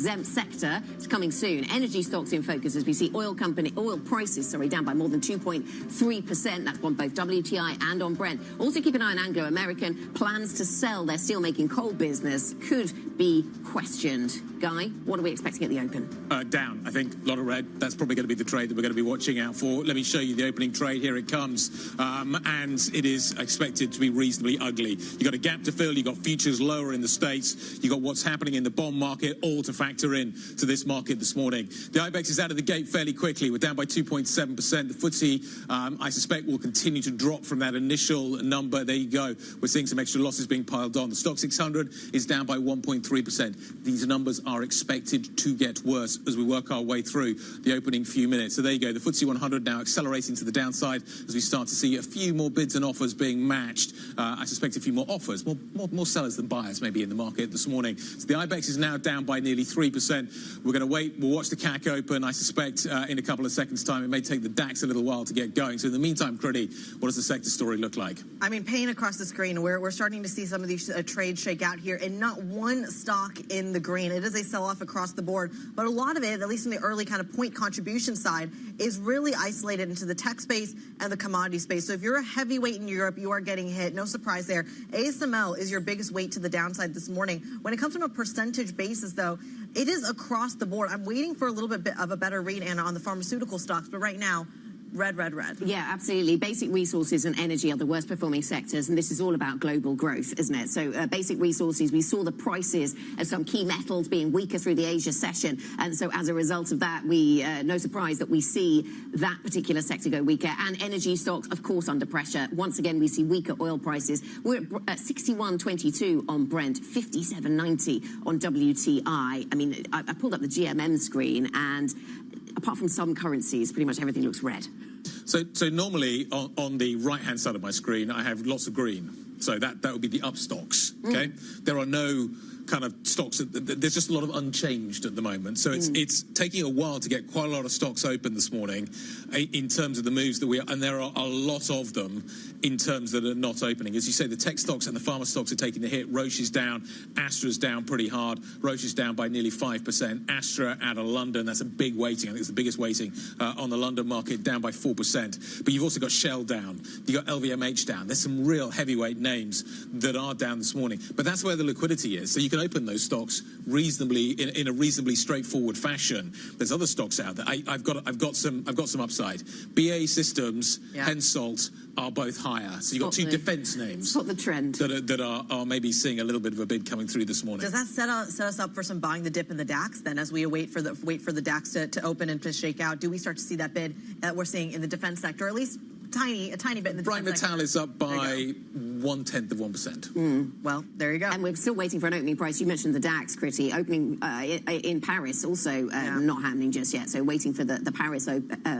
Exempt sector is coming soon. Energy stocks in focus as we see oil prices, down by more than 2.3%. That's on both WTI and on Brent. Also keep an eye on Anglo-American. Plans to sell their steelmaking coal business could be questioned. Guy, what are we expecting at the open? Down, I think. A lot of red. That's probably going to be the trade that we're going to be watching out for. Let me show you the opening trade. Here it comes. And it is expected to be reasonably ugly. You've got a gap to fill. You've got futures lower in the States. You've got what's happening in the bond market, all to factor in to this market this morning. The IBEX is out of the gate fairly quickly. We're down by 2.7%. The FTSE, I suspect, will continue to drop from that initial number. There you go. We're seeing some extra losses being piled on. The Stock 600 is down by 1.3%. These numbers are expected to get worse as we work our way through the opening few minutes. So there you go. The FTSE 100 now accelerating to the downside as we start to see a few more bids and offers being matched. I suspect a few more offers, more sellers than buyers maybe in the market this morning. So the IBEX is now down by nearly 3%. We're going to wait. We'll watch the CAC open. I suspect in a couple of seconds' time it may take the DAX a little while to get going. So in the meantime, Critty, what does the sector story look like? I mean, pain across the screen. We're starting to see some of these trades shake out here, and not one stock in the green. It is a sell-off across the board, but a lot of it, at least in the early kind of point contribution side, is really isolated into the tech space and the commodity space. So if you're a heavyweight in Europe, you are getting hit. No surprise there. ASML is your biggest weight to the downside this morning. When it comes from a percentage basis, though, it is across the board. I'm waiting for a little bit of a better read, Anna, on the pharmaceutical stocks, but right now, red, red, red. Yeah, absolutely. Basic resources and energy are the worst performing sectors, and this is all about global growth, isn't it? So basic resources, we saw the prices of some key metals being weaker through the Asia session, and so as a result of that, we no surprise that we see that particular sector go weaker. And energy stocks, of course, under pressure. Once again, we see weaker oil prices. We're at 61.22 on Brent, 57.90 on WTI. I mean, I pulled up the GMM screen, and apart from some currencies, pretty much everything looks red. So normally on the right-hand side of my screen, I have lots of green. So that would be the up stocks, okay? There are no kind of stocks, there's just a lot of unchanged at the moment. So it's taking a while to get quite a lot of stocks open this morning in terms of the moves that we are, and there are a lot of them in terms that are not opening. As you say, the tech stocks and the pharma stocks are taking the hit. Roche is down, Astra's down pretty hard. Roche is down by nearly 5%. Astra out of London, that's a big weighting. I think it's the biggest weighting on the London market, down by 4%. But you've also got Shell down. You've got LVMH down. There's some real heavyweight names that are down this morning. But that's where the liquidity is. So you can open those stocks reasonably in a reasonably straightforward fashion. There's other stocks out there. I've got some upside. BAE Systems, Hensoldt are both higher. So you've got two defence names. Spot the trend that are maybe seeing a little bit of a bid coming through this morning. Does that set us up for some buying the dip in the DAX then, as we wait for the DAX to open and to shake out? Do we start to see that bid that we're seeing in the defence sector, or at least a tiny bit in the defence sector? Rheinmetall is up by 0.1%. Well, there you go. And we're still waiting for an opening price. You mentioned the DAX, Critty. Opening in Paris also not happening just yet. So waiting for the Paris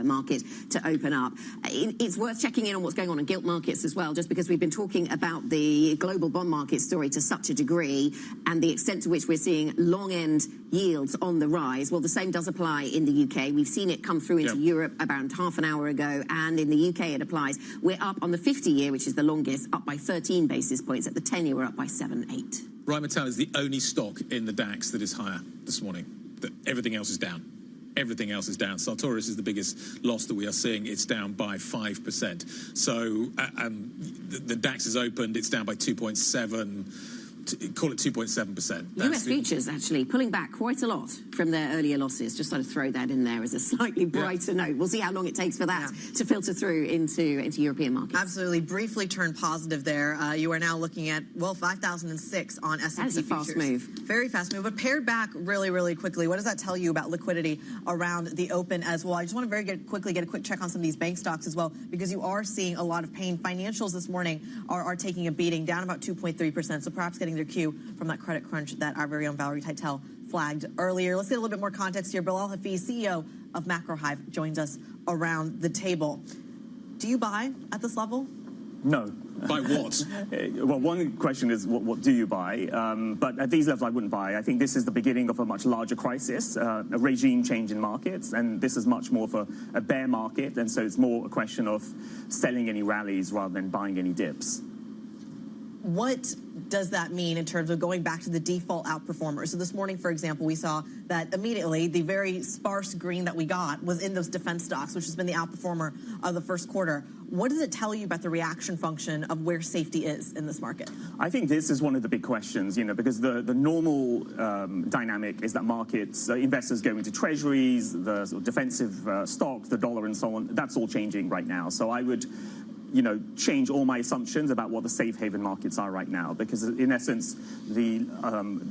market to open up. It's worth checking in on what's going on in gilt markets as well, just because we've been talking about the global bond market story to such a degree and the extent to which we're seeing long-end yields on the rise. Well, the same does apply in the UK. We've seen it come through into Europe about half an hour ago, and in the UK it applies. We're up on the 50-year, which is the longest, up by 13 basis points. At the 10-year, we're up by 7.8. Rheinmetall is the only stock in the DAX that is higher this morning. Everything else is down. Everything else is down. Sartorius is the biggest loss that we are seeing. It's down by 5%. So the DAX is opened. It's down by 2.7. call it 2.7%. US futures actually pulling back quite a lot from their earlier losses. Just sort of throw that in there as a slightly brighter note. We'll see how long it takes for that to filter through into European markets. Absolutely. Briefly turned positive there. You are now looking at, well, 5,006 on S&P That is a futures. fast move. Very fast move, but paired back really, really quickly. What does that tell you about liquidity around the open as well? I just want to quickly get a quick check on some of these bank stocks as well, because you are seeing a lot of pain. Financials this morning are taking a beating, down about 2.3%, so perhaps getting their cue from that credit crunch that our very own Valerie Titel flagged earlier. Let's get a little bit more context here. Bilal Hafiz, CEO of Macro Hive, joins us around the table. Do you buy at this level? No. By what? Well, one question is, what do you buy? But at these levels, I wouldn't buy. I think this is the beginning of a much larger crisis, a regime change in markets, and this is much more of a bear market, and so it's more a question of selling any rallies rather than buying any dips. What does that mean in terms of going back to the default outperformers? So this morning, for example, we saw that immediately the very sparse green that we got was in those defense stocks, which has been the outperformer of the first quarter. What does it tell you about the reaction function of where safety is in this market? I think this is one of the big questions, because the normal dynamic is that markets, investors go into treasuries, the sort of defensive stocks, the dollar and so on. That's all changing right now. So I would change all my assumptions about what the safe haven markets are right now, because in essence, the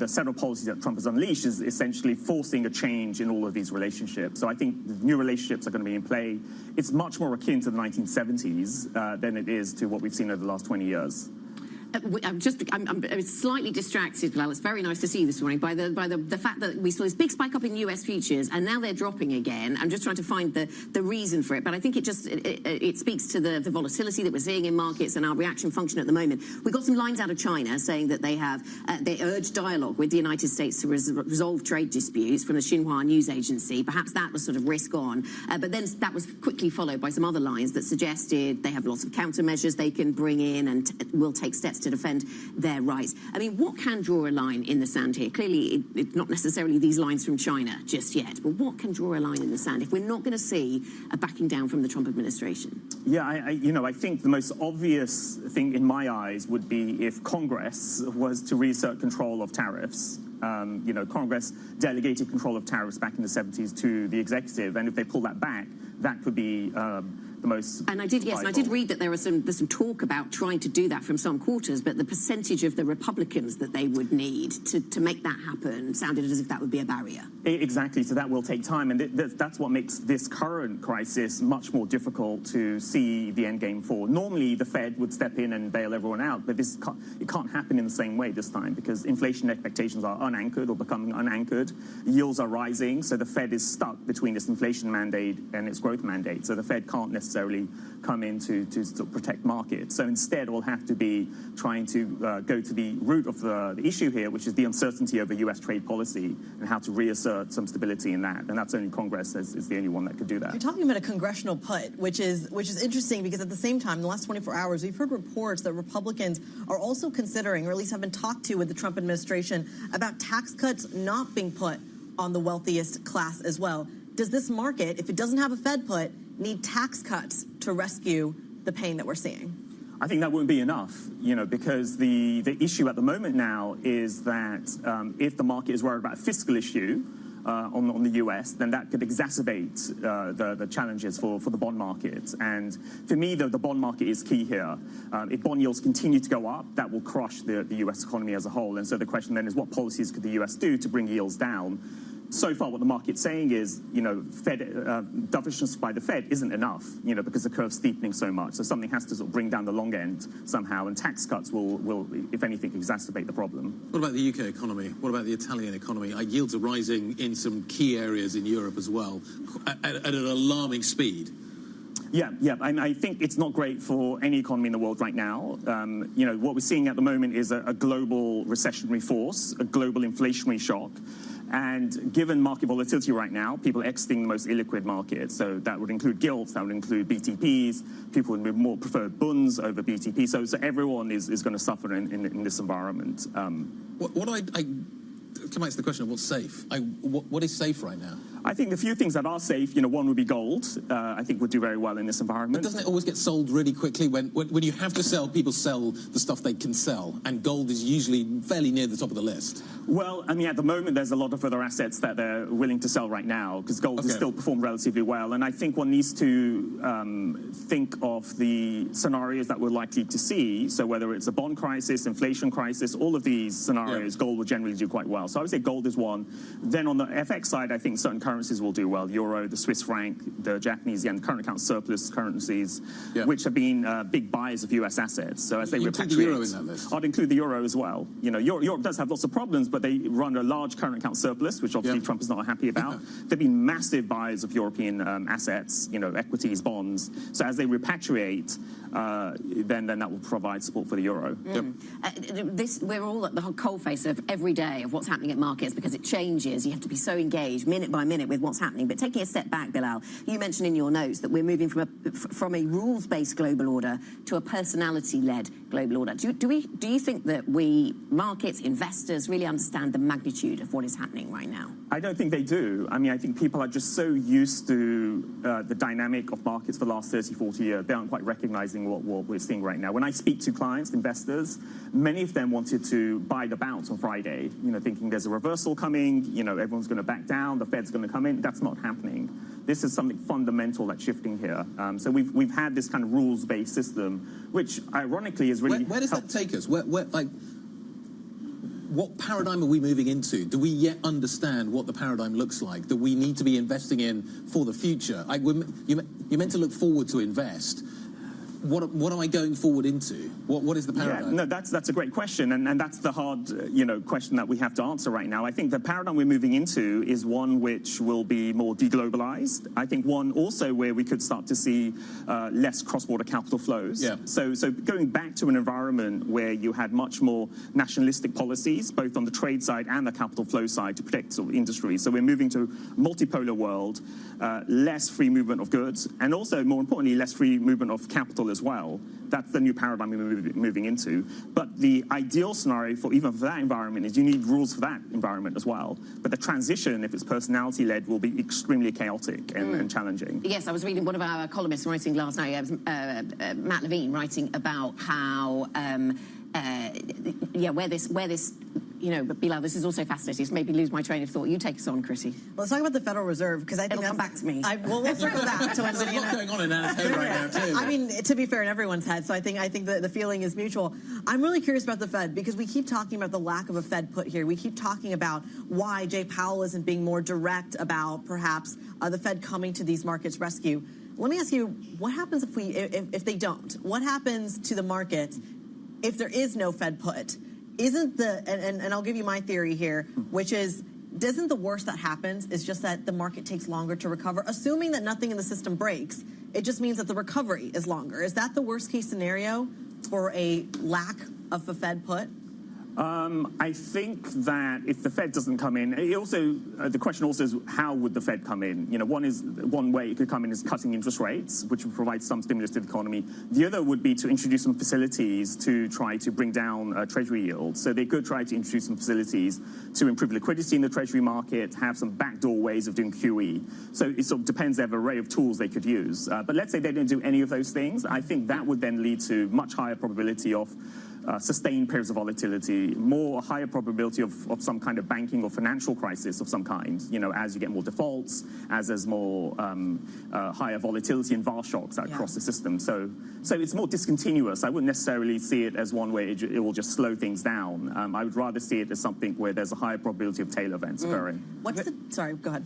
set of policies that Trump has unleashed is essentially forcing a change in all of these relationships. So I think new relationships are going to be in play. It's much more akin to the 1970s than it is to what we've seen over the last 20 years. I'm slightly distracted, Bilal. It's very nice to see you this morning by the fact that we saw this big spike up in US futures and now they're dropping again. I'm just trying to find the reason for it, but I think it speaks to the volatility that we're seeing in markets and our reaction function at the moment. We got some lines out of China saying that they urged dialogue with the United States to resolve trade disputes from the Xinhua news agency. Perhaps that was sort of risk on, but then that was quickly followed by some other lines that suggested they have lots of countermeasures they can bring in and will take steps to defend their rights. I mean, what can draw a line in the sand here? Clearly, it's not necessarily these lines from China just yet, but what can draw a line in the sand if we're not going to see a backing down from the Trump administration? Yeah, I think the most obvious thing in my eyes would be if Congress was to reassert control of tariffs. Congress delegated control of tariffs back in the 70s to the executive, and if they pull that back, that could be the most. And I did read that there's some talk about trying to do that from some quarters, but the percentage of the Republicans that they would need to make that happen sounded as if that would be a barrier. Exactly, so that will take time, and that's what makes this current crisis much more difficult to see the end game for. Normally, the Fed would step in and bail everyone out, but it can't happen in the same way this time because inflation expectations are unanchored or becoming unanchored. Yields are rising, so the Fed is stuck between its inflation mandate and its growth mandate. So the Fed can't necessarily come in to protect markets. So instead, we'll have to be trying to go to the root of the issue here, which is the uncertainty over U.S. trade policy and how to reassert some stability in that. And that's only Congress is the only one that could do that. You're talking about a congressional put, which is interesting because at the same time, in the last 24 hours, we've heard reports that Republicans are also considering, or at least have been talked to with the Trump administration, about tax cuts not being put on the wealthiest class as well. Does this market, if it doesn't have a Fed put, need tax cuts to rescue the pain that we're seeing? I think that wouldn't be enough, because the issue at the moment now is that if the market is worried about a fiscal issue on the US, then that could exacerbate the challenges for the bond market. And for me, the bond market is key here. If bond yields continue to go up, that will crush the US economy as a whole. And so the question then is, what policies could the US do to bring yields down? So far, what the market's saying is, dovishness by the Fed isn't enough, because the curve's steepening so much. So something has to sort of bring down the long end somehow, and tax cuts will, if anything, exacerbate the problem. What about the UK economy? What about the Italian economy? Yields are rising in some key areas in Europe as well, at an alarming speed. Yeah. I think it's not great for any economy in the world right now. What we're seeing at the moment is a global recessionary force, a global inflationary shock. And given market volatility right now, people are exiting the most illiquid markets. So that would include gilts, that would include BTPs. People would more prefer bunds over BTP. So everyone is going to suffer in this environment. I come back to the question of what's safe. What is safe right now? I think the few things that are safe, one would be gold. I think would do very well in this environment. But doesn't it always get sold really quickly? When you have to sell, people sell the stuff they can sell, and gold is usually fairly near the top of the list. Well, I mean, at the moment, there's a lot of other assets that they're willing to sell right now, because gold has still performed relatively well. And I think one needs to think of the scenarios that we're likely to see. So whether it's a bond crisis, inflation crisis, all of these scenarios, gold will generally do quite well. So I would say gold is one. Then on the FX side, I think certain currencies will do well. Euro, the Swiss franc, the Japanese yen, current account surplus currencies, which have been big buyers of US assets. So as they repatriate, the euro in that list? I'd include the euro as well. Europe does have lots of problems, but they run a large current account surplus, which obviously Trump is not happy about. They've been massive buyers of European assets, equities, bonds. So as they repatriate, then that will provide support for the euro. We're all at the coalface of every day of what's happening at markets, because it changes. You have to be so engaged minute by minute with what's happening. But taking a step back, Bilal, you mentioned in your notes that we're moving from a rules-based global order to a personality-led global order. Do you think that we, markets, investors, really understand the magnitude of what is happening right now? I don't think they do. I mean, I think people are just so used to the dynamic of markets for the last 30, 40 years, they aren't quite recognizing what we're seeing right now. When I speak to clients, investors, many of them wanted to buy the bounce on Friday, thinking there's a reversal coming, everyone's going to back down, the Fed's going to come in. That's not happening. This is something fundamental that's shifting here. So we've had this kind of rules-based system, which ironically is really... Where does that take us? What paradigm are we moving into? Do we yet understand what the paradigm looks like that we need to be investing in for the future? You're meant to look forward to invest. What am I going forward into? What is the paradigm? Yeah, no, that's a great question, and that's the hard question that we have to answer right now. I think the paradigm we're moving into is one which will be more deglobalized. I think one also where we could start to see less cross-border capital flows. Yeah. So going back to an environment where you had much more nationalistic policies, both on the trade side and the capital flow side, to protect sort of industries. So we're moving to a multipolar world, less free movement of goods, and also, more importantly, less free movement of capital as well. That's the new paradigm we're moving into. But the ideal scenario for that environment is you need rules for that environment as well. But the transition, if it's personality-led, will be extremely chaotic and challenging. Yes, I was reading one of our columnists writing last night, Matt Levine, writing about how, where this but Bilal, this is also fascinating. It's made me lose my train of thought. You take us on, Chrissy. Well, let's talk about the Federal Reserve, because I think it'll come back to me. We'll circle back to There's a lot going on in Anna's head right now, too. I mean, to be fair, in everyone's head. So I think that the feeling is mutual. I'm really curious about the Fed, because we keep talking about the lack of a Fed put here. We keep talking about why Jay Powell isn't being more direct about perhaps the Fed coming to these markets' rescue. Let me ask you, what happens if they don't? What happens to the market if there is no Fed put? Isn't and I'll give you my theory here, which is, doesn't the worst that happens is just that the market takes longer to recover? Assuming that nothing in the system breaks, it just means that the recovery is longer. Is that the worst case scenario for a lack of a Fed put? I think that if the Fed doesn't come in, the question also is, how would the Fed come in? One way it could come in is cutting interest rates, which would provide some stimulus to the economy. The other would be to introduce some facilities to try to bring down Treasury yields. So they could try to introduce some facilities to improve liquidity in the Treasury market, have some backdoor ways of doing QE. So it sort of depends. They have an array of tools they could use. But let's say they don't do any of those things. I think that would then lead to much higher probability of sustained periods of volatility, higher probability of some kind of banking or financial crisis of some kind, as you get more defaults, as there's more higher volatility and VAR shocks across the system. So it's more discontinuous. I wouldn't necessarily see it as one way it will just slow things down. I would rather see it as something where there's a higher probability of tail events occurring. Sorry, go ahead.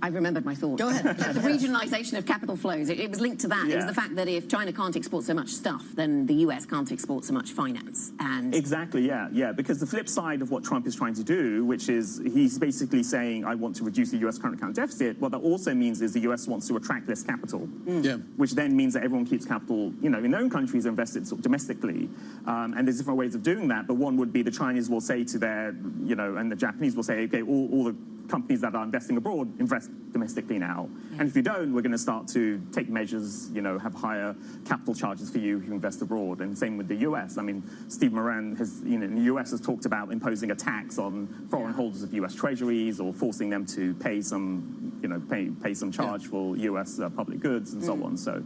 I remembered my thought. Go ahead. The regionalisation of capital flows, it was linked to that. Yeah. It was the fact that if China can't export so much stuff, then the US can't export so much finance. And exactly, yeah. Because the flip side of what Trump is trying to do, which is he's basically saying, I want to reduce the US current account deficit, what that also means is the US wants to attract less capital, which then means that everyone keeps capital, in their own countries invested sort of domestically. And there's different ways of doing that, but one would be the Chinese will say to their, and the Japanese will say, okay, all the companies that are investing abroad invest domestically now. And if you don't, we're going to start to take measures, have higher capital charges for you if you invest abroad. And same with the US. I mean, Steve Moran has, in the US has talked about imposing a tax on foreign holders of US treasuries or forcing them to pay some pay some charge for US public goods and so on. So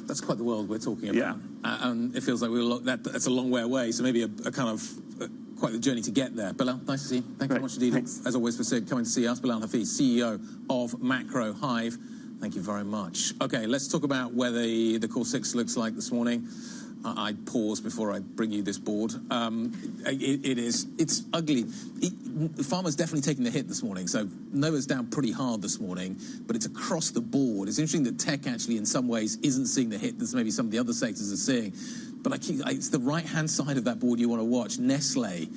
that's quite the world we're talking about. Yeah. And it feels like that's a long way away. So maybe a kind of quite the journey to get there. Bilal, nice to see you. Thank you very much indeed, as always, for coming to see us. Bilal Hafiz, CEO of Macro Hive. Thank you very much. Okay, let's talk about where the Core 6 looks like this morning. I pause before I bring you this board. It's ugly. Pharma's definitely taking the hit this morning. So Nova's down pretty hard this morning, but it's across the board. It's interesting that tech actually, in some ways, isn't seeing the hit that maybe some of the other sectors are seeing. But it's the right-hand side of that board you want to watch. Nestle,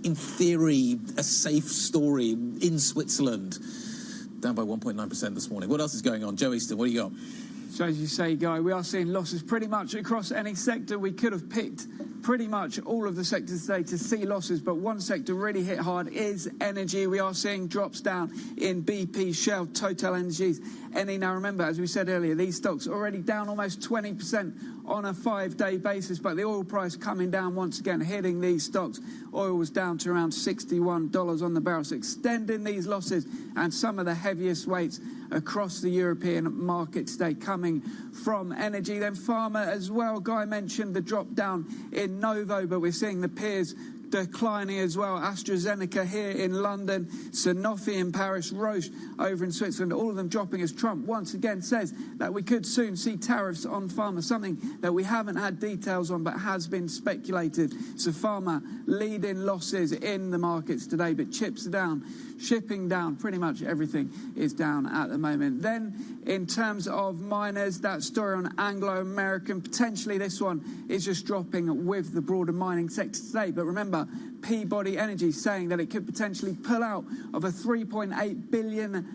in theory, a safe story in Switzerland, down by 1.9% this morning. What else is going on? Joe Easton, what do you got? So as you say, Guy, we are seeing losses pretty much across any sector. We could have picked pretty much all of the sectors today to see losses, but one sector really hit hard is energy. We are seeing drops down in BP, Shell, Total Energies, Eni. Now remember, as we said earlier, these stocks already down almost 20% on a 5-day basis, but the oil price coming down once again, hitting these stocks. Oil was down to around $61 on the barrel, so extending these losses, and some of the heaviest weights across the European market today coming from energy. Then pharma as well. Guy mentioned the drop down in Novo, but we're seeing the peers declining as well. AstraZeneca here in London, Sanofi in Paris, Roche over in Switzerland, all of them dropping as Trump once again says that we could soon see tariffs on pharma, something that we haven't had details on but has been speculated. So pharma leading losses in the markets today, but chips are down, shipping down, pretty much everything is down at the moment. Then in terms of miners, that story on Anglo-American, potentially this one is just dropping with the broader mining sector today. But remember, Peabody Energy saying that it could potentially pull out of a $3.8 billion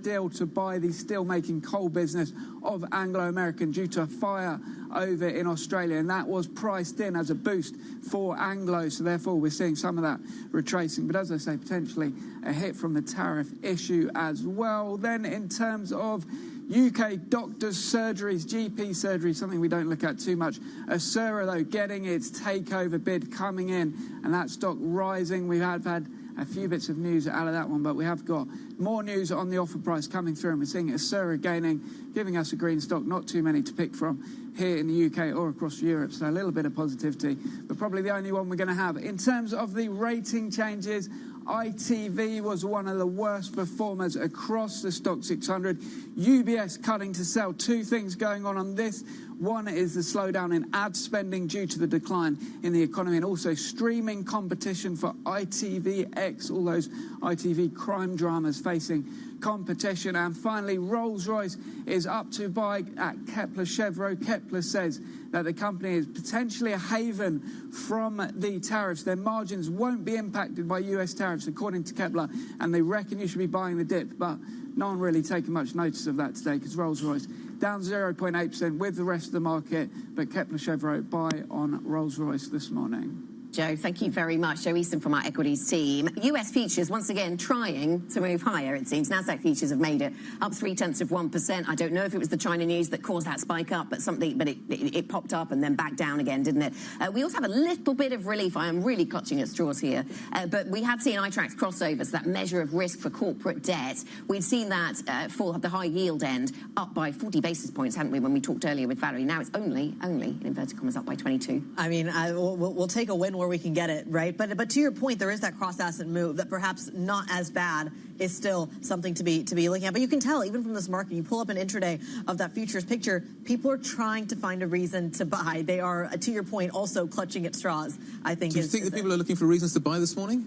deal to buy the steel-making coal business of Anglo-American due to a fire over in Australia, and that was priced in as a boost for Anglo, so therefore we're seeing some of that retracing, but as I say, potentially a hit from the tariff issue as well. Then in terms of UK doctors' surgeries, GP surgery, something we don't look at too much. Assura, though, getting its takeover bid coming in, and that stock rising. We have had a few bits of news out of that one, but we have got more news on the offer price coming through, and we're seeing Assura gaining, giving us a green stock, not too many to pick from here in the UK or across Europe, so a little bit of positivity, but probably the only one we're going to have. In terms of the rating changes, ITV was one of the worst performers across the Stock 600. UBS cutting to sell. Two things going on this. One is the slowdown in ad spending due to the decline in the economy, and also streaming competition for ITVX, all those ITV crime dramas facing competition. And finally, Rolls-Royce is up to buy at Kepler Chevrolet. Kepler says that the company is potentially a haven from the tariffs. Their margins won't be impacted by US tariffs, according to Kepler, and they reckon you should be buying the dip, but no one really taking much notice of that today, because Rolls-Royce down 0.8% with the rest of the market, but Kepler Chevrolet buy on Rolls-Royce this morning. Joe, thank you very much. Joe Easton from our equities team. US futures, once again, trying to move higher, it seems. Nasdaq futures have made it up 0.3%. I don't know if it was the China news that caused that spike up, but it popped up and then back down again, didn't it? We also have a little bit of relief. I am really clutching at straws here. But we had seen iTraxx crossovers, that measure of risk for corporate debt. We'd seen that fall at the high yield end up by 40 basis points, hadn't we, when we talked earlier with Valerie? Now it's only, in inverted commas, up by 22. I mean, we'll take a win where we can get it, right? But to your point, there is that cross-asset move that perhaps not as bad is still something to be looking at. But you can tell, even from this market, you pull up an intraday of that futures picture, people are trying to find a reason to buy. They are, to your point, also clutching at straws, I think. Do you think that people are looking for reasons to buy this morning?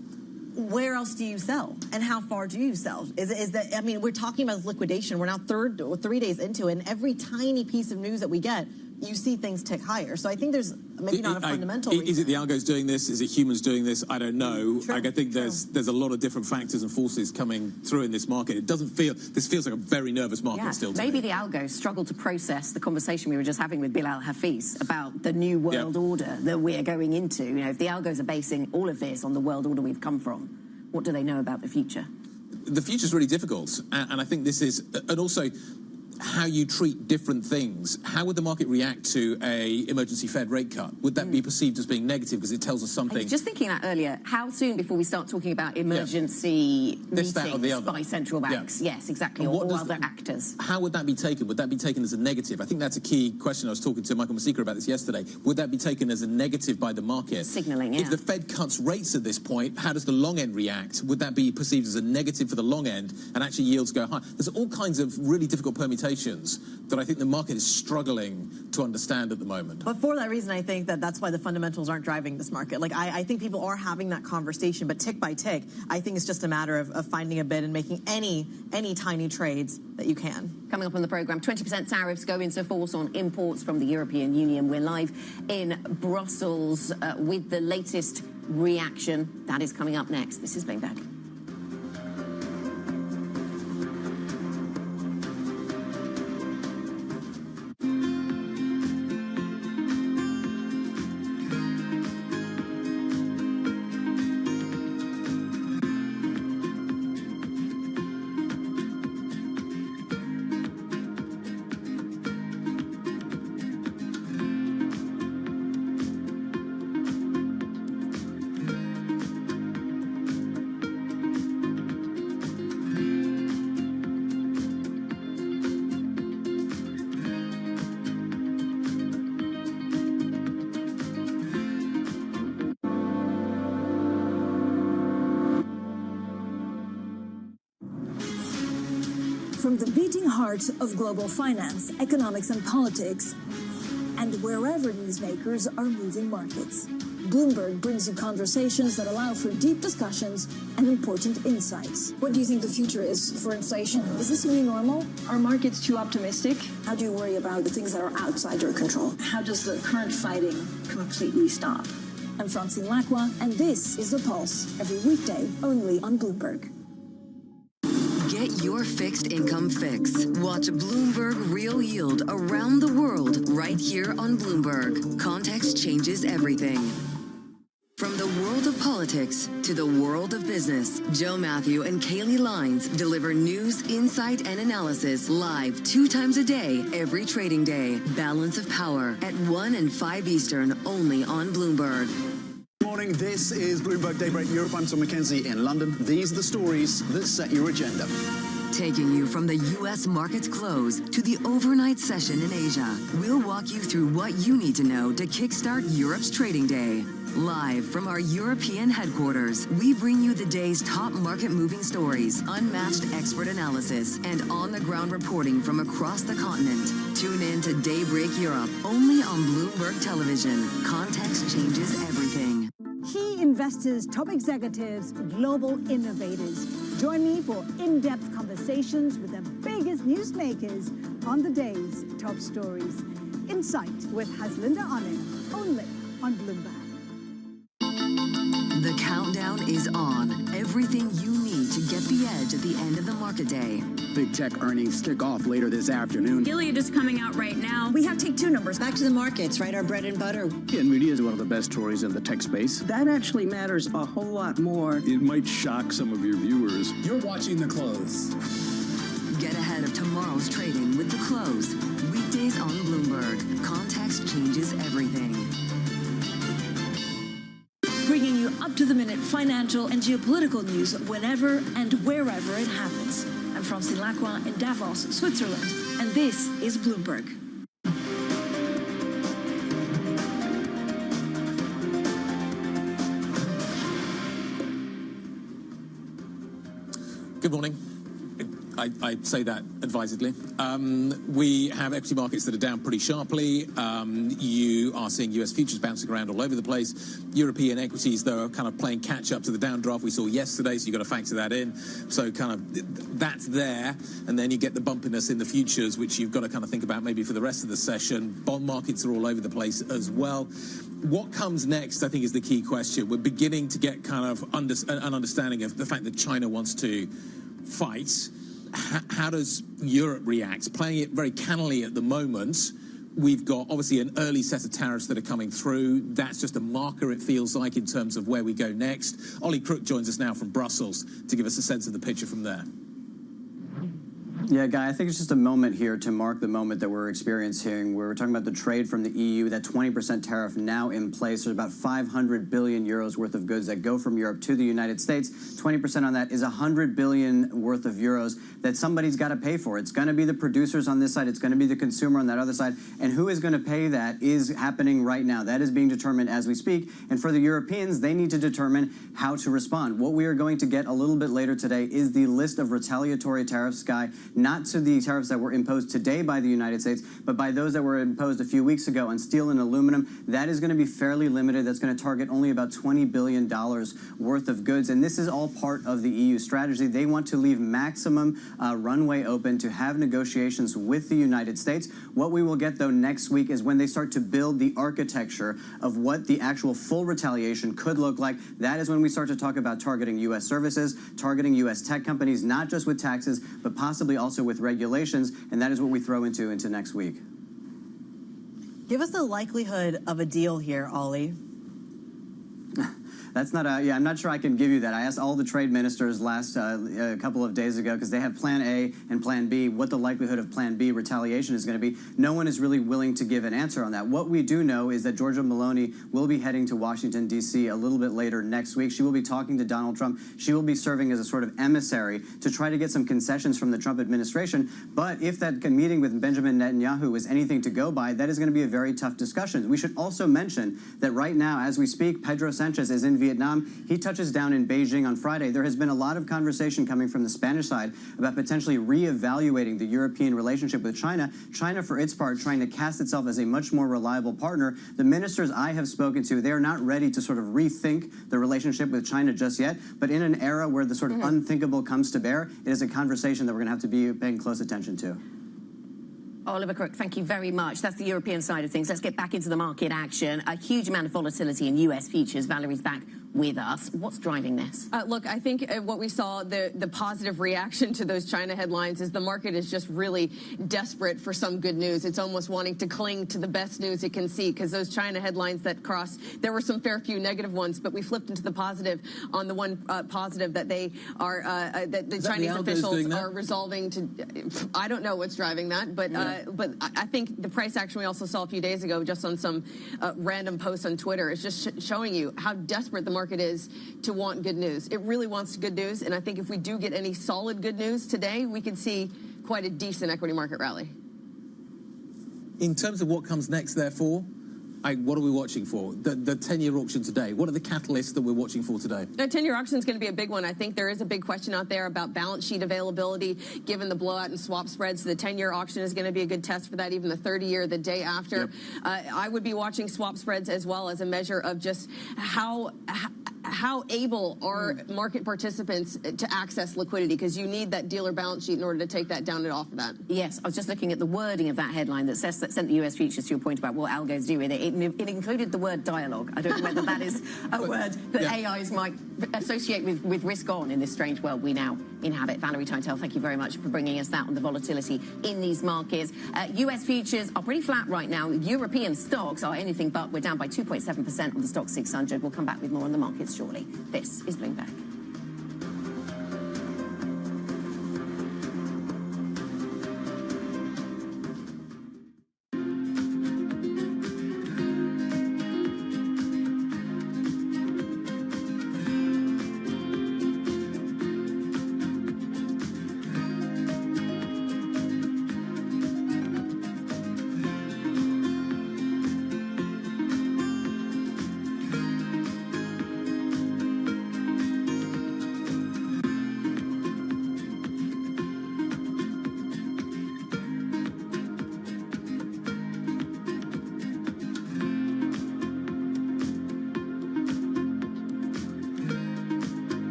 Where else do you sell, and how far do you sell? Is that, I mean, we're talking about liquidation. We're now 3 days into it, and every tiny piece of news that we get, you see things tick higher. So I think there's maybe not a fundamental reason. Is it the algos doing this? Is it humans doing this? I don't know. True, I think there's a lot of different factors and forces coming through in this market. This feels like a very nervous market still. Maybe the algos struggle to process the conversation we were just having with Bilal Hafiz about the new world order that we're going into. You know, if the algos are basing all of this on the world order we've come from, what do they know about the future? The future's really difficult, and I think this is, and also, how you treat different things. How would the market react to a emergency Fed rate cut? Would that be perceived as being negative because it tells us something? I was just thinking that earlier. How soon before we start talking about emergency This, that, or the meetings other. by central banks? Yes, exactly, And or other actors. How would that be taken? Would that be taken as a negative? I think that's a key question. I was talking to Michael Masika about this yesterday. Would that be taken as a negative by the market? Signalling, yeah. If the Fed cuts rates at this point, how does the long end react? Would that be perceived as a negative for the long end and actually yields go high? There's all kinds of really difficult permutations that I think the market is struggling to understand at the moment. But for that reason, I think that that's why the fundamentals aren't driving this market. Like, I think people are having that conversation, but tick by tick, I think it's just a matter of finding a bid and making any tiny trades that you can. Coming up on the programme, 20% tariffs go into force on imports from the European Union. We're live in Brussels with the latest reaction. That is coming up next. This is Bloomberg. From the beating heart of global finance, economics and politics, and wherever newsmakers are moving markets, Bloomberg brings you conversations that allow for deep discussions and important insights. What do you think the future is for inflation? Is this a new normal? Are markets too optimistic? How do you worry about the things that are outside your control? How does the current fighting completely stop? I'm Francine Lacroix, and this is The Pulse, every weekday only on Bloomberg. Get your fixed income fix. Watch Bloomberg Real Yield around the world right here on Bloomberg. Context changes everything. From the world of politics to the world of business, Joe Matthew and Kaylee Lines deliver news, insight, and analysis live 2 times a day, every trading day. Balance of Power at 1 and 5 Eastern, only on Bloomberg. Morning, this is Bloomberg Daybreak Europe. I'm Tom McKenzie in London. These are the stories that set your agenda. Taking you from the U.S. market's close to the overnight session in Asia, we'll walk you through what you need to know to kickstart Europe's trading day. Live from our European headquarters, we bring you the day's top market-moving stories, unmatched expert analysis, and on-the-ground reporting from across the continent. Tune in to Daybreak Europe, only on Bloomberg Television. Context changes everything. Key investors, top executives, global innovators. Join me for in-depth conversations with the biggest newsmakers on the day's top stories. Insight with Haslinda Onen, only on Bloomberg. The countdown is on. Everything you need to get the edge at the end of the market day. Big tech earnings kick off later this afternoon. Gilead is coming out right now. We have take 2 numbers. Back to the markets, right? Our bread and butter. NVIDIA is one of the best stories in the tech space. That actually matters a whole lot more. It might shock some of your viewers. You're watching The Close. Get ahead of tomorrow's trading with The Close. Weekdays on Bloomberg. Context changes everything. Bringing you up-to-the-minute financial and geopolitical news whenever and wherever it happens. I'm Francine Lacroix in Davos, Switzerland, and this is Bloomberg. Good morning. I say that advisedly. We have equity markets that are down pretty sharply. You are seeing US futures bouncing around all over the place. European equities, though, are kind of playing catch up to the downdraft we saw yesterday, so you've got to factor that in. So kind of that's there. And then you get the bumpiness in the futures, which you've got to kind of think about maybe for the rest of the session. Bond markets are all over the place as well. What comes next, I think, is the key question. We're beginning to get kind of an understanding of the fact that China wants to fight. How does Europe react? Playing it very cannily at the moment. We've got, obviously, an early set of tariffs that are coming through. That's just a marker, it feels like, in terms of where we go next. Ollie Crook joins us now from Brussels to give us a sense of the picture from there. Yeah, Guy, I think it's just a moment here to mark the moment that we're experiencing. We're talking about the trade from the EU, that 20% tariff now in place. There's about 500 billion euros worth of goods that go from Europe to the United States. 20% on that is 100 billion worth of euros that somebody's got to pay for. It's going to be the producers on this side. It's going to be the consumer on that other side. And who is going to pay that is happening right now. That is being determined as we speak. And for the Europeans, they need to determine how to respond. What we are going to get a little bit later today is the list of retaliatory tariffs, Guy, not to the tariffs that were imposed today by the United States, but by those that were imposed a few weeks ago on steel and aluminum. That is going to be fairly limited. That's going to target only about $20 billion worth of goods. And this is all part of the EU strategy. They want to leave maximum runway open to have negotiations with the United States. What we will get, though, next week is when they start to build the architecture of what the actual full retaliation could look like. That is when we start to talk about targeting U.S. services, targeting U.S. tech companies, not just with taxes, but possibly also with regulations, and that is what we throw into next week. Give us the likelihood of a deal here, Ollie. That's not yeah, I'm not sure I can give you that. I asked all the trade ministers last a couple of days ago, because they have Plan A and Plan B, what the likelihood of Plan B retaliation is going to be. No one is really willing to give an answer on that. What we do know is that Giorgia Meloni will be heading to Washington, D.C. a little bit later next week. She will be talking to Donald Trump. She will be serving as a sort of emissary to try to get some concessions from the Trump administration. But if that meeting with Benjamin Netanyahu is anything to go by, that is going to be a very tough discussion. We should also mention that right now, as we speak, Pedro Sanchez is in Vietnam. He touches down in Beijing on Friday. There has been a lot of conversation coming from the Spanish side about potentially reevaluating the European relationship with China. China, for its part, trying to cast itself as a much more reliable partner. The ministers I have spoken to, they are not ready to sort of rethink the relationship with China just yet. But in an era where the sort of unthinkable comes to bear, it is a conversation that we're going to have to be paying close attention to. Oliver Crook, thank you very much. That's the European side of things. Let's get back into the market action. A huge amount of volatility in U.S. futures. Valerie's back with us. What's driving this? Look, I think what we saw, the positive reaction to those China headlines is the market is just really desperate for some good news. It's almost wanting to cling to the best news it can see, because those China headlines that crossed, there were some fair few negative ones, but we flipped into the positive on the one positive that they are, that the Chinese officials are resolving to, I don't know what's driving that, but I think the price action we also saw a few days ago just on some random posts on Twitter is just showing you how desperate the market is to want good news. It really wants good news, and I think if we do get any solid good news today, we could see quite a decent equity market rally. In terms of what comes next, therefore, what are we watching for? The 10-year auction today. What are the catalysts that we're watching for today? The 10-year auction is going to be a big one. I think there is a big question out there about balance sheet availability, given the blowout in swap spreads. The 10-year auction is going to be a good test for that, even the 30-year, the day after. Yep. I would be watching swap spreads as well as a measure of just how able are market participants to access liquidity, because you need that dealer balance sheet in order to take that down and off of that. Yes, I was just looking at the wording of that headline that sent the US futures, to your point about what algos do with it. It included the word dialogue. I don't know whether that is a word that AIs might associate with risk on in this strange world we now inhabit. Valerie Tytel, thank you very much for bringing us that on the volatility in these markets. US futures are pretty flat right now. European stocks are anything but. We're down by 2.7% on the Stoxx 600. We'll come back with more on the markets shortly. This is Bloomberg.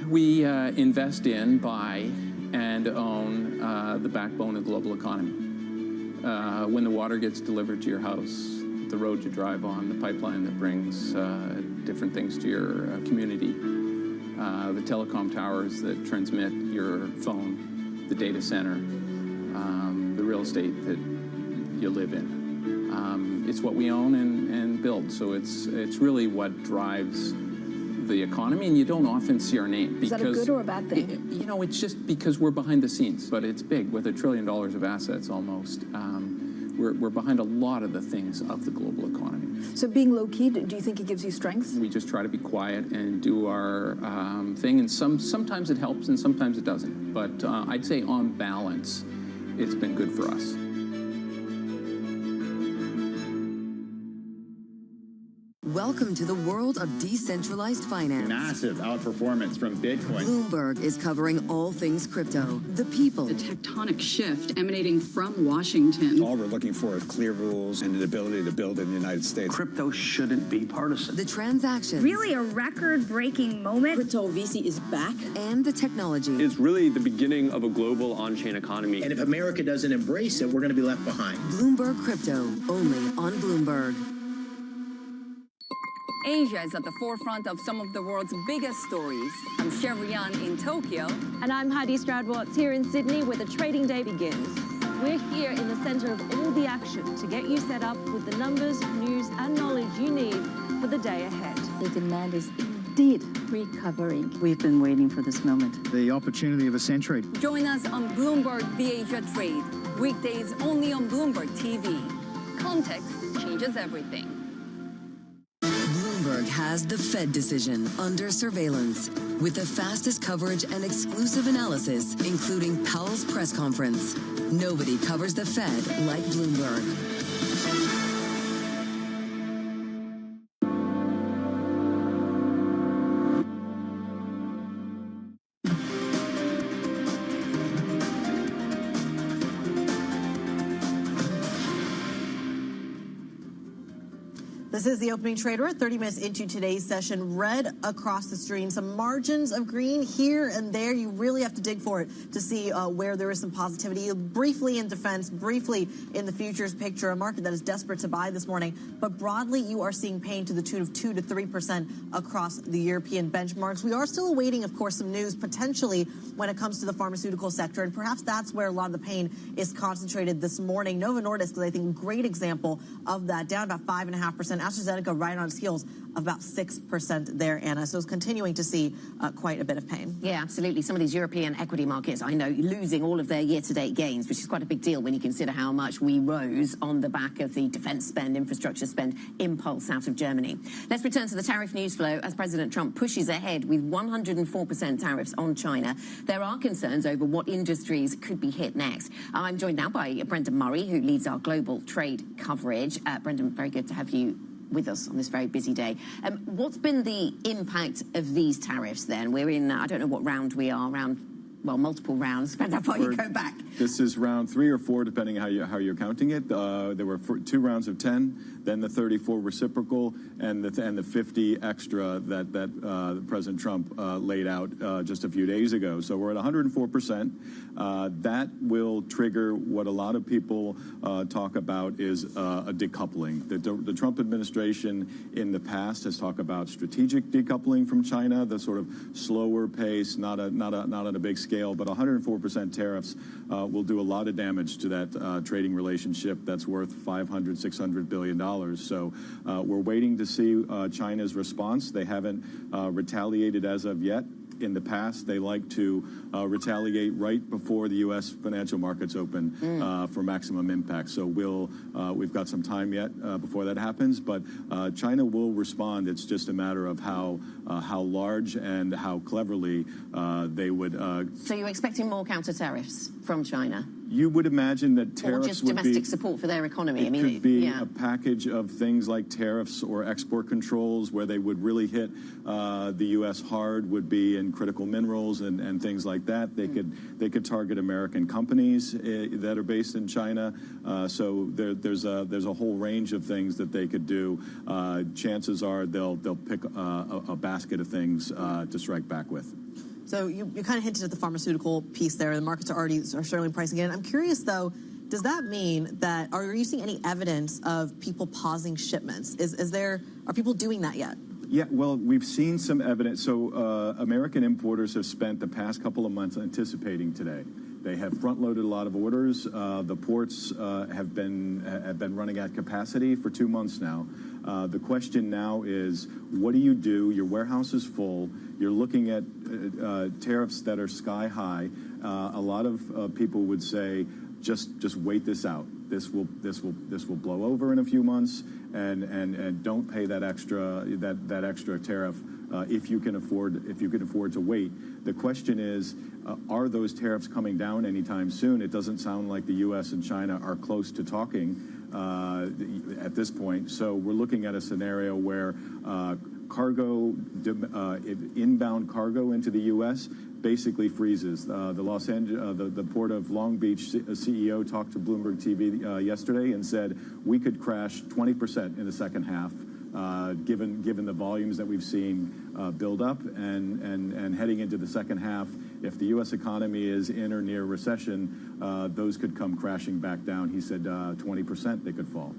We invest in, buy, and own the backbone of the global economy. When the water gets delivered to your house, the road you drive on, the pipeline that brings different things to your community, the telecom towers that transmit your phone, the data center, the real estate that you live in. It's what we own and build, so it's really what drives the economy, and you don't often see our name. Is that a good or a bad thing? You know, it's just because we're behind the scenes, but it's big with $1 trillion of assets almost. We're behind a lot of the things of the global economy. So being low-key, do you think it gives you strength? We just try to be quiet and do our thing, and sometimes it helps and sometimes it doesn't. But I'd say on balance, it's been good for us. Welcome to the world of decentralized finance. Massive outperformance from Bitcoin. Bloomberg is covering all things crypto, the people. The tectonic shift emanating from Washington. All we're looking for is clear rules and the ability to build in the United States. Crypto shouldn't be partisan. The transactions. Really a record-breaking moment. Crypto VC is back. And the technology. It's really the beginning of a global on-chain economy. And if America doesn't embrace it, we're going to be left behind. Bloomberg Crypto, only on Bloomberg. Asia is at the forefront of some of the world's biggest stories. I'm Sherrian in Tokyo. And I'm Heidi Stroud-Watts here in Sydney, where the trading day begins. We're here in the center of all the action to get you set up with the numbers, news, and knowledge you need for the day ahead. The demand is indeed recovering. We've been waiting for this moment. The opportunity of a century. Join us on Bloomberg Asia Trade. Weekdays only on Bloomberg TV. Context changes everything. Bloomberg has the Fed decision under surveillance with the fastest coverage and exclusive analysis, including Powell's press conference. Nobody covers the Fed like Bloomberg. This is the opening trade. We're 30 minutes into today's session. Red across the screen. Some margins of green here and there. You really have to dig for it to see where there is some positivity. Briefly in defense, briefly in the futures picture, a market that is desperate to buy this morning. But broadly, you are seeing pain to the tune of 2 to 3% across the European benchmarks. We are still awaiting, of course, some news potentially when it comes to the pharmaceutical sector. And perhaps that's where a lot of the pain is concentrated this morning. Novo Nordisk is, I think, a great example of that, down about 5.5%. AstraZeneca right on its heels of about 6% there, Anna. So it's continuing to see quite a bit of pain. Yeah, absolutely. Some of these European equity markets, I know, losing all of their year-to-date gains, which is quite a big deal when you consider how much we rose on the back of the defense spend, infrastructure spend impulse out of Germany. Let's return to the tariff news flow as President Trump pushes ahead with 104% tariffs on China. There are concerns over what industries could be hit next. I'm joined now by Brendan Murray, who leads our global trade coverage. Brendan, very good to have you with us on this very busy day. What's been the impact of these tariffs then? We're in, I don't know what round we are, well, multiple rounds, depends how far you go back. This is round 3 or 4, depending how you're counting it. There were 2 rounds of 10, then the 34 reciprocal, and the 50 extra that President Trump laid out just a few days ago. So we're at 104%. That will trigger what a lot of people talk about is a decoupling. The Trump administration in the past has talked about strategic decoupling from China, the sort of slower pace, not on a big scale. But 104% tariffs will do a lot of damage to that trading relationship that's worth $500–600 billion. So we're waiting to see China's response. They haven't retaliated as of yet. In the past, they like to retaliate right before the U.S. financial markets open for maximum impact. So we've got some time yet before that happens, but China will respond. It's just a matter of how large and how cleverly they would. So you're expecting more counter tariffs from China? You would imagine that tariffs or just domestic support for their economy. It could be a package of things like tariffs or export controls where they would really hit the U.S. hard would be in critical minerals and things like that. They could target American companies that are based in China. So there's a whole range of things that they could do. Chances are they'll pick a basket of things to strike back with. So you kind of hinted at the pharmaceutical piece there. The markets are certainly pricing in. I'm curious, though, does that mean that, are you seeing any evidence of people pausing shipments? Are people doing that yet? Yeah, well, we've seen some evidence. So American importers have spent the past couple of months anticipating today. They have front-loaded a lot of orders. The ports have been running at capacity for 2 months now. The question now is, what do you do? Your warehouse is full. You're looking at tariffs that are sky high. A lot of people would say, just wait this out. This will blow over in a few months, and don't pay that extra tariff if you can afford to wait. The question is, are those tariffs coming down anytime soon? It doesn't sound like the U.S. and China are close to talking at this point. So we're looking at a scenario where inbound cargo into the U.S. basically freezes. The Port of Long Beach CEO talked to Bloomberg TV yesterday and said we could crash 20% in the second half, given the volumes that we've seen build up, and heading into the second half, if the U.S. economy is in or near recession, those could come crashing back down. He said 20% they could fall.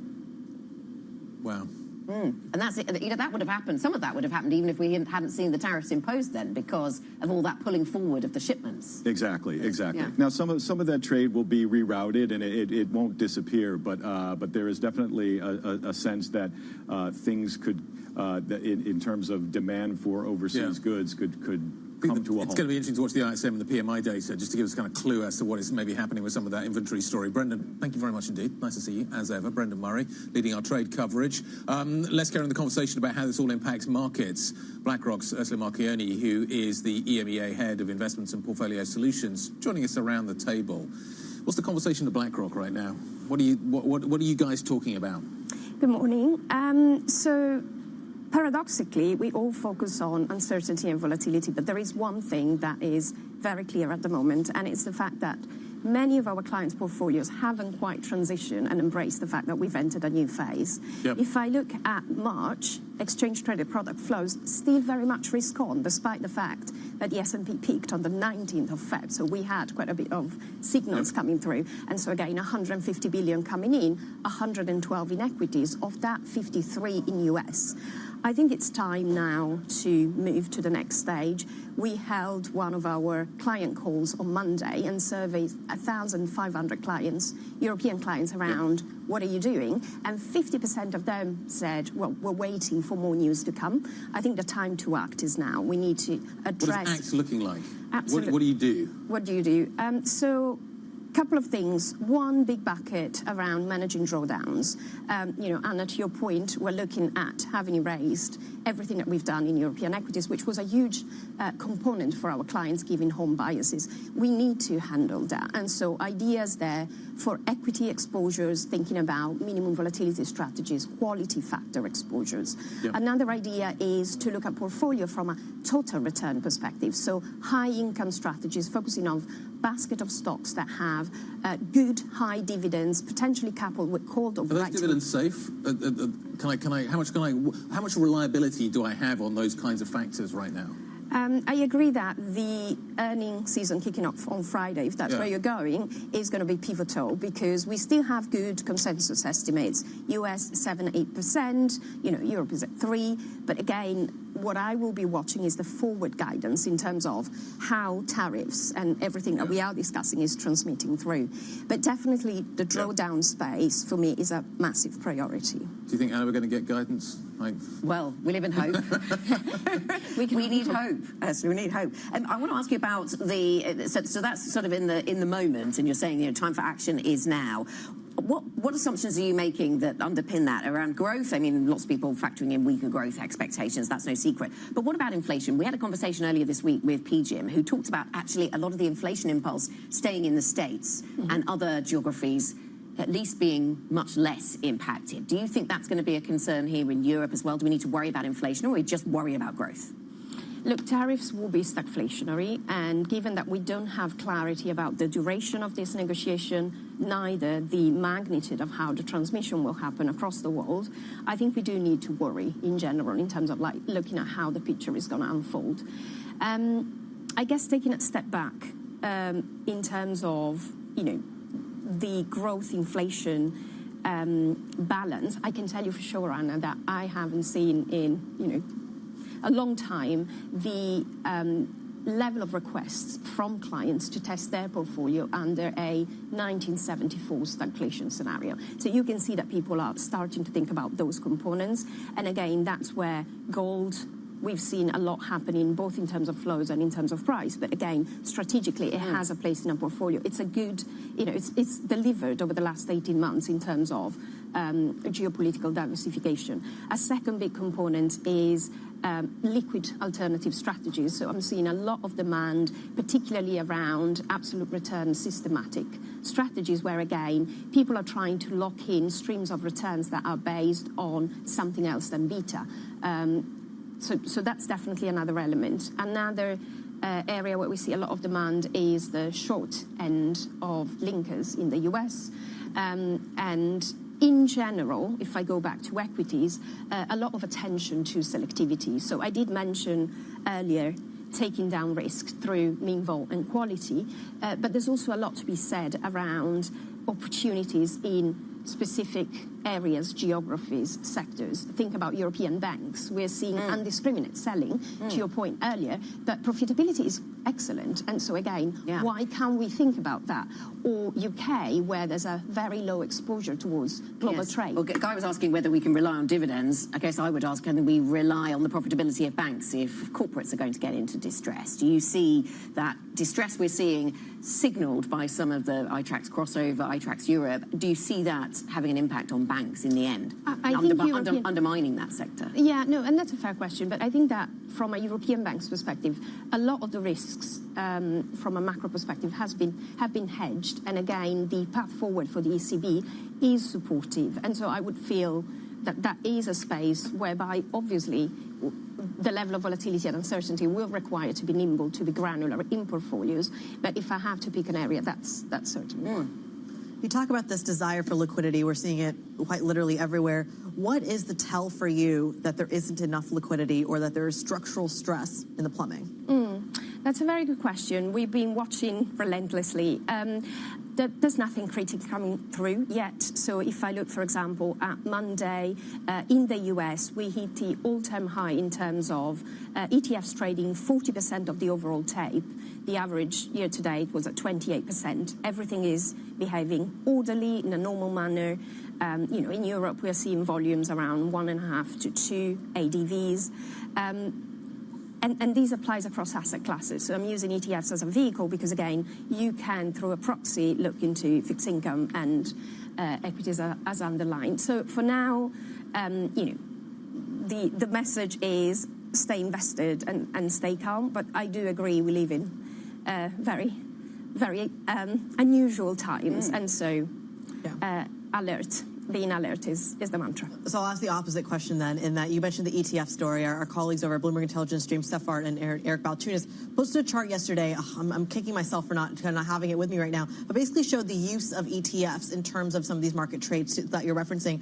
Wow. And that's it. That would have happened. Some of that would have happened even if we hadn't seen the tariffs imposed then, because of all that pulling forward of the shipments. Exactly. Yeah. Now, some of that trade will be rerouted, and it won't disappear. But there is definitely a sense that things could, in terms of demand for overseas goods, could come to a halt. It's going to be interesting to watch the ISM and the PMI data, just to give us a kind of clue as to what is maybe happening with some of that inventory story. Brendan, thank you very much indeed. Nice to see you, as ever. Brendan Murray, leading our trade coverage. Let's carry on the conversation about how this all impacts markets. BlackRock's Ursula Marchioni, who is the EMEA head of investments and portfolio solutions, joining us around the table. What's the conversation at BlackRock right now? What are you guys talking about? Good morning. Paradoxically, we all focus on uncertainty and volatility, but there is one thing that is very clear at the moment, and it's the fact that many of our clients' portfolios haven't quite transitioned and embraced the fact that we've entered a new phase. Yep. If I look at March, exchange-traded product flows still very much risk on, despite the fact that the S&P peaked on the 19th of Feb. So we had quite a bit of signals coming through. And so again, 150 billion coming in, 112 in equities, of that 53 in US. I think it's time now to move to the next stage. We held one of our client calls on Monday and surveyed 1,500 clients, European clients, around what are you doing? And 50% of them said, well, we're waiting for more news to come. I think the time to act is now. We need to address... What is ACT looking like? Absolutely. What do you do? What do you do? Couple of things. One, big bucket around managing drawdowns. Anna, to your point, we're looking at having erased everything that we've done in European equities, which was a huge component for our clients, given home biases. We need to handle that. And so ideas there for equity exposures, thinking about minimum volatility strategies, quality factor exposures. Yep. Another idea is to look at portfolio from a total return perspective. So high income strategies, focusing on basket of stocks that have good high dividends, potentially coupled with called or Are those dividends safe? How much reliability do I have on those kinds of factors right now? I agree that the earnings season kicking off on Friday, if that's where you're going, is going to be pivotal, because we still have good consensus estimates. US 7-8%, Europe is at 3%. But again, what I will be watching is the forward guidance in terms of how tariffs and everything that we are discussing is transmitting through. But definitely the drawdown space for me is a massive priority. Do you think, Anna, we're going to get guidance? Well, we live in hope. we need hope. Yes, we need hope. I want to ask you about so that's sort of in the moment, and you're saying time for action is now. What assumptions are you making that underpin that around growth? I mean, lots of people factoring in weaker growth expectations. That's no secret. But what about inflation? We had a conversation earlier this week with PGIM, who talked about actually a lot of the inflation impulse staying in the States and other geographies at least being much less impacted. Do you think that's going to be a concern here in Europe as well? Do we need to worry about inflation, or we just worry about growth? Look, tariffs will be stagflationary, and given that we don't have clarity about the duration of this negotiation, neither the magnitude of how the transmission will happen across the world, I think we do need to worry in general in terms of looking at how the picture is going to unfold. I guess taking a step back in terms of, the growth inflation balance, I can tell you for sure, Anna, that I haven't seen in, a long time the level of requests from clients to test their portfolio under a 1974 stagflation scenario. So you can see that people are starting to think about those components. And again, that's where gold, we've seen a lot happening, both in terms of flows and in terms of price. But again, strategically, it has a place in a portfolio. It's a good, it's delivered over the last 18 months in terms of geopolitical diversification. A second big component is liquid alternative strategies. So I'm seeing a lot of demand, particularly around absolute return systematic strategies, where again, people are trying to lock in streams of returns that are based on something else than beta. So that's definitely another element. Another area where we see a lot of demand is the short end of linkers in the US. And in general, if I go back to equities, a lot of attention to selectivity. So I did mention earlier taking down risk through mean vol and quality, but there's also a lot to be said around opportunities in specific areas, geographies, sectors. Think about European banks. We're seeing indiscriminate selling, to your point earlier, but profitability is excellent. And so again, why can't we think about that? Or UK, where there's a very low exposure towards global trade. Well, Guy was asking whether we can rely on dividends. I guess I would ask, can we rely on the profitability of banks if corporates are going to get into distress? Do you see that distress we're seeing signalled by some of the iTraxx crossover, iTraxx Europe? Do you see that having an impact on banks in the end, I think undermining that sector? Yeah, no, and that's a fair question. But I think that from a European bank's perspective, a lot of the risks from a macro perspective have been hedged. And again, the path forward for the ECB is supportive. And so I would feel that that is a space whereby, obviously, the level of volatility and uncertainty will require to be nimble, to be granular in portfolios. But if I have to pick an area, that's certainly one. You talk about this desire for liquidity. We're seeing it quite literally everywhere. What is the tell for you that there isn't enough liquidity or that there is structural stress in the plumbing? That's a very good question. We've been watching relentlessly. There's nothing critical coming through yet. So if I look, for example, at Monday in the US, we hit the all-time high in terms of ETFs trading 40% of the overall tape. The average year to date was at 28%. Everything is behaving orderly in a normal manner. In Europe, we're seeing volumes around 1.5 to 2 ADVs. And these applies across asset classes. So I'm using ETFs as a vehicle because, again, you can, through a proxy, look into fixed income and equities as underlined. So for now, the message is stay invested and stay calm. But I do agree we live in very, very unusual times. And so being alert is the mantra. So I'll ask the opposite question then, in that you mentioned the ETF story. Our colleagues over at Bloomberg Intelligence, James Seffart and Eric Balchunas, posted a chart yesterday. I'm kicking myself for not having it with me right now, but basically showed the use of ETFs in terms of some of these market trades that you're referencing.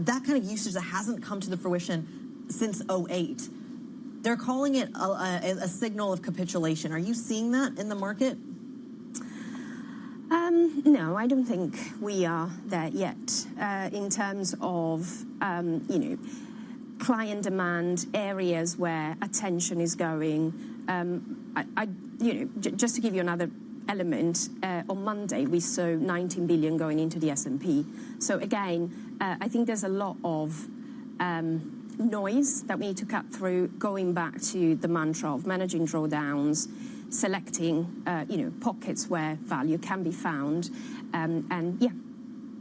That kind of usage that hasn't come to the fruition since 2008. They're calling it a signal of capitulation. Are you seeing that in the market? No, I don't think we are there yet. In terms of, client demand, areas where attention is going, just to give you another element, on Monday we saw 19 billion going into the S&P. So again, I think there's a lot of noise that we need to cut through, going back to the mantra of managing drawdowns, selecting, pockets where value can be found,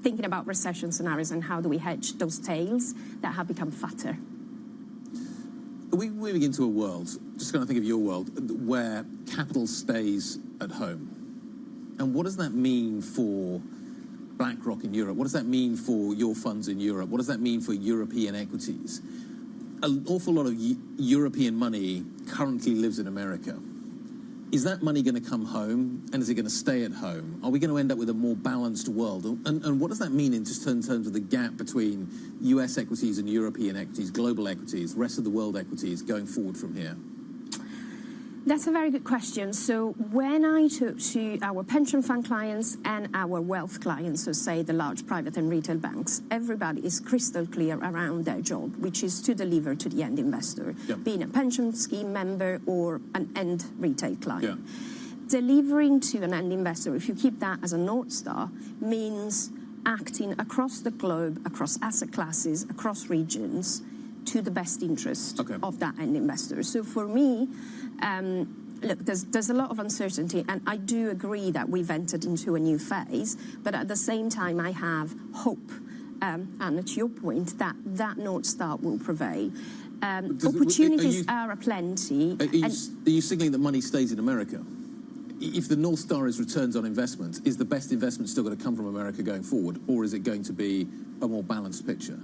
thinking about recession scenarios and how do we hedge those tails that have become fatter. Are we moving into a world, just going to think of your world, where capital stays at home? And what does that mean for BlackRock in Europe? What does that mean for your funds in Europe? What does that mean for European equities? An awful lot of European money currently lives in America. Is that money going to come home, and is it going to stay at home? Are we going to end up with a more balanced world? And what does that mean in terms of the gap between US equities and European equities, global equities, rest of the world equities going forward from here? That's a very good question. So when I talk to our pension fund clients and our wealth clients, so say the large private and retail banks, everybody is crystal clear around their job, which is to deliver to the end investor, being a pension scheme member or an end retail client. Delivering to an end investor, if you keep that as a North Star, means acting across the globe, across asset classes, across regions, to the best interest of that end investor. So for me, look, there's a lot of uncertainty, and I do agree that we've entered into a new phase, but at the same time, I have hope, and to your point, that North Star will prevail. Opportunities are aplenty. Are you signaling that money stays in America? If the North Star is returns on investment, is the best investment still going to come from America going forward, or is it going to be a more balanced picture?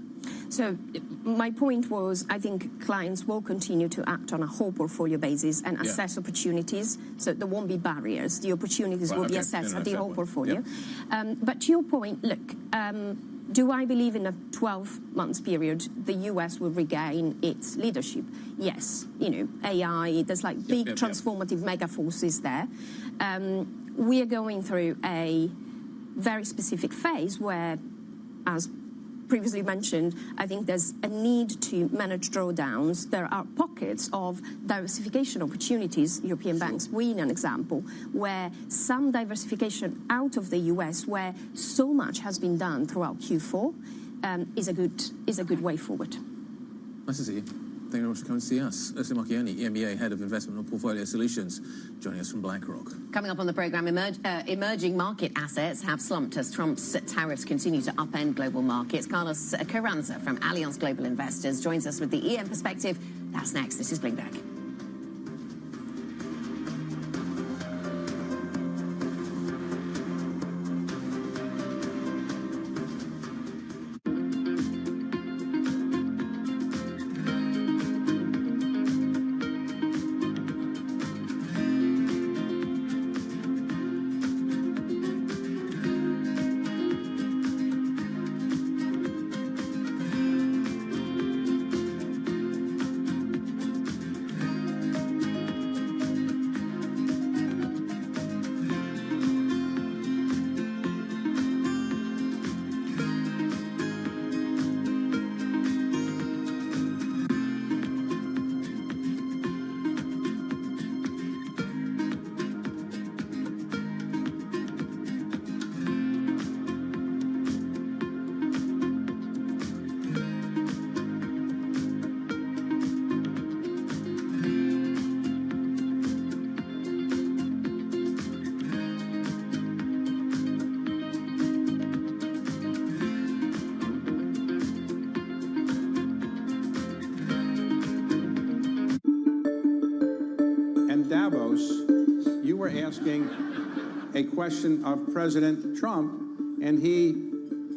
So my point was, I think clients will continue to act on a whole portfolio basis and assess opportunities, so there won't be barriers. The opportunities will be assessed at the whole portfolio. But to your point, look, do I believe in a 12-month period the US will regain its leadership? Yes. You know, AI, there's like big transformative mega forces there. We are going through a very specific phase where, as previously mentioned, I think there's a need to manage drawdowns. There are pockets of diversification opportunities. European banks being an example, where some diversification out of the US, where so much has been done throughout Q4, is a good way forward. Nice to see you. Thank you very much for coming to see us. Ursula Marchioni, EMEA Head of Investment and Portfolio Solutions, joining us from BlackRock. Coming up on the programme, emerging market assets have slumped as Trump's tariffs continue to upend global markets. Carlos Carranza from Allianz Global Investors joins us with the EM perspective. That's next. This is Bloomberg. You were asking a question of President Trump, and he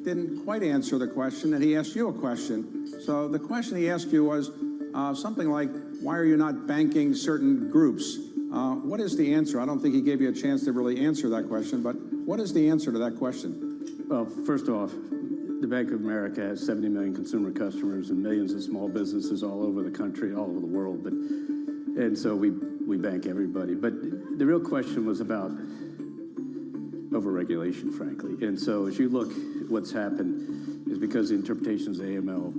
didn't quite answer the question, and he asked you a question. So the question he asked you was something like, why are you not banking certain groups? What is the answer? I don't think he gave you a chance to really answer that question, but what is the answer to that question? Well, first off, the Bank of America has 70 million consumer customers and millions of small businesses all over the country, all over the world. And so we bank everybody. But the real question was about overregulation, frankly. And so as you look, what's happened is because the interpretations of AML,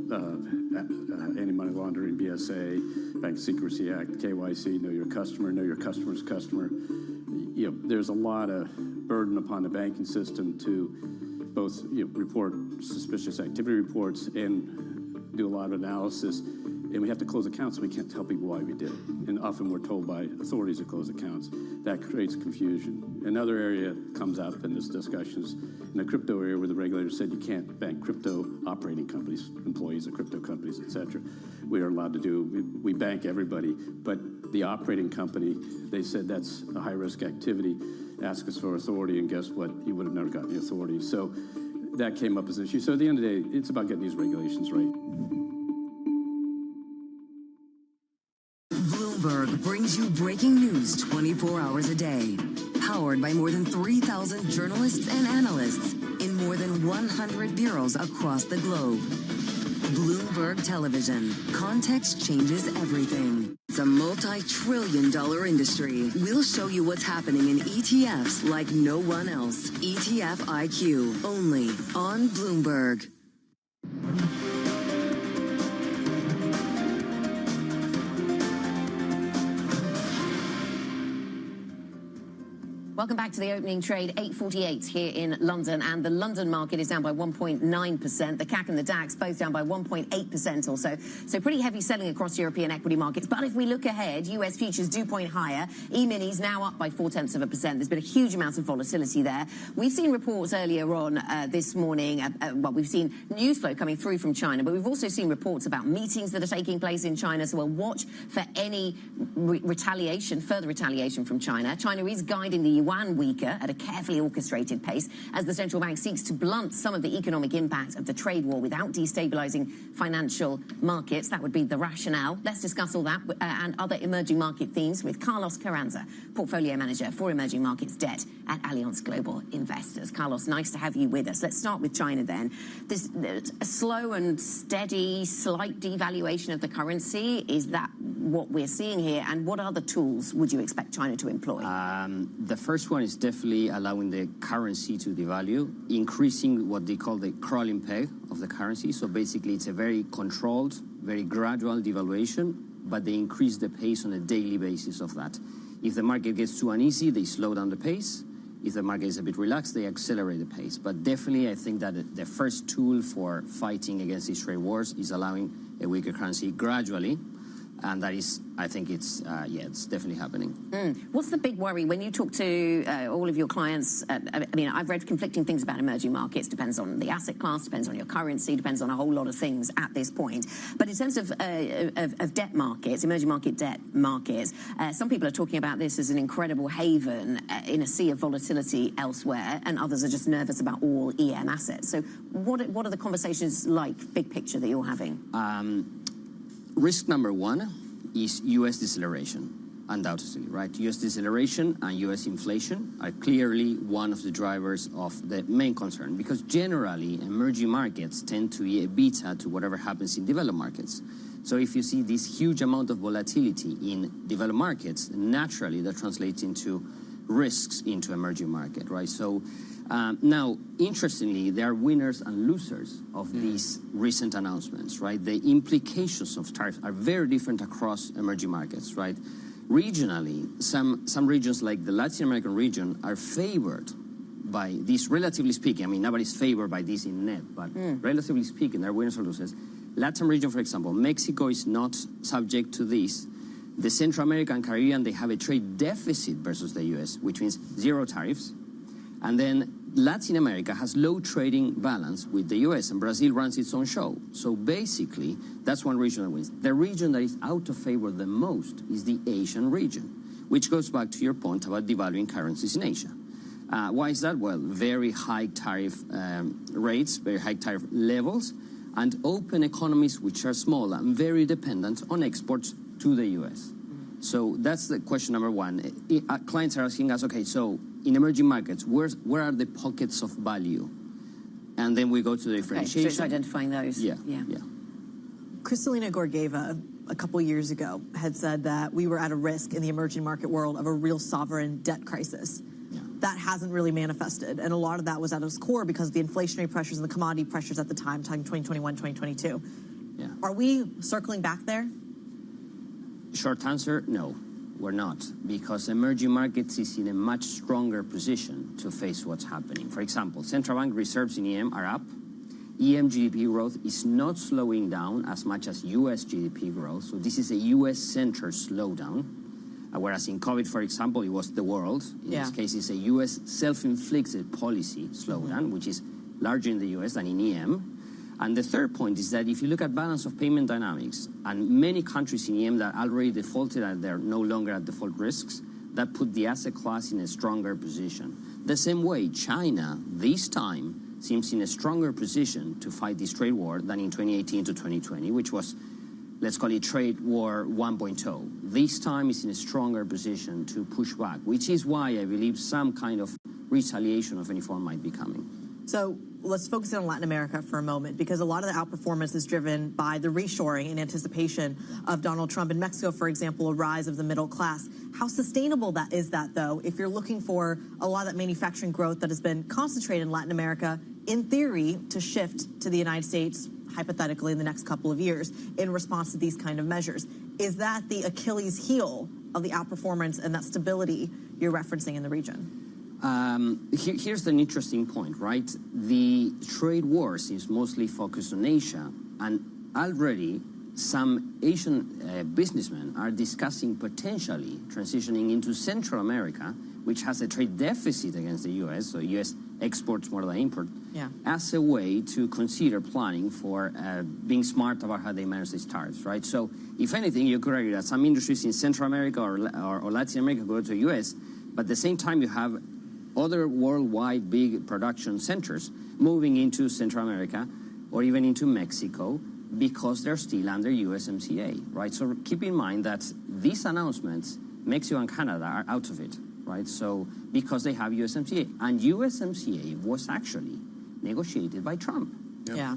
anti-money laundering, BSA, Bank Secrecy Act, KYC, know your customer's customer, you know, there's a lot of burden upon the banking system to both report suspicious activity reports and do a lot of analysis. And we have to close accounts, and we can't tell people why we did it. And often we're told by authorities to close accounts. That creates confusion. Another area comes up in this discussion is in the crypto area where the regulator said you can't bank crypto operating companies, employees of crypto companies, et cetera. We are allowed to do, we bank everybody, but the operating company, they said that's a high-risk activity. Ask us for authority, and guess what? You would have never gotten the authority. So that came up as an issue. So at the end of the day, it's about getting these regulations right. Bloomberg brings you breaking news 24 hours a day. Powered by more than 3,000 journalists and analysts in more than 100 bureaus across the globe. Bloomberg Television. Context changes everything. It's a multi-trillion-dollar industry. We'll show you what's happening in ETFs like no one else. ETF IQ, only on Bloomberg. Welcome back to the opening trade, 8:48 here in London, and the London market is down by 1.9%. The CAC and the DAX both down by 1.8% or so. So pretty heavy selling across European equity markets. But if we look ahead, US futures do point higher. E-minis now up by 0.4%. There's been a huge amount of volatility there. We've seen reports earlier on this morning. We've seen news flow coming through from China, but we've also seen reports about meetings that are taking place in China. So we'll watch for any further retaliation from China. China is guiding the yuan weaker at a carefully orchestrated pace as the central bank seeks to blunt some of the economic impact of the trade war without destabilizing financial markets. That would be the rationale. Let's discuss all that and other emerging market themes with Carlos Carranza, Portfolio Manager for Emerging Markets Debt at Allianz Global Investors. Carlos, nice to have you with us. Let's start with China then. There's a slow and steady, slight devaluation of the currency. Is that what we're seeing here? And what other tools would you expect China to employ? The first one is definitely allowing the currency to devalue, increasing what they call the crawling peg of the currency. So basically, it's a very controlled, very gradual devaluation, but they increase the pace on a daily basis of that. If the market gets too uneasy, they slow down the pace. If the market is a bit relaxed, they accelerate the pace. But definitely, I think that the first tool for fighting against these trade wars is allowing a weaker currency gradually. And that is, I think it's definitely happening. What's the big worry when you talk to all of your clients? I mean, I've read conflicting things about emerging markets. Depends on the asset class, depends on your currency, depends on a whole lot of things at this point. But in terms of debt markets, emerging market debt markets, some people are talking about this as an incredible haven in a sea of volatility elsewhere, and others are just nervous about all EM assets. So what are the conversations like, big picture, that you're having? Risk number one is U.S. deceleration, undoubtedly, right? U.S. deceleration and U.S. inflation are clearly one of the drivers of the main concern, because generally emerging markets tend to be a beta to whatever happens in developed markets. So if you see this huge amount of volatility in developed markets, naturally that translates into risks into emerging market, right? So now, interestingly, there are winners and losers of these recent announcements, right? The implications of tariffs are very different across emerging markets, right? Regionally, some regions like the Latin American region are favored by this, relatively speaking. I mean, nobody's favored by this in net, but relatively speaking, there are winners and losers. Latin region, for example, Mexico is not subject to this. The Central America and Caribbean, they have a trade deficit versus the U.S., which means zero tariffs. And then Latin America has low trading balance with the U.S., and Brazil runs its own show. So basically, that's one region that wins. The region that is out of favor the most is the Asian region, which goes back to your point about devaluing currencies in Asia. Why is that? Well, very high tariff rates, very high tariff levels, and open economies which are small and very dependent on exports to the U.S. So that's the question number one. Clients are asking us, okay, so in emerging markets, where are the pockets of value? And then we go to the differentiation. Okay, so it's identifying those. Yeah. Kristalina Georgieva, a couple years ago, had said that we were at a risk in the emerging market world of a real sovereign debt crisis. That hasn't really manifested, and a lot of that was at its core because of the inflationary pressures and the commodity pressures at the time, talking 2021, 2022. Are we circling back there? Short answer, no, we're not, because emerging markets is in a much stronger position to face what's happening. For example, central bank reserves in EM are up. EM GDP growth is not slowing down as much as US GDP growth, so this is a US-centered slowdown. Whereas in COVID, for example, it was the world. In this case, it's a U.S. self-inflicted policy slowdown, which is larger in the U.S. than in EM. And the third point is that if you look at balance of payment dynamics, and many countries in EM that already defaulted and they're no longer at default risks, that put the asset class in a stronger position. The same way, China, this time, seems in a stronger position to fight this trade war than in 2018 to 2020, which was, let's call it trade war 1.0. This time is in a stronger position to push back, which is why I believe some kind of retaliation of any form might be coming. So let's focus in on Latin America for a moment, because a lot of the outperformance is driven by the reshoring in anticipation of Donald Trump. In Mexico, for example, a rise of the middle class. How sustainable is that, though, if you're looking for a lot of that manufacturing growth that has been concentrated in Latin America, in theory, to shift to the United States, hypothetically, in the next couple of years in response to these kind of measures? Is that the Achilles heel of the outperformance and that stability you're referencing in the region? Here's an interesting point, right? The trade war is mostly focused on Asia, and already some Asian businessmen are discussing potentially transitioning into Central America, which has a trade deficit against the U.S., so U.S. exports more than import, as a way to consider planning for being smart about how they manage these tariffs, right? So if anything, you could argue that some industries in Central America or Latin America go to the U.S., but at the same time you have other worldwide big production centers moving into Central America or even into Mexico because they're still under USMCA, right? So keep in mind that these announcements, Mexico and Canada are out of it, right? So because they have USMCA. And USMCA was actually negotiated by Trump. Yeah.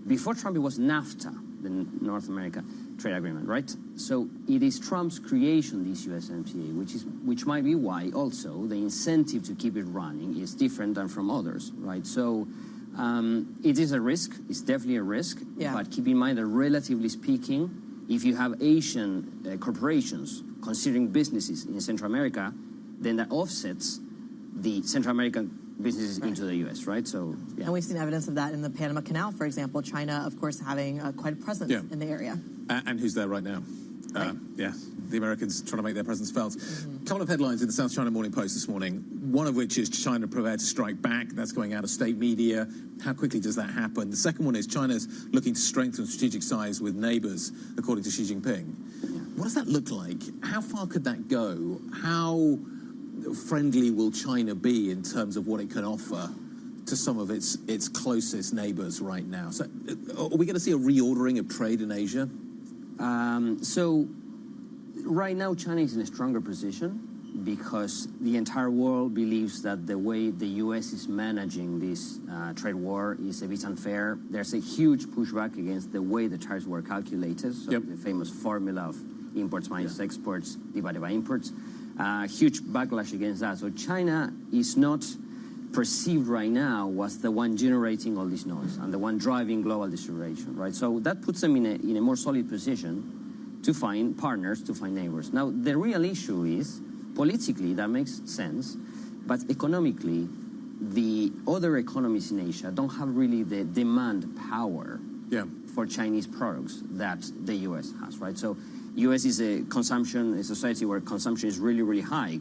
Before Trump, it was NAFTA, the North America Trade Agreement, right? So it is Trump's creation, this USMCA, which might be why also the incentive to keep it running is different than from others, right? So it is a risk. It's definitely a risk. Yeah. But keep in mind that relatively speaking, if you have Asian corporations considering businesses in Central America, then that offsets the Central American businesses into the U.S., right? So, yeah. And we've seen evidence of that in the Panama Canal, for example. China, of course, having quite a presence in the area. And who's there right now? Right. The Americans trying to make their presence felt. A couple of headlines in the South China Morning Post this morning, one of which is China prepared to strike back. That's going out of state media. How quickly does that happen? The second one is China's looking to strengthen strategic ties with neighbors, according to Xi Jinping. What does that look like? How far could that go? How friendly will China be in terms of what it can offer to some of its closest neighbors right now? So are we going to see a reordering of trade in Asia? So right now, China is in a stronger position because the entire world believes that the way the U.S. is managing this trade war is a bit unfair. There's a huge pushback against the way the tariffs were calculated, so the famous formula of imports minus exports divided by imports. Huge backlash against that. So China is not perceived right now as the one generating all this noise and the one driving global distribution, right? So that puts them in a more solid position to find partners, to find neighbors. Now, the real issue is, politically, that makes sense, but economically, the other economies in Asia don't have really the demand power for Chinese products that the U.S. has, right? So U.S. is a society where consumption is really, really high,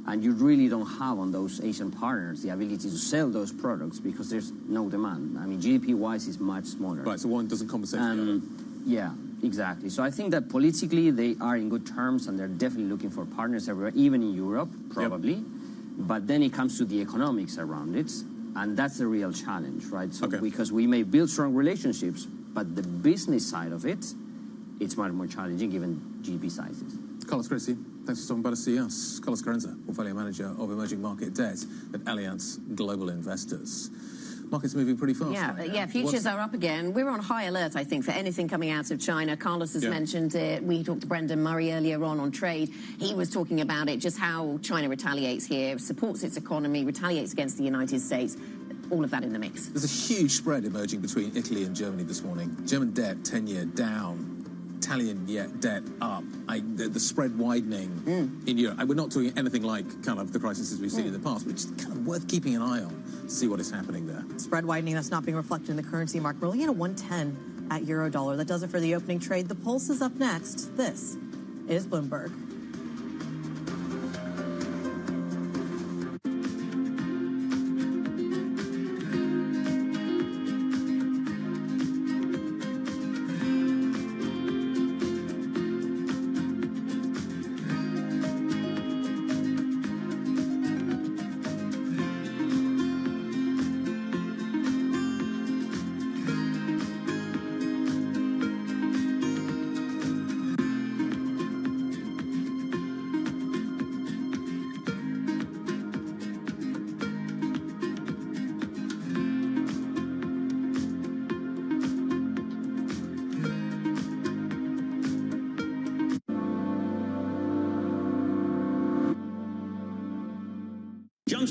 and you really don't have on those Asian partners the ability to sell those products because there's no demand. I mean, GDP-wise, is much smaller. Right, so one doesn't compensate for the other. Yeah, exactly. So I think that politically they are in good terms, and they're definitely looking for partners everywhere, even in Europe, probably. But then it comes to the economics around it, and that's the real challenge, right? So because we may build strong relationships, but the business side of it, it's much more challenging given GDP sizes. Carlos Christie, thanks for stopping by to see us. Carlos Carranza, Portfolio Manager of Emerging Market Debt at Allianz Global Investors. Market's moving pretty fast. Yeah, futures are up again. We're on high alert, I think, for anything coming out of China. Carlos has mentioned it. We talked to Brendan Murray earlier on trade. He was talking about it, just how China retaliates here, supports its economy, retaliates against the United States. All of that in the mix. There's a huge spread emerging between Italy and Germany this morning. German debt, 10-year down. Italian debt up. The spread widening in Europe. We're not talking anything like kind of the crises we've seen in the past, but just kind of worth keeping an eye on to see what is happening there. Spread widening, that's not being reflected in the currency market. We're looking at a 110 at euro dollar. That does it for the opening trade. The pulse is up next. This is Bloomberg.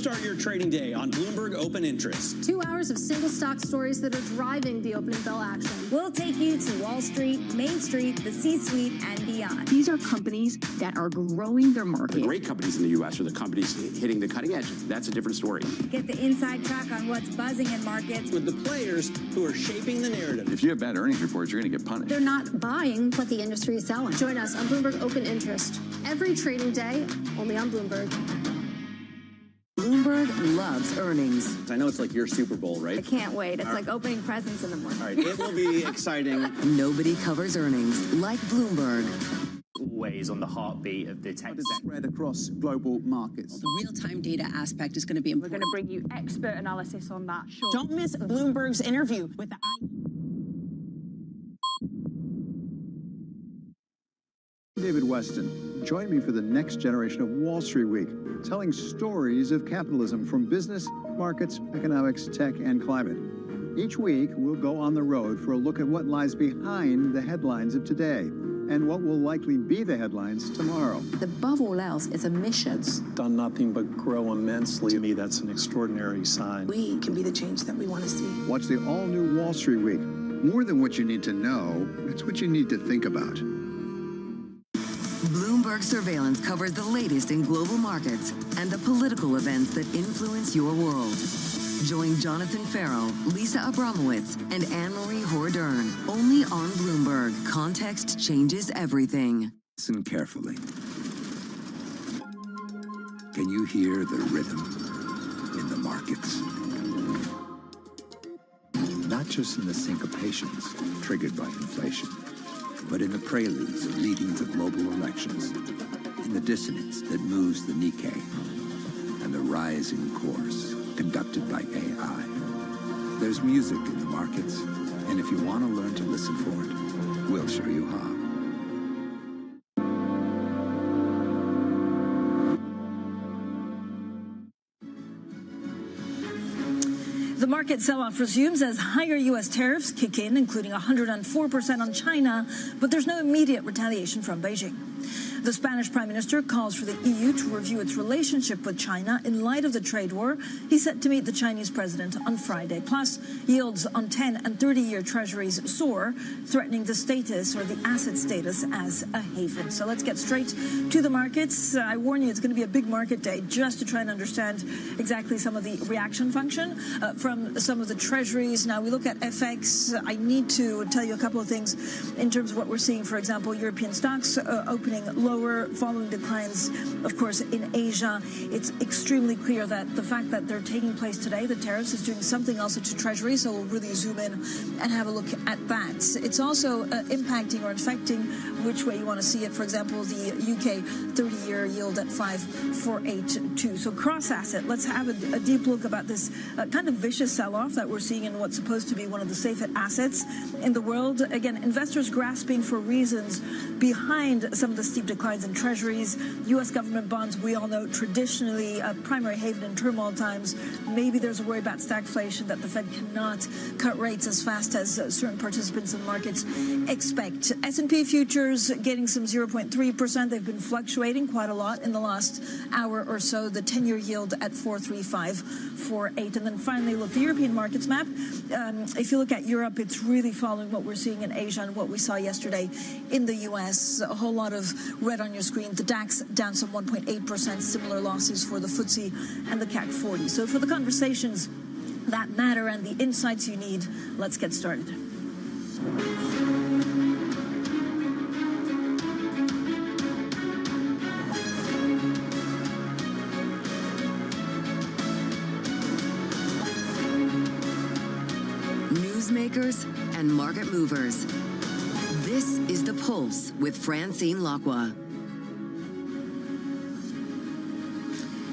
Jumpstart your trading day on Bloomberg Open Interest. 2 hours of single stock stories that are driving the opening bell action. We'll take you to Wall Street, Main Street, the C-suite, and beyond. These are companies that are growing their market. The great companies in the U.S. are the companies hitting the cutting edge. That's a different story. Get the inside track on what's buzzing in markets. With the players who are shaping the narrative. If you have bad earnings reports, you're going to get punished. They're not buying what the industry is selling. Join us on Bloomberg Open Interest every trading day, only on Bloomberg. Bloomberg loves earnings. I know it's like your Super Bowl, right? I can't wait. It's like opening presents in the morning. All right, it will be exciting. Nobody covers earnings like Bloomberg. Always on the heartbeat of the tech spread across global markets. The real-time data aspect is going to be important. We're going to bring you expert analysis on that. Sure. Don't miss Bloomberg's interview with the David Weston. Join me for the next generation of Wall Street Week, telling stories of capitalism from business, markets, economics, tech, and climate. Each week, we'll go on the road for a look at what lies behind the headlines of today and what will likely be the headlines tomorrow. Above all else, it's a mission. It's done nothing but grow immensely. To me, that's an extraordinary sign. We can be the change that we want to see. Watch the all-new Wall Street Week. More than what you need to know, it's what you need to think about. Bloomberg Surveillance covers the latest in global markets and the political events that influence your world. Join Jonathan Farrow, Lisa Abramowitz, and Anne-Marie Hordern, only on Bloomberg. Context changes everything. Listen carefully. Can you hear the rhythm in the markets? Not just in the syncopations triggered by inflation, but in the preludes leading to global elections, in the dissonance that moves the Nikkei, and the rising course conducted by AI. There's music in the markets, and if you want to learn to listen for it, we'll show you how. The market sell-off resumes as higher U.S. tariffs kick in, including 104% on China, but there's no immediate retaliation from Beijing. The Spanish Prime Minister calls for the EU to review its relationship with China in light of the trade war. He's set to meet the Chinese president on Friday. Plus, yields on 10- and 30-year treasuries soar, threatening the status or the asset status as a haven. So let's get straight to the markets. I warn you, it's going to be a big market day just to try and understand exactly some of the reaction function from some of the treasuries. Now, we look at FX. I need to tell you a couple of things in terms of what we're seeing. For example, European stocks opening lower following declines, of course, in Asia. It's extremely clear that the fact that they're taking place today, the tariffs, is doing something also to Treasury, so we'll really zoom in and have a look at that. It's also impacting or affecting which way you want to see it. For example, the UK 30-year yield at 5.482. So cross-asset, let's have a deep look about this kind of vicious sell-off that we're seeing in what's supposed to be one of the safest assets in the world. Again, investors grasping for reasons behind some of the steep declines in treasuries. U.S. government bonds, we all know, traditionally a primary haven in turmoil times. Maybe there's a worry about stagflation, that the Fed cannot cut rates as fast as certain participants in the markets expect. S&P futures getting some 0.3%. They've been fluctuating quite a lot in the last hour or so. The 10-year yield at 4.3548. And then finally, look, the European markets map. If you look at Europe, it's really following what we're seeing in Asia and what we saw yesterday in the U.S. A whole lot of red on your screen. The DAX down some 1.8%, similar losses for the FTSE and the CAC 40. So for the conversations that matter and the insights you need, let's get started. Newsmakers and market movers. This is The Pulse with Francine Lacqua.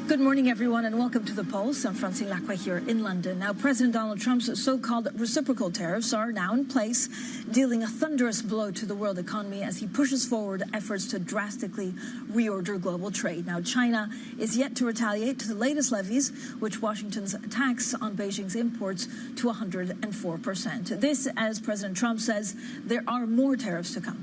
Good morning, everyone, and welcome to The Pulse. I'm Francine Lacqua here in London. Now, President Donald Trump's so-called reciprocal tariffs are now in place, dealing a thunderous blow to the world economy as he pushes forward efforts to drastically reorder global trade. Now, China is yet to retaliate to the latest levies, which Washington's tax on Beijing's imports to 104%. This, as President Trump says, there are more tariffs to come.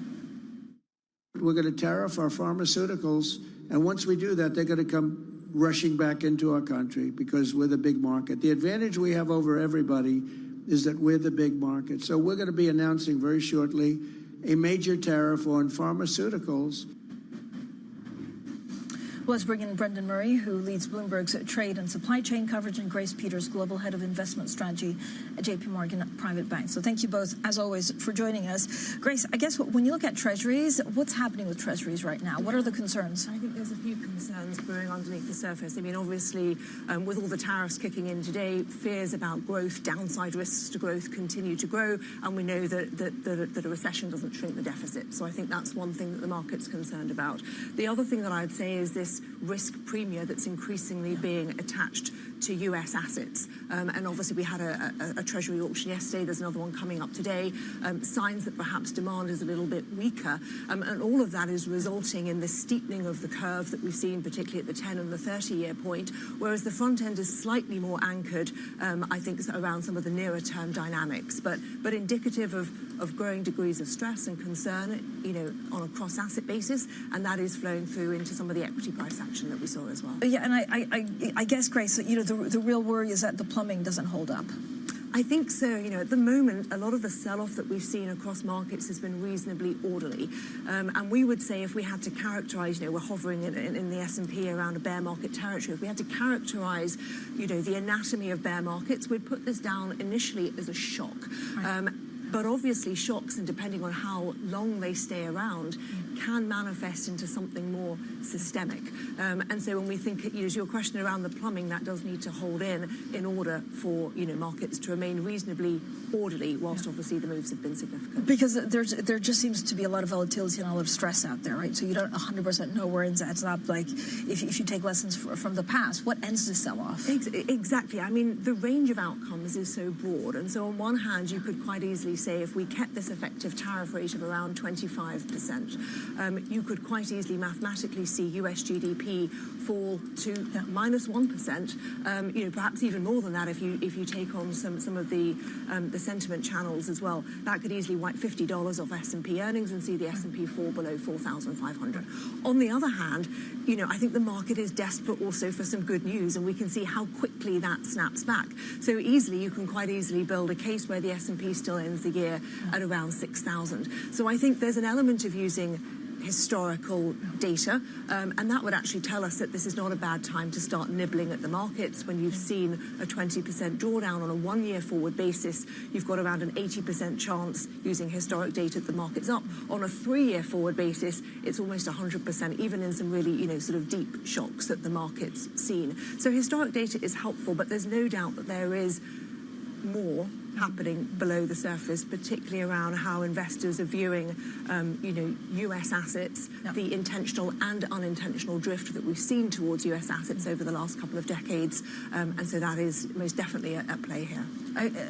We're going to tariff our pharmaceuticals, and once we do that, they're going to come rushing back into our country because we're the big market. The advantage we have over everybody is that we're the big market. So we're going to be announcing very shortly a major tariff on pharmaceuticals. Well, let's bring in Brendan Murray, who leads Bloomberg's trade and supply chain coverage, and Grace Peters, Global Head of Investment Strategy at JP Morgan Private Bank. So thank you both, as always, for joining us. Grace, I guess when you look at treasuries, what's happening with treasuries right now? What are the concerns? I think there's a few concerns brewing underneath the surface. I mean, obviously, with all the tariffs kicking in today, fears about growth, downside risks to growth continue to grow, and we know that a recession doesn't shrink the deficit. So I think that's one thing that the market's concerned about. The other thing that I'd say is this risk premium that's increasingly being attached to US assets. And obviously we had a Treasury auction yesterday, there's another one coming up today, signs that perhaps demand is a little bit weaker. And all of that is resulting in the steepening of the curve that we've seen, particularly at the 10 and the 30-year point, whereas the front end is slightly more anchored, I think, around some of the nearer term dynamics, but indicative of growing degrees of stress and concern, you know, on a cross-asset basis, and that is flowing through into some of the equity price action that we saw as well. Yeah, and I guess, Grace, you know, the real worry is that the plumbing doesn't hold up. I think so. You know, at the moment, a lot of the sell-off that we've seen across markets has been reasonably orderly. And we would say if we had to characterize, you know, we're hovering in the S&P around a bear market territory. If we had to characterize, you know, the anatomy of bear markets, we'd put this down initially as a shock. Right. But obviously shocks, and depending on how long they stay around, can manifest into something more systemic. And so when we think, you know, to your question around the plumbing, that does need to hold in order for, you know, markets to remain reasonably orderly, whilst obviously the moves have been significant. Because there just seems to be a lot of volatility and a lot of stress out there, right? So you don't 100% know where it ends up. Like, if you take lessons from the past, what ends the sell-off? Exactly. I mean, the range of outcomes is so broad. And so on one hand, you could quite easily say if we kept this effective tariff rate of around 25%, you could quite easily mathematically see US GDP fall to minus 1%, you know, perhaps even more than that if you take on some of the sentiment channels as well. That could easily wipe $50 off S&P earnings and see the S&P fall below 4,500. On the other hand, you know, I think the market is desperate also for some good news, and we can see how quickly that snaps back. So you can quite easily build a case where the S&P still ends the year at around 6,000. So I think there's an element of using historical data, and that would actually tell us that this is not a bad time to start nibbling at the markets. When you've seen a 20% drawdown on a one-year forward basis, you've got around an 80% chance using historic data that the market's up. On a 3-year forward basis, it's almost 100%, even in some really, you know, sort of deep shocks that the market's seen. So historic data is helpful, but there's no doubt that there is more happening below the surface, particularly around how investors are viewing, you know, US assets, the intentional and unintentional drift that we've seen towards US assets over the last couple of decades, and so that is most definitely at play here.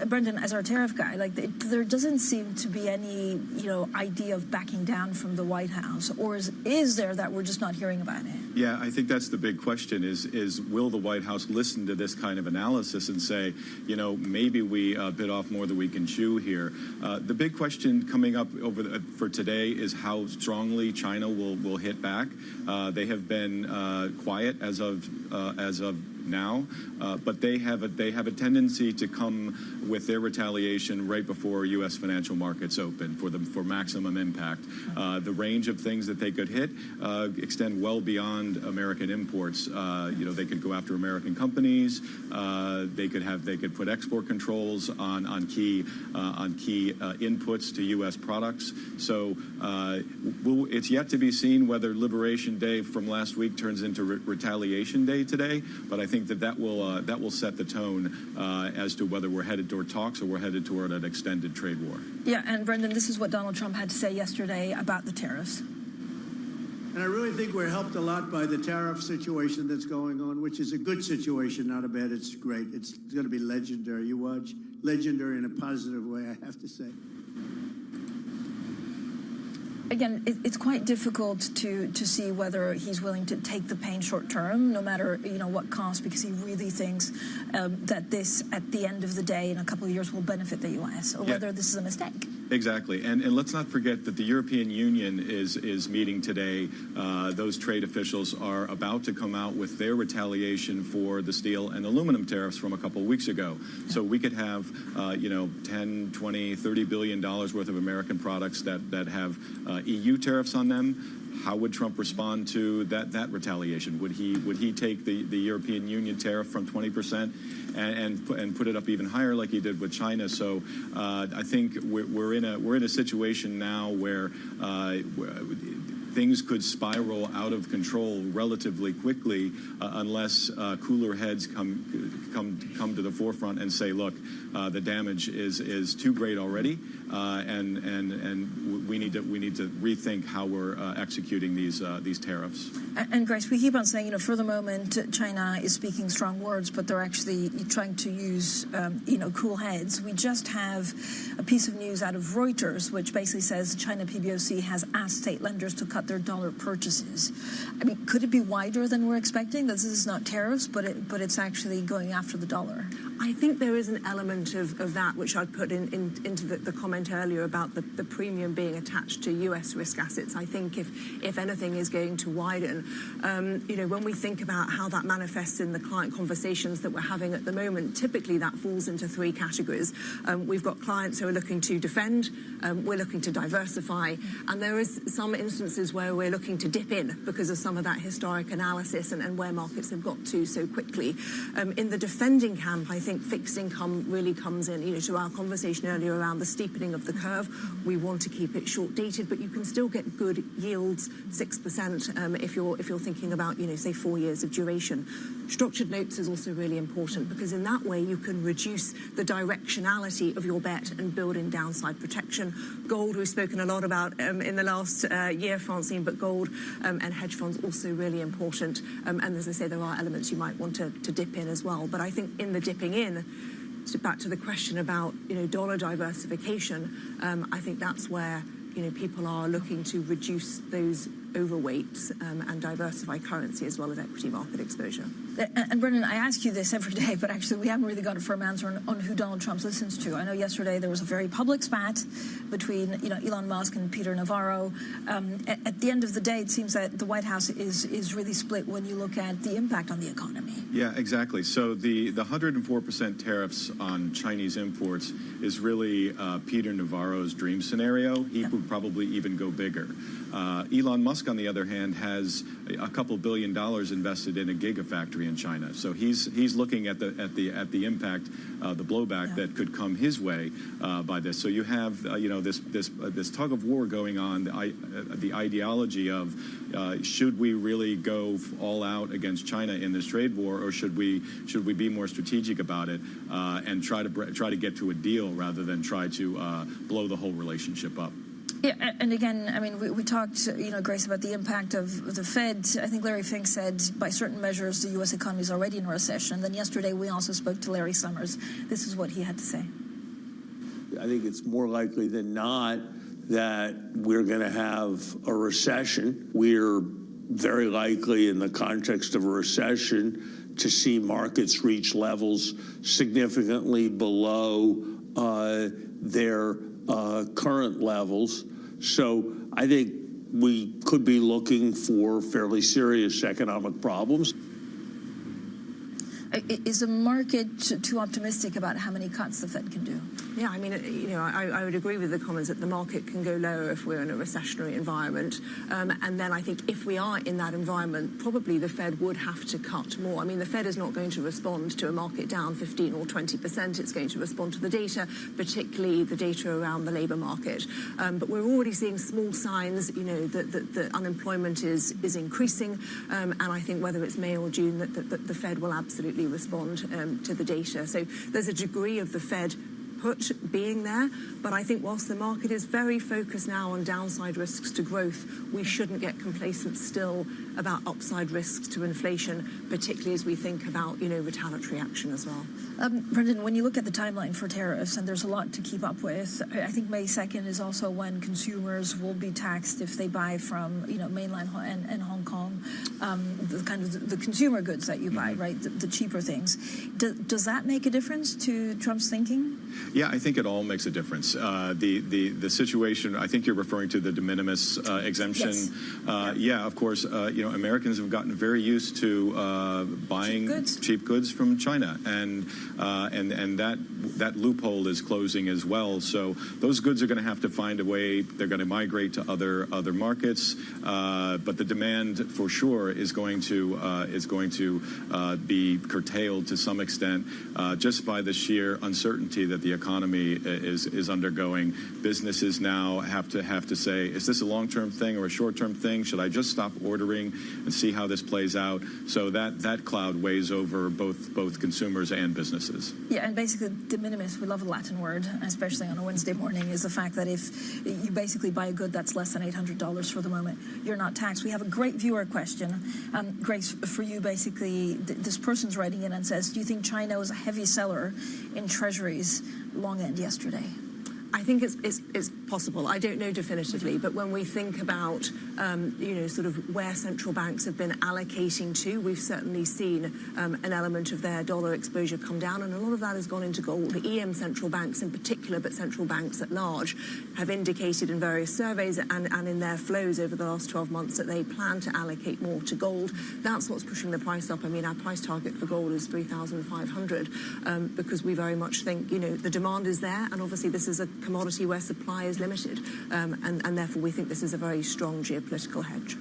Brendan, as our tariff guy, like there doesn't seem to be any, you know, idea of backing down from the White House, or is there that we're just not hearing about it? Yeah, I think that's the big question: is will the White House listen to this kind of analysis and say, you know, maybe we bit off more than we can chew here? The big question coming up for today is how strongly China will hit back. They have been quiet as of now, but they have a tendency to come with their retaliation right before U.S. financial markets open for maximum impact. The range of things that they could hit extend well beyond American imports. You know, they could go after American companies. They could put export controls on key inputs to U.S. products. So it's yet to be seen whether Liberation Day from last week turns into Retaliation Day today. But I think that will set the tone as to whether we're headed toward talks or we're headed toward an extended trade war. Yeah, and Brendan, this is what Donald Trump had to say yesterday about the tariffs. And I really think we're helped a lot by the tariff situation that's going on, which is a good situation, not a bad. It's great. It's going to be legendary. You watch, legendary in a positive way, I have to say. Again, it's quite difficult to see whether he's willing to take the pain short term, no matter, you know, what cost, because he really thinks that this, at the end of the day, in a couple of years, will benefit the U.S., or whether this is a mistake. Exactly, and let's not forget that the European Union is meeting today. Those trade officials are about to come out with their retaliation for the steel and aluminum tariffs from a couple of weeks ago. So we could have, 10, 20, $30 billion worth of American products that have EU tariffs on them. How would Trump respond to that retaliation? Would he take the European Union tariff from 20% and put it up even higher like he did with China? So I think we're in a situation now where things could spiral out of control relatively quickly unless cooler heads come to the forefront and say, look, the damage is too great already, and we need to rethink how we're executing these tariffs. And Grace, we keep on saying, for the moment, China is speaking strong words, but they're actually trying to use, cool heads. We just have a piece of news out of Reuters, which basically says China PBOC has asked state lenders to cut their dollar purchases. I mean, could it be wider than we're expecting? This is not tariffs, but it's actually going after the dollar. I think there is an element of that which I'd put into the comment earlier about the premium being attached to US risk assets. I think if anything is going to widen, when we think about how that manifests in the client conversations that we're having at the moment, typically that falls into three categories. We've got clients who are looking to defend, we're looking to diversify, and there is some instances where we're looking to dip in because of some of that historic analysis and where markets have got to so quickly. In the defending camp, I think fixed income really comes in, to our conversation earlier around the steepening of the curve. We want to keep it short dated, but you can still get good yields, 6%, if you're thinking about, say 4 years of duration. Structured notes is also really important because in that way you can reduce the directionality of your bet and build in downside protection. Gold we've spoken a lot about in the last year, Francine, but gold and hedge funds also really important. And as I say, there are elements you might want to dip in as well. But I think in the dipping in, back to the question about dollar diversification, I think that's where people are looking to reduce those overweights and diversify currency as well as equity market exposure. And Brendan, I ask you this every day, but actually we haven't really got a firm answer on who Donald Trump listens to. I know yesterday there was a very public spat between Elon Musk and Peter Navarro. At the end of the day, it seems that the White House is really split when you look at the impact on the economy. Yeah, exactly. So the 104% tariffs on Chinese imports is really Peter Navarro's dream scenario. He would probably even go bigger. Elon Musk, on the other hand, has a couple $2 billion invested in a gigafactory in China. So he's looking at the impact, the blowback that could come his way by this. So you have this tug of war going on, the ideology of should we really go all out against China in this trade war, or should we be more strategic about it and try to get to a deal rather than try to blow the whole relationship up. Yeah, and again, I mean, we talked, Grace, about the impact of the Fed. I think Larry Fink said, by certain measures, the U.S. economy is already in a recession. Then yesterday, we also spoke to Larry Summers. This is what he had to say. I think it's more likely than not that we're going to have a recession. We're very likely, in the context of a recession, to see markets reach levels significantly below their current levels. So I think we could be looking for fairly serious economic problems. Is the market too optimistic about how many cuts the Fed can do? Yeah, I mean, I would agree with the comments that the market can go lower if we're in a recessionary environment. And then I think if we are in that environment, probably the Fed would have to cut more. I mean, the Fed is not going to respond to a market down 15 or 20%. It's going to respond to the data, particularly the data around the labour market. But we're already seeing small signs, that unemployment is increasing. And I think whether it's May or June, that the Fed will absolutely respond to the data. So there's a degree of the Fed put being there, but I think whilst the market is very focused now on downside risks to growth, we shouldn't get complacent still about upside risks to inflation, particularly as we think about, retaliatory action as well. Brendan, when you look at the timeline for tariffs, and there's a lot to keep up with, I think May 2nd is also when consumers will be taxed if they buy from, mainland and Hong Kong, the kind of the consumer goods that you buy, right, the cheaper things. Does that make a difference to Trump's thinking? Yeah, I think it all makes a difference. The situation, I think you're referring to the de minimis exemption. Yes. Yeah, of course, Americans have gotten very used to buying cheap goods from China, and that loophole is closing as well. So those goods are going to have to find a way. They're going to migrate to other markets, but the demand for sure is going to be curtailed to some extent just by the sheer uncertainty that the economy is undergoing. Businesses now have to say, is this a long-term thing or a short-term thing? Should I just stop ordering and see how this plays out? So that cloud weighs over both consumers and businesses. Yeah, and basically de minimis, we love a Latin word, especially on a Wednesday morning, is the fact that if you basically buy a good that's less than $800 for the moment, you're not taxed. We have a great viewer question. Grace, for you, basically, this person's writing in and says, do you think China was a heavy seller in treasuries long end yesterday? I think it's possible. I don't know definitively, but when we think about, sort of where central banks have been allocating to, we've certainly seen an element of their dollar exposure come down, and a lot of that has gone into gold. The EM central banks in particular, but central banks at large, have indicated in various surveys and in their flows over the last 12 months that they plan to allocate more to gold. That's what's pushing the price up. I mean, our price target for gold is 3,500 because we very much think, the demand is there, and obviously this is a commodity where supply is limited, and therefore we think this is a very strong geopolitical hedge.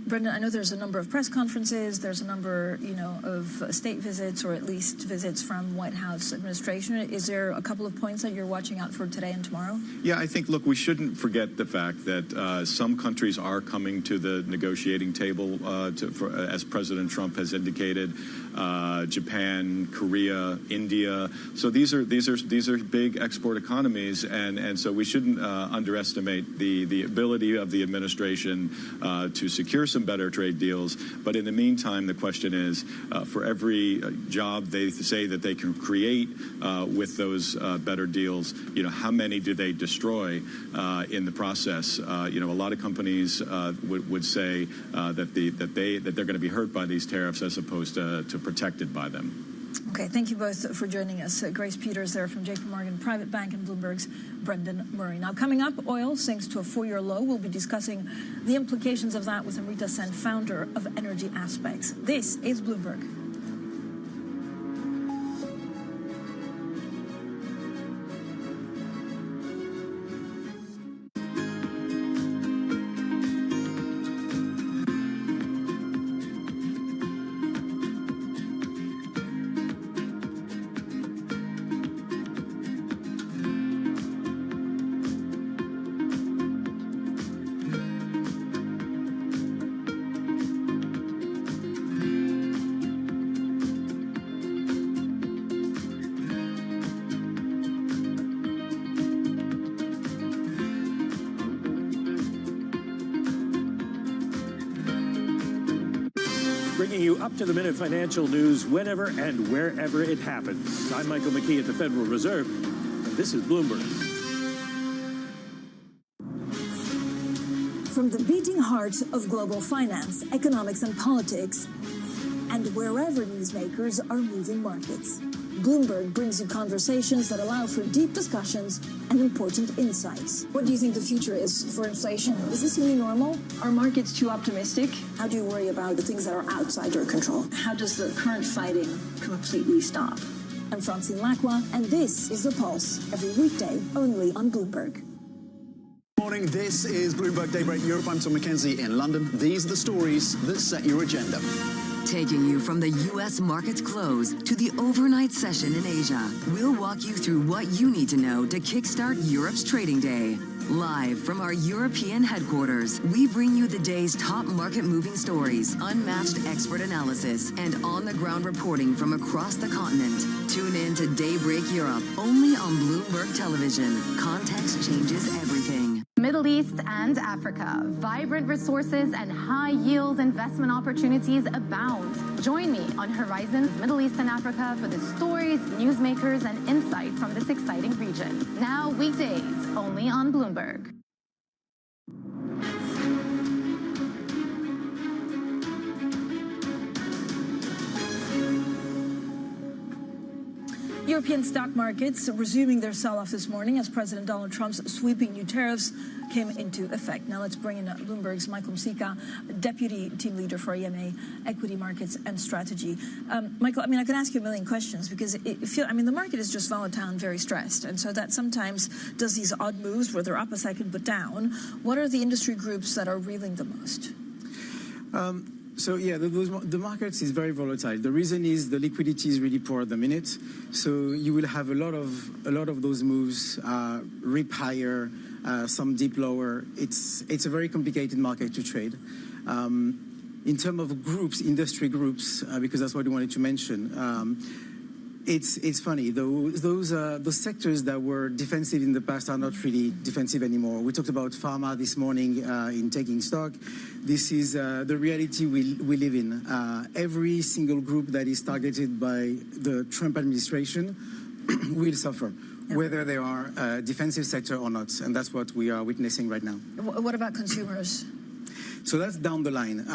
Brendan, I know there's a number of press conferences, there's a number, of state visits, or at least visits from White House administration. Is there a couple of points that you're watching out for today and tomorrow? Yeah, I think, look, we shouldn't forget the fact that some countries are coming to the negotiating table, as President Trump has indicated. Japan, Korea, India. So these are big export economies, and so we shouldn't underestimate the ability of the administration to secure some better trade deals. But in the meantime, the question is, for every job they say that they can create with those better deals, how many do they destroy in the process? A lot of companies would say that they're going to be hurt by these tariffs as opposed to protected by them. Okay, thank you both for joining us. Grace Peters there from JP Morgan Private Bank and Bloomberg's Brendan Murray. Now, coming up, oil sinks to a 4-year low. We'll be discussing the implications of that with Amrita Sen, founder of Energy Aspects. This is Bloomberg. Bringing you up-to-the-minute financial news whenever and wherever it happens. I'm Michael McKee at the Federal Reserve, and this is Bloomberg. From the beating heart of global finance, economics and politics, and wherever newsmakers are moving markets, Bloomberg brings you conversations that allow for deep discussions and important insights. What do you think the future is for inflation? Is this new normal? Are markets too optimistic? How do you worry about the things that are outside your control? How does the current fighting completely stop? I'm Francine Lacqua, and this is The Pulse, every weekday only on Bloomberg. Morning, this is Bloomberg Daybreak Europe. I'm Tom McKenzie in London. These are the stories that set your agenda. Taking you from the U.S. market's close to the overnight session in Asia, we'll walk you through what you need to know to kickstart Europe's trading day. Live from our European headquarters, we bring you the day's top market-moving stories, unmatched expert analysis, and on-the-ground reporting from across the continent. Tune in to Daybreak Europe, only on Bloomberg Television. Context changes everything. Middle East and Africa, vibrant resources and high-yield investment opportunities abound. Join me on Horizons Middle East and Africa for the stories, newsmakers, and insight from this exciting region. Now weekdays, only on Bloomberg. European stock markets resuming their sell-off this morning as President Donald Trump's sweeping new tariffs came into effect. Now let's bring in Bloomberg's Michael Msika, Deputy Team Leader for EMA Equity Markets and Strategy. Michael, I mean, I can ask you a million questions because the market is just volatile and very stressed, and so that sometimes does these odd moves where they're up a second but down. What are the industry groups that are reeling the most? The markets is very volatile. The reason is the liquidity is really poor at the minute. So you will have a lot of those moves, rip higher, some dip lower. It's a very complicated market to trade. In terms of groups, industry groups, because that's what we wanted to mention. It's funny, those sectors that were defensive in the past are not really defensive anymore. We talked about pharma this morning in taking stock. This is the reality we live in. Every single group that is targeted by the Trump administration will suffer, whether they are a defensive sector or not. And that's what we are witnessing right now. What about consumers? So that's down the line.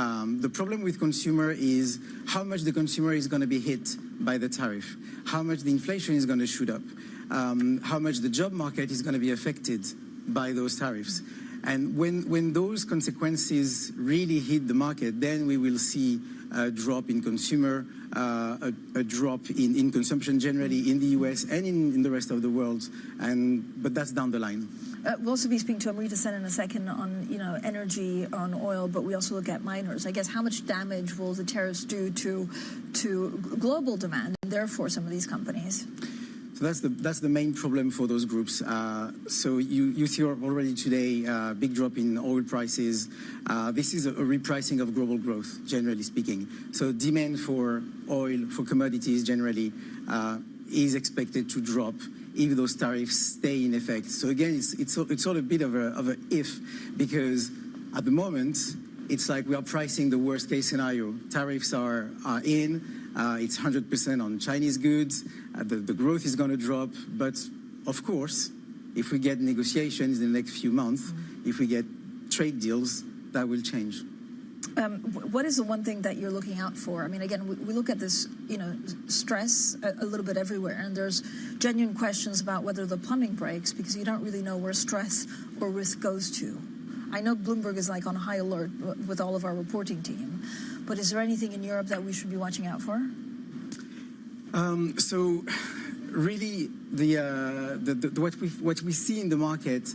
The problem with consumer is how much the consumer is going to be hit by the tariff, how much the inflation is going to shoot up, how much the job market is going to be affected by those tariffs. And when those consequences really hit the market, then we will see a drop in consumer, a drop in consumption generally in the US and in the rest of the world. But that's down the line. We'll also be speaking to Amrita Sen in a second on energy, on oil, but we also look at miners. I guess how much damage will the tariffs do to global demand and therefore some of these companies? So that's the main problem for those groups. So you see already today a big drop in oil prices. This is a repricing of global growth, generally speaking. So demand for oil, for commodities generally, is expected to drop if those tariffs stay in effect. So again, it's sort of a bit of a if, because at the moment, it's like we are pricing the worst case scenario. Tariffs are in, it's 100% on Chinese goods, the growth is going to drop. But of course, if we get negotiations in the next few months, if we get trade deals, that will change. What is the one thing that you're looking out for? I mean, again, we look at this, stress a little bit everywhere, and there's genuine questions about whether the plumbing breaks because you don't really know where stress or risk goes to. I know Bloomberg is like on high alert with all of our reporting team, but is there anything in Europe that we should be watching out for? So really, what we see in the market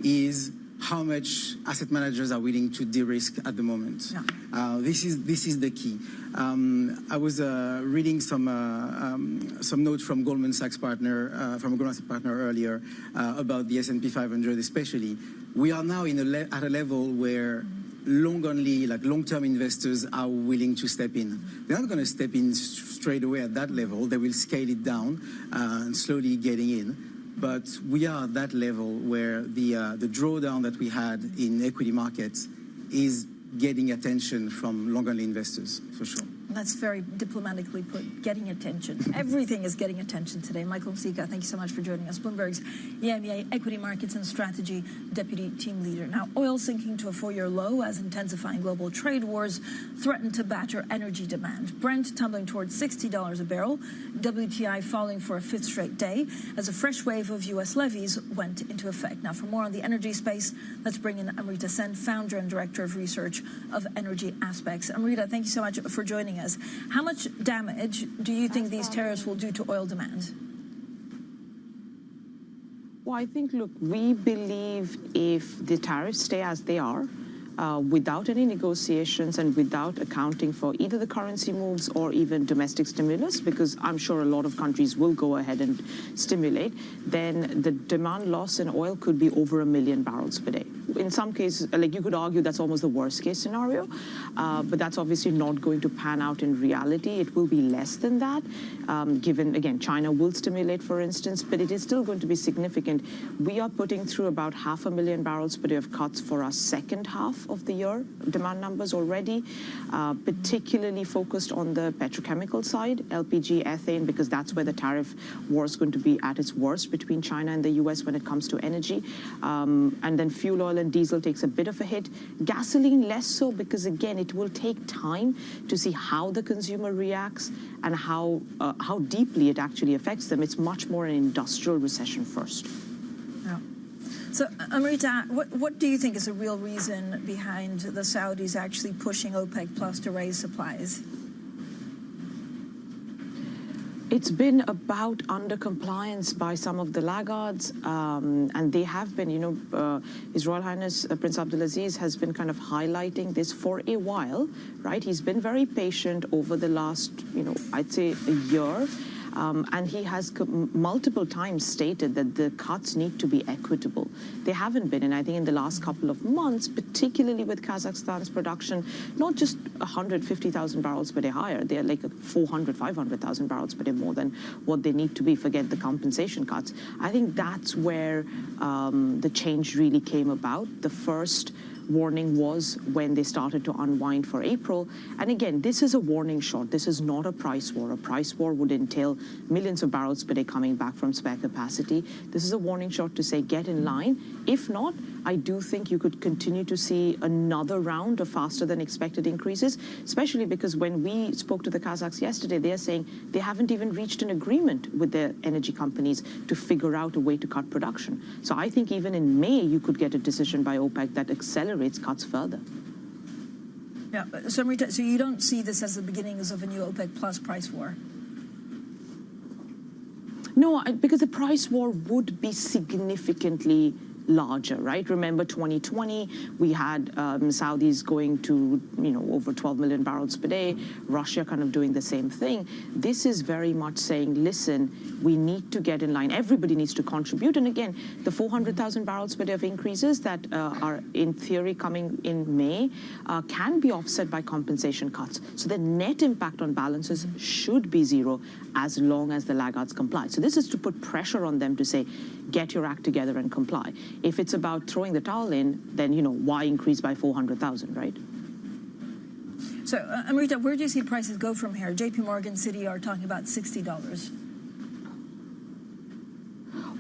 is how much asset managers are willing to de-risk at the moment. Yeah. This is the key. I was reading some notes from Goldman Sachs partner earlier about the S&P 500 especially. We are now at a level where long-term investors are willing to step in. They're not going to step in straight away at that level. They will scale it down and slowly getting in. But we are at that level where the drawdown that we had in equity markets is getting attention from long-only investors, for sure. That's very diplomatically put, getting attention. Everything is getting attention today. Michael Msika, thank you so much for joining us. Bloomberg's EMEA Equity Markets and Strategy Deputy Team Leader. Now, oil sinking to a 4-year low as intensifying global trade wars threaten to batter energy demand. Brent tumbling towards $60 a barrel. WTI falling for a 5th straight day as a fresh wave of U.S. levies went into effect. Now, for more on the energy space, let's bring in Amrita Sen, Founder and Director of Research of Energy Aspects. Amrita, thank you so much for joining us. How much damage do you think these tariffs will do to oil demand? Well, I think, look, we believe if the tariffs stay as they are, without any negotiations and without accounting for either the currency moves or even domestic stimulus, because I'm sure a lot of countries will go ahead and stimulate, then the demand loss in oil could be over 1 million barrels per day. In some cases, like you could argue that's almost the worst case scenario, but that's obviously not going to pan out in reality. It will be less than that, given, again, China will stimulate, for instance, but it is still going to be significant. We are putting through about 500,000 barrels per day of cuts for our second half of the year, demand numbers already, particularly focused on the petrochemical side, LPG, ethane, because that's where the tariff war is going to be at its worst between China and the US when it comes to energy. And then fuel oil and diesel takes a bit of a hit. Gasoline less so, because again, it will take time to see how the consumer reacts and how deeply it actually affects them. It's much more an industrial recession first. Yeah. So, Amrita, what do you think is the real reason behind the Saudis actually pushing OPEC Plus to raise supplies? It's been about undercompliance by some of the laggards, and they have been, His Royal Highness Prince Abdulaziz has been kind of highlighting this for a while, right? He's been very patient over the last, I'd say a year. And he has multiple times stated that the cuts need to be equitable. They haven't been, and I think in the last couple of months, particularly with Kazakhstan's production, not just 150,000 barrels per day higher, they're like 400, 500,000 barrels per day more than what they need to be, forget the compensation cuts. I think that's where the change really came about. The first warning was when they started to unwind for April. And again, this is a warning shot. This is not a price war. A price war would entail millions of barrels per day coming back from spare capacity. This is a warning shot to say, get in line. If not, I do think you could continue to see another round of faster than expected increases, especially because when we spoke to the Kazakhs yesterday, they're saying they haven't even reached an agreement with their energy companies to figure out a way to cut production. So I think even in May, you could get a decision by OPEC that accelerates cuts further. Yeah, so Rita, so you don't see this as the beginnings of a new OPEC Plus price war? No, because the price war would be significantly larger, right? Remember 2020, we had Saudis going to, over 12 million barrels per day, Russia kind of doing the same thing. This is very much saying, listen, we need to get in line. Everybody needs to contribute. And again, the 400,000 barrels per day of increases that are in theory coming in May can be offset by compensation cuts. So the net impact on balances should be zero as long as the laggards comply. So this is to put pressure on them to say, get your act together and comply. If it's about throwing the towel in, then, why increase by 400,000, right? So, Amrita, where do you see prices go from here? JP Morgan, Citi are talking about $60.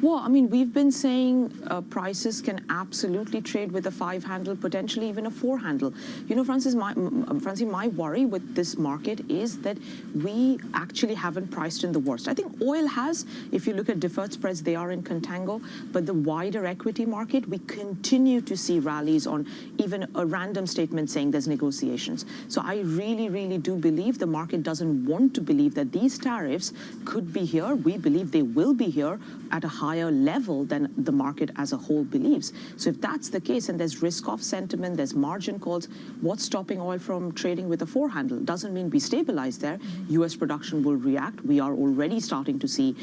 Well, I mean, we've been saying prices can absolutely trade with a 5 handle, potentially even a 4 handle. Francine, my worry with this market is that we actually haven't priced in the worst. I think oil has. If you look at deferred spreads, they are in contango. But the wider equity market, we continue to see rallies on even a random statement saying there's negotiations. So I really, really do believe the market doesn't want to believe that these tariffs could be here. We believe they will be here at a higher level than the market as a whole believes. So if that's the case and there's risk-off sentiment, there's margin calls, what's stopping oil from trading with a 4 handle? Doesn't mean we stabilize there. U.S. production will react. We are already starting to see,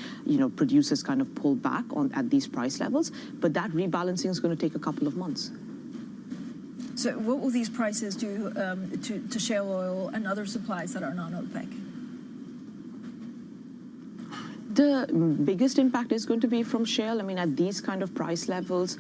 producers kind of pull back at these price levels, but that rebalancing is going to take a couple of months. So what will these prices do to shale oil and other supplies that are non-OPEC? The biggest impact is going to be from shale. I mean, at these kind of price levels,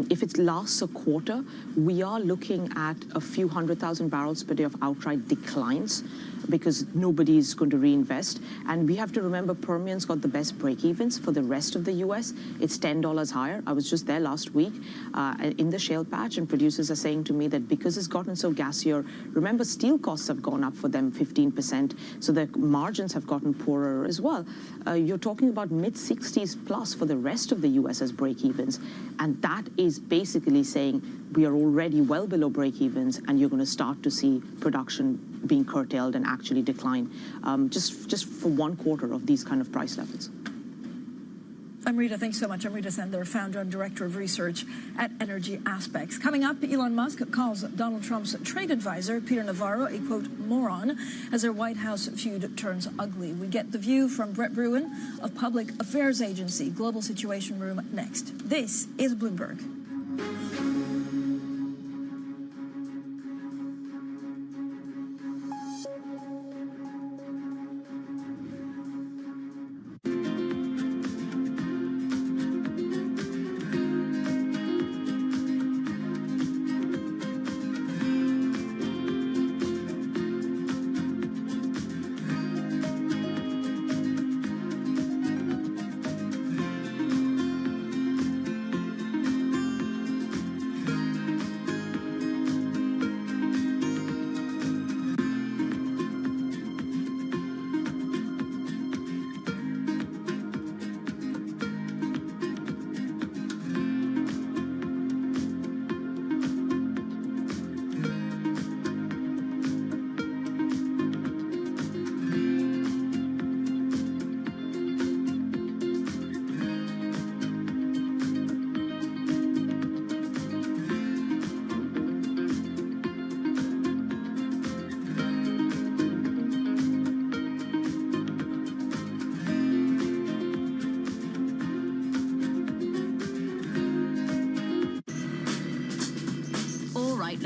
if it lasts a quarter, we are looking at a few 100,000 barrels per day of outright declines because nobody is going to reinvest. And we have to remember Permian's got the best break-evens for the rest of the U.S. It's $10 higher. I was just there last week in the shale patch, and producers are saying to me that because it's gotten so gassier, remember steel costs have gone up for them 15%, so their margins have gotten poorer as well. You're talking about mid-60s plus for the rest of the U.S. as break-evens. And that is basically saying we are already well below break-evens, and you're going to start to see production being curtailed and actually decline just for 1 quarter of these kind of price levels. Amrita, thanks so much. Amrita Sender, founder and director of research at Energy Aspects. Coming up, Elon Musk calls Donald Trump's trade advisor, Peter Navarro, a, quote, moron, as their White House feud turns ugly. We get the view from Brett Bruen of Public Affairs Agency Global Situation Room next. This is Bloomberg.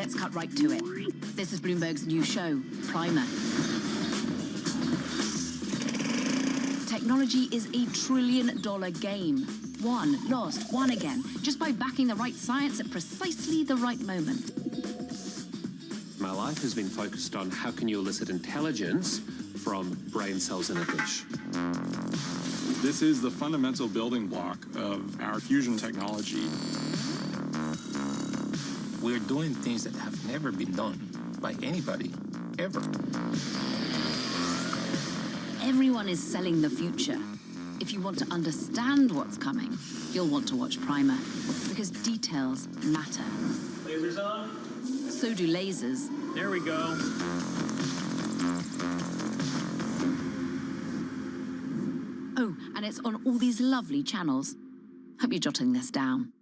Let's cut right to it. This is Bloomberg's new show, Primer. Technology is $1 trillion game. Won, lost, won again, just by backing the right science at precisely the right moment. My life has been focused on how can you elicit intelligence from brain cells in a dish. This is the fundamental building block of our fusion technology. We're doing things that have never been done by anybody, ever. Everyone is selling the future. If you want to understand what's coming, you'll want to watch Primer, because details matter. Lasers on? So do lasers. There we go. Oh, and it's on all these lovely channels. Hope you're jotting this down.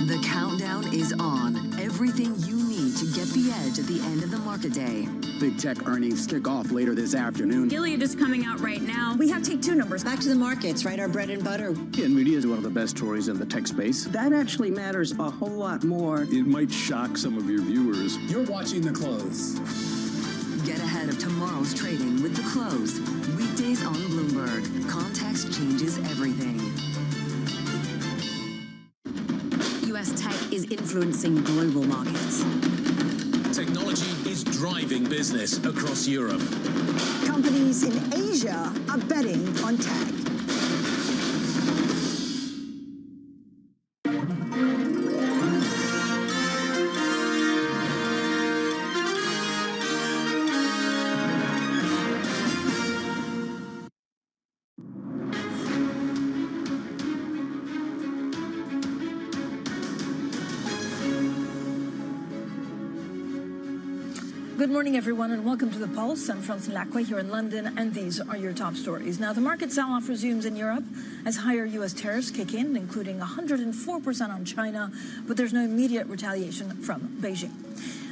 The countdown is on. Everything you need to get the edge at the end of the market day. Big tech earnings kick off later this afternoon. Gilead is coming out right now. We have take two numbers. Back to the markets, right? Our bread and butter. NVIDIA is one of the best stories in the tech space. That actually matters a whole lot more. It might shock some of your viewers. You're watching The Close. Get ahead of tomorrow's trading with The Close. Weekdays on Bloomberg. Context changes everything. U.S. tech is influencing global markets. Technology is driving business across Europe. Companies in Asia are betting on tech. Good morning, everyone, and welcome to The Pulse. I'm Francine Lacqua here in London, and these are your top stories. Now, the market sell-off resumes in Europe as higher U.S. tariffs kick in, including 104% on China, but there's no immediate retaliation from Beijing.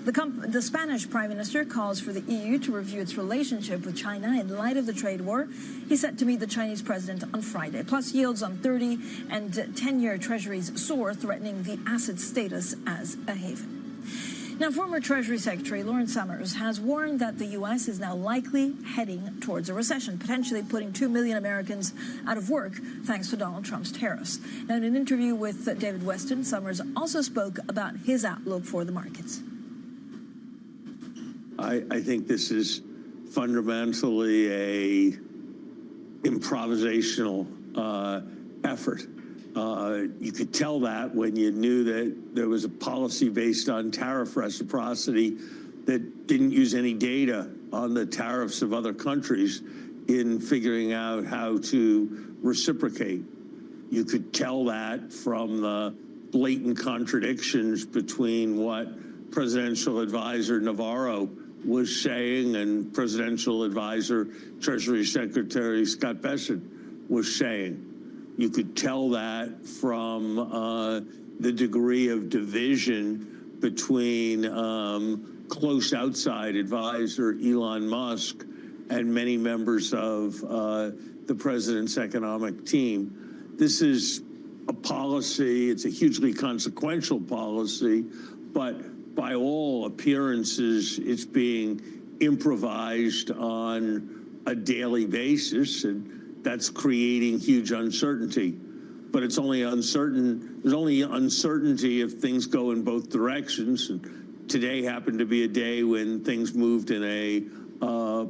The Spanish Prime Minister calls for the EU to review its relationship with China in light of the trade war. He's set to meet the Chinese president on Friday. Plus, yields on 30 and 10-year treasuries soar, threatening the asset status as a haven. Now, former Treasury Secretary Lawrence Summers has warned that the U.S. is now likely heading towards a recession, potentially putting 2 million Americans out of work thanks to Donald Trump's tariffs. Now, in an interview with David Weston, Summers also spoke about his outlook for the markets. I think this is fundamentally a improvisational effort. You could tell that when you knew that there was a policy based on tariff reciprocity that didn't use any data on the tariffs of other countries in figuring out how to reciprocate. You could tell that from the blatant contradictions between what Presidential Advisor Navarro was saying and Presidential Advisor Treasury Secretary Scott Bessent was saying. You could tell that from the degree of division between close outside advisor Elon Musk and many members of the president's economic team. This is a policy, it's a hugely consequential policy, but by all appearances, it's being improvised on a daily basis, and that's creating huge uncertainty. But it's only uncertain, there's only uncertainty if things go in both directions. And today happened to be a day when things moved in a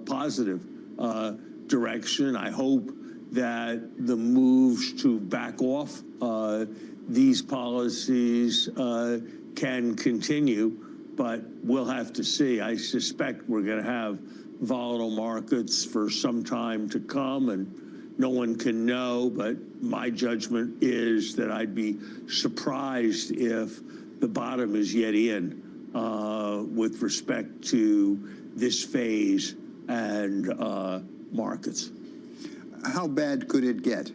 positive direction. I hope that the moves to back off these policies can continue, but we'll have to see. I suspect we're going to have volatile markets for some time to come, and no one can know, but my judgment is that I'd be surprised if the bottom is yet in with respect to this phase and markets. How bad could it get?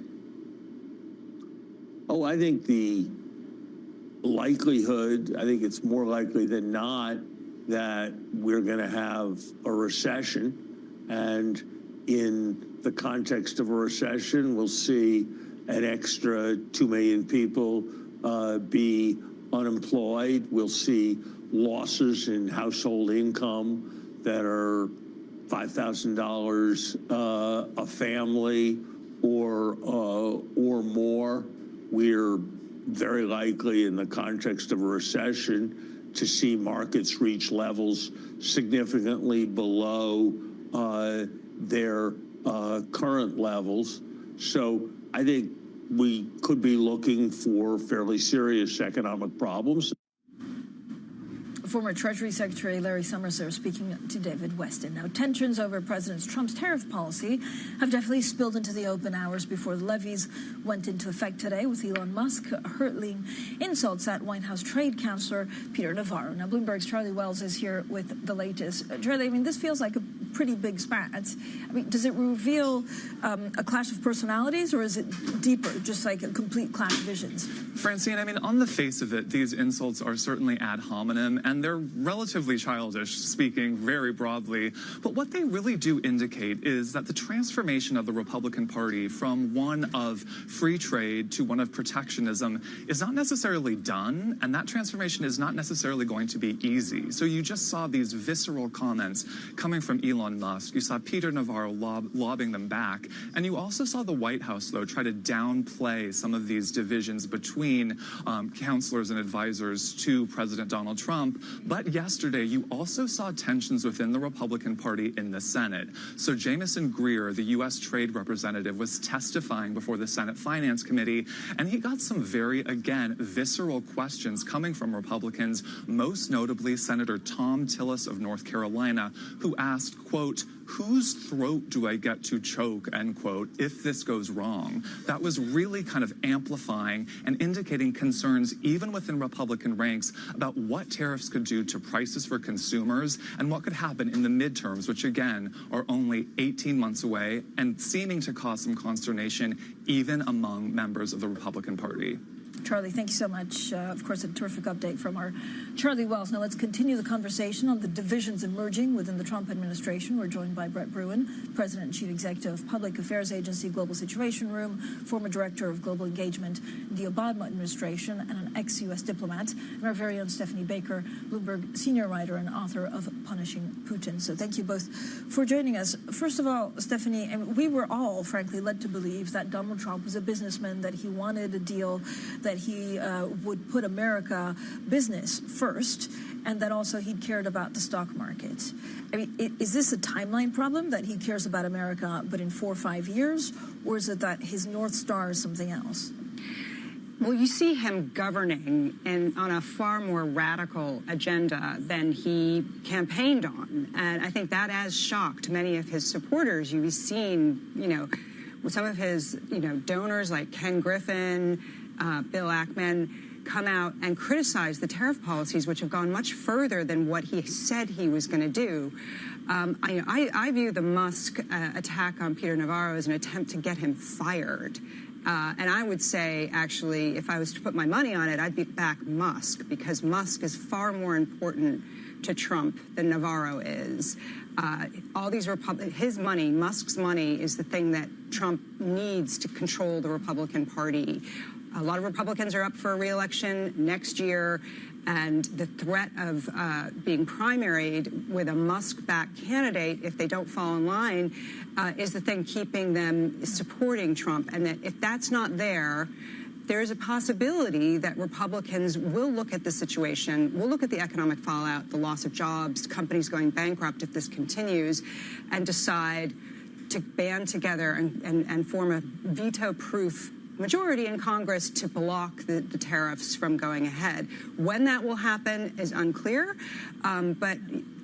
Oh, I think the likelihood, I think it's more likely than not that we're going to have a recession, and in the context of a recession, we'll see an extra 2 million people be unemployed. We'll see losses in household income that are $5,000 a family or more. We're very likely, in the context of a recession, to see markets reach levels significantly below their current levels. So I think we could be looking for fairly serious economic problems. Former Treasury Secretary Larry Summers there speaking to David Weston. Now, tensions over President Trump's tariff policy have definitely spilled into the open hours before the levies went into effect today, with Elon Musk hurling insults at White House trade counselor Peter Navarro. Now, Bloomberg's Charlie Wells is here with the latest. Charlie, I mean, this feels like a pretty big spat. I mean, does it reveal a clash of personalities, or is it deeper, just like a complete clash of visions? Francine, I mean, on the face of it, these insults are certainly ad hominem, and they're relatively childish, speaking very broadly. But what they really do indicate is that the transformation of the Republican Party from one of free trade to one of protectionism is not necessarily done, and that transformation is not necessarily going to be easy. So you just saw these visceral comments coming from Elon Musk. You saw Peter Navarro lobbing them back. And you also saw the White House, though, try to downplay some of these divisions between counselors and advisors to President Donald Trump. But yesterday, you also saw tensions within the Republican Party in the Senate. So Jamieson Greer, the U.S. trade representative, was testifying before the Senate Finance Committee, and he got some very, again, visceral questions coming from Republicans, most notably Senator Tom Tillis of North Carolina, who asked, quote, "Whose throat do I get to choke," end quote, if this goes wrong? That was really kind of amplifying and indicating concerns even within Republican ranks about what tariffs could do to prices for consumers and what could happen in the midterms, which again are only 18 months away and seeming to cause some consternation even among members of the Republican Party. Charlie, thank you so much. Of course, a terrific update from our Charlie Wells. Now let's continue the conversation on the divisions emerging within the Trump administration. We're joined by Brett Bruen, President and Chief Executive of Public Affairs Agency Global Situation Room, former Director of Global Engagement in the Obama administration, and an ex-U.S. diplomat, and our very own Stephanie Baker, Bloomberg senior writer and author of Punishing Putin. So thank you both for joining us. First of all, Stephanie, we were all, frankly, led to believe that Donald Trump was a businessman, that he wanted a deal, that he would put America business first, and that also he cared about the stock market. I mean, is this a timeline problem, that he cares about America, but in 4 or 5 years, or is it that his North Star is something else? Well, you see him governing on a far more radical agenda than he campaigned on, and I think that has shocked many of his supporters. You've seen, some of his, donors like Ken Griffin, Bill Ackman, come out and criticize the tariff policies, which have gone much further than what he said he was going to do. I view the Musk attack on Peter Navarro as an attempt to get him fired. And I would say, actually, if I was to put my money on it, I'd back Musk, because Musk is far more important to Trump than Navarro is. All these his money, Musk's money, is the thing that Trump needs to control the Republican Party. A lot of Republicans are up for re-election next year, and the threat of being primaried with a Musk-backed candidate, if they don't fall in line, is the thing keeping them supporting Trump. And that if that's not there, there's a possibility that Republicans will look at the situation, will look at the economic fallout, the loss of jobs, companies going bankrupt if this continues, and decide to band together and form a veto-proof majority in Congress to block the tariffs from going ahead. When that will happen is unclear, but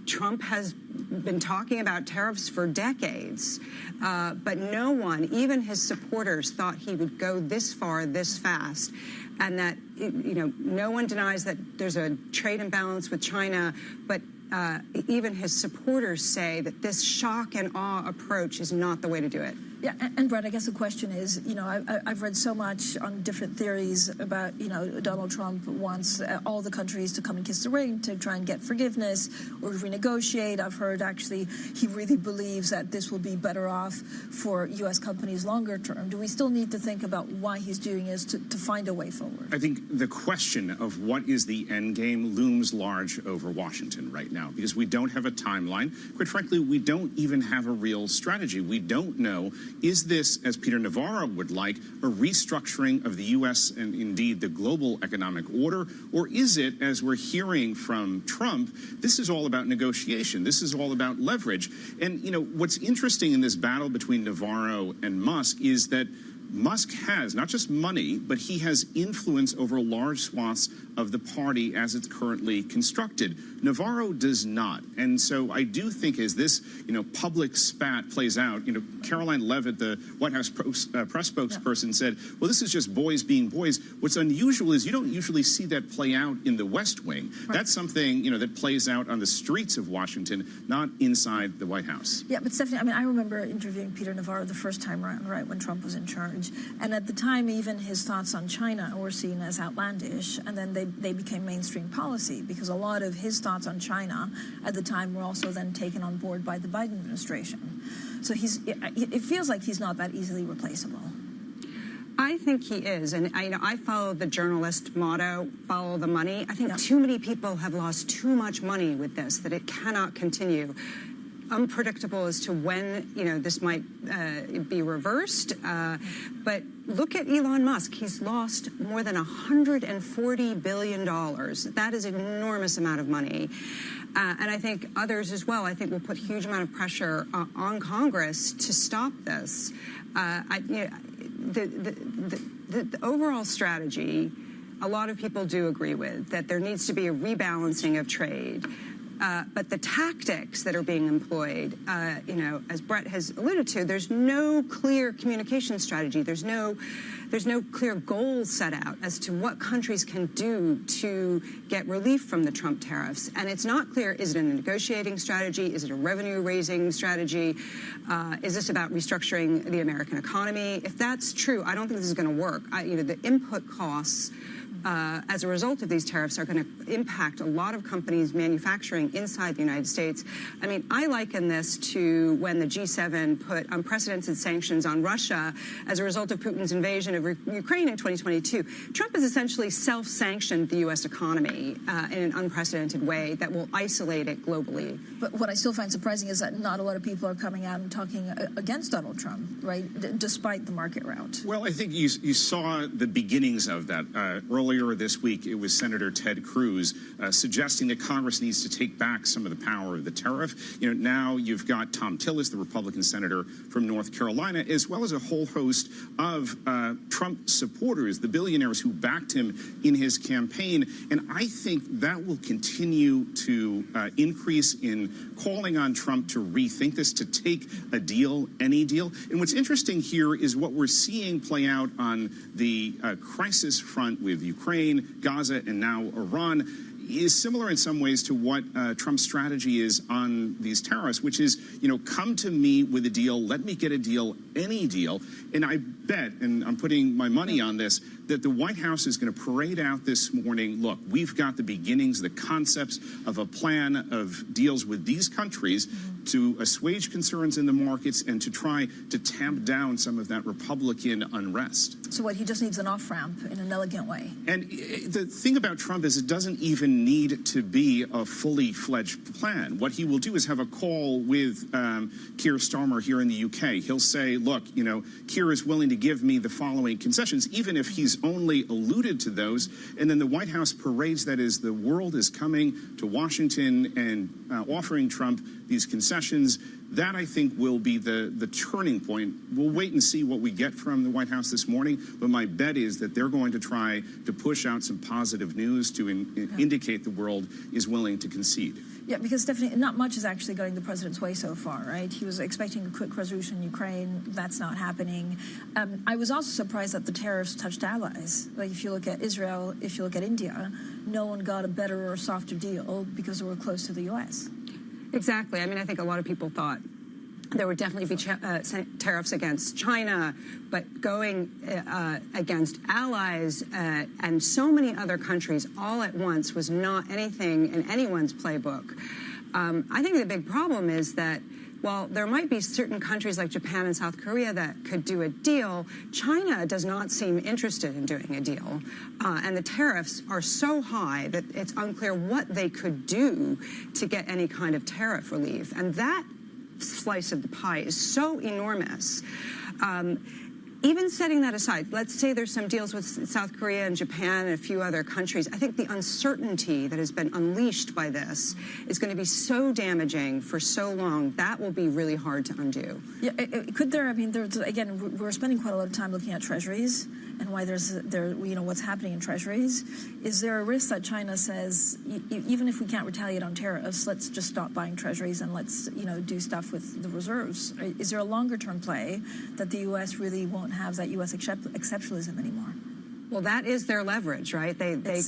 Trump has been talking about tariffs for decades, but no one, even his supporters, thought he would go this far, this fast, and that, no one denies that there's a trade imbalance with China, but even his supporters say that this shock and awe approach is not the way to do it. Yeah, and Brett, I guess the question is, I've read so much on different theories about, Donald Trump wants all the countries to come and kiss the ring to try and get forgiveness or renegotiate. I've heard actually he really believes that this will be better off for U.S. companies longer term. Do we still need to think about why he's doing this to find a way forward? I think the question of what is the end game looms large over Washington right now because we don't have a timeline. Quite frankly, we don't even have a real strategy. We don't know. Is this, as Peter Navarro would like, a restructuring of the U.S. and indeed the global economic order? Or is it, as we're hearing from Trump, this is all about negotiation. This is all about leverage. And, what's interesting in this battle between Navarro and Musk is that Musk has not just money, but he has influence over large swaths of the party as it's currently constructed. Navarro does not. And so I do think as this, public spat plays out, Caroline Leavitt, the White House press spokesperson, said, well, this is just boys being boys. What's unusual is you don't usually see that play out in the West Wing. Right. That's something, that plays out on the streets of Washington, not inside the White House. Yeah, but Stephanie, I remember interviewing Peter Navarro the first time around, right, when Trump was in charge. And at the time, even his thoughts on China were seen as outlandish, and then they became mainstream policy because a lot of his thoughts on China at the time were also then taken on board by the Biden administration. So it feels like he's not that easily replaceable. I think he is, and I follow the journalist motto, follow the money. I think too many people have lost too much money with this, that it cannot continue. Unpredictable as to when this might be reversed, but look at Elon Musk. He's lost more than $140 billion. That is an enormous amount of money. And I think others as well, I think will put a huge amount of pressure on Congress to stop this. The overall strategy, a lot of people do agree with, that there needs to be a rebalancing of trade. But the tactics that are being employed, as Brett has alluded to, there's no clear communication strategy. There's no clear goal set out as to what countries can do to get relief from the Trump tariffs. And it's not clear, is it a negotiating strategy? Is it a revenue-raising strategy? Is this about restructuring the American economy? If that's true, I don't think this is going to work. The input costs as a result of these tariffs are going to impact a lot of companies manufacturing inside the United States. I mean, I liken this to when the G7 put unprecedented sanctions on Russia as a result of Putin's invasion of Ukraine in 2022. Trump has essentially self-sanctioned the U.S. economy in an unprecedented way that will isolate it globally. But what I still find surprising is that not a lot of people are coming out and talking against Donald Trump, right, despite the market rout. Well, I think you saw the beginnings of that. Earlier this week, it was Senator Ted Cruz suggesting that Congress needs to take back some of the power of the tariff. Now you've got Tom Tillis, the Republican senator from North Carolina, as well as a whole host of Trump supporters, the billionaires who backed him in his campaign. And I think that will continue to increase in calling on Trump to rethink this, to take a deal, any deal. And what's interesting here is what we're seeing play out on the crisis front with Ukraine, Gaza, and now Iran is similar in some ways to what Trump's strategy is on these tariffs, which is, come to me with a deal, let me get a deal, any deal. And I bet, and I'm putting my money on this, that the White House is going to parade out this morning, look, we've got the beginnings, the concepts of a plan of deals with these countries to assuage concerns in the markets and to try to tamp down some of that Republican unrest. So what, he just needs an off-ramp in an elegant way? And the thing about Trump is it doesn't even need to be a fully fledged plan. What he will do is have a call with Keir Starmer here in the UK. He'll say, look, Keir is willing to give me the following concessions, even if he's only alluded to those. And then the White House parades that as the world is coming to Washington and offering Trump these concessions. That, I think, will be the turning point. We'll wait and see what we get from the White House this morning, but my bet is that they're going to try to push out some positive news to indicate the world is willing to concede. Yeah, because, Stephanie, not much is actually going the president's way so far, right? He was expecting a quick resolution in Ukraine. That's not happening. I was also surprised that the tariffs touched allies. Like, if you look at Israel, if you look at India, no one got a better or softer deal because they were close to the U.S. Exactly. I mean, I think a lot of people thought There would definitely be tariffs against China, but going against allies and so many other countries all at once was not anything in anyone's playbook. I think the big problem is that while there might be certain countries like Japan and South Korea that could do a deal, China does not seem interested in doing a deal. And the tariffs are so high that it's unclear what they could do to get any kind of tariff relief. And that slice of the pie is so enormous. Even setting that aside, let's say there's some deals with South Korea and Japan and a few other countries. I think the uncertainty that has been unleashed by this is going to be so damaging for so long. That will be really hard to undo. Yeah, could there? I mean, again, we're spending quite a lot of time looking at treasuries and why what's happening in treasuries. Is there a risk that China says, even if we can't retaliate on tariffs, let's just stop buying treasuries and let's do stuff with the reserves? Is there a longer-term play that the U.S. really won't have that U.S. exceptionalism anymore? Well, that is their leverage, right? They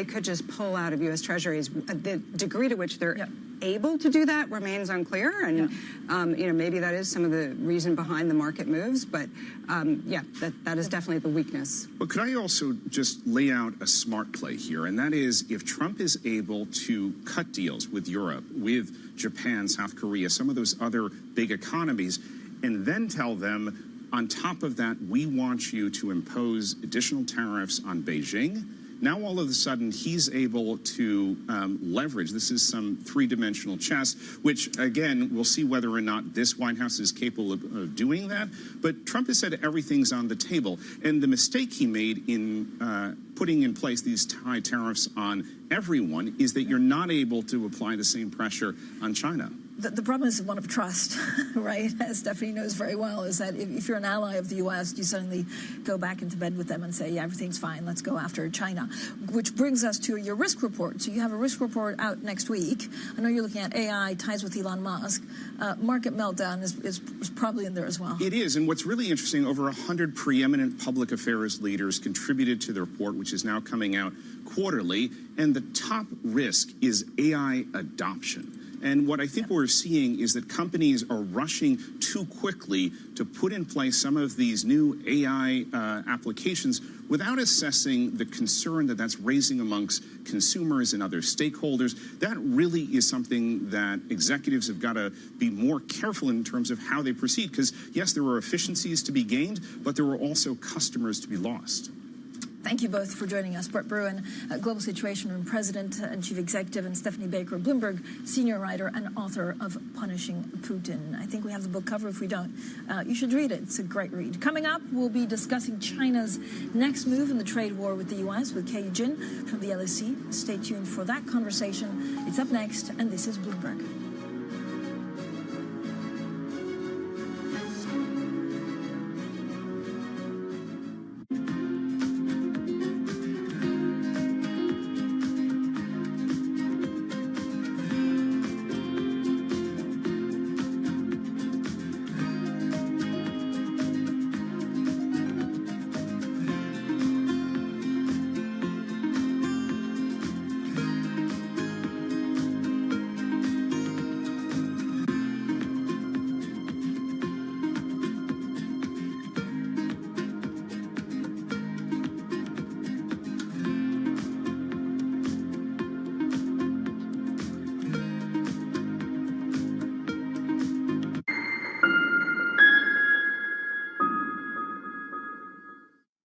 could just pull out of U.S. Treasuries. The degree to which they're able to do that remains unclear, and maybe that is some of the reason behind the market moves. But that is definitely the weakness. But could I also just lay out a smart play here, and that is if Trump is able to cut deals with Europe, with Japan, South Korea, some of those other big economies, and then tell them, on top of that, we want you to impose additional tariffs on Beijing. Now, all of a sudden, he's able to leverage. This is some three-dimensional chess, which, again, we'll see whether or not this White House is capable of doing that. But Trump has said everything's on the table. And the mistake he made in putting in place these high tariffs on everyone is that you're not able to apply the same pressure on China. The problem is one of trust, right? As Stephanie knows very well, is that if you're an ally of the U.S., you suddenly go back into bed with them and say, yeah, everything's fine, let's go after China. Which brings us to your risk report. So you have a risk report out next week. I know you're looking at AI, ties with Elon Musk. Market meltdown is probably in there as well. It is, and what's really interesting, over 100 preeminent public affairs leaders contributed to the report, which is now coming out quarterly, and the top risk is AI adoption. And what I think we're seeing is that companies are rushing too quickly to put in place some of these new AI applications without assessing the concern that that's raising amongst consumers and other stakeholders. That really is something that executives have got to be more careful in terms of how they proceed. Because, yes, there were efficiencies to be gained, but there were also customers to be lost. Thank you both for joining us. Brett Bruen, Global Situation Room President and Chief Executive, and Stephanie Baker, Bloomberg Senior Writer and author of Punishing Putin. I think we have the book cover. If we don't, you should read it. It's a great read. Coming up, we'll be discussing China's next move in the trade war with the U.S. with Kei Jin from the LSE. Stay tuned for that conversation. It's up next, and this is Bloomberg.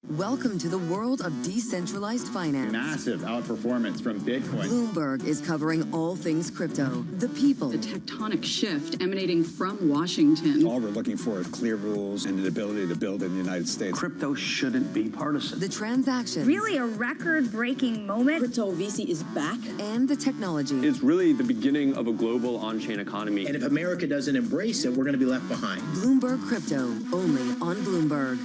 Welcome to the world of decentralized finance. Massive outperformance from Bitcoin. Bloomberg is covering all things crypto, the people. The tectonic shift emanating from Washington. All we're looking for is clear rules and the ability to build in the United States. Crypto shouldn't be partisan. The transactions. Really a record-breaking moment. Crypto VC is back. And the technology. It's really the beginning of a global on-chain economy. And if America doesn't embrace it, we're going to be left behind. Bloomberg Crypto, only on Bloomberg.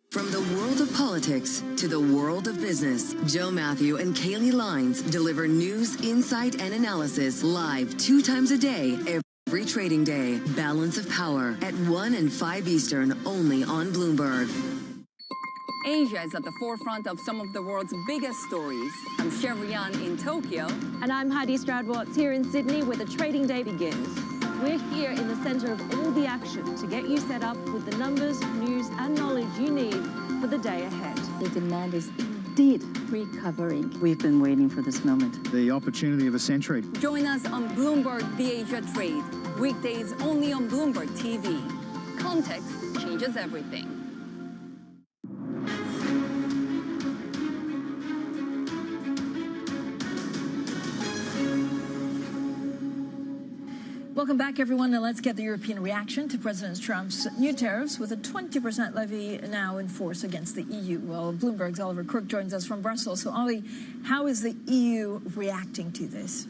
From the world of politics to the world of business, Joe Matthew and Kaylee Lines deliver news, insight, and analysis live 2 times a day, every trading day. Balance of Power at 1 and 5 Eastern, only on Bloomberg. Asia is at the forefront of some of the world's biggest stories. I'm Sherrian in Tokyo. And I'm Heidi Stroud-Watts here in Sydney, where the trading day begins. We're here in the center of all the action to get you set up with the numbers, news, and knowledge you need for the day ahead. The demand is indeed recovering. We've been waiting for this moment. The opportunity of a century. Join us on Bloomberg The Asia Trade. Weekdays only on Bloomberg TV. Context changes everything. Welcome back, everyone. Now let's get the European reaction to President Trump's new tariffs with a 20% levy now in force against the EU. Well, Bloomberg's Oliver Crook joins us from Brussels. So, Ollie, how is the EU reacting to this?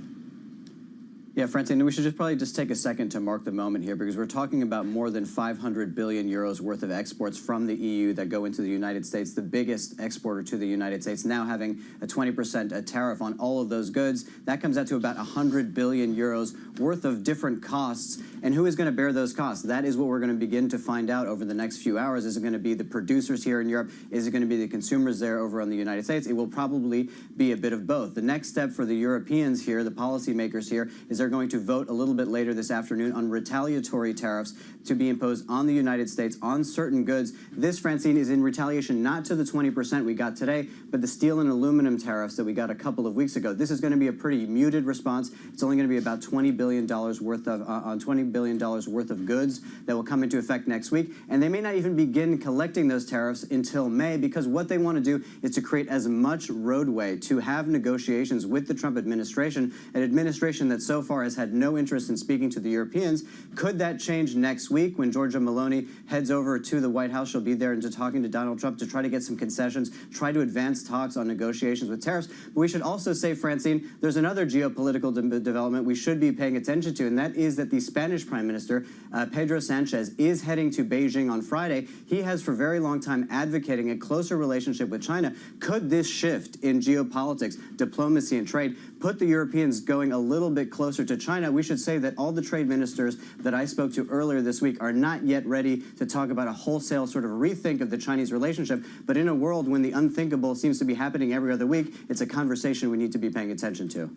Yeah, Francine, we should probably take a second to mark the moment here because we're talking about more than 500 billion euros worth of exports from the EU that go into the United States, the biggest exporter to the United States, now having a 20% tariff on all of those goods. That comes out to about 100 billion euros worth of different costs. And who is going to bear those costs? That is what we're going to begin to find out over the next few hours. Is it going to be the producers here in Europe? Is it going to be the consumers there over on the United States? It will probably be a bit of both. The next step for the Europeans here, the policymakers here, is they're going to vote a little bit later this afternoon on retaliatory tariffs to be imposed on the United States on certain goods. This, Francine, is in retaliation not to the 20% we got today, but the steel and aluminum tariffs that we got a couple of weeks ago. This is going to be a pretty muted response. It's only going to be about $20 billion worth of $20 billion worth of goods that will come into effect next week. And they may not even begin collecting those tariffs until May because what they want to do is to create as much roadway to have negotiations with the Trump administration, an administration that so far has had no interest in speaking to the Europeans. Could that change next week when Giorgia Meloni heads over to the White House? She'll be there and talking to Donald Trump to try to get some concessions, try to advance talks on negotiations with tariffs. But we should also say, Francine, there's another geopolitical development we should be paying attention to, and that is that the Spanish Prime Minister, Pedro Sanchez, is heading to Beijing on Friday. He has for a very long time advocating a closer relationship with China. Could this shift in geopolitics, diplomacy, and trade put the Europeans going a little bit closer to China? We should say that all the trade ministers that I spoke to earlier this week are not yet ready to talk about a wholesale sort of rethink of the Chinese relationship. But in a world when the unthinkable seems to be happening every other week, it's a conversation we need to be paying attention to.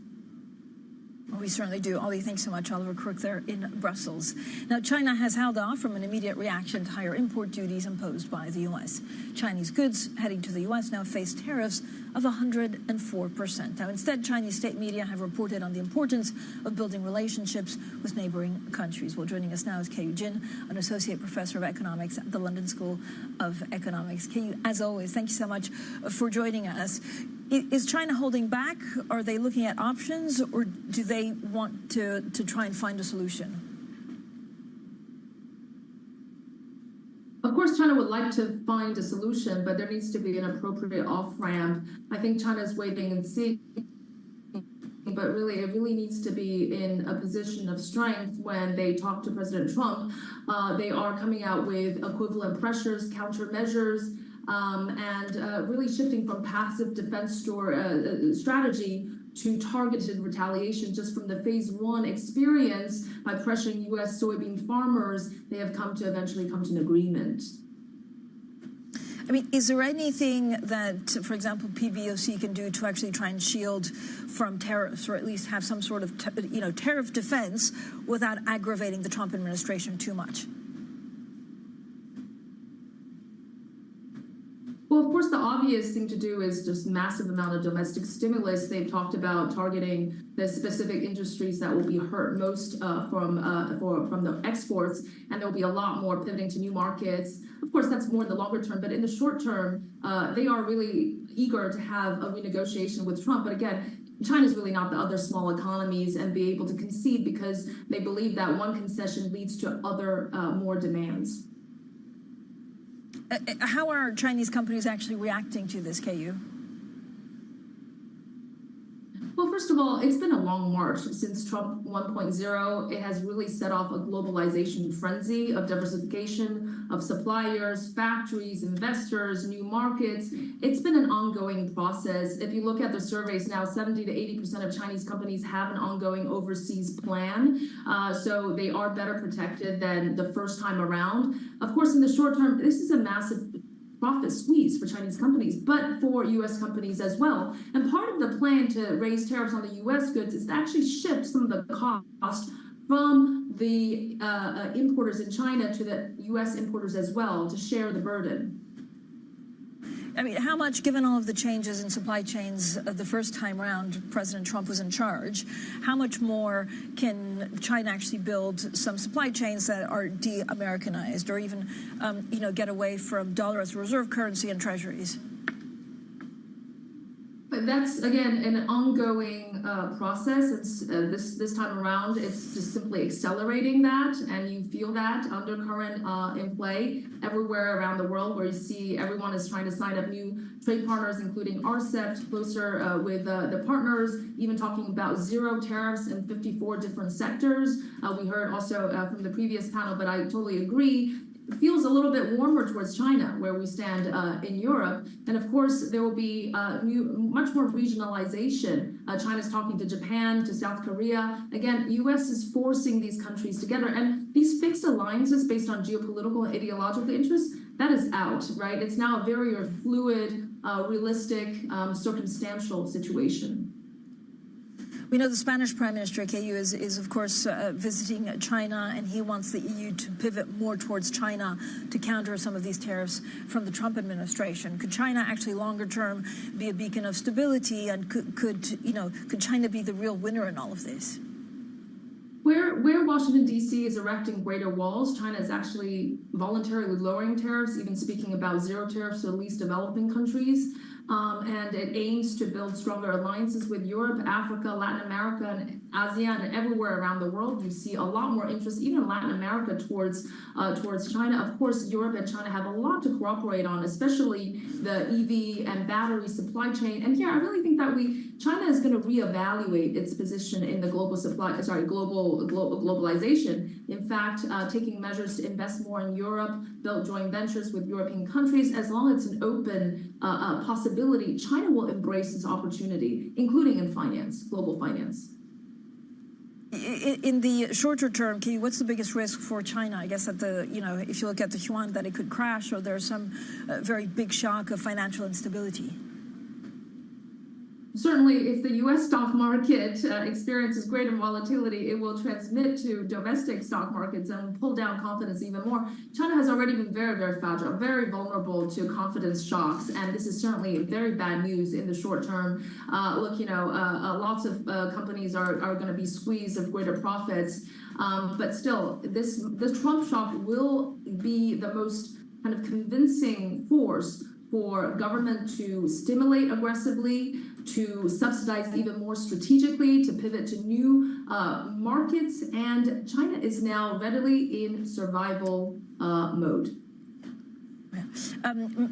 We certainly do. Ollie, thanks so much. Oliver Crook there in Brussels. Now, China has held off from an immediate reaction to higher import duties imposed by the U.S. Chinese goods heading to the U.S. now face tariffs of 104%. Now, instead, Chinese state media have reported on the importance of building relationships with neighboring countries. Well, joining us now is Keiyu Jin, an associate professor of economics at the London School of Economics. Keiyu, as always, thank you so much for joining us. Is China holding back? Are they looking at options, or do they want to try and find a solution? Of course, China would like to find a solution, but there needs to be an appropriate off-ramp. I think China's waiting and seeing, but it really needs to be in a position of strength when they talk to President Trump. They are coming out with equivalent pressures, countermeasures, and really shifting from passive defense strategy to targeted retaliation. Just from the phase one experience, by pressuring U.S. soybean farmers, they have eventually come to an agreement. I mean, is there anything that, for example, PBOC can do to actually try and shield from tariffs, or at least have some sort of tariff defense without aggravating the Trump administration too much? Well, of course, the obvious thing to do is just massive amount of domestic stimulus. They've talked about targeting the specific industries that will be hurt most from the exports, and there'll be a lot more pivoting to new markets. Of course, that's more in the longer term, but in the short term, they are really eager to have a renegotiation with Trump. But again, China's really not the other small economies and be able to concede because they believe that one concession leads to other more demands. How are Chinese companies actually reacting to this, Keiyu? Well, first of all, it's been a long march since Trump 1.0. It has really set off a globalization frenzy of diversification of suppliers, factories, investors, new markets. It's been an ongoing process. If you look at the surveys now, 70 to 80% of Chinese companies have an ongoing overseas plan. So they are better protected than the first time around. Of course, in the short term, this is a massive profit squeeze for Chinese companies, but for U.S. companies as well. And part of the plan to raise tariffs on the U.S. goods is to actually shift some of the cost from the importers in China to the U.S. importers as well to share the burden. I mean, how much, given all of the changes in supply chains the first time around President Trump was in charge, how much more can China actually build some supply chains that are de-Americanized or even, get away from dollar as a reserve currency and treasuries? That's, again, an ongoing process. It's, this time around, it's just simply accelerating that, and you feel that undercurrent in play everywhere around the world, where you see everyone is trying to sign up new trade partners, including RCEP, closer with the partners, even talking about zero tariffs in 54 different sectors. We heard also from the previous panel, but I totally agree, feels a little bit warmer towards China, where we stand in Europe. And of course, there will be much more regionalization. China's talking to Japan, to South Korea. Again, U.S. is forcing these countries together. And these fixed alliances based on geopolitical and ideological interests, that is out, right? It's now a very fluid, realistic, circumstantial situation. We know the Spanish Prime Minister, KU, is of course visiting China, and he wants the EU to pivot more towards China to counter some of these tariffs from the Trump administration. Could China actually longer term be a beacon of stability, and could China be the real winner in all of this? Where Washington, D.C. is erecting greater walls, China is actually voluntarily lowering tariffs, even speaking about zero tariffs to the least developing countries. And it aims to build stronger alliances with Europe, Africa, Latin America, and ASEAN, and everywhere around the world. You see a lot more interest, even in Latin America, towards China. Of course, Europe and China have a lot to cooperate on, especially the EV and battery supply chain. And here, I really think that China is going to reevaluate its position in the globalization. In fact, taking measures to invest more in Europe, build joint ventures with European countries. As long as it's an open possibility, China will embrace this opportunity, including in finance, global finance. In the shorter term, what's the biggest risk for China? I guess that if you look at the yuan, that it could crash, or there's some very big shock of financial instability. Certainly, if the U.S. stock market experiences greater volatility, it will transmit to domestic stock markets and pull down confidence even more. China has already been very, very fragile, very vulnerable to confidence shocks, and this is certainly very bad news in the short term. Lots of companies are going to be squeezed of greater profits, but still, the Trump shock will be the most kind of convincing force for government to stimulate aggressively, to subsidize even more strategically, to pivot to new markets. And China is now readily in survival mode.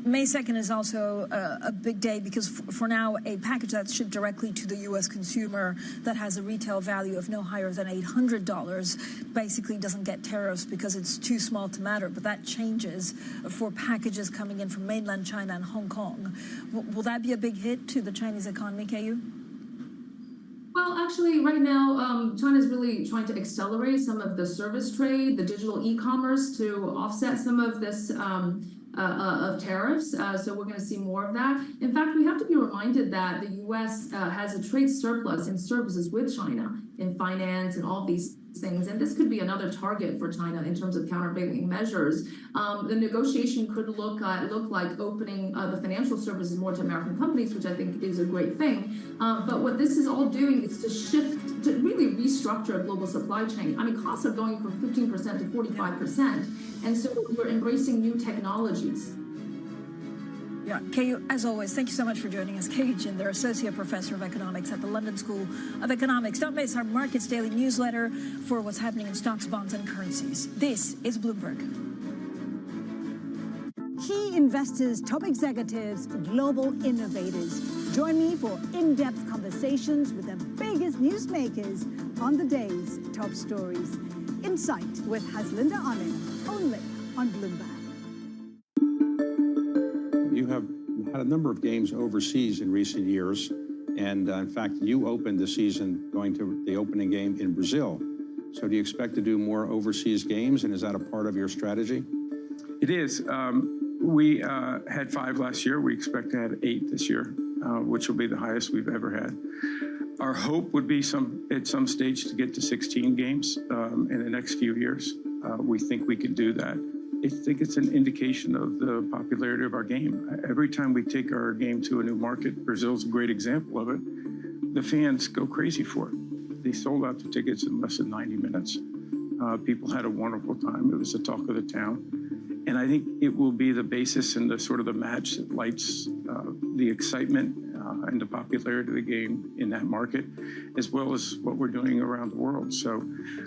May 2nd is also a big day because for now, a package that's shipped directly to the U.S. consumer that has a retail value of no higher than $800 basically doesn't get tariffs because it's too small to matter. But that changes for packages coming in from mainland China and Hong Kong. Will that be a big hit to the Chinese economy, KU? Well, actually, right now, China is really trying to accelerate some of the service trade, the digital e-commerce, to offset some of this of tariffs. So we're going to see more of that. In fact, we have to be reminded that the U.S. has a trade surplus in services with China in finance and all these things. And this could be another target for China in terms of countervailing measures. The negotiation could look like opening the financial services more to American companies, which I think is a great thing. But what this is all doing is to shift, to really restructure a global supply chain. I mean, costs are going from 15% to 45%. And so we're embracing new technologies. Yeah, KU, as always, thank you so much for joining us. KU Jin, they're Associate Professor of Economics at the London School of Economics. Don't miss our Markets Daily newsletter for what's happening in stocks, bonds, and currencies. This is Bloomberg. Key investors, top executives, global innovators. Join me for in-depth conversations with the biggest newsmakers on the day's top stories. Insight with Haslinda Anand, only on Bloomberg. You have had a number of games overseas in recent years, and in fact, you opened the season going to the opening game in Brazil. So do you expect to do more overseas games, and is that a part of your strategy? It is. We had 5 last year. We expect to have 8 this year. which will be the highest we've ever had. Our hope would be at some stage to get to 16 games in the next few years. We think we can do that. I think it's an indication of the popularity of our game. Every time we take our game to a new market, Brazil's a great example of it, the fans go crazy for it. They sold out the tickets in less than 90 minutes. People had a wonderful time. It was the talk of the town. And I think it will be the basis and the sort of the match that lights the excitement and the popularity of the game in that market, as well as what we're doing around the world. So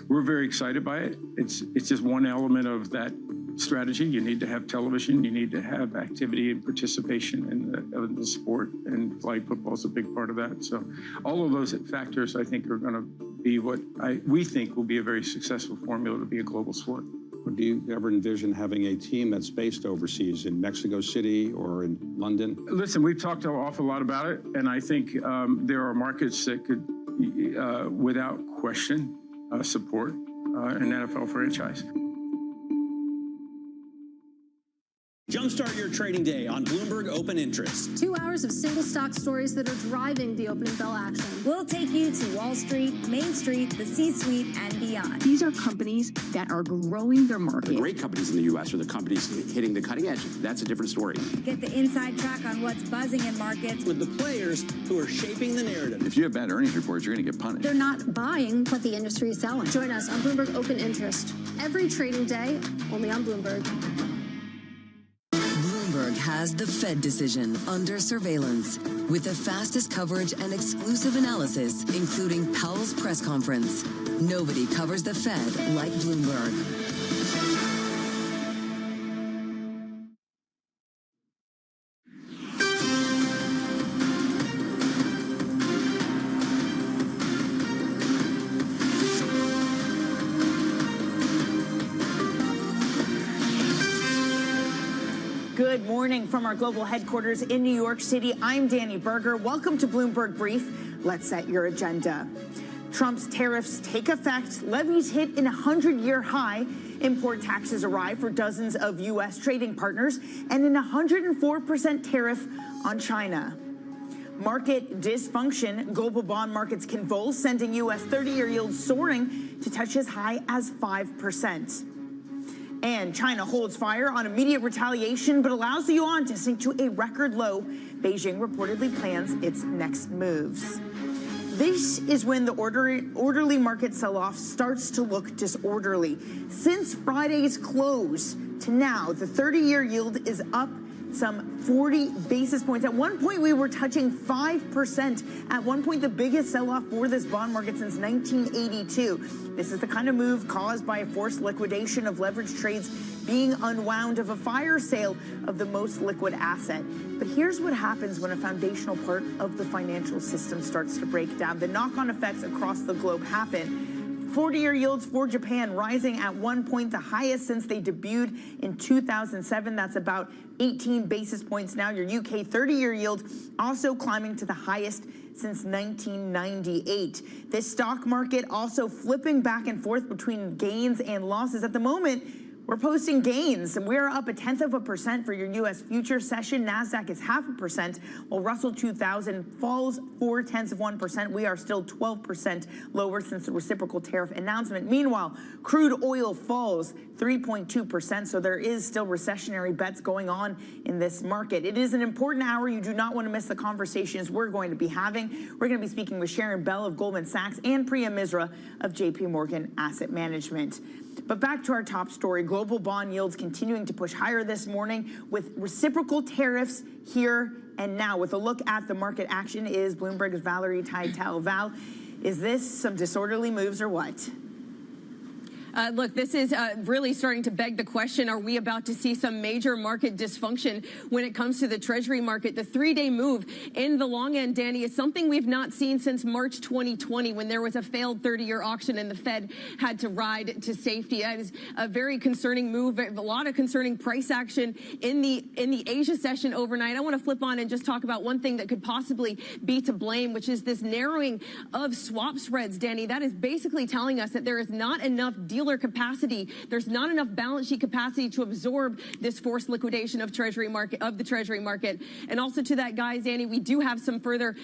we're very excited by it. It's just one element of that strategy. You need to have television. You need to have activity and participation in the sport, and flag football is a big part of that. So all of those factors, I think, are going to be what we think will be a very successful formula to be a global sport. Do you ever envision having a team that's based overseas in Mexico City or in London? Listen, we've talked an awful lot about it, and I think there are markets that could, without question, support an NFL franchise. Jumpstart your trading day on Bloomberg Open Interest. 2 hours of single stock stories that are driving the opening bell action. We'll take you to Wall Street, Main Street, the C-suite, and beyond. These are companies that are growing their market. The great companies in the U.S. are the companies hitting the cutting edge. That's a different story. Get the inside track on what's buzzing in markets. With the players who are shaping the narrative. If you have bad earnings reports, you're going to get punished. They're not buying what the industry is selling. Join us on Bloomberg Open Interest. Every trading day, only on Bloomberg. Bloomberg has the Fed decision under surveillance with the fastest coverage and exclusive analysis, including Powell's press conference. Nobody covers the Fed like Bloomberg. Good morning from our global headquarters in New York City. I'm Danny Berger. Welcome to Bloomberg Brief. Let's set your agenda. Trump's tariffs take effect. Levies hit an 100-year high. Import taxes arrive for dozens of U.S. trading partners, and an 104% tariff on China. Market dysfunction. Global bond markets convulse, sending U.S. 30-year yields soaring to touch as high as 5%. And China holds fire on immediate retaliation, but allows the yuan to sink to a record low. Beijing reportedly plans its next moves. This is when the orderly market sell-off starts to look disorderly. Since Friday's close to now, the 30-year yield is up some 40 basis points. At one point, we were touching 5%. At one point, the biggest sell-off for this bond market since 1982. This is the kind of move caused by a forced liquidation of leveraged trades being unwound of a fire sale of the most liquid asset. But here's what happens when a foundational part of the financial system starts to break down. The knock-on effects across the globe happen. 40-year yields for Japan rising at one point, the highest since they debuted in 2007. That's about 18 basis points now. Your UK 30-year yield also climbing to the highest since 1998. This stock market also flipping back and forth between gains and losses. At the moment, we're posting gains. We're up 0.1% for your U.S. future session. NASDAQ is 0.5%, while Russell 2000 falls 0.4%. We are still 12% lower since the reciprocal tariff announcement. Meanwhile, crude oil falls 3.2%, so there is still recessionary bets going on in this market. It is an important hour. You do not want to miss the conversations we're going to be having. We're going to be speaking with Sharon Bell of Goldman Sachs and Priya Misra of JP Morgan Asset Management. But back to our top story, global bond yields continuing to push higher this morning with reciprocal tariffs here and now. With a look at the market action is Bloomberg's Valerie Teitel. Val, is this some disorderly moves or what? Look, this is really starting to beg the question, are we about to see some major market dysfunction when it comes to the Treasury market? The three-day move in the long end, Danny, is something we've not seen since March 2020 when there was a failed 30-year auction and the Fed had to ride to safety. That is a very concerning move, a lot of concerning price action in the Asia session overnight. I want to flip on and just talk about one thing that could possibly be to blame, which is this narrowing of swap spreads, Danny. That is basically telling us that there is not enough deal dealer capacity. There's not enough balance sheet capacity to absorb this forced liquidation of the Treasury market. And also to that, guys, Danny, we do have some further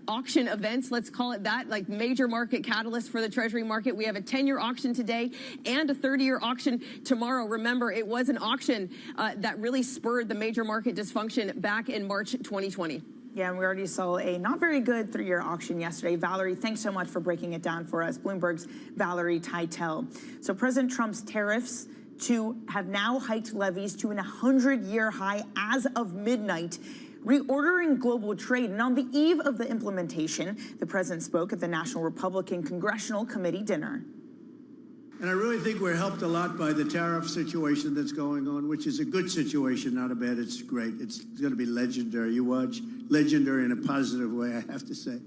auction events, let's call it that, like major market catalysts for the Treasury market. We have a 10-year auction today and a 30-year auction tomorrow. Remember, it was an auction that really spurred the major market dysfunction back in March 2020. Yeah, and we already saw a not very good 3-year auction yesterday. Valerie, thanks so much for breaking it down for us. Bloomberg's Valerie Teitel. So President Trump's tariffs have now hiked levies to an 100-year high as of midnight, reordering global trade. And on the eve of the implementation, the president spoke at the National Republican Congressional Committee dinner. And I really think we're helped a lot by the tariff situation that's going on, which is a good situation, not a bad. It's great. It's going to be legendary. You watch, legendary in a positive way, I have to say.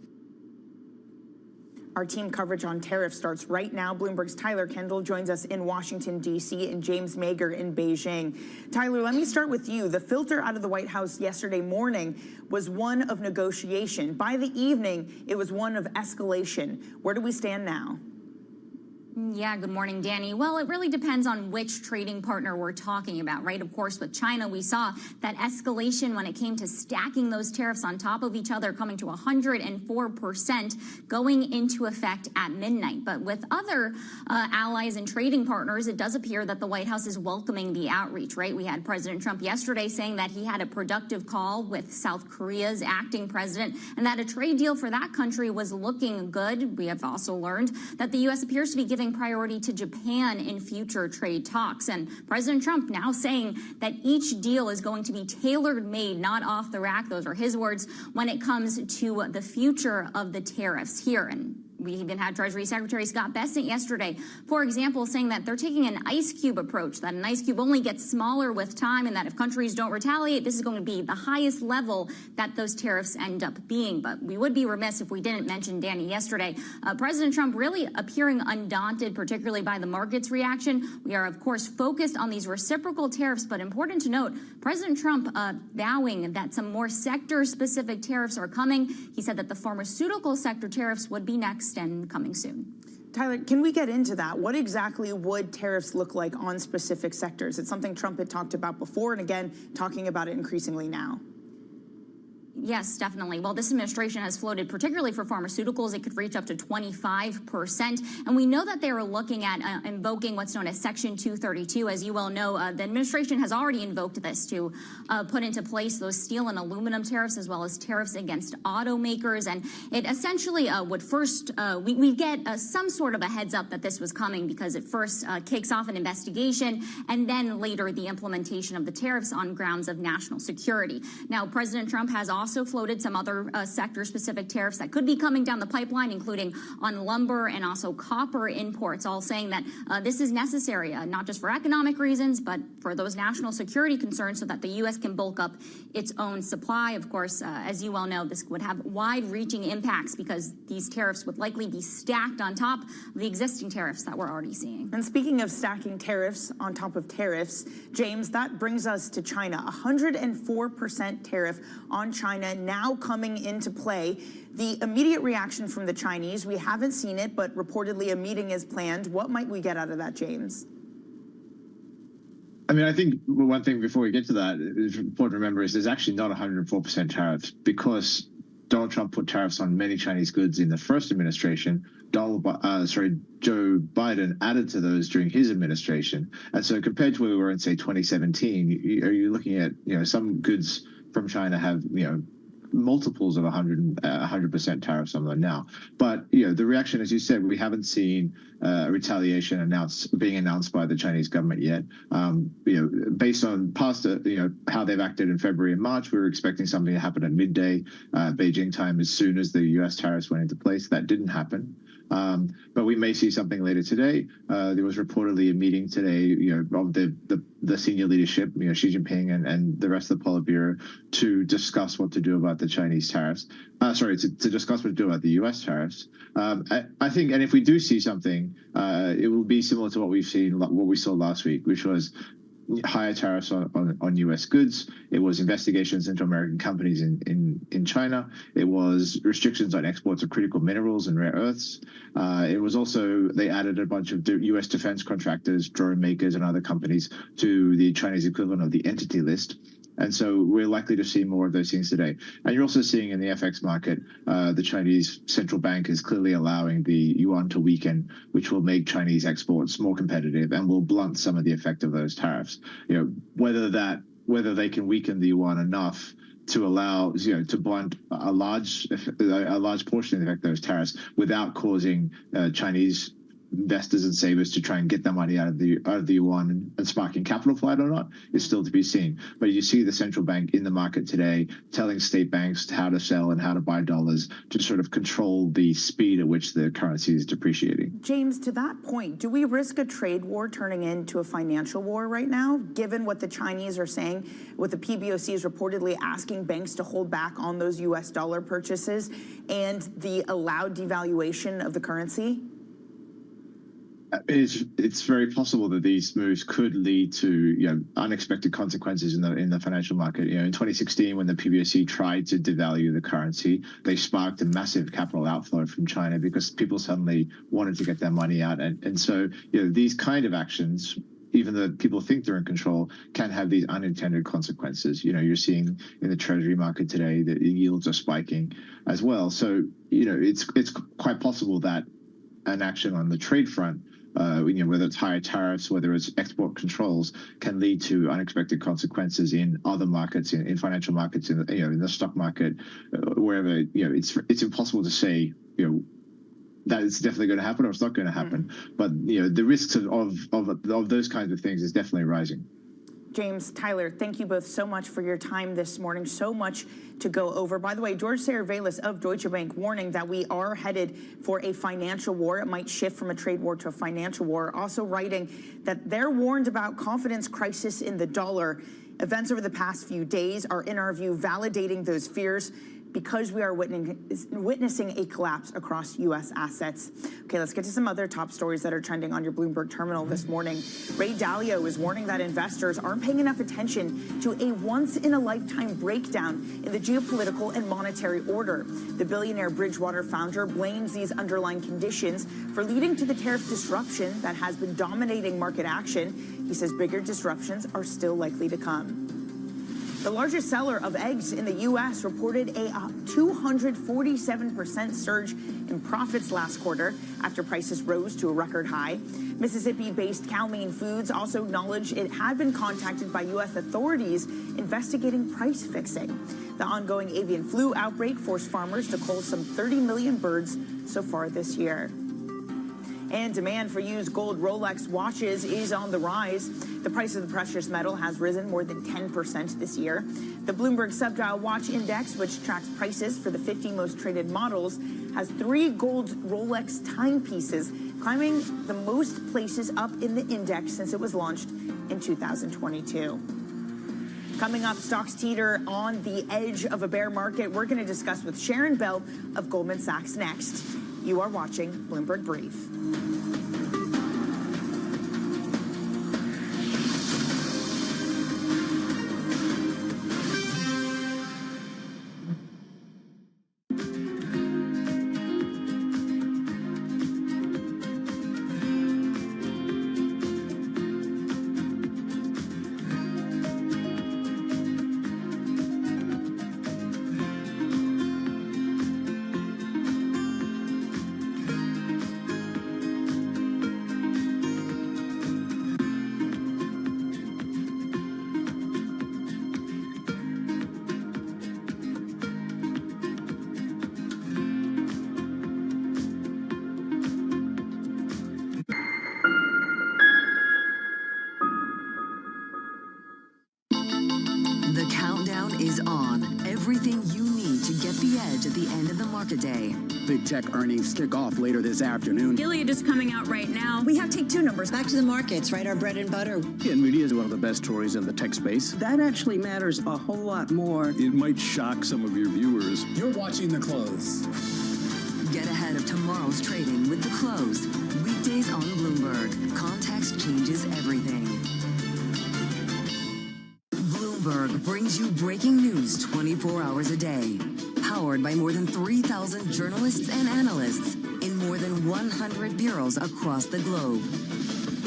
Our team coverage on tariffs starts right now. Bloomberg's Tyler Kendall joins us in Washington, D.C., and James Mager in Beijing. Tyler, let me start with you. The filter out of the White House yesterday morning was one of negotiation. By the evening, it was one of escalation. Where do we stand now? Yeah, good morning, Danny. Well, it really depends on which trading partner we're talking about, right? Of course, with China, we saw that escalation when it came to stacking those tariffs on top of each other, coming to 104% going into effect at midnight. But with other allies and trading partners, it does appear that the White House is welcoming the outreach, right? We had President Trump yesterday saying that he had a productive call with South Korea's acting president and that a trade deal for that country was looking good. We have also learned that the U.S. appears to be giving priority to Japan in future trade talks. And President Trump now saying that each deal is going to be tailor-made, not off the rack. Those are his words when it comes to the future of the tariffs here. And we even had Treasury Secretary Scott Bessent yesterday, for example, saying that they're taking an ice cube approach, that an ice cube only gets smaller with time, and that if countries don't retaliate, this is going to be the highest level that those tariffs end up being. But we would be remiss if we didn't mention, Danny, yesterday, President Trump really appearing undaunted, particularly by the market's reaction. We are, of course, focused on these reciprocal tariffs, but important to note, President Trump vowing that some more sector-specific tariffs are coming. He said that the pharmaceutical sector tariffs would be next and coming soon. Tyler, can we get into that? What exactly would tariffs look like on specific sectors? It's something Trump had talked about before, and again, talking about it increasingly now. Yes, definitely. Well, this administration has floated, particularly for pharmaceuticals, it could reach up to 25%. And we know that they are looking at invoking what's known as Section 232. As you well know, the administration has already invoked this to put into place those steel and aluminum tariffs, as well as tariffs against automakers. And it essentially would first, we get some sort of a heads up that this was coming, because it first kicks off an investigation and then later the implementation of the tariffs on grounds of national security. Now, President Trump has also floated some other sector-specific tariffs that could be coming down the pipeline, including on lumber and also copper imports, all saying that this is necessary, not just for economic reasons, but for those national security concerns so that the U.S. can bulk up its own supply. Of course, as you well know, this would have wide-reaching impacts because these tariffs would likely be stacked on top of the existing tariffs that we're already seeing. And speaking of stacking tariffs on top of tariffs, James, that brings us to China. 104% tariff on China now coming into play. The immediate reaction from the Chinese, we haven't seen it, but reportedly a meeting is planned. What might we get out of that, James? I mean, I think one thing before we get to that is important to remember is there's actually not 104% tariffs, because Donald Trump put tariffs on many Chinese goods in the first administration. Joe Biden added to those during his administration. And so compared to where we were in, say, 2017, are you looking at, some goods from China have, multiples of 100% tariffs on them now. But, the reaction, as you said, we haven't seen retaliation being announced by the Chinese government yet. Based on past, how they've acted in February and March, we were expecting something to happen at midday, Beijing time, as soon as the U.S. tariffs went into place. That didn't happen. But we may see something later today. There was reportedly a meeting today, of the senior leadership, Xi Jinping and the rest of the Politburo, to discuss what to do about the Chinese tariffs. To discuss what to do about the U.S. tariffs. I think, and if we do see something, it will be similar to what we saw last week, which was higher tariffs on U.S. goods. It was investigations into American companies in China. It was restrictions on exports of critical minerals and rare earths. It was also, they added a bunch of U.S. defense contractors, drone makers, and other companies to the Chinese equivalent of the entity list. And so we're likely to see more of those things today. And you're also seeing in the FX market, the Chinese central bank is clearly allowing the yuan to weaken, which will make Chinese exports more competitive and will blunt some of the effect of those tariffs. Whether they can weaken the yuan enough to allow, to blunt a large portion of the effect of those tariffs without causing Chinese investors and savers to try and get their money out of the yuan and sparking capital flight or not is still to be seen. But you see the central bank in the market today telling state banks how to sell and how to buy dollars to sort of control the speed at which the currency is depreciating. James, to that point, do we risk a trade war turning into a financial war right now, given what the Chinese are saying, with the PBOC is reportedly asking banks to hold back on those U.S. dollar purchases and the allowed devaluation of the currency? It's very possible that these moves could lead to unexpected consequences in the financial market. In 2016, when the PBOC tried to devalue the currency, they sparked a massive capital outflow from China because people suddenly wanted to get their money out, and so these kind of actions, even though people think they're in control, can have these unintended consequences. You're seeing in the treasury market today that the yields are spiking as well. So it's quite possible that an action on the trade front, whether it's higher tariffs, whether it's export controls, can lead to unexpected consequences in other markets, in financial markets, in the stock market, wherever. It's impossible to say that it's definitely going to happen or it's not going to happen. But the risks of those kinds of things is definitely rising. James, Tyler, thank you both so much for your time this morning. So much to go over. By the way, George Seravalis of Deutsche Bank warning that we are headed for a financial war. It might shift from a trade war to a financial war. Also writing that they're warned about confidence crisis in the dollar. Events over the past few days are, in our view, validating those fears, because we are witnessing a collapse across U.S. assets. Okay, let's get to some other top stories that are trending on your Bloomberg terminal this morning. Ray Dalio is warning that investors aren't paying enough attention to a once-in-a-lifetime breakdown in the geopolitical and monetary order. The billionaire Bridgewater founder blames these underlying conditions for leading to the tariff disruption that has been dominating market action. He says bigger disruptions are still likely to come. The largest seller of eggs in the U.S. reported a 247% surge in profits last quarter after prices rose to a record high. Mississippi-based Calmaine Foods also acknowledged it had been contacted by U.S. authorities investigating price fixing. The ongoing avian flu outbreak forced farmers to cull some 30 million birds so far this year. And demand for used gold Rolex watches is on the rise. The price of the precious metal has risen more than 10% this year. The Bloomberg Subdial Watch Index, which tracks prices for the 50 most traded models, has 3 gold Rolex timepieces, climbing the most places up in the index since it was launched in 2022. Coming up, stocks teeter on the edge of a bear market. We're going to discuss with Sharon Bell of Goldman Sachs next. You are watching Bloomberg Brief. Day. Big tech earnings kick off later this afternoon. Gilead is coming out right now. We have take 2 numbers. Back to the markets, right? Our bread and butter. NVIDIA is one of the best stories in the tech space. That actually matters a whole lot more. It might shock some of your viewers. You're watching The Close. Get ahead of tomorrow's trading with The Close. Weekdays on Bloomberg. Context changes everything. brings you breaking news 24 hours a day. Powered by more than 3,000 journalists and analysts in more than 100 bureaus across the globe.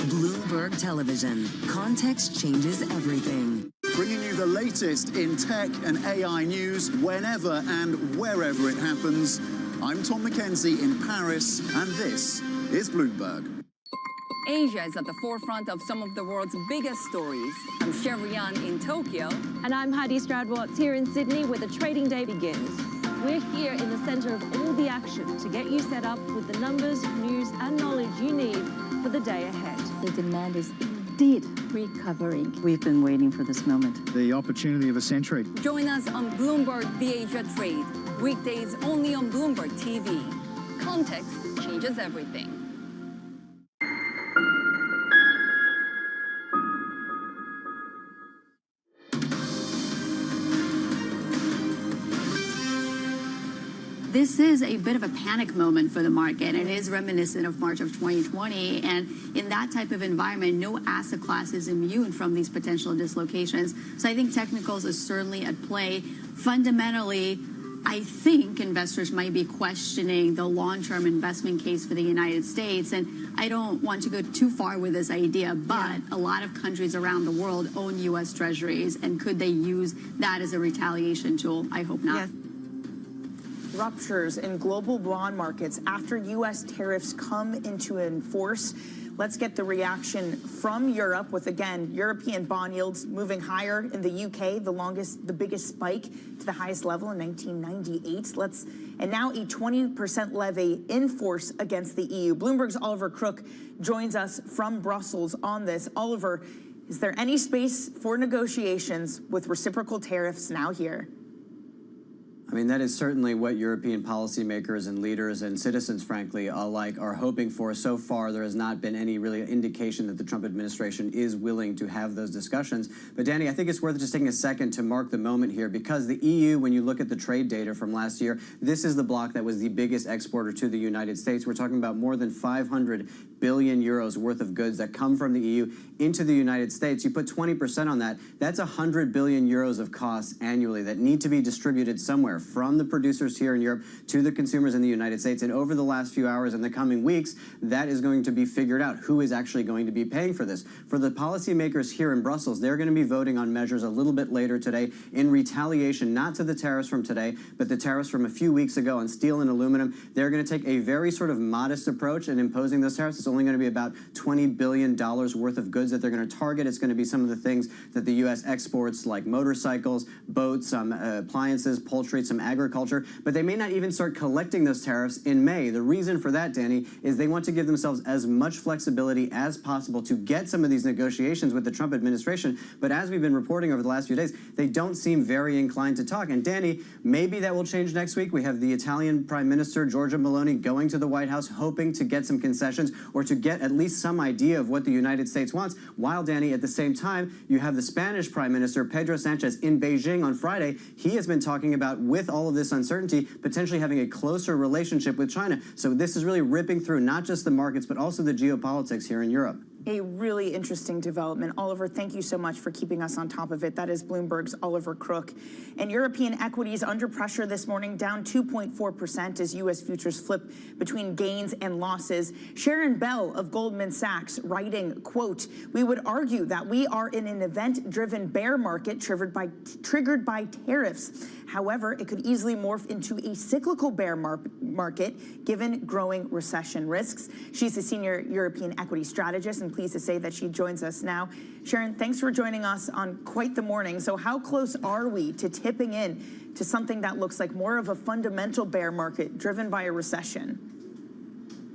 Bloomberg Television. Context changes everything. Bringing you the latest in tech and AI news whenever and wherever it happens. I'm Tom McKenzie in Paris, and this is Bloomberg. Asia is at the forefront of some of the world's biggest stories. I'm Sherrian in Tokyo. And I'm Heidi Stroud-Watts here in Sydney, where the trading day begins. We're here in the center of all the action to get you set up with the numbers, news, and knowledge you need for the day ahead. The demand is indeed recovering. We've been waiting for this moment. The opportunity of a century. Join us on Bloomberg The Asia Trade. Weekdays only on Bloomberg TV. Context changes everything. This is a bit of a panic moment for the market. It is reminiscent of March of 2020. And in that type of environment, no asset class is immune from these potential dislocations. So I think technicals is certainly at play. Fundamentally, I think investors might be questioning the long-term investment case for the United States. And I don't want to go too far with this idea, but a lot of countries around the world own U.S. treasuries. And could they use that as a retaliation tool? I hope not. Yes. Ruptures in global bond markets after U.S. tariffs come into force. Let's get the reaction from Europe with, again, European bond yields moving higher in the UK, the biggest spike to the highest level in 1998. And now a 20% levy in force against the EU. Bloomberg's Oliver Crook joins us from Brussels on this. Oliver, is there any space for negotiations with reciprocal tariffs now here? I mean, that is certainly what European policymakers and leaders and citizens, frankly, alike are hoping for. So far, there has not been any really indication that the Trump administration is willing to have those discussions. But Danny, I think it's worth just taking a second to mark the moment here, because the EU, when you look at the trade data from last year, this is the bloc that was the biggest exporter to the United States. We're talking about more than 500 billion euros worth of goods that come from the EU into the United States. You put 20% on that, that's 100 billion euros of costs annually that need to be distributed somewhere from the producers here in Europe to the consumers in the United States. And over the last few hours and the coming weeks, that is going to be figured out. Who is actually going to be paying for this? For the policymakers here in Brussels, they're going to be voting on measures a little bit later today in retaliation, not to the tariffs from today, but the tariffs from a few weeks ago on steel and aluminum. They're going to take a very sort of modest approach in imposing those tariffs. It's only going to be about $20 billion worth of goods that they're going to target. It's going to be some of the things that the U.S. exports, like motorcycles, boats, some appliances, poultry, some agriculture, but they may not even start collecting those tariffs in May. The reason for that, Danny, is they want to give themselves as much flexibility as possible to get some of these negotiations with the Trump administration. But as we've been reporting over the last few days, they don't seem very inclined to talk. And Danny, maybe that will change next week. We have the Italian Prime Minister, Giorgia Meloni, going to the White House, hoping to get some concessions or to get at least some idea of what the United States wants. While, Danny, at the same time, you have the Spanish Prime Minister, Pedro Sanchez, in Beijing on Friday. He has been talking about, with all of this uncertainty, potentially having a closer relationship with China. So this is really ripping through not just the markets, but also the geopolitics here in Europe. A really interesting development. Oliver, thank you so much for keeping us on top of it. That is Bloomberg's Oliver Crook. And European equities under pressure this morning, down 2.4% as U.S. futures flip between gains and losses. Sharon Bell of Goldman Sachs writing, quote, "We would argue that we are in an event-driven bear market triggered by tariffs. However, it could easily morph into a cyclical bear market given growing recession risks." She's a senior European equity strategist and pleased to say that she joins us now. Sharon, thanks for joining us on quite the morning. So how close are we to tipping in to something that looks like more of a fundamental bear market driven by a recession?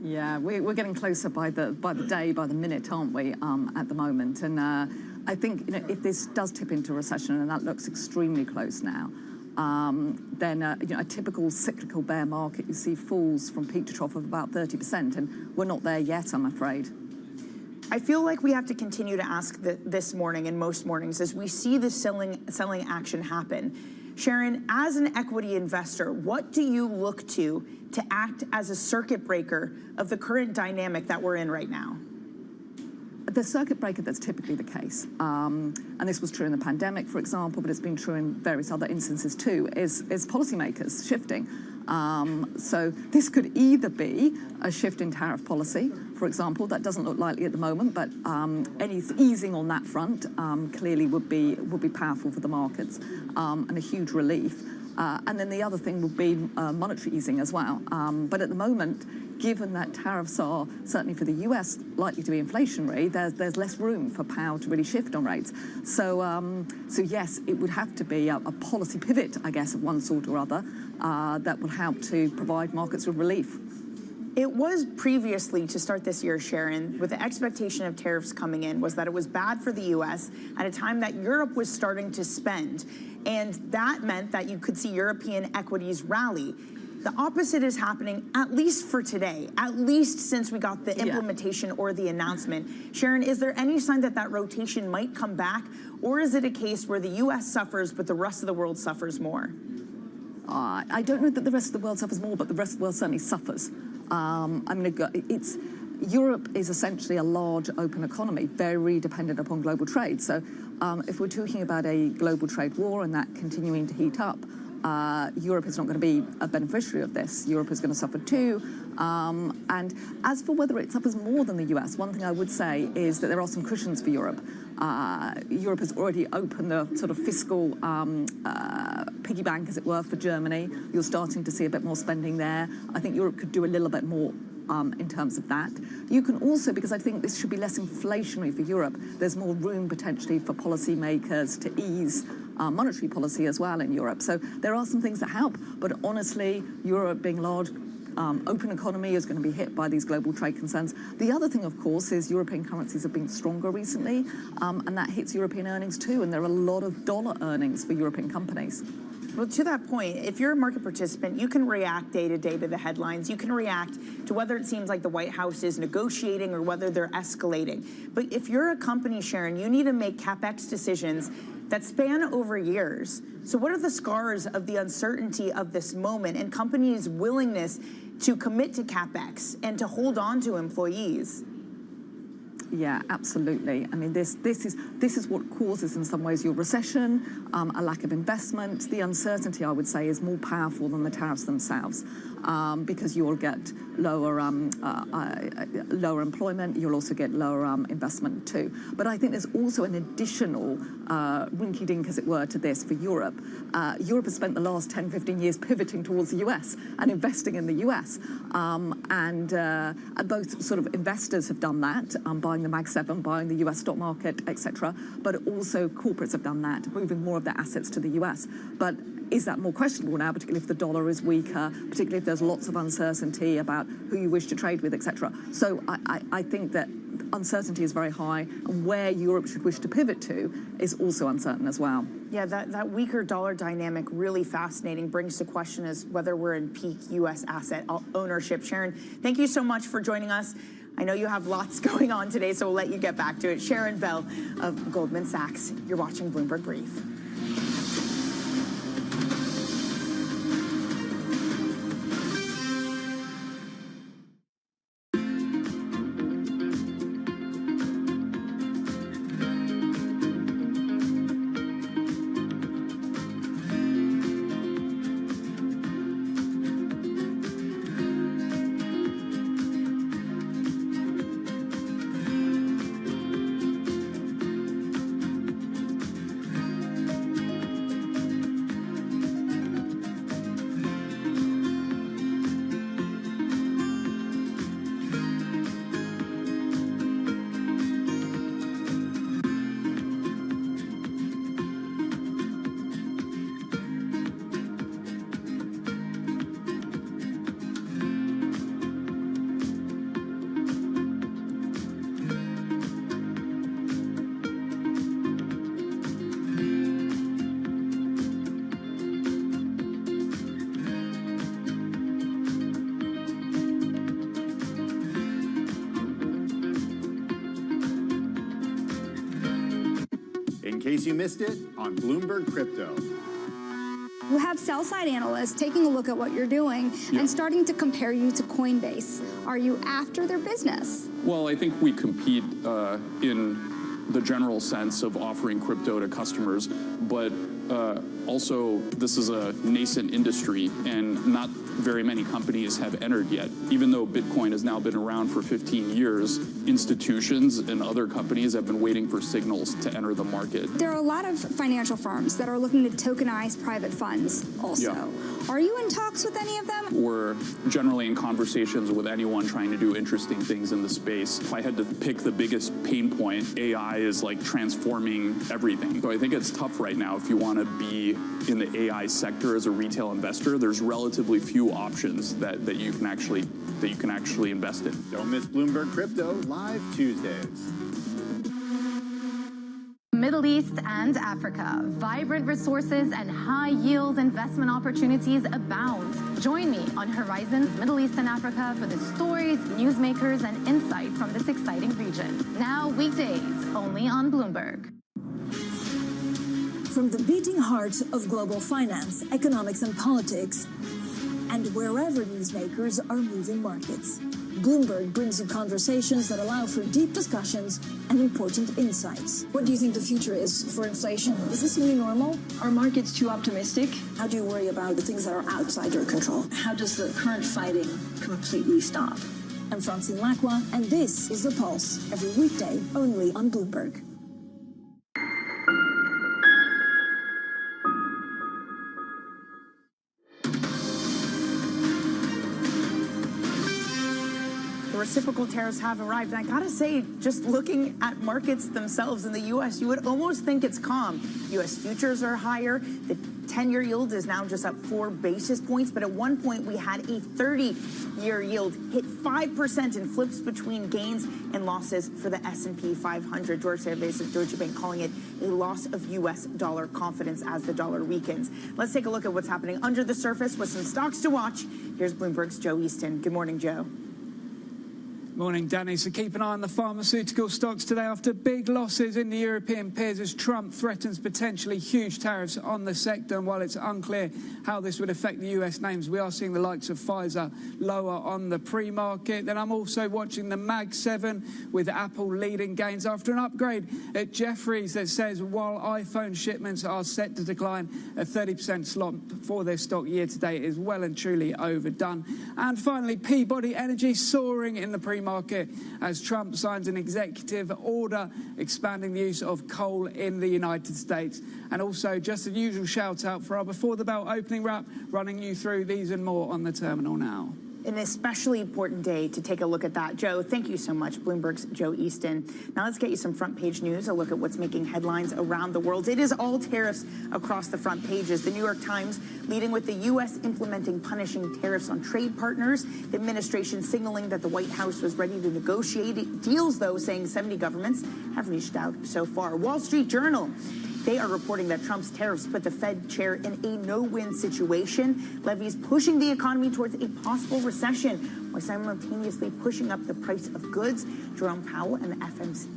Yeah, we're getting closer by the day, by the minute, aren't we, at the moment? And I think, if this does tip into recession, and that looks extremely close now, then a typical cyclical bear market, you see falls from peak to trough of about 30%, and we're not there yet, I'm afraid. I feel like we have to continue to ask this morning and most mornings as we see this selling action happen. Sharon, as an equity investor, what do you look to act as a circuit breaker of the current dynamic that we're in right now? the circuit breaker, that's typically the case, and this was true in the pandemic, for example, but it's been true in various other instances too, is policymakers shifting. So this could either be a shift in tariff policy, for example. That doesn't look likely at the moment, but any easing on that front clearly would be powerful for the markets and a huge relief. And then the other thing would be monetary easing as well. But at the moment, given that tariffs are, certainly for the US, likely to be inflationary, there's less room for Powell to really shift on rates. So, so yes, it would have to be a policy pivot, I guess, of one sort or other, that would help to provide markets with relief. It was previously, to start this year, Sharon, with the expectation of tariffs coming in, was that it was bad for the U.S. at a time that Europe was starting to spend. And that meant that you could see European equities rally. The opposite is happening, at least for today, at least since we got the implementation or the announcement. Sharon, is there any sign that that rotation might come back? Or is it a case where the U.S. suffers, but the rest of the world suffers more? I don't know that the rest of the world suffers more, but the rest of the world certainly suffers. Europe is essentially a large open economy, very dependent upon global trade. So if we're talking about a global trade war and that continuing to heat up, Europe is not going to be a beneficiary of this. Europe is going to suffer too. And as for whether it suffers more than the US, one thing I would say is that there are some cushions for Europe. Europe has already opened the sort of fiscal piggy bank, as it were, for Germany. You're starting to see a bit more spending there. I think Europe could do a little bit more in terms of that. You can also, because I think this should be less inflationary for Europe, there's more room potentially for policymakers to ease monetary policy as well in Europe. So there are some things that help, but honestly, Europe being large, open economy is going to be hit by these global trade concerns. The other thing, of course, is European currencies have been stronger recently, and that hits European earnings too, and there are a lot of dollar earnings for European companies. Well, to that point, if you're a market participant, you can react day to day to the headlines. You can react to whether it seems like the White House is negotiating or whether they're escalating. But if you're a company, Sharon, you need to make CapEx decisions that span over years. So what are the scars of the uncertainty of this moment and companies' willingness to commit to CapEx and to hold on to employees? Yeah, absolutely. I mean, this is what causes, in some ways, your recession, a lack of investment. The uncertainty, I would say, is more powerful than the tariffs themselves, because you will get lower employment. You'll also get lower investment too. But I think there's also an additional rinky-dink, as it were, to this for Europe. Europe has spent the last 10, 15 years pivoting towards the US and investing in the US. And both sort of investors have done that, buying the Mag 7, buying the US stock market, etc. But also corporates have done that, moving more of their assets to the US. But is that more questionable now, particularly if the dollar is weaker, particularly if there's lots of uncertainty about who you wish to trade with, etc.? So I think that uncertainty is very high, and where Europe should wish to pivot to is also uncertain as well. Yeah, that weaker dollar dynamic, really fascinating, brings to question as whether we're in peak U.S. asset ownership. Sharon, thank you so much for joining us. I know you have lots going on today, so we'll let you get back to it. Sharon Bell of Goldman Sachs. You're watching Bloomberg Brief. In case you missed it, on Bloomberg Crypto. You have sell-side analysts taking a look at what you're doing and starting to compare you to Coinbase. Are you after their business? Well, I think we compete in the general sense of offering crypto to customers, but also this is a nascent industry and not very many companies have entered yet. Even though Bitcoin has now been around for 15 years, institutions and other companies have been waiting for signals to enter the market. There are a lot of financial firms that are looking to tokenize private funds also. Yeah. Are you in talks with any of them? We're generally in conversations with anyone trying to do interesting things in the space. If I had to pick the biggest pain point, AI is like transforming everything. So I think it's tough right now if you want to be in the AI sector as a retail investor. There's relatively few options that you can actually invest in. Don't miss Bloomberg Crypto live Tuesdays. Middle East and Africa. Vibrant resources and high-yield investment opportunities abound. Join me on Horizons Middle East and Africa for the stories, newsmakers, and insight from this exciting region. Now weekdays, only on Bloomberg. From the beating heart of global finance, economics, and politics, and wherever newsmakers are moving markets, Bloomberg brings you conversations that allow for deep discussions and important insights. What do you think the future is for inflation? Is this new normal? Are markets too optimistic? How do you worry about the things that are outside your control? How does the current fighting completely stop? I'm Francine Lacroix, and this is The Pulse, every weekday only on Bloomberg. Reciprocal tariffs have arrived. And I gotta say, just looking at markets themselves in the U.S., you would almost think it's calm. U.S. futures are higher. The 10-year yield is now just up 4 basis points. But at one point, we had a 30-year yield hit 5% and flips between gains and losses for the S&P 500. George Servais of Deutsche Bank calling it a loss of U.S. dollar confidence as the dollar weakens. Let's take a look at what's happening under the surface with some stocks to watch. Here's Bloomberg's Joe Easton. Good morning, Joe. Morning, Danny. So keep an eye on the pharmaceutical stocks today after big losses in the European peers as Trump threatens potentially huge tariffs on the sector. And while it's unclear how this would affect the US names, we are seeing the likes of Pfizer lower on the pre-market. Then I'm also watching the Mag 7 with Apple leading gains after an upgrade at Jefferies that says while iPhone shipments are set to decline, a 30% slump for their stock year to date is well and truly overdone. And finally, Peabody Energy soaring in the pre-market as Trump signs an executive order expanding the use of coal in the United States. And also just the usual shout out for our Before the Bell opening wrap, running you through these and more on the terminal now. An especially important day to take a look at that. Joe, thank you so much. Bloomberg's Joe Easton. Now let's get you some front page news, a look at what's making headlines around the world. It is all tariffs across the front pages. The New York Times leading with the U.S. implementing punishing tariffs on trade partners. The administration signaling that the White House was ready to negotiate deals, though, saying 70 governments have reached out so far. Wall Street Journal. They are reporting that Trump's tariffs put the Fed chair in a no-win situation. Levies pushing the economy towards a possible recession while simultaneously pushing up the price of goods. Jerome Powell and the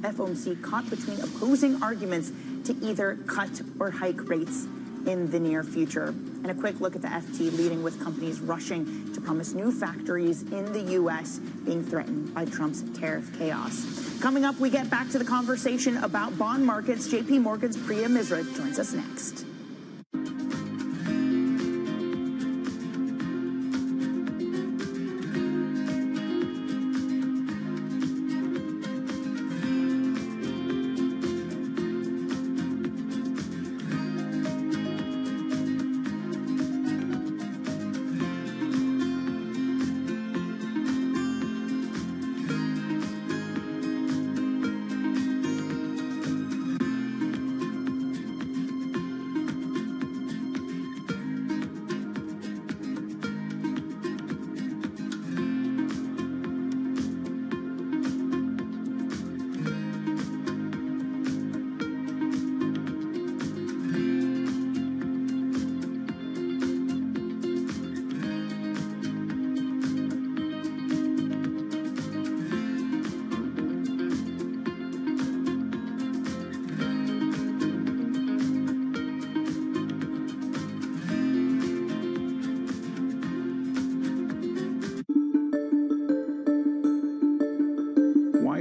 FOMC caught between opposing arguments to either cut or hike rates in the near future. And a quick look at the FT leading with companies rushing to promise new factories in the U.S. being threatened by Trump's tariff chaos. Coming up, we get back to the conversation about bond markets. J.P. Morgan's Priya Misra joins us next.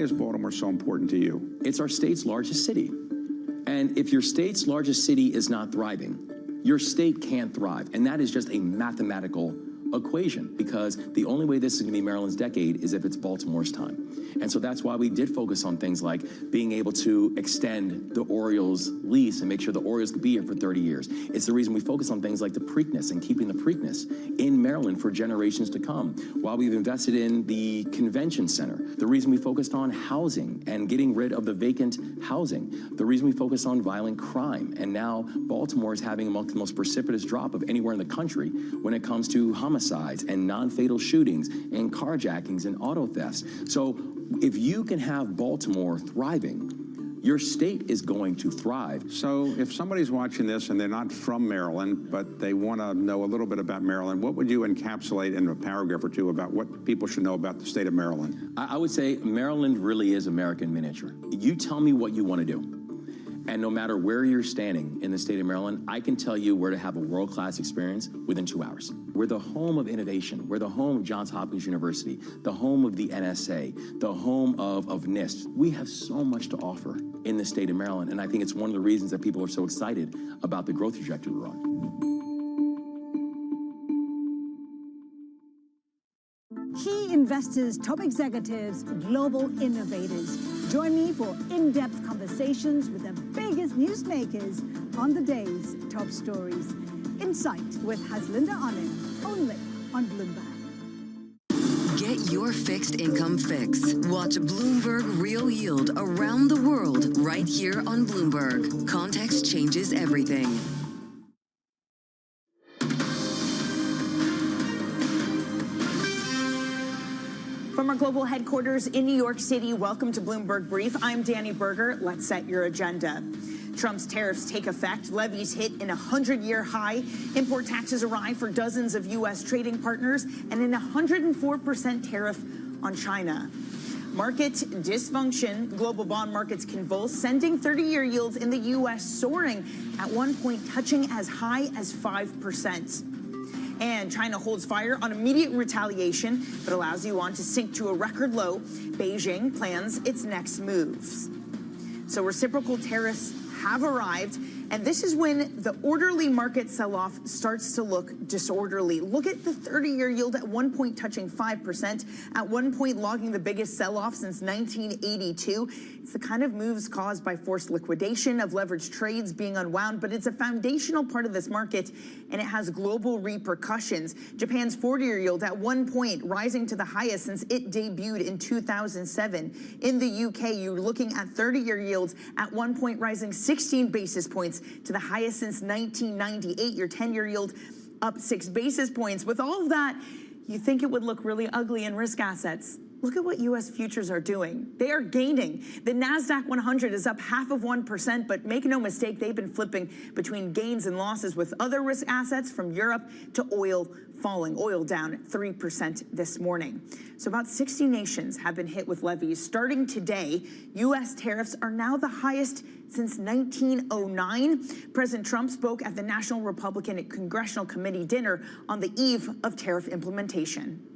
is Baltimore so important to you? It's our state's largest city. And if your state's largest city is not thriving, your state can't thrive. And that is just a mathematical equation, because the only way this is going to be Maryland's decade is if it's Baltimore's time. And so that's why we did focus on things like being able to extend the Orioles lease and make sure the Orioles could be here for 30 years. It's the reason we focus on things like the Preakness and keeping the Preakness in Maryland for generations to come, while we've invested in the convention center. The reason we focused on housing and getting rid of the vacant housing. The reason we focused on violent crime. And now Baltimore is having among the most precipitous drop of anywhere in the country when it comes to homicides and non-fatal shootings and carjackings and auto thefts. So if you can have Baltimore thriving, your state is going to thrive. So if somebody's watching this and they're not from Maryland, but they want to know a little bit about Maryland, what would you encapsulate in a paragraph or two about what people should know about the state of Maryland? I would say Maryland really is American miniature. You tell me what you want to do. And no matter where you're standing in the state of Maryland, I can tell you where to have a world-class experience within 2 hours. We're the home of innovation. We're the home of Johns Hopkins University, the home of the NSA, the home of NIST. We have so much to offer in the state of Maryland, and I think it's one of the reasons that people are so excited about the growth trajectory we're on. Key investors, top executives, global innovators. Join me for in-depth conversations with the biggest newsmakers on the day's top stories. Insight with Haslinda Onen, only on Bloomberg. Get your fixed income fix. Watch Bloomberg Real Yield around the world right here on Bloomberg. Context changes everything. From our global headquarters in New York City, welcome to Bloomberg Brief. I'm Danny Berger. Let's set your agenda. Trump's tariffs take effect. Levies hit an 100-year high. Import taxes arrive for dozens of U.S. trading partners, and an 104% tariff on China. Market dysfunction. Global bond markets convulse, sending 30-year yields in the U.S. soaring, at one point touching as high as 5%. And China holds fire on immediate retaliation, but allows yuan to sink to a record low. Beijing plans its next moves. So reciprocal tariffs have arrived, and this is when the orderly market sell-off starts to look disorderly. Look at the 30-year yield at one point touching 5%, at one point logging the biggest sell-off since 1982. It's the kind of moves caused by forced liquidation of leveraged trades being unwound, but it's a foundational part of this market, and it has global repercussions. Japan's 40-year yield at one point rising to the highest since it debuted in 2007. In the UK, you're looking at 30-year yields at one point rising 16 basis points to the highest since 1998. Your 10-year yield up 6 basis points. With all of that, you think it would look really ugly in risk assets. Look at what U.S. futures are doing. They are gaining. The NASDAQ 100 is up 0.5%, but make no mistake, they've been flipping between gains and losses with other risk assets, from Europe to oil falling. Oil down 3% this morning. So about 60 nations have been hit with levies. Starting today, U.S. tariffs are now the highest since 1909. President Trump spoke at the National Republican Congressional Committee dinner on the eve of tariff implementation.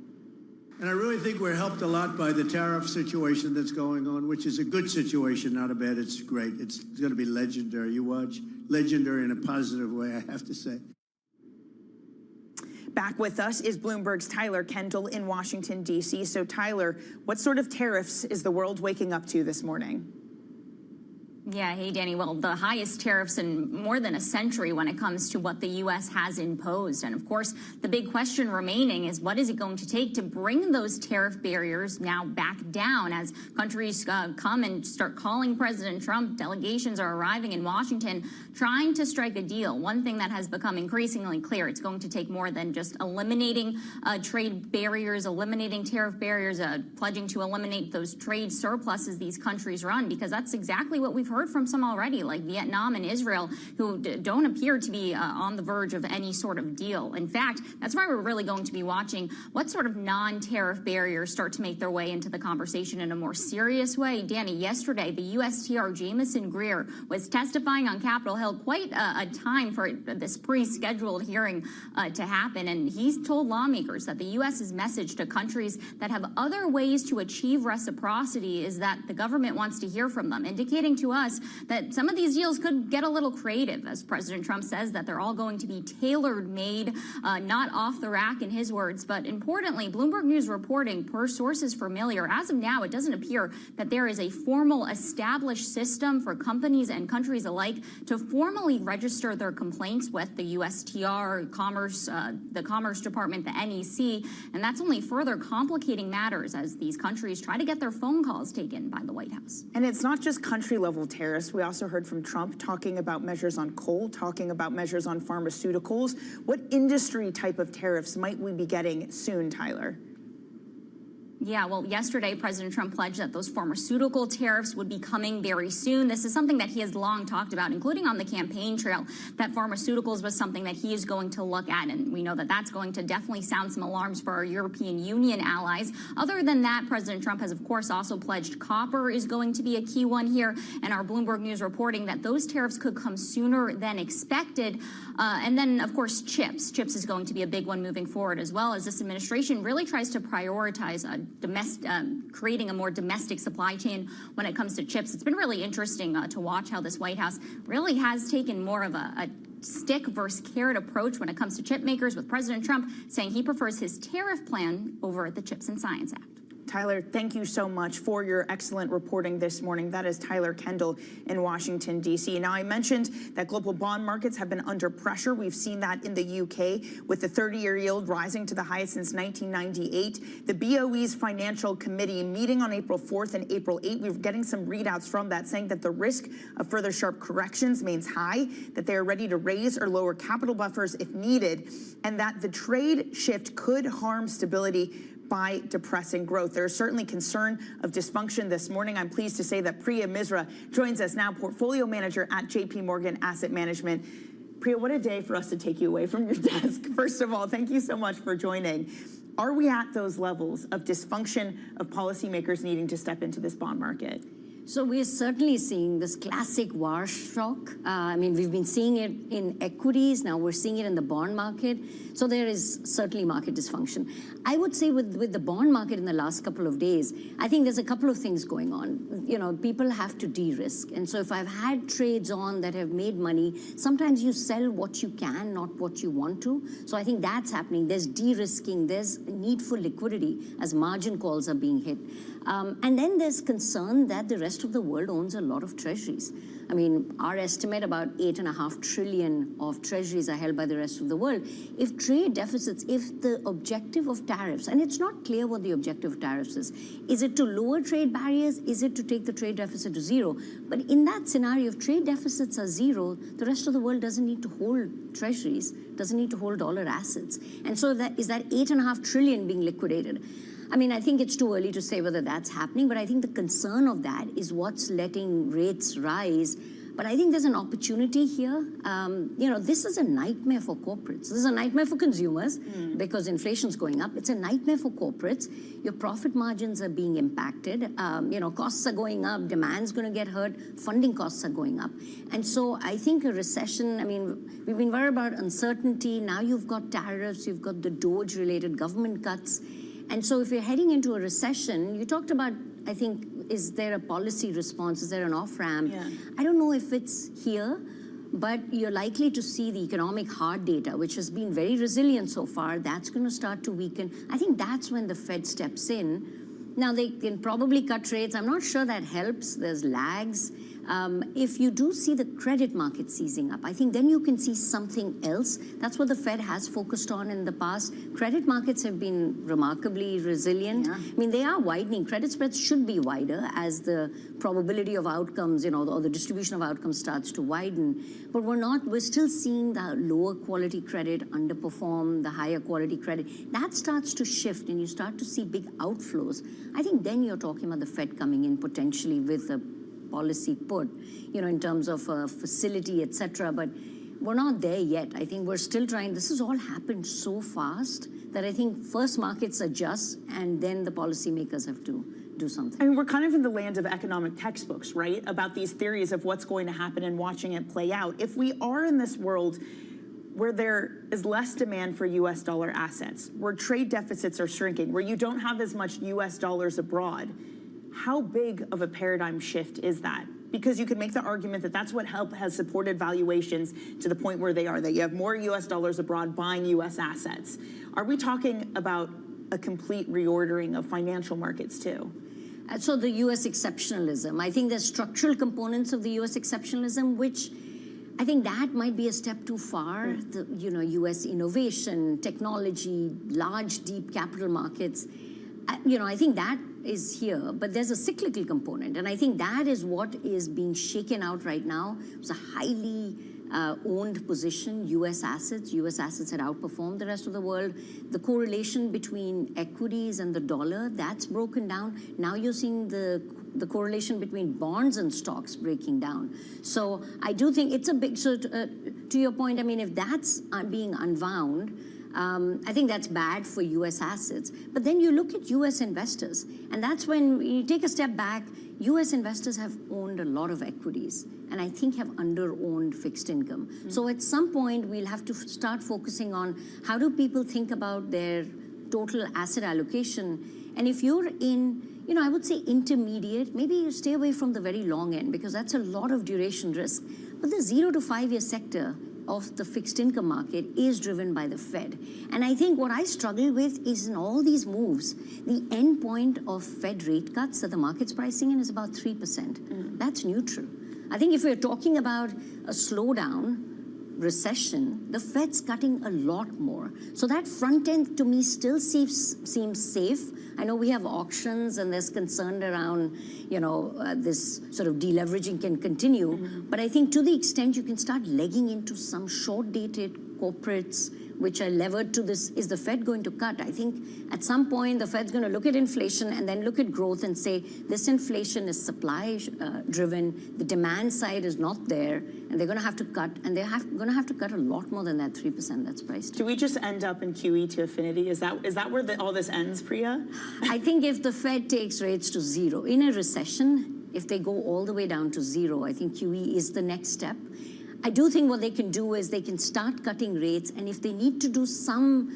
And I really think we're helped a lot by the tariff situation that's going on, which is a good situation, not a bad. It's great. It's going to be legendary. You watch. Legendary in a positive way, I have to say. Back with us is Bloomberg's Tyler Kendall in Washington, D.C. So, Tyler, what sort of tariffs is the world waking up to this morning? Yeah, hey, Danny. Well, the highest tariffs in more than a century when it comes to what the U.S. has imposed. And of course, the big question remaining is, what is it going to take to bring those tariff barriers now back down as countries come and start calling President Trump? Delegations are arriving in Washington trying to strike a deal. One thing that has become increasingly clear, it's going to take more than just eliminating trade barriers, eliminating tariff barriers, pledging to eliminate those trade surpluses these countries run, because that's exactly what we've heard heard from some already, like Vietnam and Israel, who don't appear to be on the verge of any sort of deal. In fact, that's why we're really going to be watching what sort of non-tariff barriers start to make their way into the conversation in a more serious way. Danny, yesterday, the USTR Jamison Greer was testifying on Capitol Hill, quite a time for this pre-scheduled hearing to happen. And he's told lawmakers that the U.S.'s message to countries that have other ways to achieve reciprocity is that the government wants to hear from them, indicating to us that some of these deals could get a little creative, as President Trump says that they're all going to be tailor-made, not off the rack in his words. But importantly, Bloomberg News reporting, per sources familiar, as of now, it doesn't appear that there is a formal established system for companies and countries alike to formally register their complaints with the USTR, Commerce, the Commerce Department, the NEC, and that's only further complicating matters as these countries try to get their phone calls taken by the White House. And it's not just country-level tariffs. We also heard from Trump talking about measures on coal, talking about measures on pharmaceuticals. What industry type of tariffs might we be getting soon, Tyler? Yeah, well, yesterday, President Trump pledged that those pharmaceutical tariffs would be coming very soon. This is something that he has long talked about, including on the campaign trail, that pharmaceuticals was something that he is going to look at. And we know that that's going to definitely sound some alarms for our European Union allies. Other than that, President Trump has, of course, also pledged copper is going to be a key one here. And our Bloomberg News reporting that those tariffs could come sooner than expected. And then, of course, chips. Chips is going to be a big one moving forward, as well as this administration really tries to prioritize creating a more domestic supply chain when it comes to chips. It's been really interesting to watch how this White House really has taken more of a stick versus carrot approach when it comes to chip makers, with President Trump saying he prefers his tariff plan over the Chips and Science Act. Tyler, thank you so much for your excellent reporting this morning. That is Tyler Kendall in Washington, D.C. Now, I mentioned that global bond markets have been under pressure. We've seen that in the U.K. with the 30-year yield rising to the highest since 1998. The BOE's Financial Committee meeting on April 4th and April 8th, we're getting some readouts from that saying that the risk of further sharp corrections remains high, that they are ready to raise or lower capital buffers if needed, and that the trade shift could harm stability by depressing growth. There is certainly concern of dysfunction this morning. I'm pleased to say that Priya Misra joins us now, portfolio manager at JP Morgan Asset Management. Priya, what a day for us to take you away from your desk. First of all, thank you so much for joining. Are we at those levels of dysfunction of policymakers needing to step into this bond market? So we're certainly seeing this classic war shock. I mean, we've been seeing it in equities. Now we're seeing it in the bond market. So there is certainly market dysfunction. I would say with the bond market in the last couple of days, I think there's a couple of things going on. You know, people have to de-risk. And so if I've had trades on that have made money, sometimes you sell what you can, not what you want to. So I think that's happening. There's de-risking. There's need for liquidity as margin calls are being hit. And then there's concern that the rest of the world owns a lot of treasuries. I mean, our estimate, about $8.5 trillion of treasuries are held by the rest of the world. If trade deficits, if the objective of tariffs, and it's not clear what the objective of tariffs is it to lower trade barriers? Is it to take the trade deficit to zero? But in that scenario, if trade deficits are zero, the rest of the world doesn't need to hold treasuries, doesn't need to hold dollar assets. And so is that $8.5 trillion being liquidated? I mean, I think it's too early to say whether that's happening, but I think the concern of that is what's letting rates rise. But I think there's an opportunity here. You know, this is a nightmare for corporates. This is a nightmare for consumers because inflation's going up. It's a nightmare for corporates. Your profit margins are being impacted. You know, costs are going up. Demand's going to get hurt. Funding costs are going up. And so I think a recession, I mean, we've been worried about uncertainty. Now you've got tariffs. You've got the DOGE-related government cuts. And so if you're heading into a recession, you talked about, I think, is there a policy response? Is there an off-ramp? Yeah. I don't know if it's here, but you're likely to see the economic hard data, which has been very resilient so far. That's going to start to weaken. I think that's when the Fed steps in. Now, they can probably cut rates. I'm not sure that helps. There's lags. If you do see the credit market seizing up, I think then you can see something else. That's what the Fed has focused on in the past. Credit markets have been remarkably resilient. Yeah. I mean, they are widening. Credit spreads should be wider as the probability of outcomes, you know, or the distribution of outcomes starts to widen. But we're still seeing the lower quality credit underperform the higher quality credit. That starts to shift and you start to see big outflows. I think then you're talking about the Fed coming in potentially with a policy put, in terms of a facility, et cetera. But we're not there yet. I think we're still trying. This has all happened so fast that I think first markets adjust and then the policymakers have to do something. I mean, we're kind of in the land of economic textbooks, right? About these theories of what's going to happen and watching it play out. If we are in this world where there is less demand for U.S. dollar assets, where trade deficits are shrinking, where you don't have as much U.S. dollars abroad, how big of a paradigm shift is that? Because you could make the argument that that's what has supported valuations to the point where they are, that you have more U.S. dollars abroad buying U.S. assets. Are we talking about a complete reordering of financial markets too? So the U.S. exceptionalism, I think there's structural components of the U.S. exceptionalism, which I think that might be a step too far. The, U.S. innovation, technology, large, deep capital markets. I think that is here, but there's a cyclical component, and I think that is what is being shaken out right now. It's a highly owned position, U.S. assets. U.S. assets had outperformed the rest of the world. The correlation between equities and the dollar, that's broken down. Now you're seeing the correlation between bonds and stocks breaking down. So I do think it's a big, so to your point, I mean, if that's being unwound, I think that's bad for U.S. assets. But then you look at U.S. investors, and that's when you take a step back, U.S. investors have owned a lot of equities, and I think have under-owned fixed income. So at some point, we'll have to start focusing on how do people think about their total asset allocation. And if you're in, I would say intermediate, maybe you stay away from the very long end, because that's a lot of duration risk. But the 0 to 5 year sector of the fixed income market is driven by the Fed. And I think what I struggle with is in all these moves, the end point of Fed rate cuts that the market's pricing in is about 3%. That's neutral. I think if we're talking about a slowdown, recession, the Fed's cutting a lot more. So that front end to me still seems safe. I know we have auctions and there's concern around, this sort of deleveraging can continue. But I think to the extent you can start legging into some short-dated corporates which are levered to this, is the Fed going to cut? I think at some point the Fed's going to look at inflation and then look at growth and say, this inflation is supply driven, the demand side is not there, and they're going to have to cut, and they're going to have to cut a lot more than that 3% that's priced. Do we just end up in QE to affinity? Is that where all this ends, Priya? I think if the Fed takes rates to zero, in a recession, if they go all the way down to zero, I think QE is the next step. I do think what they can do is they can start cutting rates, and if they need to do some,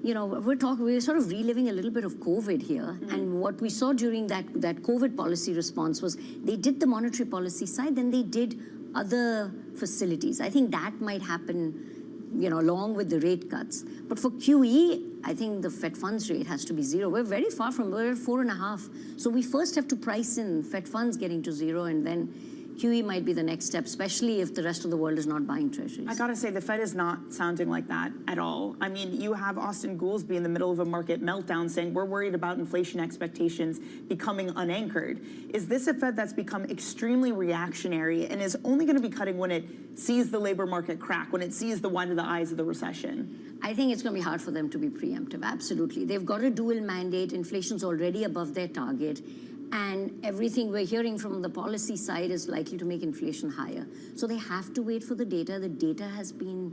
we're sort of reliving a little bit of COVID here. And what we saw during that COVID policy response was they did the monetary policy side, then they did other facilities. I think that might happen, along with the rate cuts. But for QE, I think the Fed funds rate has to be zero. We're very far from, we're at 4.5. So we first have to price in Fed funds getting to zero, and then QE might be the next step, especially if the rest of the world is not buying treasuries. I gotta say, the Fed is not sounding like that at all. I mean, you have Austin Goolsbee in the middle of a market meltdown saying we're worried about inflation expectations becoming unanchored. Is this a Fed that's become extremely reactionary and is only gonna be cutting when it sees the labor market crack, when it sees the white of the eyes of the recession? I think it's going to be hard for them to be preemptive, absolutely. They've got a dual mandate. Inflation's already above their target. And everything we're hearing from the policy side is likely to make inflation higher. So they have to wait for the data. The data has been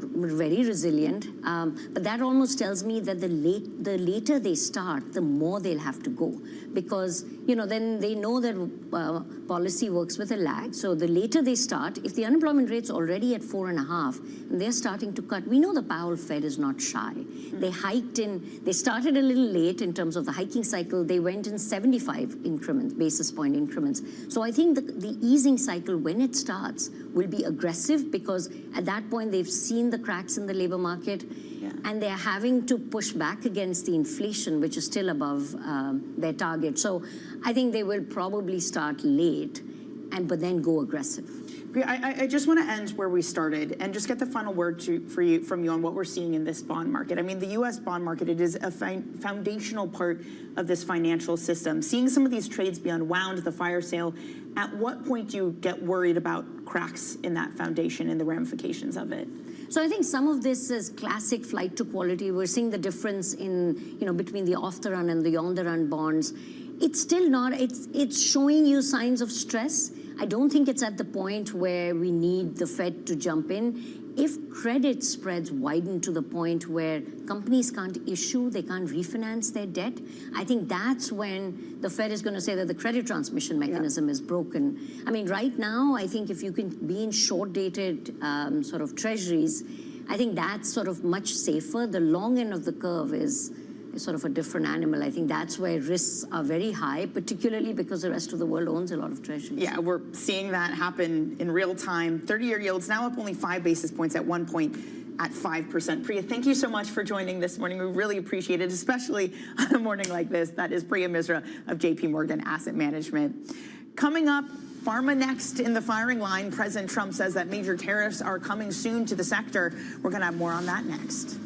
very resilient. But that almost tells me that the later they start, the more they'll have to go. Because, then they know that policy works with a lag. So the later they start, if the unemployment rate's already at 4.5, and they're starting to cut, we know the Powell Fed is not shy. They started a little late in terms of the hiking cycle. They went in 75 basis point increments. So I think the easing cycle, when it starts, will be aggressive, because at that point they've seen the cracks in the labor market, and they're having to push back against the inflation, which is still above their target. So I think they will probably start late, but then go aggressive. I just want to end where we started and just get the final word from you on what we're seeing in this bond market. I mean, the U.S. bond market, it is a foundational part of this financial system. Seeing some of these trades be unwound, the fire sale, at what point do you get worried about cracks in that foundation and the ramifications of it? So I think some of this is classic flight to quality. We're seeing the difference in, between the off the run and the on the run bonds. it's still not, it's showing you signs of stress. I don't think it's at the point where we need the Fed to jump in. If credit spreads widen to the point where companies can't issue, they can't refinance their debt, I think that's when the Fed is going to say that the credit transmission mechanism is broken. I mean, right now, I think if you can be in short-dated sort of treasuries, I think that's sort of much safer. The long end of the curve is sort of a different animal. I think that's where risks are very high, particularly because the rest of the world owns a lot of treasuries. Yeah, we're seeing that happen in real time. 30-year yields now up only 5 basis points at one point at 5%. Priya, thank you so much for joining this morning. We really appreciate it, especially on a morning like this. That is Priya Misra of JP Morgan Asset Management. Coming up, Pharma next in the firing line. President Trump says that major tariffs are coming soon to the sector. We're going to have more on that next.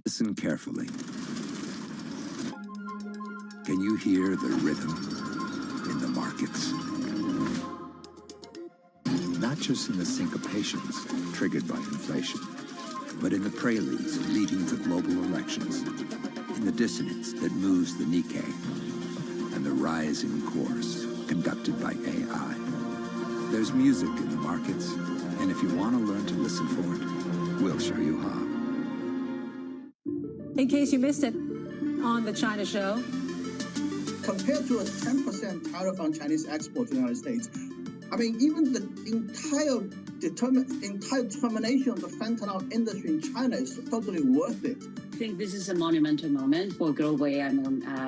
Listen carefully. Can you hear the rhythm in the markets? Not just in the syncopations triggered by inflation, but in the preludes leading to global elections, in the dissonance that moves the Nikkei, and the rising course conducted by AI. There's music in the markets, and if you want to learn to listen for it, we'll show you how. In case you missed it on the China show. Compared to a 10% tariff on Chinese export to the United States, I mean, even the entire determination of the fentanyl industry in China is totally worth it. I think this is a monumental moment for global AI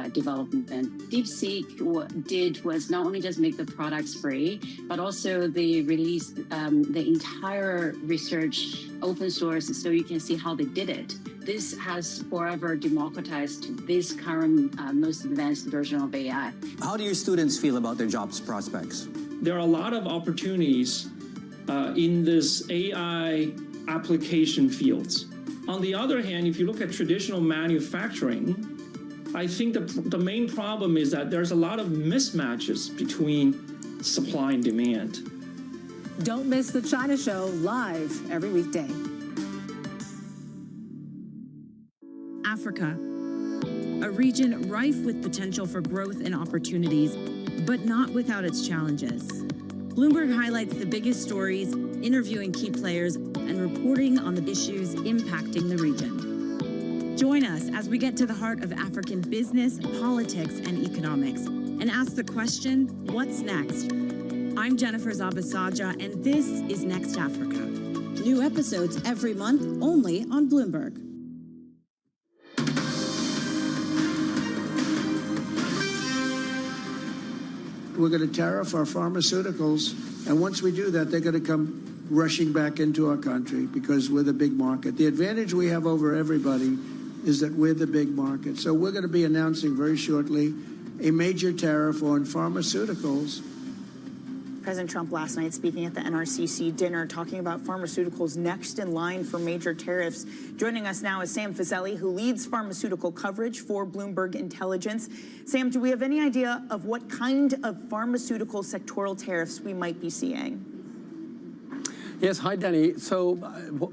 development. DeepSeek did was not only just make the products free, but also they released the entire research open source so you can see how they did it. This has forever democratized this current most advanced version of AI. How do your students feel about their jobs prospects? There are a lot of opportunities in this AI application fields. On the other hand, if you look at traditional manufacturing, I think the main problem is that there's a lot of mismatches between supply and demand. Don't miss the China show live every weekday. Africa, a region rife with potential for growth and opportunities, but not without its challenges. Bloomberg highlights the biggest stories, interviewing key players, and reporting on the issues impacting the region. Join us as we get to the heart of African business, politics, and economics, and ask the question, what's next? I'm Jennifer Zabasaja, and this is Next Africa. New episodes every month, only on Bloomberg. We're going to tariff our pharmaceuticals, and once we do that, they're going to come rushing back into our country because we're the big market. The advantage we have over everybody is that we're the big market. So we're going to be announcing very shortly a major tariff on pharmaceuticals. President Trump last night speaking at the NRCC dinner, talking about pharmaceuticals next in line for major tariffs. Joining us now is Sam Fazeli, who leads pharmaceutical coverage for Bloomberg Intelligence. Sam, do we have any idea of what kind of pharmaceutical sectoral tariffs we might be seeing? Yes, hi, Danny. So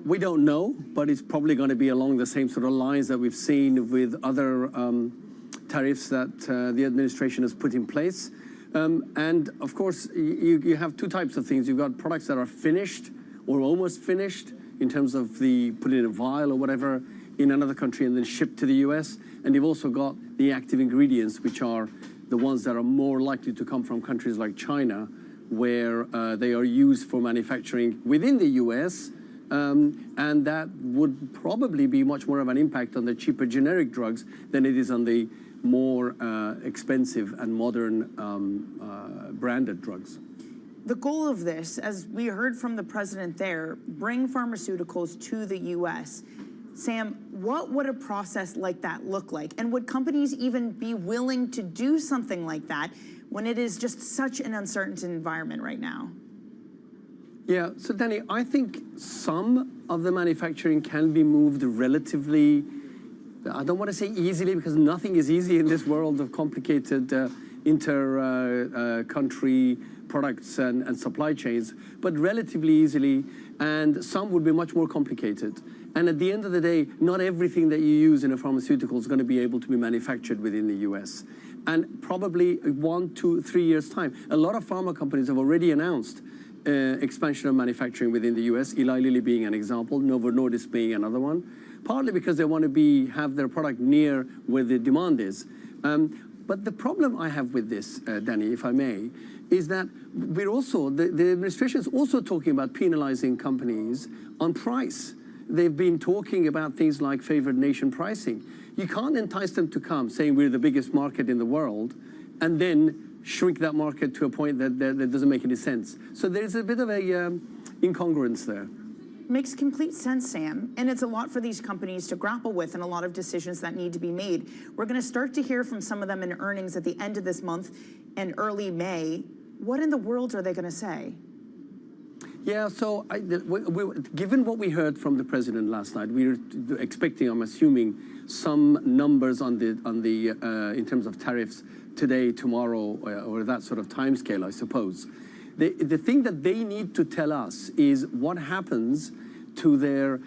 we don't know, but it's probably going to be along the same sort of lines that we've seen with other tariffs that the administration has put in place. And of course, you have two types of things. You've got products that are finished or almost finished in terms of the put in a vial or whatever in another country and then shipped to the US. And you've also got the active ingredients, which are the ones that are more likely to come from countries like China, where they are used for manufacturing within the US And that would probably be much more of an impact on the cheaper generic drugs than it is on the more expensive and modern branded drugs. The goal of this, as we heard from the president there, bring pharmaceuticals to the U.S. Sam, what would a process like that look like? And would companies even be willing to do something like that when it is just such an uncertain environment right now? Yeah, so Danny, I think some of the manufacturing can be moved relatively, I don't want to say easily, because nothing is easy in this world of complicated inter-country products and supply chains, but relatively easily, and some would be much more complicated. And at the end of the day, not everything that you use in a pharmaceutical is going to be able to be manufactured within the US. And probably 1, 2, 3 years' time. A lot of pharma companies have already announced expansion of manufacturing within the US, Eli Lilly being an example, Novo Nordisk being another one, partly because they want to have their product near where the demand is. But the problem I have with this, Danny, if I may, is that we're also, the administration is also talking about penalizing companies on price. They've been talking about things like favored nation pricing. You can't entice them to come saying we're the biggest market in the world and then shrink that market to a point that doesn't make any sense. So there's a bit of a incongruence there. Makes complete sense, Sam. And it's a lot for these companies to grapple with and a lot of decisions that need to be made. We're going to start to hear from some of them in earnings at the end of this month and early May. What in the world are they going to say? Yeah, so given what we heard from the president last night, we were expecting, I'm assuming, some numbers on the in terms of tariffs today, tomorrow, or that sort of timescale, I suppose. The thing that they need to tell us is what happens to their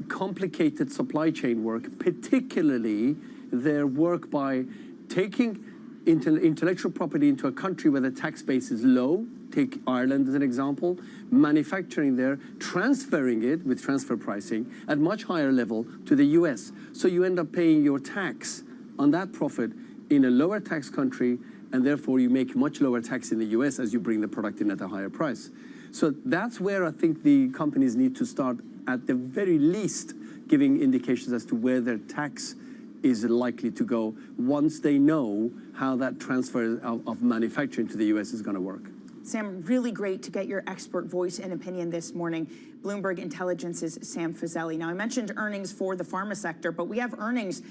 complicated supply chain work, particularly their work by taking intellectual property into a country where the tax base is low, take Ireland as an example, manufacturing there, transferring it with transfer pricing at much higher level to the US. So you end up paying your tax on that profit in a lower tax country, and therefore you make much lower tax in the US as you bring the product in at a higher price. So that's where I think the companies need to start, at the very least, giving indications as to where their tax is likely to go once they know how that transfer of manufacturing to the US is going to work. Sam, really great to get your expert voice and opinion this morning. Bloomberg Intelligence's Sam Fazeli. Now, I mentioned earnings for the pharma sector, but we have earnings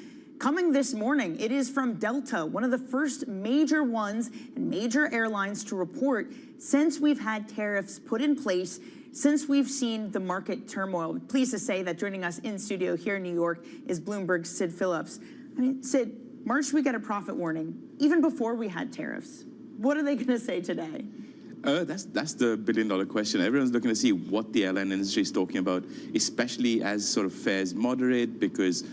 coming this morning. It is from Delta, one of the first major ones and major airlines to report since we've had tariffs put in place, since we've seen the market turmoil. Pleased to say that joining us in studio here in New York is Bloomberg's Sid Phillips. I mean, Sid, March we got a profit warning, even before we had tariffs. What are they going to say today? That's the billion-dollar question. Everyone's looking to see what the airline industry is talking about, especially as sort of fares moderate, because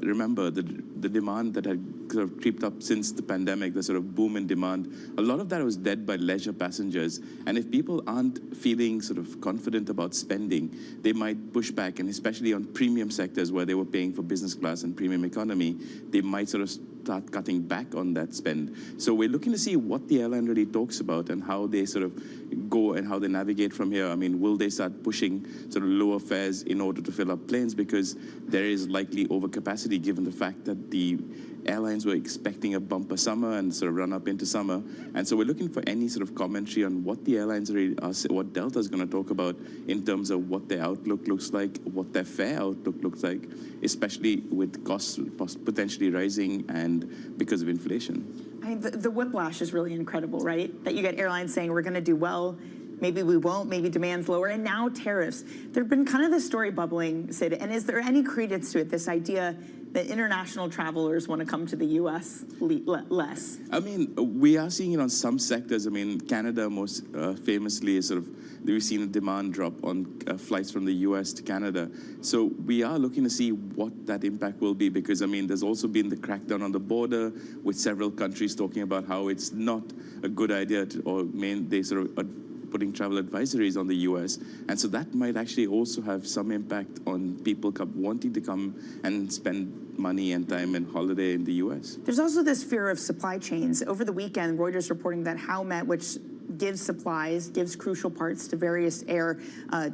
remember, the demand that had sort of creeped up since the pandemic, the sort of boom in demand, a lot of that was led by leisure passengers. And if people aren't feeling sort of confident about spending, they might push back, and especially on premium sectors where they were paying for business class and premium economy, they might sort of start cutting back on that spend. So we're looking to see what the airline really talks about and how they sort of go and how they navigate from here. I mean, will they start pushing sort of lower fares in order to fill up planes, because there is likely overcapacity given the fact that the airlines were expecting a bumper summer and sort of run up into summer. And so we're looking for any sort of commentary on what the airlines really are, what Delta is going to talk about in terms of what their outlook looks like, what their fare outlook looks like, especially with costs potentially rising and because of inflation. I mean, the whiplash is really incredible, right? That you get airlines saying we're going to do well, maybe we won't, maybe demand's lower, and now tariffs. There've been kind of this story bubbling, Sid, and is there any credence to it, this idea that international travelers want to come to the U.S. less? I mean, we are seeing it on some sectors. I mean, Canada most famously is sort of, we've seen a demand drop on flights from the U.S. to Canada. So we are looking to see what that impact will be, because, I mean, there's also been the crackdown on the border with several countries talking about how it's not a good idea to, they sort of putting travel advisories on the U.S. And so that might actually also have some impact on people wanting to come and spend money and time and holiday in the U.S. There's also this fear of supply chains. Over the weekend, Reuters reporting that Howmet, which gives supplies, gives crucial parts to various to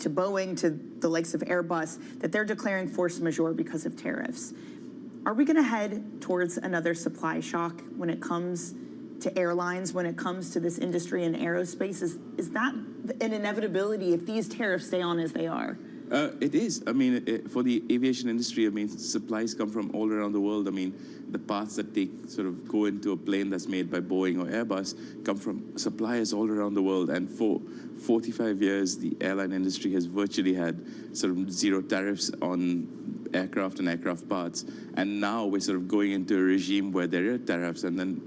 Boeing, to the likes of Airbus, that they're declaring force majeure because of tariffs. Are we going to head towards another supply shock when it comes to airlines, when it comes to this industry in aerospace? Is that an inevitability if these tariffs stay on as they are? It is. I mean, for the aviation industry, I mean, supplies come from all around the world. I mean, the parts that they sort of go into a plane that's made by Boeing or Airbus come from suppliers all around the world. And for 45 years, the airline industry has virtually had sort of zero tariffs on aircraft and aircraft parts. And now we're sort of going into a regime where there are tariffs, and then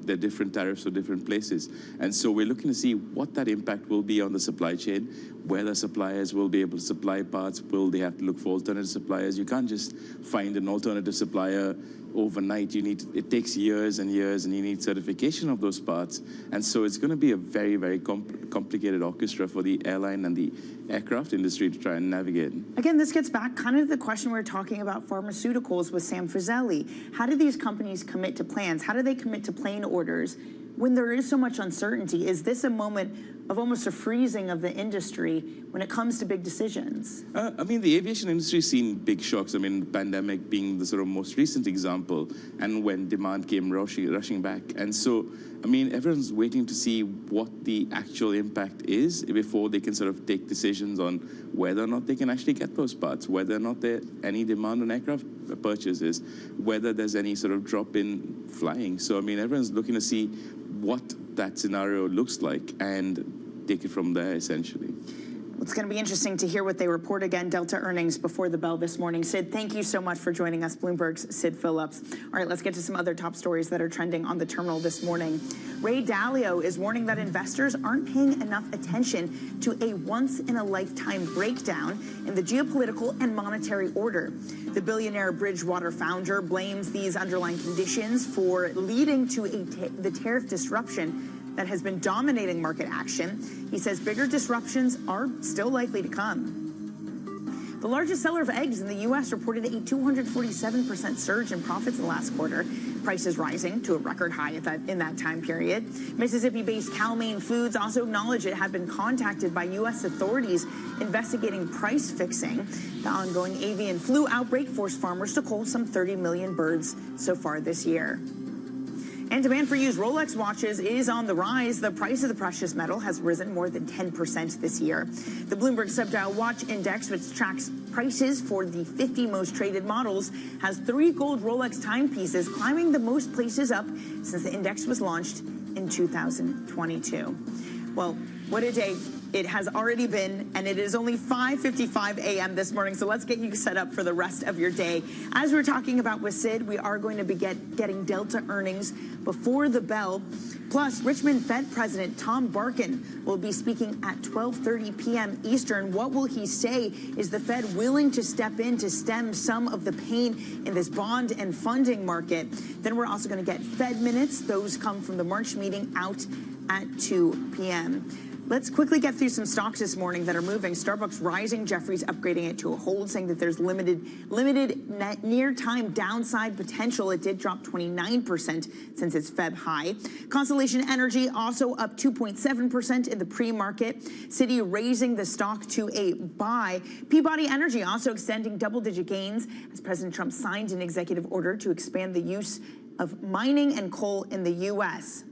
there are different tariffs for different places. And so we're looking to see what that impact will be on the supply chain, whether suppliers will be able to supply parts, will they have to look for alternative suppliers. You can't just find an alternative supplier overnight. It takes years and years, and you need certification of those parts. And so it's going to be a very, very complicated orchestra for the airline and the aircraft industry to try and navigate. Again, this gets back kind of to the question we were talking about pharmaceuticals with Sam Fazeli. How do these companies commit to plans? How do they commit to plane orders when there is so much uncertainty? Is this a moment of almost a freezing of the industry when it comes to big decisions? I mean, the aviation industry has seen big shocks. I mean, the pandemic being the sort of most recent example, and when demand came rushing back. And so, I mean, everyone's waiting to see what the actual impact is before they can sort of take decisions on whether or not they can actually get those parts, whether or not there's any demand on aircraft purchases, whether there's any sort of drop in flying. So, I mean, everyone's looking to see what that scenario looks like and take it from there, essentially. It's going to be interesting to hear what they report. Again, Delta earnings before the bell this morning. Sid, thank you so much for joining us. Bloomberg's Sid Phillips. All right, let's get to some other top stories that are trending on the terminal this morning. Ray Dalio is warning that investors aren't paying enough attention to a once-in-a-lifetime breakdown in the geopolitical and monetary order. The billionaire Bridgewater founder blames these underlying conditions for leading to the tariff disruption that has been dominating market action. He says bigger disruptions are still likely to come. The largest seller of eggs in the U.S. reported a 247% surge in profits in the last quarter, prices rising to a record high in that time period. Mississippi-based Cal-Maine Foods also acknowledged it had been contacted by U.S. authorities investigating price fixing. The ongoing avian flu outbreak forced farmers to cull some 30 million birds so far this year. And demand for used Rolex watches is on the rise. The price of the precious metal has risen more than 10% this year. The Bloomberg Subdial Watch Index, which tracks prices for the 50 most traded models, has 3 gold Rolex timepieces climbing the most places up since the index was launched in 2022. Well, what a day it has already been, and it is only 5:55 a.m. this morning, so let's get you set up for the rest of your day. As we're talking about with Sid, we are going to be getting Delta earnings before the bell. Plus, Richmond Fed President Tom Barkin will be speaking at 12:30 p.m. Eastern. What will he say? Is the Fed willing to step in to stem some of the pain in this bond and funding market? Then we're also going to get Fed minutes. Those come from the March meeting out at 2 p.m. Let's quickly get through some stocks this morning that are moving. Starbucks rising, Jefferies upgrading it to a hold, saying that there's limited near-time downside potential. It did drop 29% since its Feb high. Constellation Energy also up 2.7% in the pre-market. Citi raising the stock to a buy. Peabody Energy also extending double-digit gains as President Trump signed an executive order to expand the use of mining and coal in the U.S.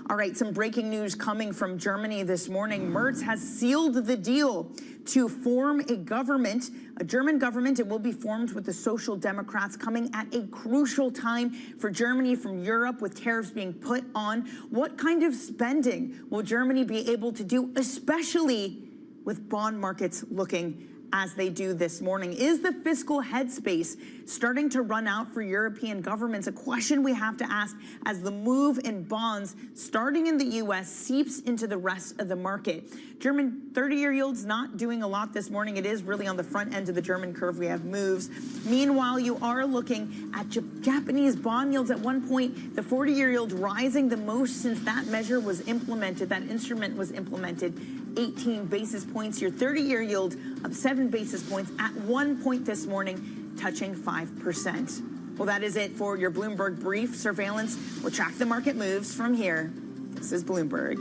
All right, some breaking news coming from Germany this morning. Merz has sealed the deal to form a government, a German government. It will be formed with the Social Democrats, coming at a crucial time for Germany from Europe with tariffs being put on. What kind of spending will Germany be able to do, especially with bond markets looking as they do this morning? Is the fiscal headspace starting to run out for European governments? A question we have to ask as the move in bonds starting in the U.S. seeps into the rest of the market. German 30-year yields not doing a lot this morning. It is really on the front end of the German curve. We have moves. Meanwhile, you are looking at Japanese bond yields. At one point, the 40-year yield rising the most since that measure was implemented, that instrument was implemented. 18 basis points. Your 30-year yield up 7 basis points at one point this morning, touching 5%. Well, that is it for your Bloomberg Brief. Surveillance will track the market moves from here. This is Bloomberg.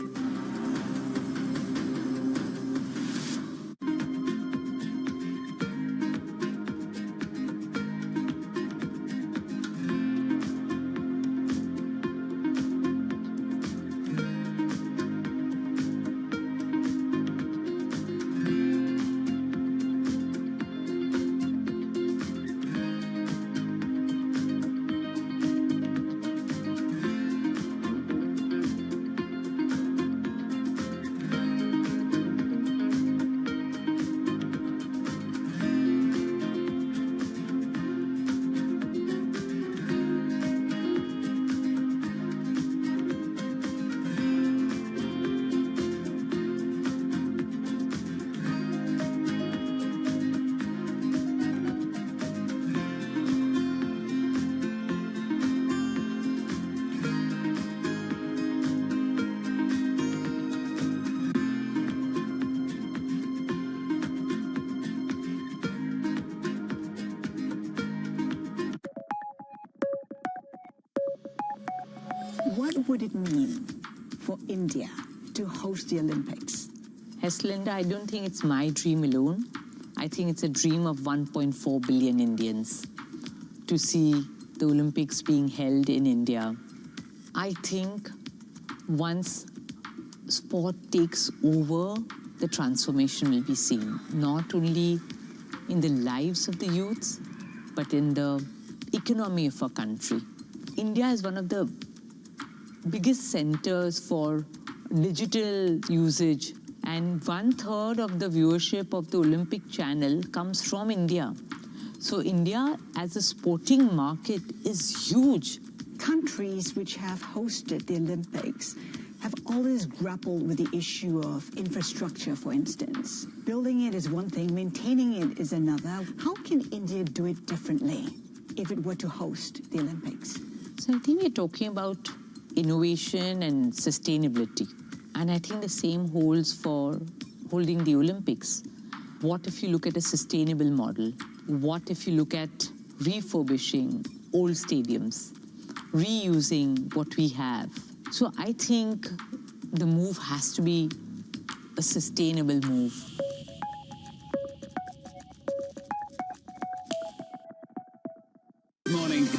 What would it mean for India to host the Olympics? Heslinda, I don't think it's my dream alone. I think it's a dream of 1.4 billion Indians to see the Olympics being held in India. I think once sport takes over, the transformation will be seen, not only in the lives of the youths, but in the economy of our country. India is one of the biggest centers for digital usage, and 1/3 of the viewership of the Olympic channel comes from India. So India as a sporting market is huge. Countries which have hosted the Olympics have always grappled with the issue of infrastructure, for instance. Building it is one thing, maintaining it is another. How can India do it differently if it were to host the Olympics? So I think we're talking about innovation and sustainability. And I think the same holds for holding the Olympics. What if you look at a sustainable model? What if you look at refurbishing old stadiums, reusing what we have? So I think the move has to be a sustainable move.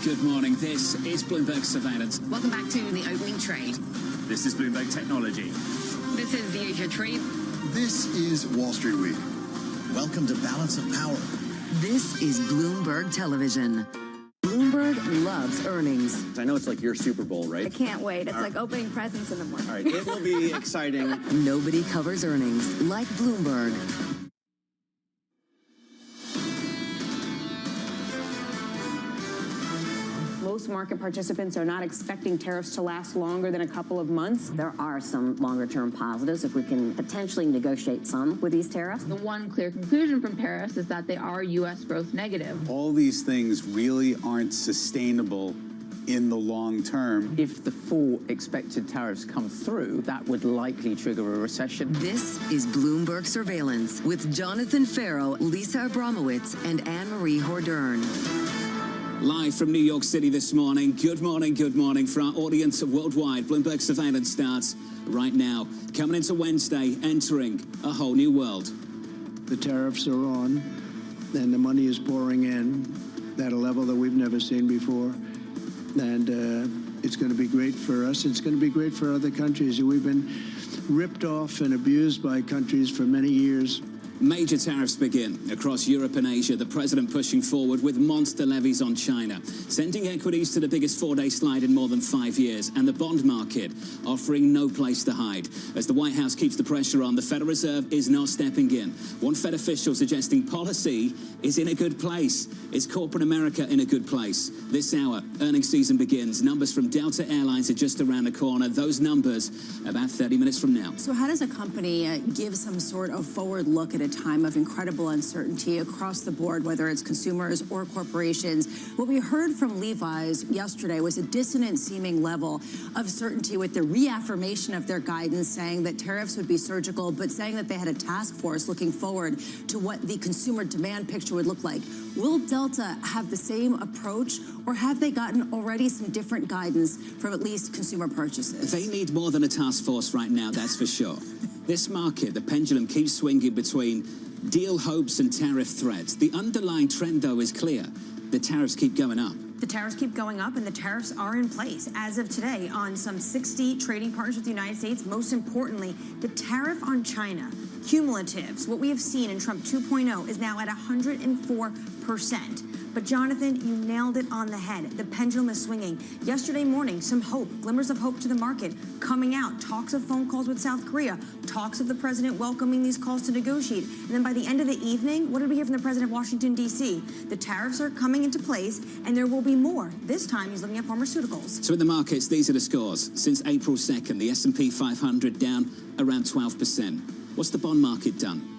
Good morning. This is Bloomberg Surveillance. Welcome back to the opening trade. This is Bloomberg Technology. This is the Asia Trade. This is Wall Street Week. Welcome to Balance of Power. This is Bloomberg Television. Bloomberg loves earnings. I know it's like your Super Bowl, right? I can't wait. It's like opening presents in the morning. All right, it will be exciting. Nobody covers earnings like Bloomberg. Most market participants are not expecting tariffs to last longer than a couple of months. There are some longer-term positives if we can potentially negotiate some with these tariffs. The one clear conclusion from tariffs is that they are U.S. growth negative. All these things really aren't sustainable in the long term. If the full expected tariffs come through, that would likely trigger a recession. This is Bloomberg Surveillance with Jonathan Farrow, Lisa Abramowitz, and Anne-Marie Hordern. Live from New York City this morning. Good morning for our audience worldwide. Bloomberg Surveillance starts right now. Coming into Wednesday, entering a whole new world. The tariffs are on, and the money is pouring in at a level that we've never seen before. And it's going to be great for us. It's going to be great for other countries. We've been ripped off and abused by countries for many years. Major tariffs begin across Europe and Asia, the president pushing forward with monster levies on China, sending equities to the biggest four-day slide in more than 5 years, and the bond market offering no place to hide. As the White House keeps the pressure on, the Federal Reserve is not stepping in. One Fed official suggesting policy is in a good place. Is corporate America in a good place? This hour, earnings season begins. Numbers from Delta Airlines are just around the corner. Those numbers about 30 minutes from now. So how does a company give some sort of forward look at a time of incredible uncertainty across the board, whether it's consumers or corporations? What we heard from Levi's yesterday was a dissonant-seeming level of certainty with the reaffirmation of their guidance, saying that tariffs would be surgical, but saying that they had a task force looking forward to what the consumer demand picture would look like. Will Delta have the same approach, or have they gotten already some different guidance from at least consumer purchases? They need more than a task force right now, that's for sure. This market, the pendulum keeps swinging between deal hopes and tariff threats. The underlying trend, though, is clear. The tariffs keep going up. The tariffs keep going up, and the tariffs are in place as of today on some 60 trading partners with the United States. Most importantly, the tariff on China, cumulatives, what we have seen in Trump 2.0, is now at 104%. But Jonathan, you nailed it on the head. The pendulum is swinging. Yesterday morning, some hope, glimmers of hope to the market coming out. Talks of phone calls with South Korea. Talks of the president welcoming these calls to negotiate. And then by the end of the evening, what did we hear from the president of Washington, D.C.? The tariffs are coming into place, and there will be more. This time, he's looking at pharmaceuticals. So in the markets, these are the scores. Since April 2nd, the S&P 500 down around 12%. What's the bond market done?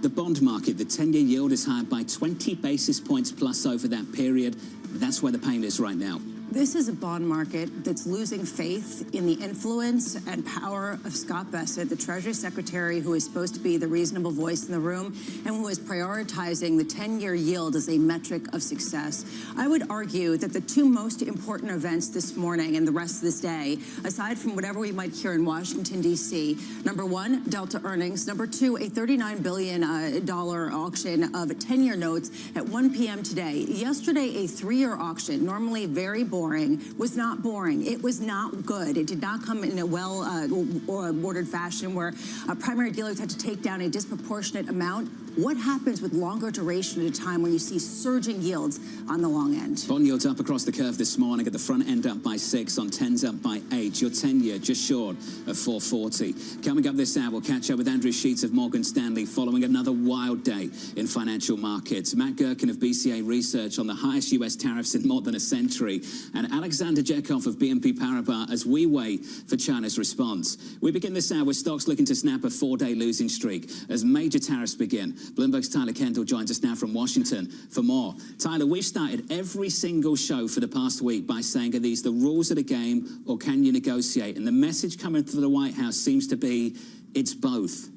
The bond market, the 10-year yield is higher by 20 basis points plus over that period. That's where the pain is right now. This is a bond market that's losing faith in the influence and power of Scott Bessent, the Treasury Secretary, who is supposed to be the reasonable voice in the room and who is prioritizing the 10-year yield as a metric of success. I would argue that the two most important events this morning and the rest of this day, aside from whatever we might hear in Washington, D.C., number one, Delta earnings. Number two, a $39 billion auction of 10-year notes at 1 p.m. today. Yesterday, a 3-year auction, normally very boring, was not boring. It was not good. It did not come in a well-ordered fashion where primary dealers had to take down a disproportionate amount. What happens with longer duration at a time when you see surging yields on the long end? Bond yields up across the curve this morning, at the front end up by 6, on 10s up by 8. Your 10-year just short of 440. Coming up this hour, we'll catch up with Andrew Sheets of Morgan Stanley following another wild day in financial markets. Matt Gerken of BCA Research on the highest U.S. tariffs in more than a century. And Alexander Jekov of BNP Paribas as we wait for China's response. We begin this hour with stocks looking to snap a 4-day losing streak as major tariffs begin. Bloomberg's Tyler Kendall joins us now from Washington for more. Tyler, we've started every single show for the past week by saying, are these the rules of the game or can you negotiate? And the message coming to the White House seems to be it's both.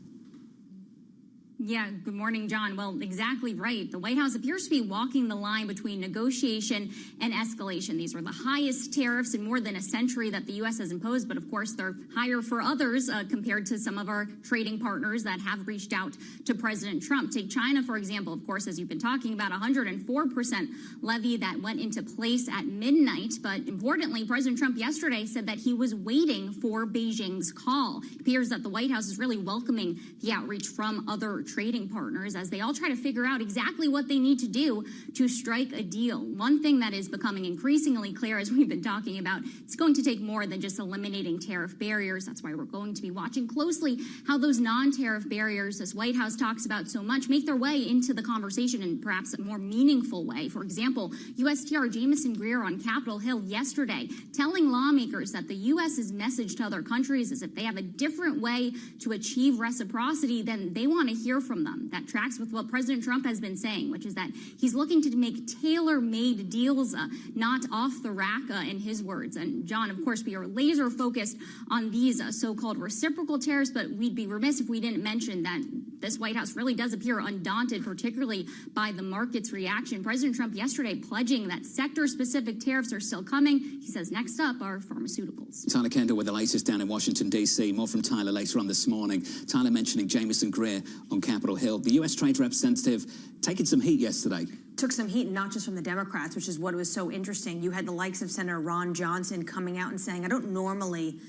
Yeah, good morning, John. Well, exactly right. The White House appears to be walking the line between negotiation and escalation. These are the highest tariffs in more than a century that the U.S. has imposed, but of course they're higher for others compared to some of our trading partners that have reached out to President Trump. Take China, for example, of course, as you've been talking about, 104% levy that went into place at midnight. But importantly, President Trump yesterday said that he was waiting for Beijing's call. It appears that the White House is really welcoming the outreach from other trading partners as they all try to figure out exactly what they need to do to strike a deal. One thing that is becoming increasingly clear, as we've been talking about, it's going to take more than just eliminating tariff barriers. That's why we're going to be watching closely how those non-tariff barriers, as White House talks about so much, make their way into the conversation in perhaps a more meaningful way. For example, USTR Jamison Greer on Capitol Hill yesterday telling lawmakers that the U.S.'s message to other countries is if they have a different way to achieve reciprocity, then they want to hear from them. That tracks with what President Trump has been saying, which is that he's looking to make tailor-made deals, not off the rack, in his words. And John, of course, we are laser focused on these so-called reciprocal tariffs, but we'd be remiss if we didn't mention that this White House really does appear undaunted, particularly by the market's reaction. President Trump yesterday pledging that sector-specific tariffs are still coming. He says next up are pharmaceuticals. Tyler Kendall with the latest down in Washington, D.C. More from Tyler later on this morning. Tyler mentioning Jamison Greer on Capitol Hill. The U.S. Trade Representative taking some heat yesterday. Took some heat, not just from the Democrats, which is what was so interesting. You had the likes of Senator Ron Johnson coming out and saying, I don't normally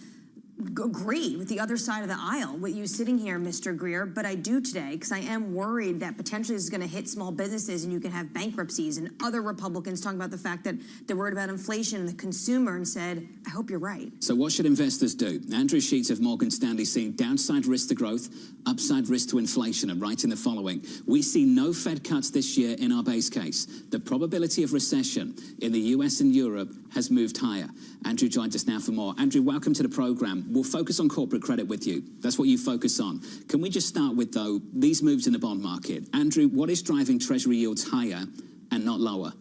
agree with the other side of the aisle with you sitting here, Mr. Greer, but I do today because I am worried that potentially this is going to hit small businesses and you can have bankruptcies. And other Republicans talking about the fact that they're worried about inflation and the consumer and said, I hope you're right. So what should investors do? Andrew Sheets of Morgan Stanley seeing downside risk to growth, upside risk to inflation, and writing the following. We see no Fed cuts this year in our base case. The probability of recession in the US and Europe has moved higher. Andrew joins us now for more. Andrew, welcome to the program. We'll focus on corporate credit with you. That's what you focus on. Can we just start with, though, these moves in the bond market? Andrew, what is driving Treasury yields higher and not lower?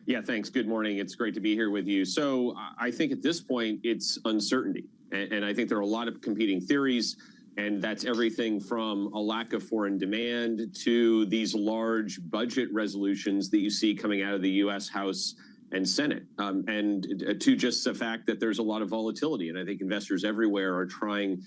Yeah, thanks. Good morning. It's great to be here with you. So I think at this point, it's uncertainty. And I think there are a lot of competing theories. And that's everything from a lack of foreign demand to these large budget resolutions that you see coming out of the U.S. House and Senate, and to just the fact that there's a lot of volatility. And I think investors everywhere are trying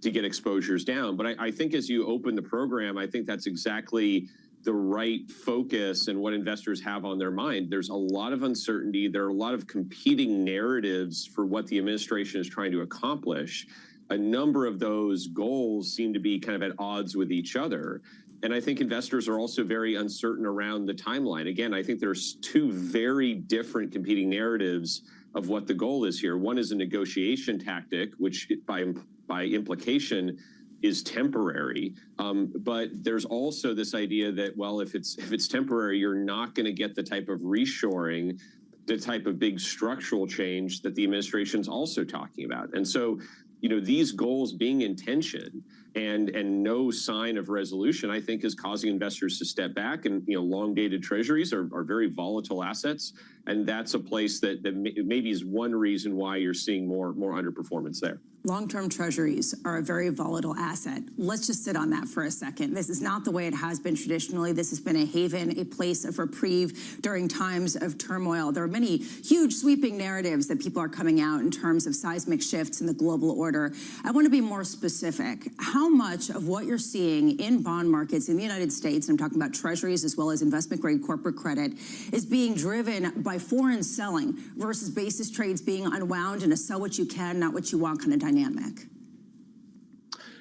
to get exposures down. But I think as you open the program, I think that's exactly the right focus and what investors have on their mind. There's a lot of uncertainty. There are a lot of competing narratives for what the administration is trying to accomplish. A number of those goals seem to be kind of at odds with each other. And I think investors are also very uncertain around the timeline. Again, I think there's two very different competing narratives of what the goal is here. One is a negotiation tactic, which by implication is temporary. But there's also this idea that, well, if it's temporary, you're not going to get the type of reshoring, the type of big structural change that the administration's also talking about. And so, you know, these goals being in tension, and no sign of resolution, I think, is causing investors to step back. And long-dated treasuries are very volatile assets, and that's a place that maybe is one reason why you're seeing more underperformance there. Long-term treasuries are a very volatile asset. Let's just sit on that for a second. This is not the way it has been traditionally. This has been a haven, a place of reprieve during times of turmoil. There are many huge sweeping narratives that people are coming out in terms of seismic shifts in the global order. I want to be more specific. How much of what you're seeing in bond markets in the United States, and I'm talking about treasuries as well as investment-grade corporate credit, is being driven by foreign selling versus basis trades being unwound in a sell what you can, not what you want kind of dynamic?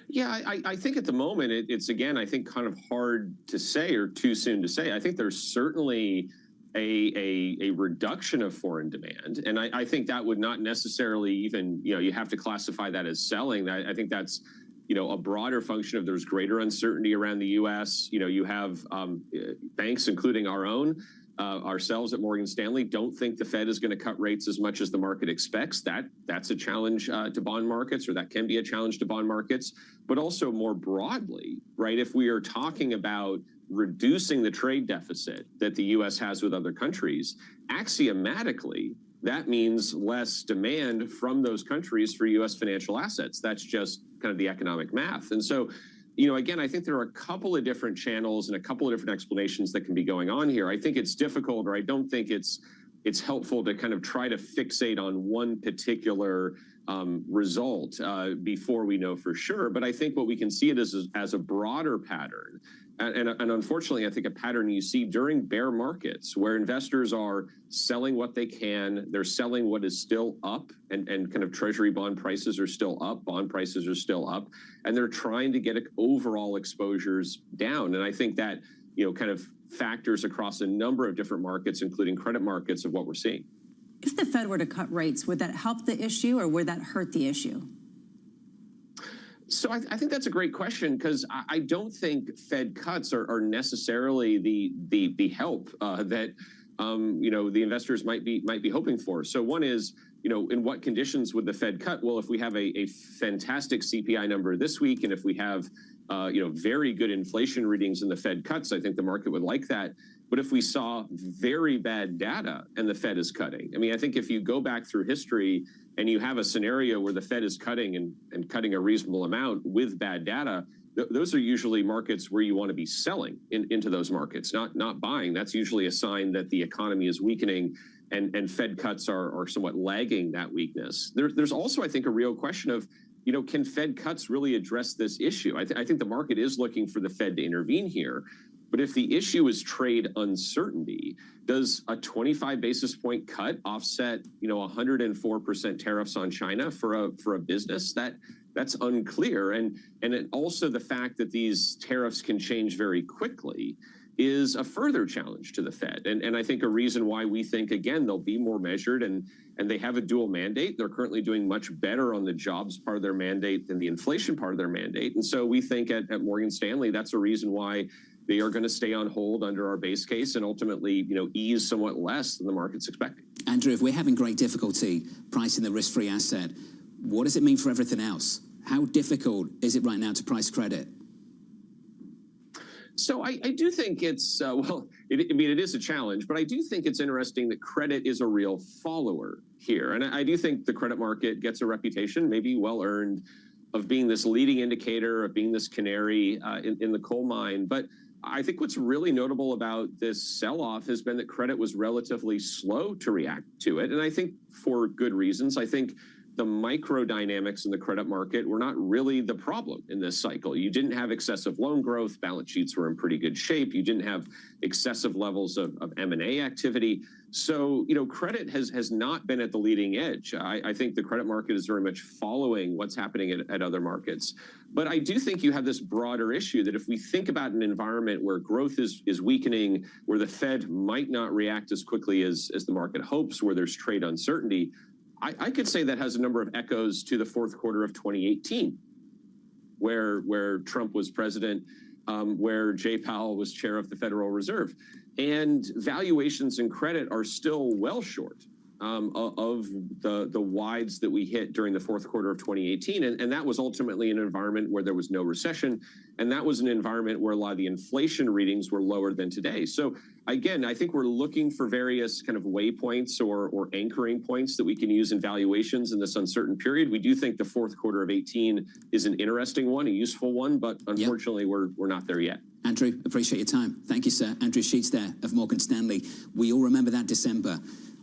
Yeah, I think at the moment it's again, I think kind of hard to say or too soon to say. I think there's certainly a reduction of foreign demand, and I think that would not necessarily even you have to classify that as selling. I think that's a broader function of there's greater uncertainty around the U.S. You have banks, including our own. Ourselves at Morgan Stanley don't think the Fed is going to cut rates as much as the market expects. That's a challenge to bond markets, or that can be a challenge to bond markets. But also more broadly, right, if we are talking about reducing the trade deficit that the U.S. has with other countries, axiomatically, that means less demand from those countries for U.S. financial assets. That's just kind of the economic math. And so again, I think there are a couple of different channels and a couple of different explanations that can be going on here. I think it's difficult, or I don't think it's helpful to kind of try to fixate on one particular result before we know for sure. But I think what we can see it as a broader pattern. And unfortunately, I think a pattern you see during bear markets where investors are selling what they can, they're selling what is still up, and kind of treasury bond prices are still up, bond prices are still up, and they're trying to get overall exposures down. And I think that, kind of factors across a number of different markets, including credit markets, of what we're seeing. If the Fed were to cut rates, would that help the issue or would that hurt the issue? So I think that's a great question, because I don't think Fed cuts are necessarily the help that the investors might be hoping for. So one is, in what conditions would the Fed cut? Well, if we have a fantastic CPI number this week, and if we have very good inflation readings in the Fed cuts, I think the market would like that. But if we saw very bad data and the Fed is cutting, I think if you go back through history and you have a scenario where the Fed is cutting and cutting a reasonable amount with bad data, those are usually markets where you want to be selling into those markets, not buying. That's usually a sign that the economy is weakening, and Fed cuts are somewhat lagging that weakness. There's also, I think, a real question of, can Fed cuts really address this issue? I think the market is looking for the Fed to intervene here. But if the issue is trade uncertainty, does a 25 basis point cut offset, 104% tariffs on China for a business? That's unclear. And also the fact that these tariffs can change very quickly is a further challenge to the Fed. And I think a reason why we think, again, they'll be more measured, and they have a dual mandate. They're currently doing much better on the jobs part of their mandate than the inflation part of their mandate. And so we think at Morgan Stanley, that's a reason why they are going to stay on hold under our base case and ultimately, ease somewhat less than the market's expecting. Andrew, if we're having great difficulty pricing the risk-free asset, what does it mean for everything else? How difficult is it right now to price credit? So I do think it's, it is a challenge, but I do think it's interesting that credit is a real follower here. And I do think the credit market gets a reputation, maybe well-earned, of being this leading indicator, of being this canary in the coal mine. But I think what's really notable about this sell-off has been that credit was relatively slow to react to it. And I think for good reasons. I think the micro dynamics in the credit market were not really the problem in this cycle. You didn't have excessive loan growth. Balance sheets were in pretty good shape. You didn't have excessive levels of M&A activity. So, credit has not been at the leading edge. I think the credit market is very much following what's happening at other markets. But I do think you have this broader issue that if we think about an environment where growth is weakening, where the Fed might not react as quickly as the market hopes, where there's trade uncertainty, I could say that has a number of echoes to the fourth quarter of 2018, where Trump was president, where Jay Powell was chair of the Federal Reserve. And valuations in credit are still well short of the wides that we hit during the fourth quarter of 2018. And that was ultimately an environment where there was no recession. And that was an environment where a lot of the inflation readings were lower than today. So again, I think we're looking for various kind of waypoints or anchoring points that we can use in valuations in this uncertain period. We do think the fourth quarter of 18 is an interesting one, a useful one, but unfortunately, we're not there yet. Andrew, appreciate your time. Thank you, sir. Andrew Sheets there of Morgan Stanley. We all remember that December.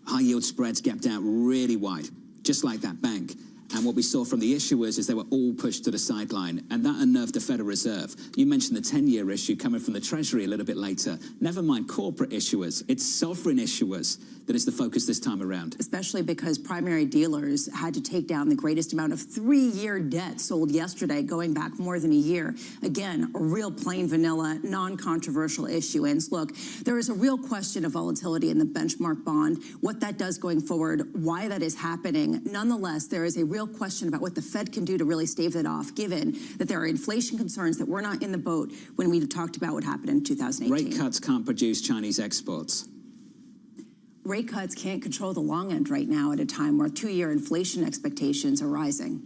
High yield spreads gapped out really wide, just like that bank. And what we saw from the issuers is they were all pushed to the sideline, and that unnerved the Federal Reserve. You mentioned the 10-year issue coming from the Treasury a little bit later. Never mind corporate issuers. It's sovereign issuers that is the focus this time around. Especially because primary dealers had to take down the greatest amount of 3-year debt sold yesterday, going back more than a year. Again, a real plain vanilla, non-controversial issuance. Look, there is a real question of volatility in the benchmark bond, what that does going forward, why that is happening. Nonetheless, there is a real question about what the Fed can do to really stave that off, given that there are inflation concerns that we're not in the boat when we talked about what happened in 2018. Rate cuts can't produce Chinese exports. Rate cuts can't control the long end right now at a time where 2-year inflation expectations are rising.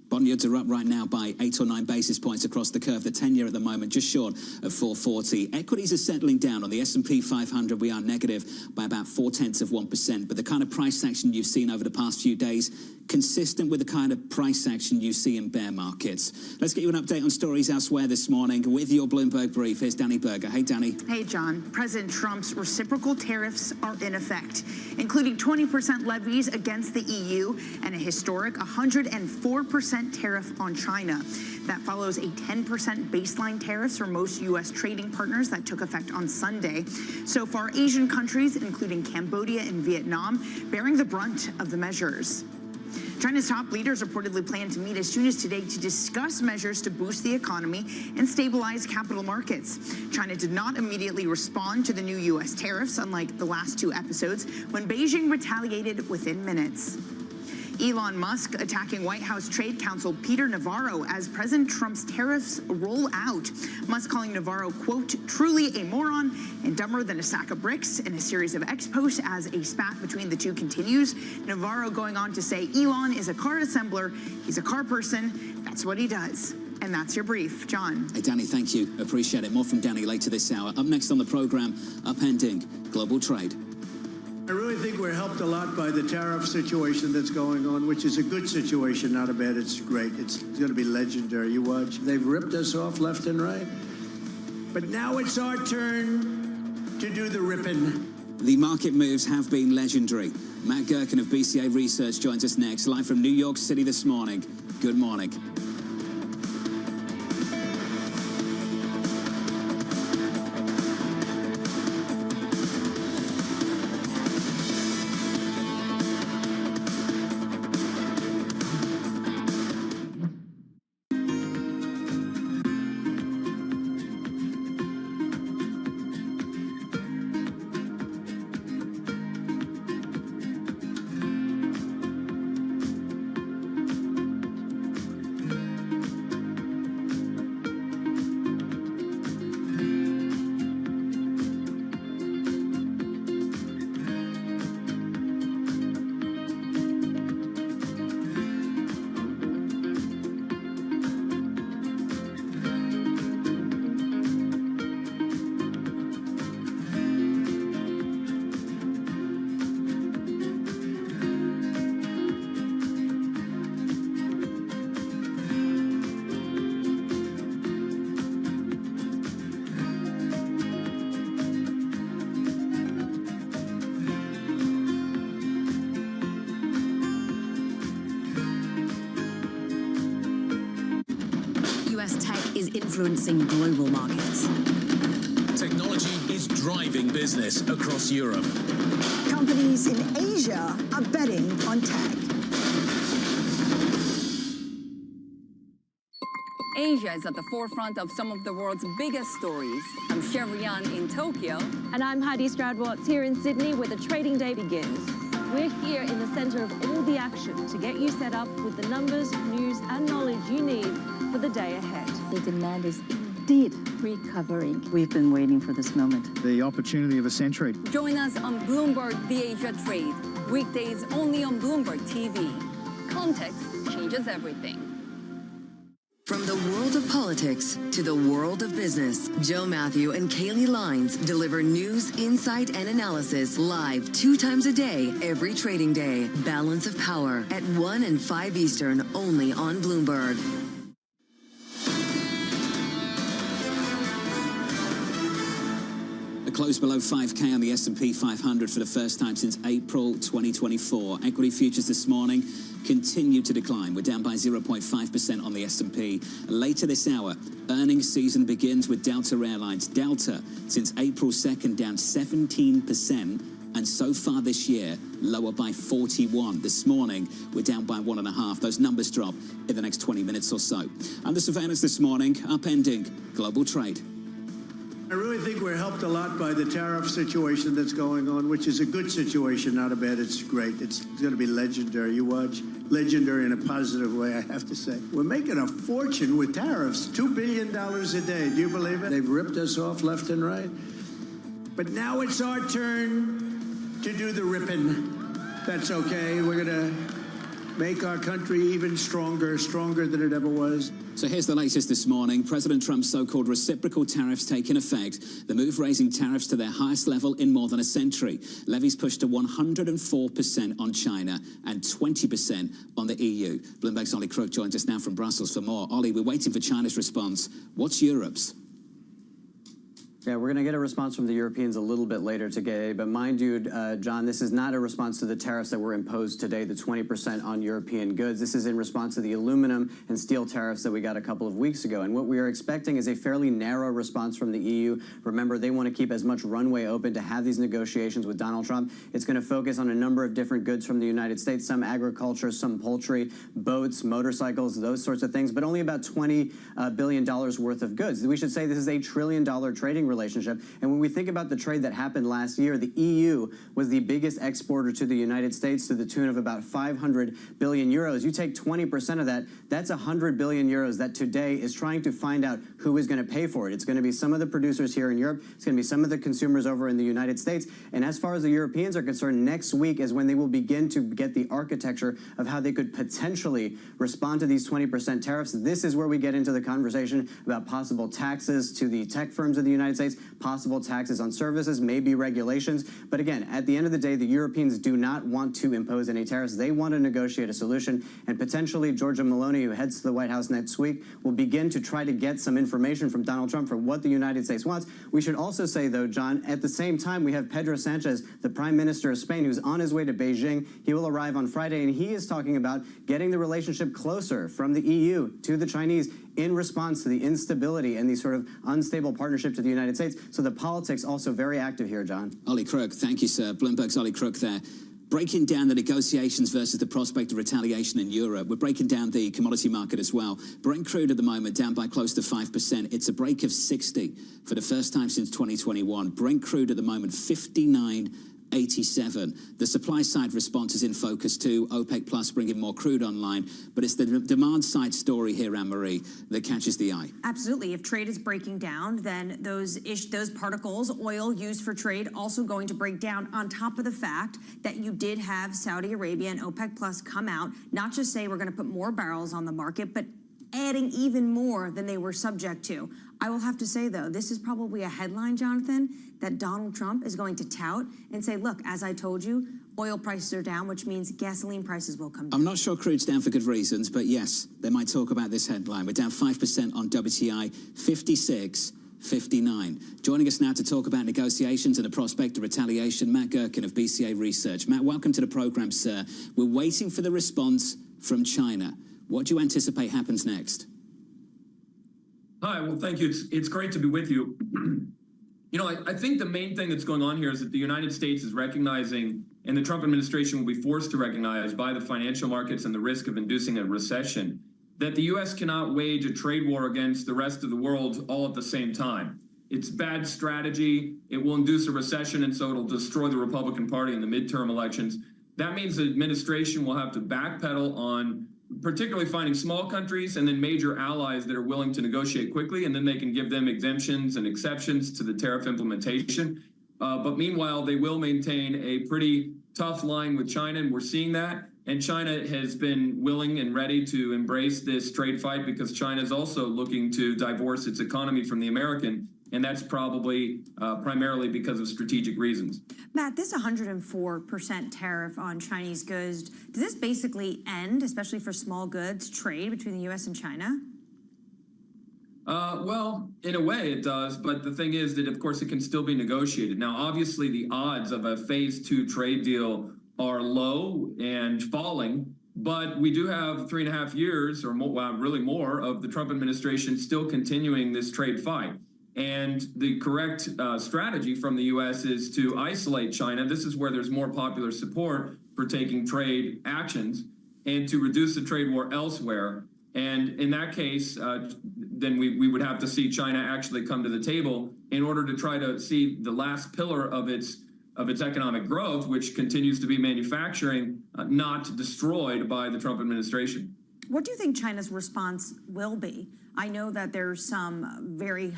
Bond yields are up right now by 8 or 9 basis points across the curve. The 10-year at the moment just short of 440. Equities are settling down. On the S&P 500, we are negative by about 0.4%. But the kind of price action you've seen over the past few days, consistent with the kind of price action you see in bear markets. Let's get you an update on stories elsewhere this morning with your Bloomberg Brief. Here's Danny Berger. Hey, Danny. Hey, John. President Trump's reciprocal tariffs are in effect, including 20% levies against the EU and a historic 104% tariff on China. That follows a 10% baseline tariffs for most U.S. trading partners that took effect on Sunday. So far, Asian countries, including Cambodia and Vietnam, bearing the brunt of the measures. China's top leaders reportedly plan to meet as soon as today to discuss measures to boost the economy and stabilize capital markets. China did not immediately respond to the new U.S. tariffs, unlike the last 2 episodes, when Beijing retaliated within minutes. Elon Musk attacking White House Trade Counsel Peter Navarro as President Trump's tariffs roll out. Musk calling Navarro, quote, truly a moron and dumber than a sack of bricks in a series of ex-posts as a spat between the two continues. Navarro going on to say Elon is a car assembler. He's a car person. That's what he does. And that's your brief. John. Hey, Danny, thank you. Appreciate it. More from Danny later this hour. Up next on the program, upending global trade. I really think we're helped a lot by the tariff situation that's going on, which is a good situation, not a bad. It's great. It's going to be legendary. You watch. They've ripped us off left and right. But now it's our turn to do the ripping. The market moves have been legendary. Matt Gerken of BCA Research joins us next, live from New York City this morning. Good morning. Is influencing global markets. Technology is driving business across Europe. Companies in Asia are betting on tech. Asia is at the forefront of some of the world's biggest stories. I'm Sherrian in Tokyo. And I'm Heidi Stroud-Watts here in Sydney, where the trading day begins. We're here in the center of all the action to get you set up with the numbers, news, and knowledge you need for the day ahead. The demand is indeed recovering. We've been waiting for this moment. The opportunity of a century. Join us on Bloomberg The Asia Trade. Weekdays only on Bloomberg TV. Context changes everything. From the world of politics to the world of business, Joe Matthew and Kaylee Lines deliver news, insight, and analysis live 2 times a day, every trading day. Balance of Power at 1 and 5 Eastern, only on Bloomberg. A close below 5K on the S&P 500 for the first time since April 2024. Equity futures this morning continue to decline. We're down by 0.5% on the S&P. Later this hour, earnings season begins with Delta Airlines. Delta, since April 2nd, down 17%. And so far this year, lower by 41. This morning, we're down by 1.5. Those numbers drop in the next 20 minutes or so. Under surveillance this morning, upending global trade. I really think we're helped a lot by the tariff situation that's going on, which is a good situation, not a bad. It's great. It's going to be legendary. You watch. Legendary in a positive way, I have to say. We're making a fortune with tariffs, $2 billion a day. Do you believe it? They've ripped us off left and right. But now it's our turn to do the ripping. That's okay. We're going to make our country even stronger than it ever was. So here's the latest this morning. President Trump's so-called reciprocal tariffs taking effect. The move raising tariffs to their highest level in more than a century. Levies pushed to 104% on China and 20% on the EU. Bloomberg's Ollie Crook joins us now from Brussels for more. Ollie, we're waiting for China's response. What's Europe's? Yeah, we're going to get a response from the Europeans a little bit later today. But mind you, John, this is not a response to the tariffs that were imposed today, the 20% on European goods. This is in response to the aluminum and steel tariffs that we got a couple of weeks ago. And what we are expecting is a fairly narrow response from the EU. Remember, they want to keep as much runway open to have these negotiations with Donald Trump. It's going to focus on a number of different goods from the United States, some agriculture, some poultry, boats, motorcycles, those sorts of things, but only about $20 billion worth of goods. We should say this is a $1 trillion trading relationship. And when we think about the trade that happened last year, the EU was the biggest exporter to the United States to the tune of about 500 billion euros. You take 20% of that, that's 100 billion euros that today is trying to find out who is going to pay for it. It's going to be some of the producers here in Europe. It's going to be some of the consumers over in the United States. And as far as the Europeans are concerned, next week is when they will begin to get the architecture of how they could potentially respond to these 20% tariffs. This is where we get into the conversation about possible taxes to the tech firms of the United States, possible taxes on services, maybe regulations. But again, at the end of the day, the Europeans do not want to impose any tariffs. They want to negotiate a solution. And potentially Giorgia Meloni, who heads to the White House next week, will begin to try to get some information from Donald Trump for what the United States wants. We should also say, though, John, at the same time, we have Pedro Sanchez, the Prime Minister of Spain, who's on his way to Beijing. He will arrive on Friday, and he is talking about getting the relationship closer from the EU to the Chinese in response to the instability and the sort of unstable partnership to the United States. So the politics also very active here, John. Ollie Crook, thank you, sir. Bloomberg's Ollie Crook there. Breaking down the negotiations versus the prospect of retaliation in Europe. We're breaking down the commodity market as well. Brent crude at the moment down by close to 5%. It's a break of 60 for the first time since 2021. Brent crude at the moment 59.87. The supply side response is in focus too. OPEC Plus bringing more crude online, but it's the demand side story here, Anne-Marie, that catches the eye. Absolutely. If trade is breaking down, then those particles, oil used for trade, also going to break down, on top of the fact that you did have Saudi Arabia and OPEC Plus come out, not just say we're going to put more barrels on the market, but adding even more than they were subject to. I will have to say, though, this is probably a headline, Jonathan, that Donald Trump is going to tout and say, look, as I told you, oil prices are down, which means gasoline prices will come down. I'm not sure crude's down for good reasons, but yes, they might talk about this headline. We're down 5% on WTI, 56.59. Joining us now to talk about negotiations and the prospect of retaliation, Matt Gerken of BCA Research. Matt, welcome to the program, sir. We're waiting for the response from China. What do you anticipate happens next? Hi, well, thank you. It's great to be with you. You know, I think the main thing that's going on here is that the United States is recognizing, and the Trump administration will be forced to recognize by the financial markets and the risk of inducing a recession, that the U.S. cannot wage a trade war against the rest of the world all at the same time. It's bad strategy. It will induce a recession, and so it'll destroy the Republican Party in the midterm elections. That means the administration will have to backpedal on particularly finding small countries and then major allies that are willing to negotiate quickly, and then they can give them exemptions and exceptions to the tariff implementation. But meanwhile, they will maintain a pretty tough line with China, and we're seeing that. And China has been willing and ready to embrace this trade fight because China is also looking to divorce its economy from the American, and that's probably primarily because of strategic reasons. Matt, this 104% tariff on Chinese goods, does this basically end, especially for small goods, trade between the U.S. and China? Well, in a way it does, but the thing is that, of course, it can still be negotiated. Now, obviously, the odds of a phase 2 trade deal are low and falling, but we do have 3.5 years or more, well, really more, of the Trump administration still continuing this trade fight. And the correct strategy from the U.S. is to isolate China. This is where there's more popular support for taking trade actions, and to reduce the trade war elsewhere. And in that case, then we would have to see China actually come to the table in order to try to see the last pillar of its economic growth, which continues to be manufacturing, not destroyed by the Trump administration. What do you think China's response will be? I know that there's some very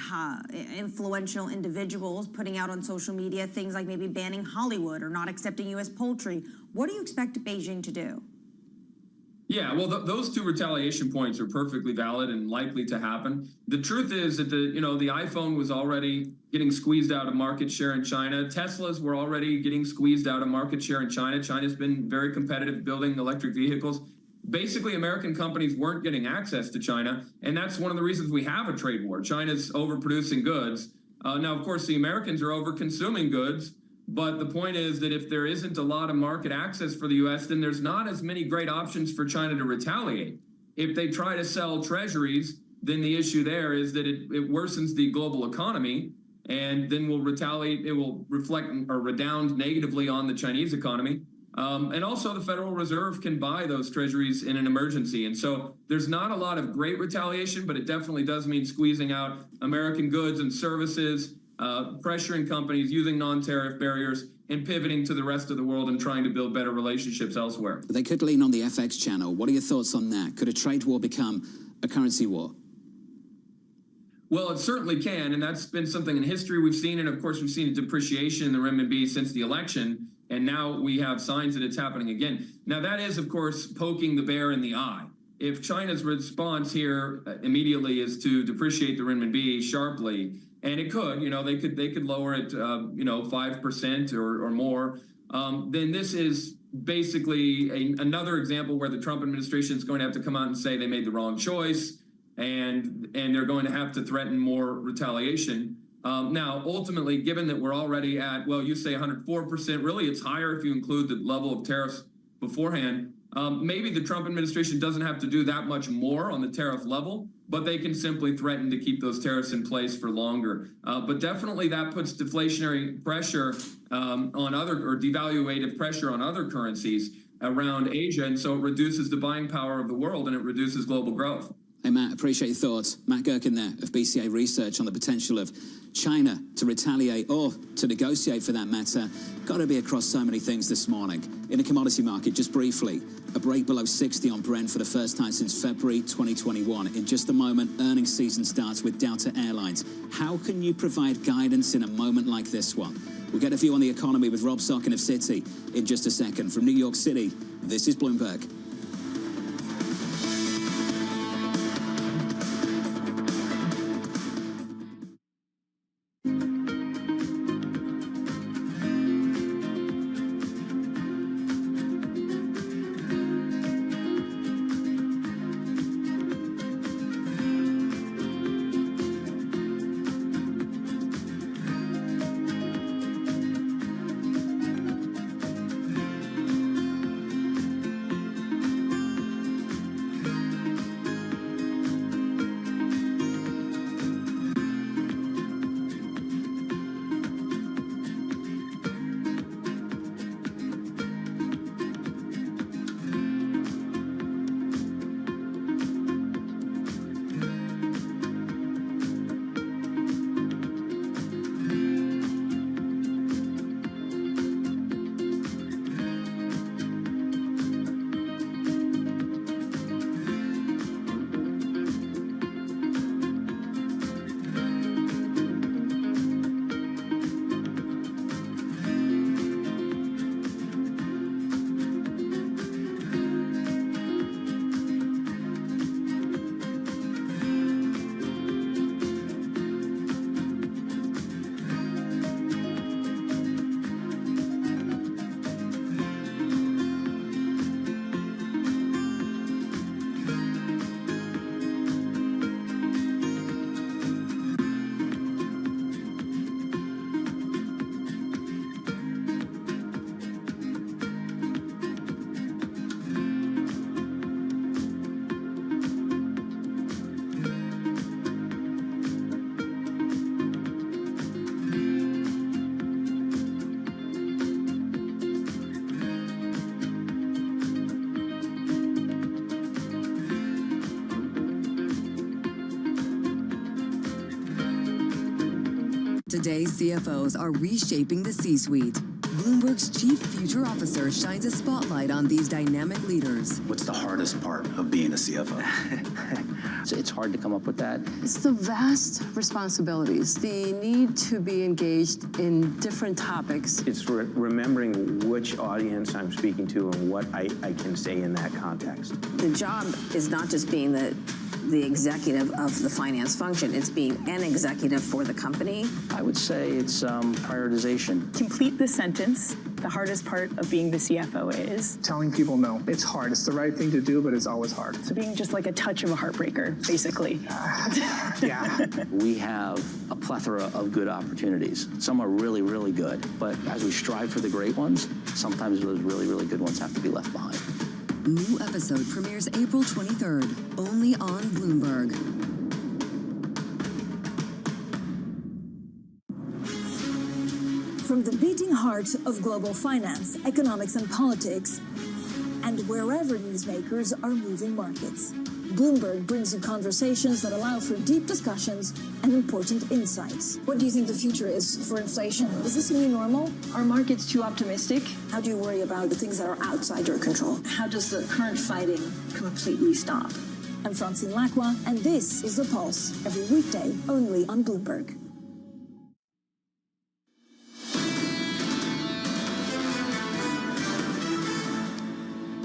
influential individuals putting out on social media things like maybe banning Hollywood or not accepting U.S. poultry. What do you expect Beijing to do? Yeah, well, those two retaliation points are perfectly valid and likely to happen. The truth is that the iPhone was already getting squeezed out of market share in China. Teslas were already getting squeezed out of market share in China. China's been very competitive building electric vehicles. Basically, American companies weren't getting access to China, and that's one of the reasons we have a trade war. China's overproducing goods. Now, of course, the Americans are over-consuming goods, but the point is that if there isn't a lot of market access for the U.S., then there's not as many great options for China to retaliate. If they try to sell treasuries, then the issue there is that it worsens the global economy, and then will retaliate. It will reflect or redound negatively on the Chinese economy. And also the Federal Reserve can buy those treasuries in an emergency. And so there's not a lot of great retaliation, but it definitely does mean squeezing out American goods and services, pressuring companies, using non-tariff barriers, and pivoting to the rest of the world and trying to build better relationships elsewhere. They could lean on the FX channel. What are your thoughts on that? Could a trade war become a currency war? Well, it certainly can, and that's been something in history we've seen, and of course we've seen a depreciation in the renminbi since the election, and now we have signs that it's happening again. Now that is, of course, poking the bear in the eye. If China's response here immediately is to depreciate the renminbi sharply, and it could, they could lower it, 5% or more, then this is basically another example where the Trump administration is going to have to come out and say they made the wrong choice, and they're going to have to threaten more retaliation. Now, ultimately, given that we're already at, well, you say 104%, really it's higher if you include the level of tariffs beforehand. Maybe the Trump administration doesn't have to do that much more on the tariff level, but they can simply threaten to keep those tariffs in place for longer. But definitely that puts deflationary pressure on devaluative pressure on other currencies around Asia, and so it reduces the buying power of the world and it reduces global growth. Hey, Matt, appreciate your thoughts. Matt Gerken there of BCA Research on the potential of China to retaliate or to negotiate for that matter. Got to be across so many things this morning. In the commodity market, just briefly, a break below 60 on Brent for the first time since February 2021. In just a moment, earnings season starts with Delta Airlines. How can you provide guidance in a moment like this one? We'll get a view on the economy with Rob Sockin of Citi in just a second. From New York City, this is Bloomberg. Today's CFOs are reshaping the C-suite. Bloomberg's chief future officer shines a spotlight on these dynamic leaders. What's the hardest part of being a CFO? It's hard to come up with that. It's the vast responsibilities, the need to be engaged in different topics. It's remembering which audience I'm speaking to and what I can say in that context. The job is not just being the executive of the finance function, it's being an executive for the company. I would say it's prioritization. Complete the sentence. The hardest part of being the CFO is telling people no. It's hard. It's the right thing to do, but it's always hard. So being just like a touch of a heartbreaker, basically. Yeah. We have a plethora of good opportunities. Some are really, really good, but as we strive for the great ones, sometimes those really, really good ones have to be left behind. New episode premieres April 23rd, only on Bloomberg. From the beating heart of global finance, economics, and politics, and wherever newsmakers are moving markets, Bloomberg brings you conversations that allow for deep discussions and important insights. What do you think the future is for inflation? Is this a new normal? Are markets too optimistic? How do you worry about the things that are outside your control? How does the current fighting completely stop? I'm Francine Lacroix, and this is The Pulse, every weekday only on Bloomberg.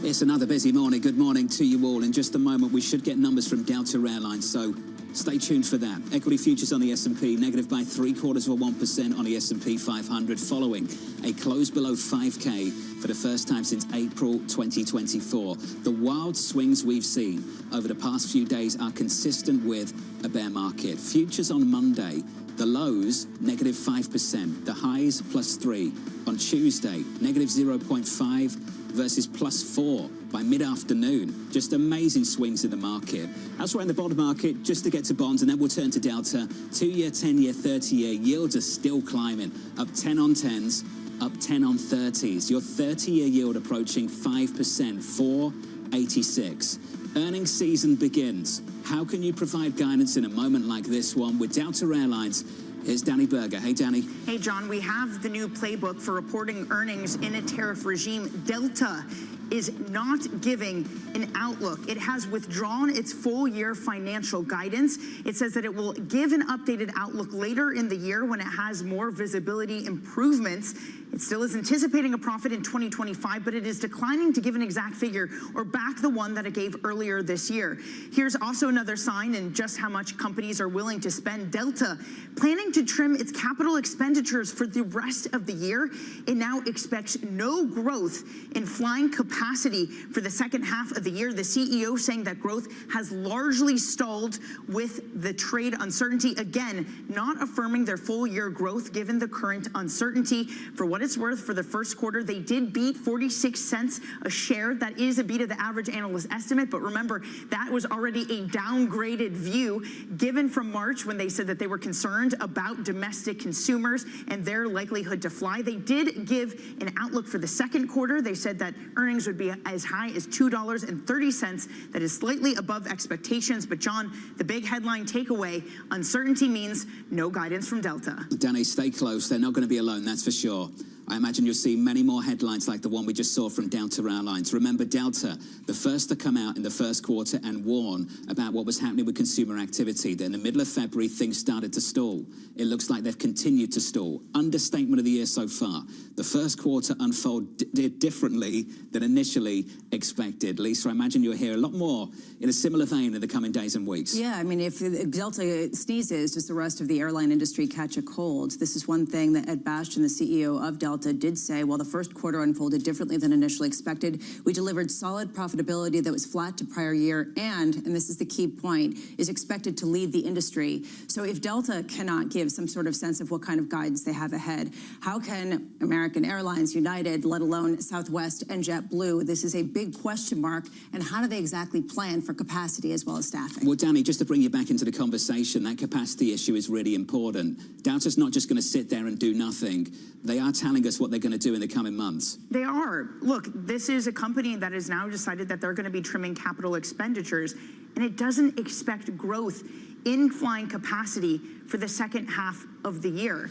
It's another busy morning. Good morning to you all. In just a moment, we should get numbers from Delta Airlines, so stay tuned for that. Equity futures on the S&P negative by 0.75% on the S&P 500, following a close below 5K for the first time since April 2024. The wild swings we've seen over the past few days are consistent with a bear market. Futures on Monday, the lows negative 5%, the highs +3. On Tuesday, negative 0.5. versus +4 by mid-afternoon. Just amazing swings in the market. Elsewhere in the bond market, just to get to bonds, and then we'll turn to Delta. 2-year, 10-year, 30-year yields are still climbing, up 10 on 10s, up 10 on 30s. Your 30-year yield approaching 5%, 4.86. Earnings season begins. How can you provide guidance in a moment like this one with Delta Airlines? Here's Danny Berger. Hey, Danny. Hey, John, we have the new playbook for reporting earnings in a tariff regime. Delta is not giving an outlook. It has withdrawn its full-year financial guidance. It says that it will give an updated outlook later in the year when it has more visibility improvements. It still is anticipating a profit in 2025, but it is declining to give an exact figure or back the one that it gave earlier this year. Here's also another sign in just how much companies are willing to spend. Delta planning to trim its capital expenditures for the rest of the year. It now expects no growth in flying capacity for the second half of the year. The CEO saying that growth has largely stalled with the trade uncertainty. Again, not affirming their full year growth given the current uncertainty. For what it's worth, for the first quarter, they did beat 46 cents a share. That is a beat of the average analyst estimate. But remember, that was already a downgraded view given from March when they said that they were concerned about domestic consumers and their likelihood to fly. They did give an outlook for the second quarter. They said that earnings would be as high as $2.30. That is slightly above expectations. But John, the big headline takeaway, uncertainty means no guidance from Delta. Danny, stay close. They're not going to be alone, that's for sure. I imagine you'll see many more headlines like the one we just saw from Delta Airlines. Remember, Delta, the first to come out in the first quarter and warn about what was happening with consumer activity. Then in the middle of February, things started to stall. It looks like they've continued to stall. Understatement of the year so far. The first quarter unfolded differently than initially expected. Lisa, I imagine you'll hear a lot more in a similar vein in the coming days and weeks. Yeah, I mean, if Delta sneezes, does the rest of the airline industry catch a cold? This is one thing that Ed Bastian, the CEO of Delta, did say, while the first quarter unfolded differently than initially expected, we delivered solid profitability that was flat to prior year and this is the key point, is expected to lead the industry. So if Delta cannot give some sort of sense of what kind of guidance they have ahead, how can American Airlines, United, let alone Southwest and JetBlue? This is a big question mark. And how do they exactly plan for capacity as well as staffing? Well, Danny, just to bring you back into the conversation, that capacity issue is really important. Delta's not just going to sit there and do nothing. They are telling us what they're going to do in the coming months. They are. Look, this is a company that has now decided that they're going to be trimming capital expenditures, and it doesn't expect growth in-flying capacity for the second half of the year.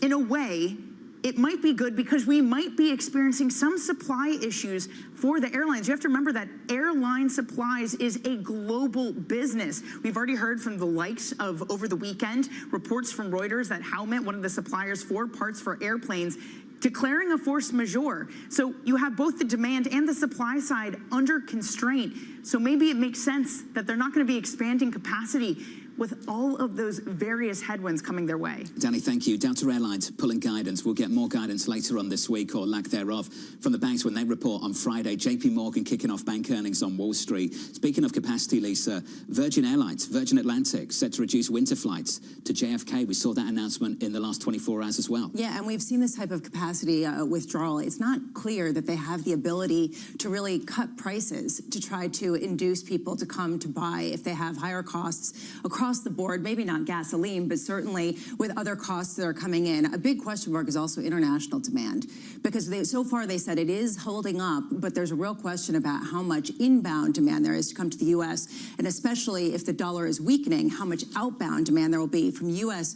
In a way, it might be good because we might be experiencing some supply issues for the airlines. You have to remember that airline supplies is a global business. We've already heard from the likes of, over the weekend, reports from Reuters that Howmet, one of the suppliers for parts for airplanes, declaring a force majeure. So you have both the demand and the supply side under constraint. So maybe it makes sense that they're not going to be expanding capacity with all of those various headwinds coming their way. Danny, thank you. Delta Airlines pulling guidance. We'll get more guidance later on this week, or lack thereof, from the banks when they report on Friday. JP Morgan kicking off bank earnings on Wall Street. Speaking of capacity, Lisa, Virgin Airlines, Virgin Atlantic, set to reduce winter flights to JFK. We saw that announcement in the last 24 hours as well. Yeah, and we've seen this type of capacity withdrawal. It's not clear that they have the ability to really cut prices to try to induce people to come to buy if they have higher costs across the board, maybe not gasoline, but certainly with other costs that are coming in. A big question mark is also international demand, because so far they said it is holding up, but there's a real question about how much inbound demand there is to come to the U.S., and especially if the dollar is weakening, how much outbound demand there will be from U.S.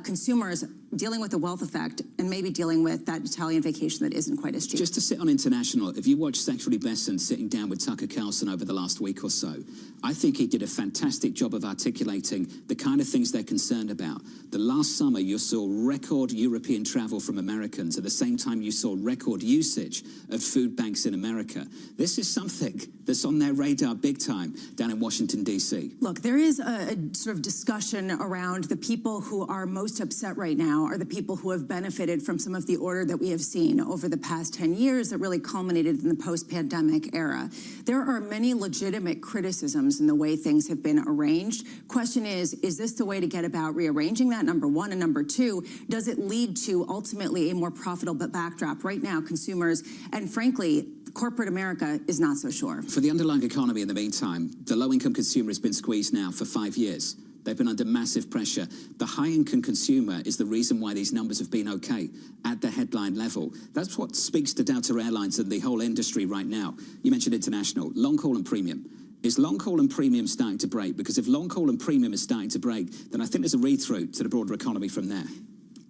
Consumers dealing with the wealth effect and maybe dealing with that Italian vacation that isn't quite as cheap. Just to sit on international, if you watch Sexually Besson sitting down with Tucker Carlson over the last week or so, I think he did a fantastic job of articulating the kind of things they're concerned about. The last summer, you saw record European travel from Americans. At the same time, you saw record usage of food banks in America. This is something that's on their radar big time down in Washington, D.C. Look, there is a sort of discussion around the people who are most upset right now are the people who have benefited from some of the order that we have seen over the past 10 years that really culminated in the post-pandemic era. There are many legitimate criticisms in the way things have been arranged. Question is this the way to get about rearranging that, number one? And number two, does it lead to ultimately a more profitable backdrop? Right now, consumers and frankly, corporate America is not so sure. For the underlying economy in the meantime, the low-income consumer has been squeezed now for 5 years. They've been under massive pressure. The high-income consumer is the reason why these numbers have been okay at the headline level. That's what speaks to Delta Airlines and the whole industry right now. You mentioned international, long-haul and premium. Is long-haul and premium starting to break? Because if long-haul and premium is starting to break, then I think there's a read-through to the broader economy from there.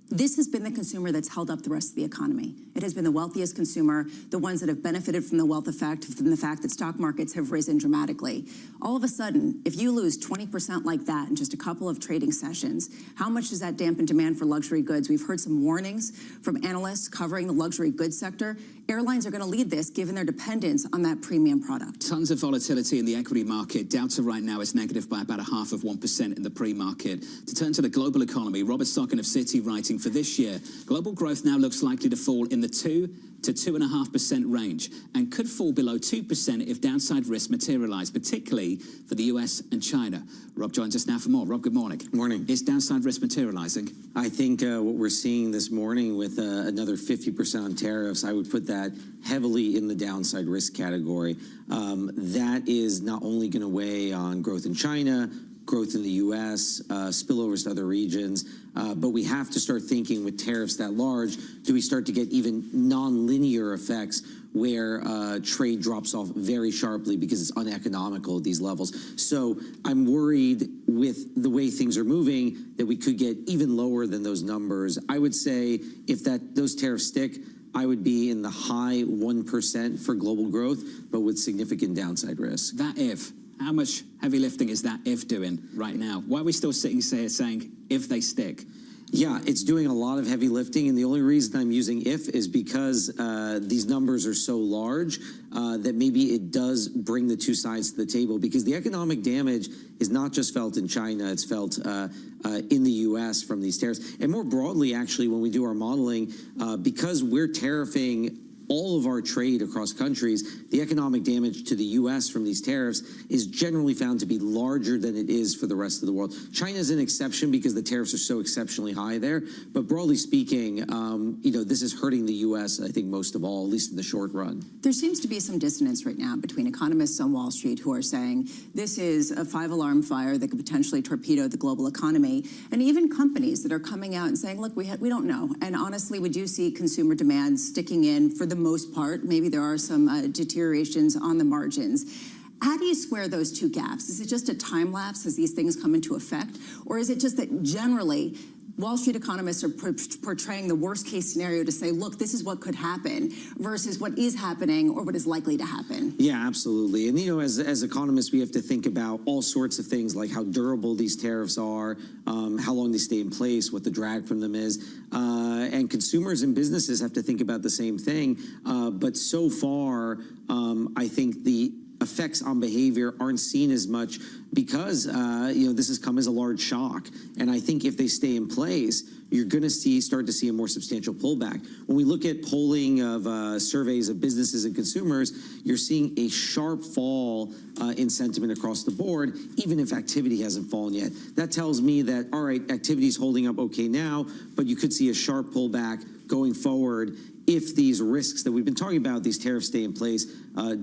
This has been the consumer that's held up the rest of the economy. It has been the wealthiest consumer, the ones that have benefited from the wealth effect, from the fact that stock markets have risen dramatically. All of a sudden, if you lose 20% like that in just a couple of trading sessions, how much does that dampen demand for luxury goods? We've heard some warnings from analysts covering the luxury goods sector. Airlines are going to lead this given their dependence on that premium product. Tons of volatility in the equity market. Delta right now is negative by about 0.5% in the pre-market. To turn to the global economy, Robert Stocken of Citi writing, for this year, global growth now looks likely to fall in the 2 to 2.5% range and could fall below 2% if downside risks materialize, particularly for the US and China. Rob joins us now for more. Rob, good morning. Good morning. Is downside risk materializing? I think what we're seeing this morning with another 50% on tariffs, I would put that heavily in the downside risk category. That is not only going to weigh on growth in China, growth in the U.S., spillovers to other regions, but we have to start thinking with tariffs that large, do we start to get even non-linear effects where trade drops off very sharply because it's uneconomical at these levels? So I'm worried with the way things are moving that we could get even lower than those numbers. I would say if those tariffs stick, I would be in the high 1% for global growth, but with significant downside risk. That if. How much heavy lifting is that if doing right now? Why are we still sitting here saying if they stick? Yeah, it's doing a lot of heavy lifting, and the only reason I'm using if is because these numbers are so large that maybe it does bring the two sides to the table, because the economic damage is not just felt in China, it's felt in the U.S. from these tariffs. And more broadly, actually, when we do our modeling, because we're tariffing all of our trade across countries, the economic damage to the U.S. from these tariffs is generally found to be larger than it is for the rest of the world. China is an exception because the tariffs are so exceptionally high there. But broadly speaking, this is hurting the U.S., I think, most of all, at least in the short run. There seems to be some dissonance right now between economists on Wall Street who are saying this is a 5-alarm fire that could potentially torpedo the global economy, and even companies that are coming out and saying, look, we don't know. And honestly, we do see consumer demand sticking in for the most part. Maybe there are some deteriorations on the margins. How do you square those two gaps? Is it just a time lapse as these things come into effect? Or is it just that generally Wall Street economists are portraying the worst case scenario to say, look, this is what could happen versus what is happening or what is likely to happen? Yeah, absolutely. And, as economists, we have to think about all sorts of things like how durable these tariffs are, how long they stay in place, what the drag from them is. And consumers and businesses have to think about the same thing. But so far, I think the effects on behavior aren't seen as much because this has come as a large shock. And I think if they stay in place, you're going to start to see a more substantial pullback. When we look at polling of surveys of businesses and consumers, you're seeing a sharp fall in sentiment across the board, even if activity hasn't fallen yet. That tells me that, all right, activity is holding up okay now, but you could see a sharp pullback going forward if these risks that we've been talking about, these tariffs stay in place,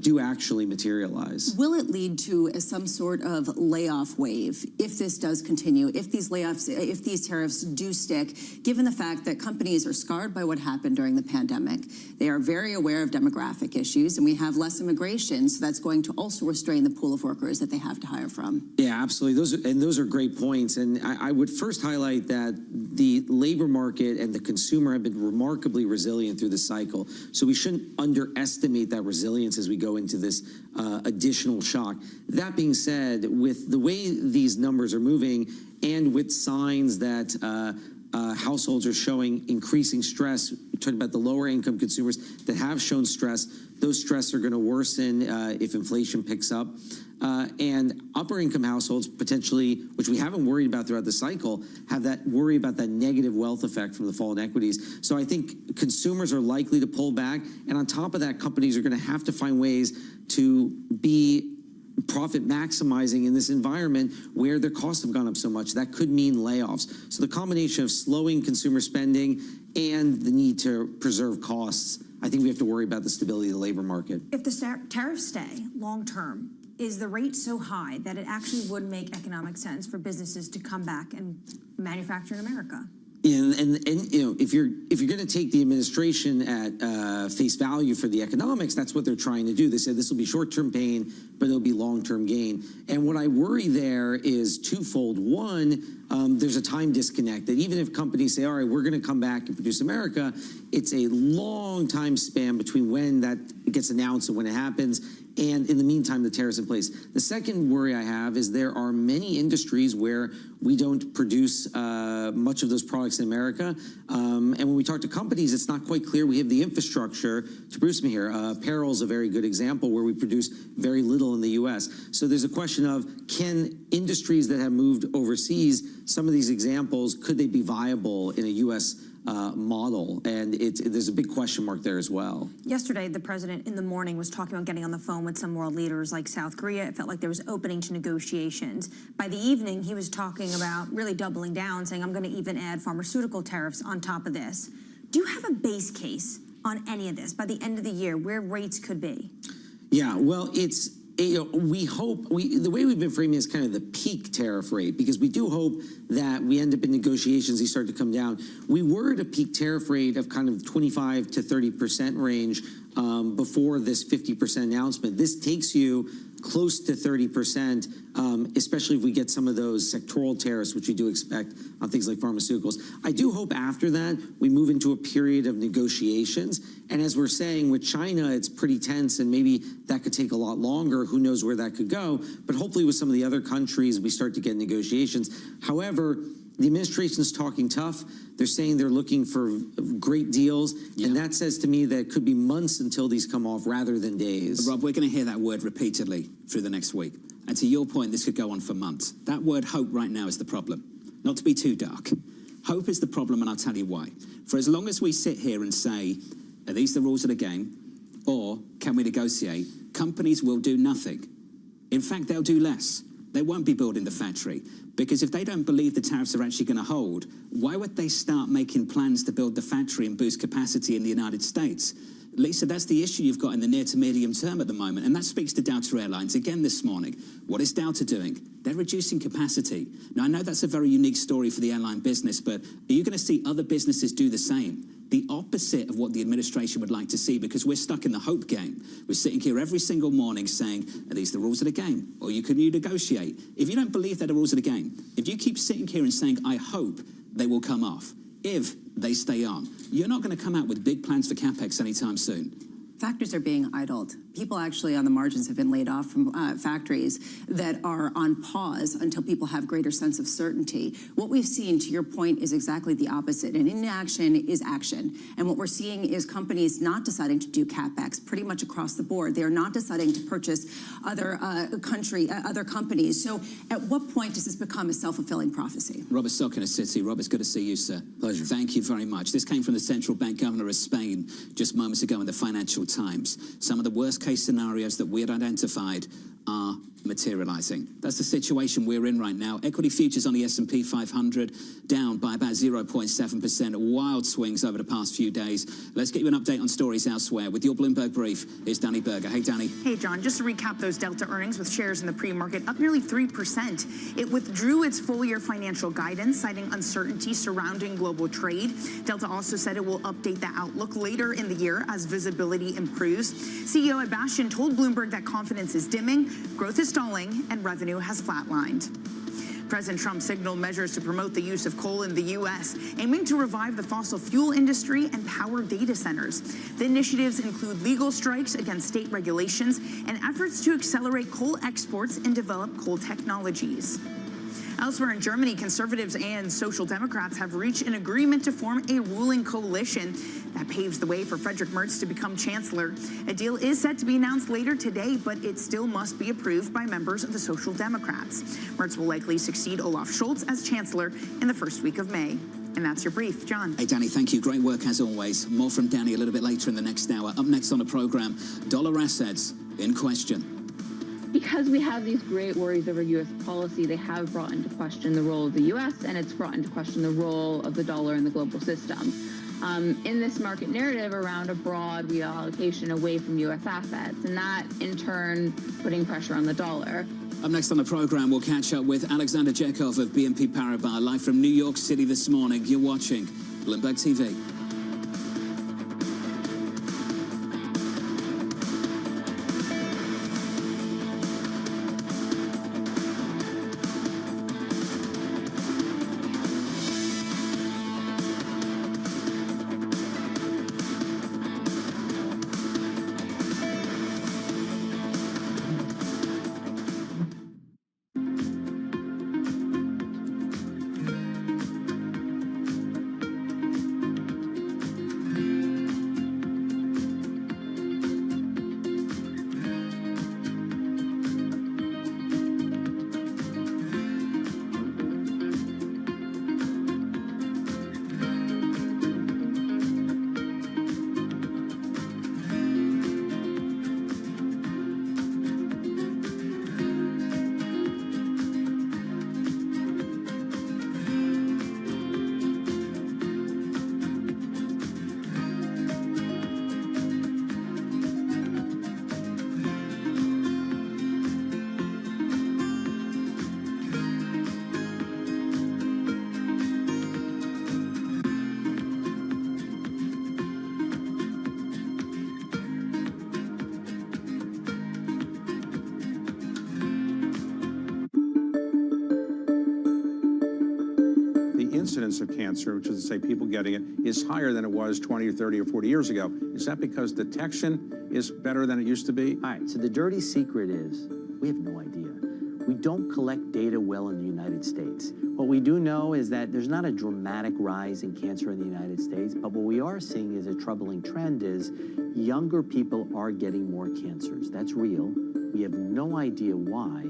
do actually materialize. Will it lead to some sort of layoff wave if this does continue, if these tariffs do stick, given the fact that companies are scarred by what happened during the pandemic? They are very aware of demographic issues, and we have less immigration, so that's going to also restrain the pool of workers that they have to hire from. Yeah, absolutely. Those are great points. And I would first highlight that the labor market and the consumer have been remarkably resilient through the cycle. So we shouldn't underestimate that resilience as we go into this additional shock. That being said, with the way these numbers are moving and with signs that households are showing increasing stress, we talked about the lower income consumers that have shown stress, those stress are going to worsen if inflation picks up. And upper income households potentially, which we haven't worried about throughout the cycle, have that worry about that negative wealth effect from the fall in equities. So I think consumers are likely to pull back. And on top of that, companies are going to have to find ways to be profit maximizing in this environment where their costs have gone up so much. That could mean layoffs. So the combination of slowing consumer spending and the need to preserve costs, I think we have to worry about the stability of the labor market. If the tariffs stay long term, is the rate so high that it actually would make economic sense for businesses to come back and manufacture in America? And if you're going to take the administration at face value for the economics, that's what they're trying to do. They said this will be short-term pain, but it'll be long-term gain. And what I worry there is twofold. One, there's a time disconnect that even if companies say, all right, we're going to come back and produce America, it's a long time span between when that gets announced and when it happens. And in the meantime, the tariffs in place. The second worry I have is there are many industries where we don't produce much of those products in America. And when we talk to companies, it's not quite clear we have the infrastructure to produce them here. Apparel is a very good example where we produce very little in the U.S. So there's a question of, can industries that have moved overseas, some of these examples, could they be viable in a U.S. model? And there's a big question mark there as well. Yesterday, the president in the morning was talking about getting on the phone with some world leaders like South Korea. It felt like there was opening to negotiations. By the evening, he was talking about really doubling down, saying, I'm going to even add pharmaceutical tariffs on top of this. Do you have a base case on any of this by the end of the year where rates could be? Yeah, well, we hope, the way we've been framing is kind of the peak tariff rate, because we do hope that we end up in negotiations, they start to come down. We were at a peak tariff rate of kind of 25 to 30% range before this 50% announcement. This takes you close to 30%, especially if we get some of those sectoral tariffs, which we do expect on things like pharmaceuticals. I do hope after that we move into a period of negotiations. And as we're saying, with China, it's pretty tense, and maybe that could take a lot longer. Who knows where that could go? But hopefully with some of the other countries, we start to get negotiations. However, the administration is talking tough. They're saying they're looking for great deals. Yeah. And that says to me that it could be months until these come off rather than days. Rob, we're going to hear that word repeatedly through the next week. And to your point, this could go on for months. That word hope right now is the problem. Not to be too dark. Hope is the problem, and I'll tell you why. For as long as we sit here and say, are these the rules of the game? Or can we negotiate? Companies will do nothing. In fact, they'll do less. They won't be building the factory, because if they don't believe the tariffs are actually going to hold, why would they start making plans to build the factory and boost capacity in the United States? Lisa, that's the issue you've got in the near to medium term at the moment, and that speaks to Delta Airlines again this morning. What is Delta doing? They're reducing capacity. Now, I know that's a very unique story for the airline business, but are you going to see other businesses do the same? the opposite of what the administration would like to see, because we're stuck in the hope game. We're sitting here every single morning saying, are these the rules of the game? Or can you negotiate? If you don't believe they're the rules of the game, if you keep sitting here and saying, I hope they will come off, if they stay on, you're not going to come out with big plans for CapEx anytime soon. Factories are being idled. People actually on the margins have been laid off from factories that are on pause until people have greater sense of certainty. What we've seen, to your point, is exactly the opposite. And inaction is action. And what we're seeing is companies not deciding to do CapEx pretty much across the board. They are not deciding to purchase other companies. So at what point does this become a self-fulfilling prophecy? Robert Sock in a City. Robert, it's good to see you, sir. Pleasure. Thank you very much. This came from the central bank governor of Spain just moments ago in the Financial Times. Some of the worst-case scenarios that we had identified are materializing. That's the situation we're in right now. Equity futures on the S&P 500 down by about 0.7%. Wild swings over the past few days. Let's get you an update on stories elsewhere. With your Bloomberg Brief, it's Danny Berger. Hey, Danny. Hey, John. Just to recap those Delta earnings with shares in the pre-market up nearly 3%. It withdrew its full-year financial guidance, citing uncertainty surrounding global trade. Delta also said it will update the outlook later in the year as visibility improves. CEO Ed Bastian told Bloomberg that confidence is dimming, growth is stalling, and revenue has flatlined. President Trump signaled measures to promote the use of coal in the U.S., aiming to revive the fossil fuel industry and power data centers. The initiatives include legal strikes against state regulations and efforts to accelerate coal exports and develop coal technologies. Elsewhere in Germany, conservatives and social democrats have reached an agreement to form a ruling coalition that paves the way for Friedrich Merz to become chancellor. A deal is set to be announced later today, but it still must be approved by members of the Social Democrats. Merz will likely succeed Olaf Scholz as chancellor in the first week of May. And that's your brief. John. Hey, Danny, thank you. Great work as always. More from Danny a little bit later in the next hour. Up next on the program, dollar assets in question. Because we have these great worries over U.S. policy, they have brought into question the role of the U.S., and it's brought into question the role of the dollar in the global system. In this market narrative around a broad reallocation away from U.S. assets, and that, in turn, putting pressure on the dollar. Up next on the program, we'll catch up with Alexander Jekov of BNP Paribas, live from New York City this morning. You're watching Bloomberg TV. incidence of cancer, which is to say people getting it, is higher than it was 20 or 30 or 40 years ago. Is that because detection is better than it used to be? All right, so the dirty secret is we have no idea. We don't collect data well in the United States. What we do know is that there's not a dramatic rise in cancer in the United States, but what we are seeing is a troubling trend is younger people are getting more cancers. That's real. We have no idea why,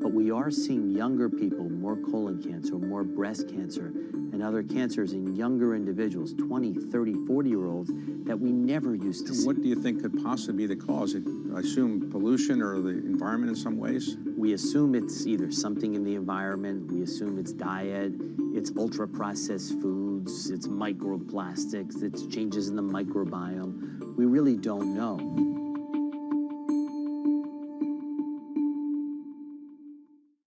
but we are seeing younger people, more colon cancer, more breast cancer, and other cancers in younger individuals, 20, 30, 40-year-olds, that we never used to see. What do you think could possibly be the cause? I assume pollution or the environment in some ways? We assume it's either something in the environment, we assume it's diet, it's ultra-processed foods, it's microplastics, it's changes in the microbiome. We really don't know.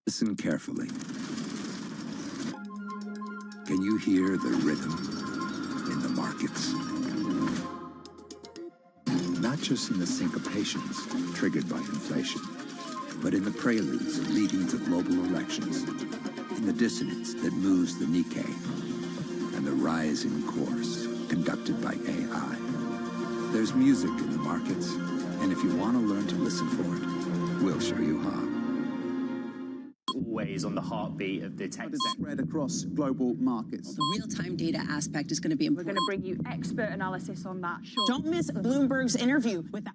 Listen carefully. Can you hear the rhythm in in the markets. Not just in the syncopations triggered by inflation, but in the preludes leading to global elections, in the dissonance that moves the Nikkei, and the rising course conducted by AI. There's music in the markets, and if you want to learn to listen for it, we'll show you how. Always on the heartbeat of the tech spread across global markets. The real-time data aspect is going to be important. We're going to bring you expert analysis on that. Sure. Don't miss Bloomberg's interview with the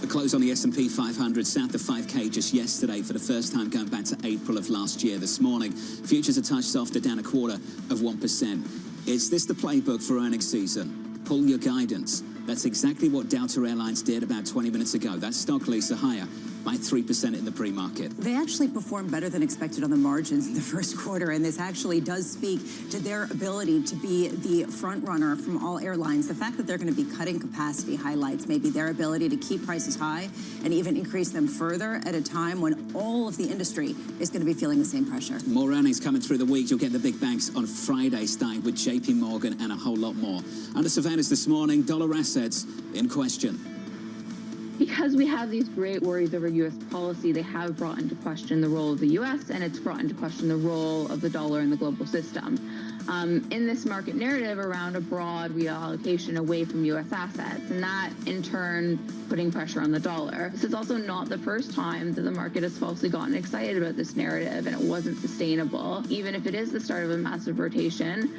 Close on the S&P 500 south of 5K just yesterday for the first time going back to April of last year. This morning, futures are touched softer, down 0.25%. Is this the playbook for earnings season? Pull your guidance. That's exactly what Delta Airlines did about 20 minutes ago. That stock, Lisa, higher by 3% in the pre-market. They actually performed better than expected on the margins in the first quarter, and this actually does speak to their ability to be the front runner from all airlines. The fact that they're going to be cutting capacity highlights maybe their ability to keep prices high and even increase them further at a time when all of the industry is going to be feeling the same pressure. More earnings coming through the week. You'll get the big banks on Friday, starting with JP Morgan and a whole lot more. Under surveillance this morning, dollar assets in question. Because we have these great worries over U.S. policy, they have brought into question the role of the U.S., and it's brought into question the role of the dollar in the global system. In this market narrative around a broad reallocation away from U.S. assets, and that, in turn, putting pressure on the dollar. This is also not the first time that the market has falsely gotten excited about this narrative, and it wasn't sustainable. Even if it is the start of a massive rotation,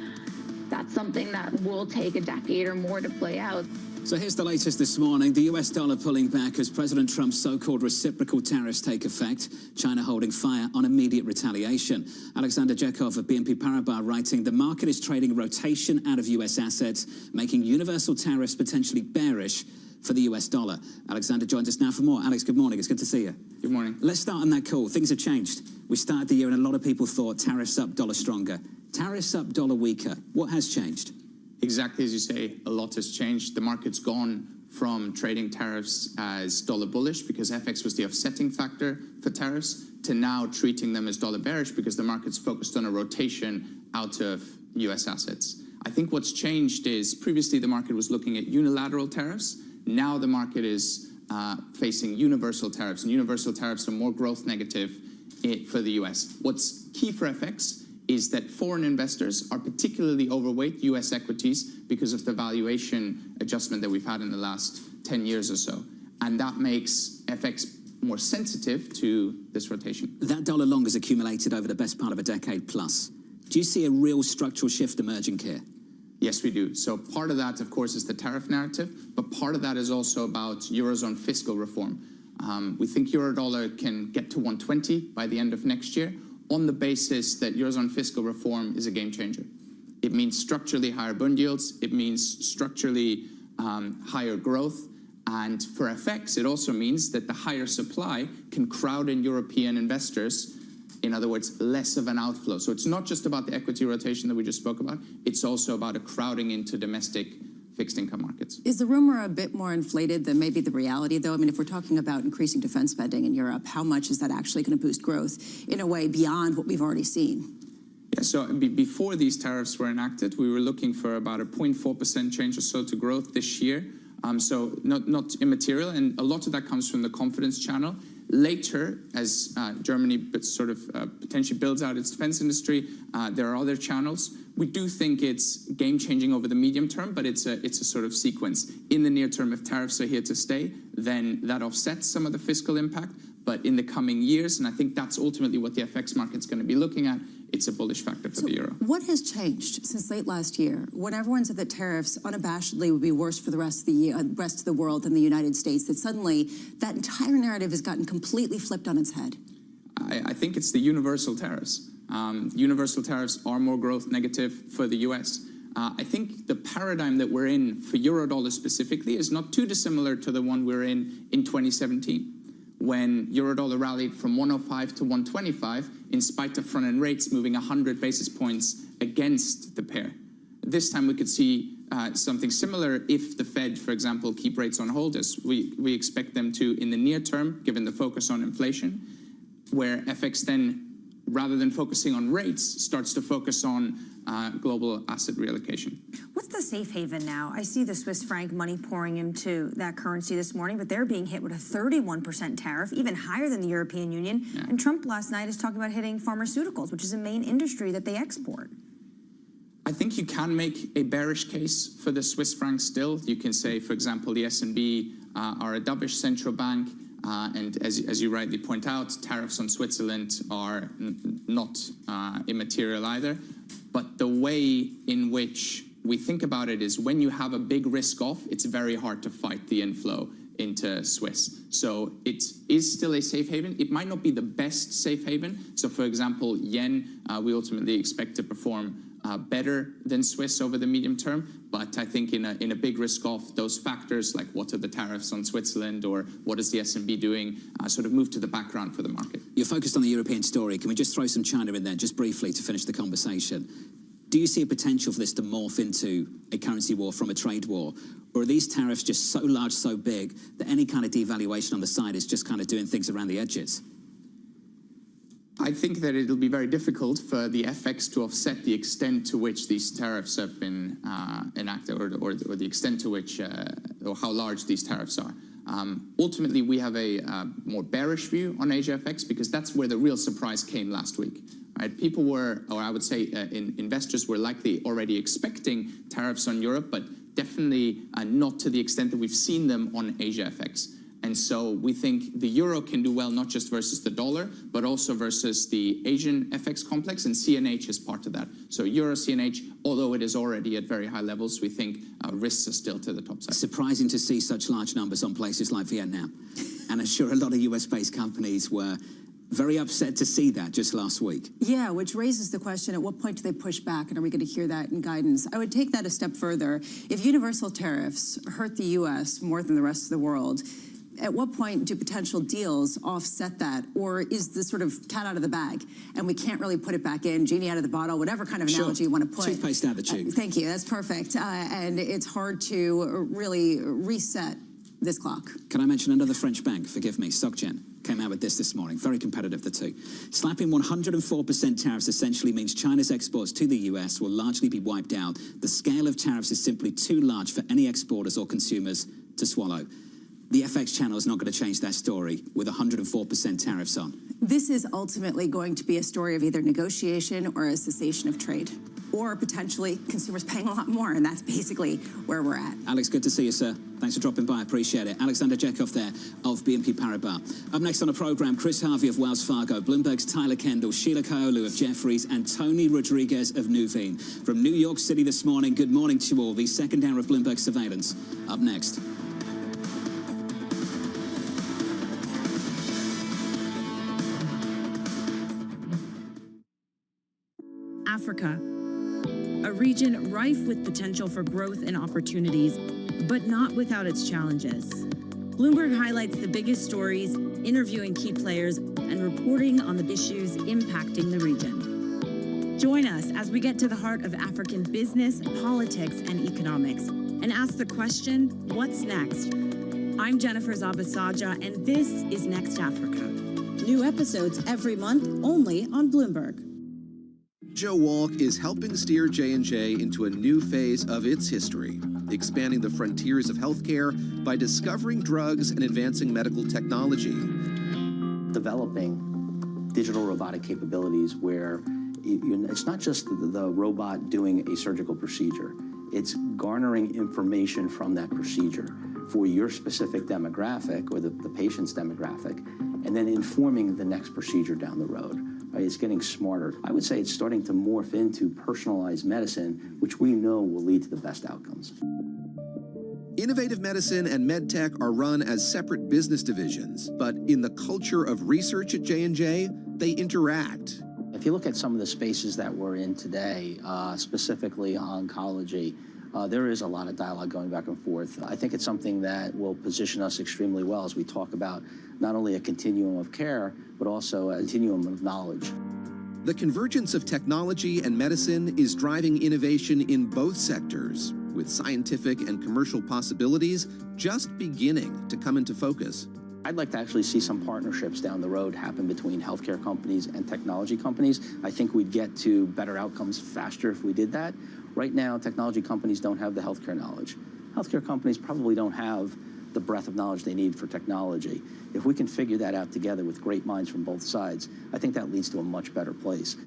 that's something that will take a decade or more to play out. So here's the latest this morning. The US dollar pulling back as President Trump's so-called reciprocal tariffs take effect. China holding fire on immediate retaliation. Alexander Jekov of BNP Paribas writing, the market is trading rotation out of US assets, making universal tariffs potentially bearish for the US dollar. Alexander joins us now for more. Alex, good morning. It's good to see you. Good morning. Let's start on that call. Things have changed. We started the year and a lot of people thought tariffs up, dollar stronger. Tariffs up, dollar weaker. What has changed? Exactly as you say, a lot has changed. The market's gone from trading tariffs as dollar bullish because FX was the offsetting factor for tariffs to now treating them as dollar bearish because the market's focused on a rotation out of US assets. I think what's changed is previously the market was looking at unilateral tariffs. Now the market is facing universal tariffs, and universal tariffs are more growth negative for the US. What's key for FX is that foreign investors are particularly overweight US equities because of the valuation adjustment that we've had in the last 10 years or so. And that makes FX more sensitive to this rotation. That dollar long has accumulated over the best part of a decade plus. Do you see a real structural shift emerging here? Yes, we do. So part of that, of course, is the tariff narrative, but part of that is also about Eurozone fiscal reform. We think Eurodollar can get to 120 by the end of next year, on the basis that Eurozone fiscal reform is a game changer. It means structurally higher bond yields, it means structurally higher growth, and for FX, it also means that the higher supply can crowd in European investors, in other words, less of an outflow. So it's not just about the equity rotation that we just spoke about, it's also about a crowding into domestic fixed income markets. Is the rumor a bit more inflated than maybe the reality, though? I mean, if we're talking about increasing defense spending in Europe, how much is that actually going to boost growth in a way beyond what we've already seen? Yeah, so before these tariffs were enacted, we were looking for about a 0.4% change or so to growth this year. So not immaterial, and a lot of that comes from the confidence channel. Later, as Germany sort of potentially builds out its defense industry, there are other channels. We do think it's game-changing over the medium term, but it's a sort of sequence. In the near term, if tariffs are here to stay, then that offsets some of the fiscal impact. But in the coming years, and I think that's ultimately what the FX market's going to be looking at, it's a bullish factor for the euro. What has changed since late last year, when everyone said that tariffs unabashedly would be worse for the rest of the world than the United States, that suddenly that entire narrative has gotten completely flipped on its head? I think it's the universal tariffs. Universal tariffs are more growth negative for the US. I think the paradigm that we're in for Eurodollar specifically is not too dissimilar to the one we're in 2017, when Eurodollar rallied from 105 to 125 in spite of front-end rates moving 100 basis points against the pair. This time we could see something similar if the Fed, for example, keep rates on hold, as we expect them to in the near term, given the focus on inflation, where FX then, rather than focusing on rates, starts to focus on global asset reallocation. What's the safe haven now? I see the Swiss franc money pouring into that currency this morning, but they're being hit with a 31% tariff, even higher than the European Union. Yeah. And Trump last night is talking about hitting pharmaceuticals, which is a main industry that they export. I think you can make a bearish case for the Swiss franc still. You can say, for example, the S&B are a dovish central bank. And as you rightly point out, tariffs on Switzerland are not immaterial either. But the way in which we think about it is when you have a big risk off, it's very hard to fight the inflow into Swiss. So it is still a safe haven. It might not be the best safe haven. So for example, yen, we ultimately expect to perform better than Swiss over the medium term. But I think in a big risk off, those factors like what are the tariffs on Switzerland or what is the S&B doing sort of move to the background for the market. You're focused on the European story. Can we just throw some China in there just briefly to finish the conversation? Do you see a potential for this to morph into a currency war from a trade war? Or are these tariffs just so large, so big, that any kind of devaluation on the side is just kind of doing things around the edges? I think that it'll be very difficult for the FX to offset the extent to which these tariffs have been enacted or the extent to which or how large these tariffs are. Ultimately, we have a more bearish view on Asia FX because that's where the real surprise came last week. Right? People were, or I would say investors were likely already expecting tariffs on Europe, but definitely not to the extent that we've seen them on Asia FX. And so we think the euro can do well not just versus the dollar, but also versus the Asian FX complex, and CNH is part of that. So euro CNH, although it is already at very high levels, we think risks are still to the top side. Surprising to see such large numbers on places like Vietnam. And I'm sure a lot of US-based companies were very upset to see that just last week. Yeah, which raises the question, at what point do they push back, and are we going to hear that in guidance? I would take that a step further. If universal tariffs hurt the US more than the rest of the world, at what point do potential deals offset that? Or is this sort of cat out of the bag and we can't really put it back in, genie out of the bottle, whatever kind of analogy you want to put. Toothpaste out of the tube. Thank you, that's perfect. And it's hard to really reset this clock. Can I mention another French bank? Forgive me, SocGen came out with this morning. Very competitive, the two. Slapping 104% tariffs essentially means China's exports to the US will largely be wiped out. The scale of tariffs is simply too large for any exporters or consumers to swallow. The FX channel is not going to change that story with 104% tariffs on. This is ultimately going to be a story of either negotiation or a cessation of trade, or potentially consumers paying a lot more, and that's basically where we're at. Alex, good to see you, sir. Thanks for dropping by. Appreciate it. Alexander Jenkov there of BNP Paribas. Up next on the program, Chris Harvey of Wells Fargo, Bloomberg's Tyler Kendall, Sheila Kaolu of Jefferies, and Tony Rodriguez of Nuveen. From New York City this morning, good morning to you all. The second hour of Bloomberg Surveillance. Up next. Africa, a region rife with potential for growth and opportunities, but not without its challenges. Bloomberg highlights the biggest stories, interviewing key players, and reporting on the issues impacting the region. Join us as we get to the heart of African business, politics, and economics, and ask the question, what's next? I'm Jennifer Zabasaja, and this is Next Africa. New episodes every month, only on Bloomberg. Joe Walk is helping steer J&J into a new phase of its history, expanding the frontiers of healthcare by discovering drugs and advancing medical technology. Developing digital robotic capabilities where it's not just the robot doing a surgical procedure, it's garnering information from that procedure for your specific demographic or the patient's demographic, and then informing the next procedure down the road. It's getting smarter. I would say it's starting to morph into personalized medicine, which we know will lead to the best outcomes. Innovative medicine and medtech are run as separate business divisions, but in the culture of research at J&J, they interact. I If you look at some of the spaces that we're in today, specifically oncology, there is a lot of dialogue going back and forth. I think it's something that will position us extremely well as we talk about not only a continuum of care, but also a continuum of knowledge. The convergence of technology and medicine is driving innovation in both sectors, with scientific and commercial possibilities just beginning to come into focus. I'd like to actually see some partnerships down the road happen between healthcare companies and technology companies. I think we'd get to better outcomes faster if we did that. Right now, technology companies don't have the healthcare knowledge. Healthcare companies probably don't have the breadth of knowledge they need for technology. If we can figure that out together with great minds from both sides, I think that leads to a much better place.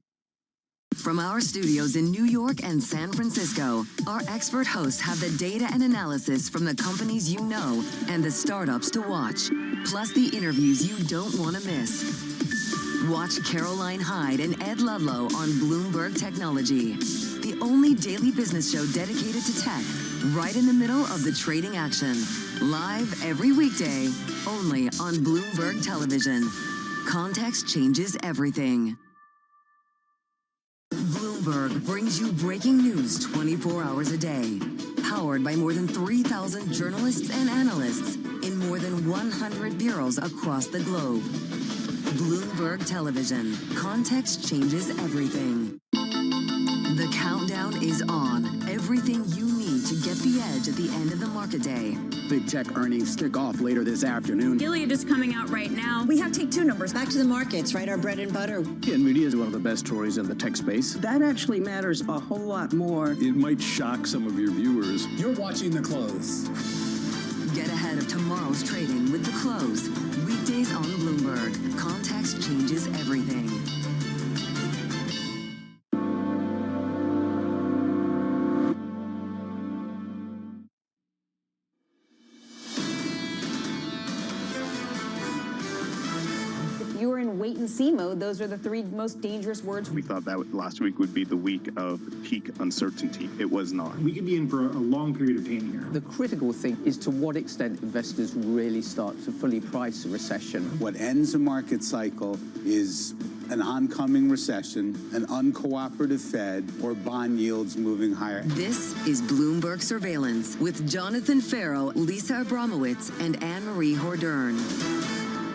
From our studios in New York and San Francisco, our expert hosts have the data and analysis from the companies you know and the startups to watch, plus the interviews you don't want to miss. Watch Caroline Hyde and Ed Ludlow on Bloomberg Technology, the only daily business show dedicated to tech, right in the middle of the trading action. Live every weekday, only on Bloomberg Television. Context changes everything. Bloomberg brings you breaking news 24 hours a day. Powered by more than 3,000 journalists and analysts in more than 100 bureaus across the globe. Bloomberg Television. Context changes everything. The countdown is on. Everything you need to get the edge at the end of the market day. Big tech earnings kick off later this afternoon. Gilead is coming out right now. We have Take-Two numbers. Back to the markets, right? Our bread and butter. NVIDIA is one of the best stories in the tech space. That actually matters a whole lot more. It might shock some of your viewers. You're watching The Close. Get ahead of tomorrow's trading with The Close. Weekdays on Bloomberg. Context changes everything. You were in wait-and-see mode. Those are the three most dangerous words. We thought that last week would be the week of peak uncertainty. It was not. We could be in for a long period of pain here. The critical thing is to what extent investors really start to fully price a recession. What ends a market cycle is an oncoming recession, an uncooperative Fed, or bond yields moving higher. This is Bloomberg Surveillance with Jonathan Farrow, Lisa Abramowitz, and Anne-Marie Hordern.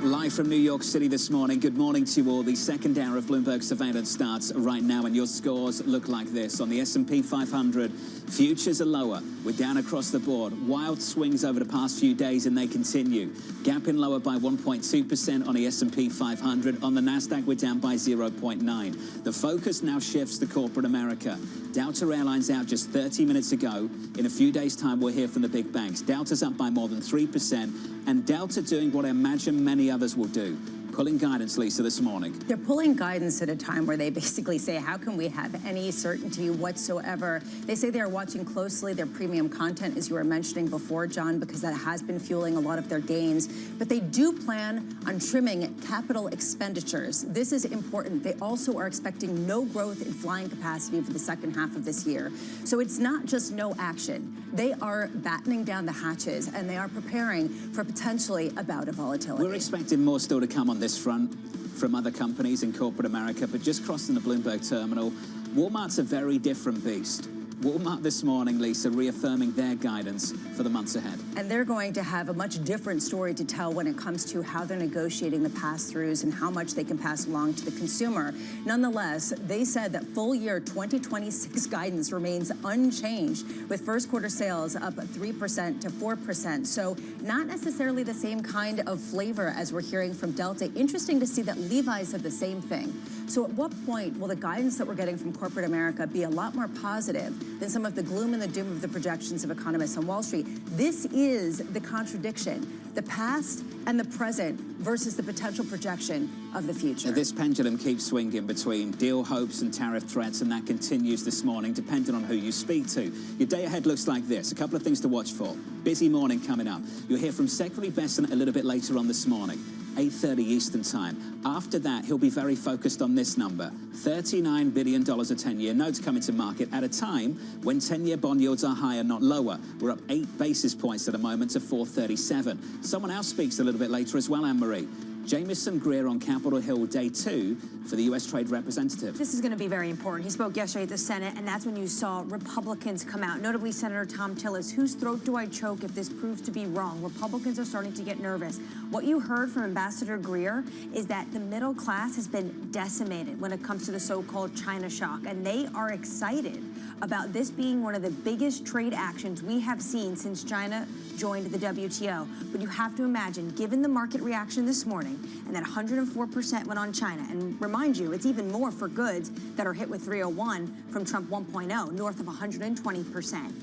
Live from New York City this morning. Good morning to you all. The second hour of Bloomberg Surveillance starts right now, and your scores look like this. On the S&P 500, futures are lower. We're down across the board. Wild swings over the past few days, and they continue. Gapping lower by 1.2% on the S&P 500. On the Nasdaq, we're down by 0.9. The focus now shifts to corporate America. Delta Airlines out just 30 minutes ago. In a few days' time, we'll hear from the big banks. Delta's up by more than 3%, and Delta doing what I imagine many others will do, pulling guidance, Lisa, this morning. They're pulling guidance at a time where they basically say, how can we have any certainty whatsoever? They say they're watching closely their premium content, as you were mentioning before, John, because that has been fueling a lot of their gains. But they do plan on trimming capital expenditures. This is important. They also are expecting no growth in flying capacity for the second half of this year. So it's not just no action. They are battening down the hatches, and they are preparing for potentially a bout of volatility. We're expecting more still to come on this front from other companies in corporate America, but just crossing the Bloomberg terminal, Walmart's a very different beast. Walmart this morning, Lisa, reaffirming their guidance for the months ahead. And they're going to have a much different story to tell when it comes to how they're negotiating the pass-throughs and how much they can pass along to the consumer. Nonetheless, they said that full year 2026 guidance remains unchanged, with first quarter sales up 3% to 4%. So not necessarily the same kind of flavor as we're hearing from Delta. Interesting to see that Levi's said the same thing. So at what point will the guidance that we're getting from corporate America be a lot more positive than some of the gloom and the doom of the projections of economists on Wall Street? This is the contradiction, the past and the present versus the potential projection of the future. This pendulum keeps swinging between deal hopes and tariff threats, and that continues this morning, depending on who you speak to. Your day ahead looks like this. A couple of things to watch for. Busy morning coming up. You'll hear from Secretary Bessent a little bit later on this morning. 8:30 Eastern Time. After that, he'll be very focused on this number, $39 billion of 10-year notes coming to market at a time when 10-year bond yields are higher, not lower. We're up 8 basis points at the moment to 437. Someone else speaks a little bit later as well, Anne-Marie. Jamieson Greer on Capitol Hill, day 2 for the U.S. Trade Representative. This is going to be very important. He spoke yesterday at the Senate, and that's when you saw Republicans come out, notably Senator Tom Tillis. Whose throat do I choke if this proves to be wrong? Republicans are starting to get nervous. What you heard from Ambassador Greer is that the middle class has been decimated when it comes to the so-called China shock, and they are excited about this being one of the biggest trade actions we have seen since China joined the WTO. But you have to imagine, given the market reaction this morning, and that 104% went on China, and remind you, it's even more for goods that are hit with 301 from Trump 1.0, north of 120%.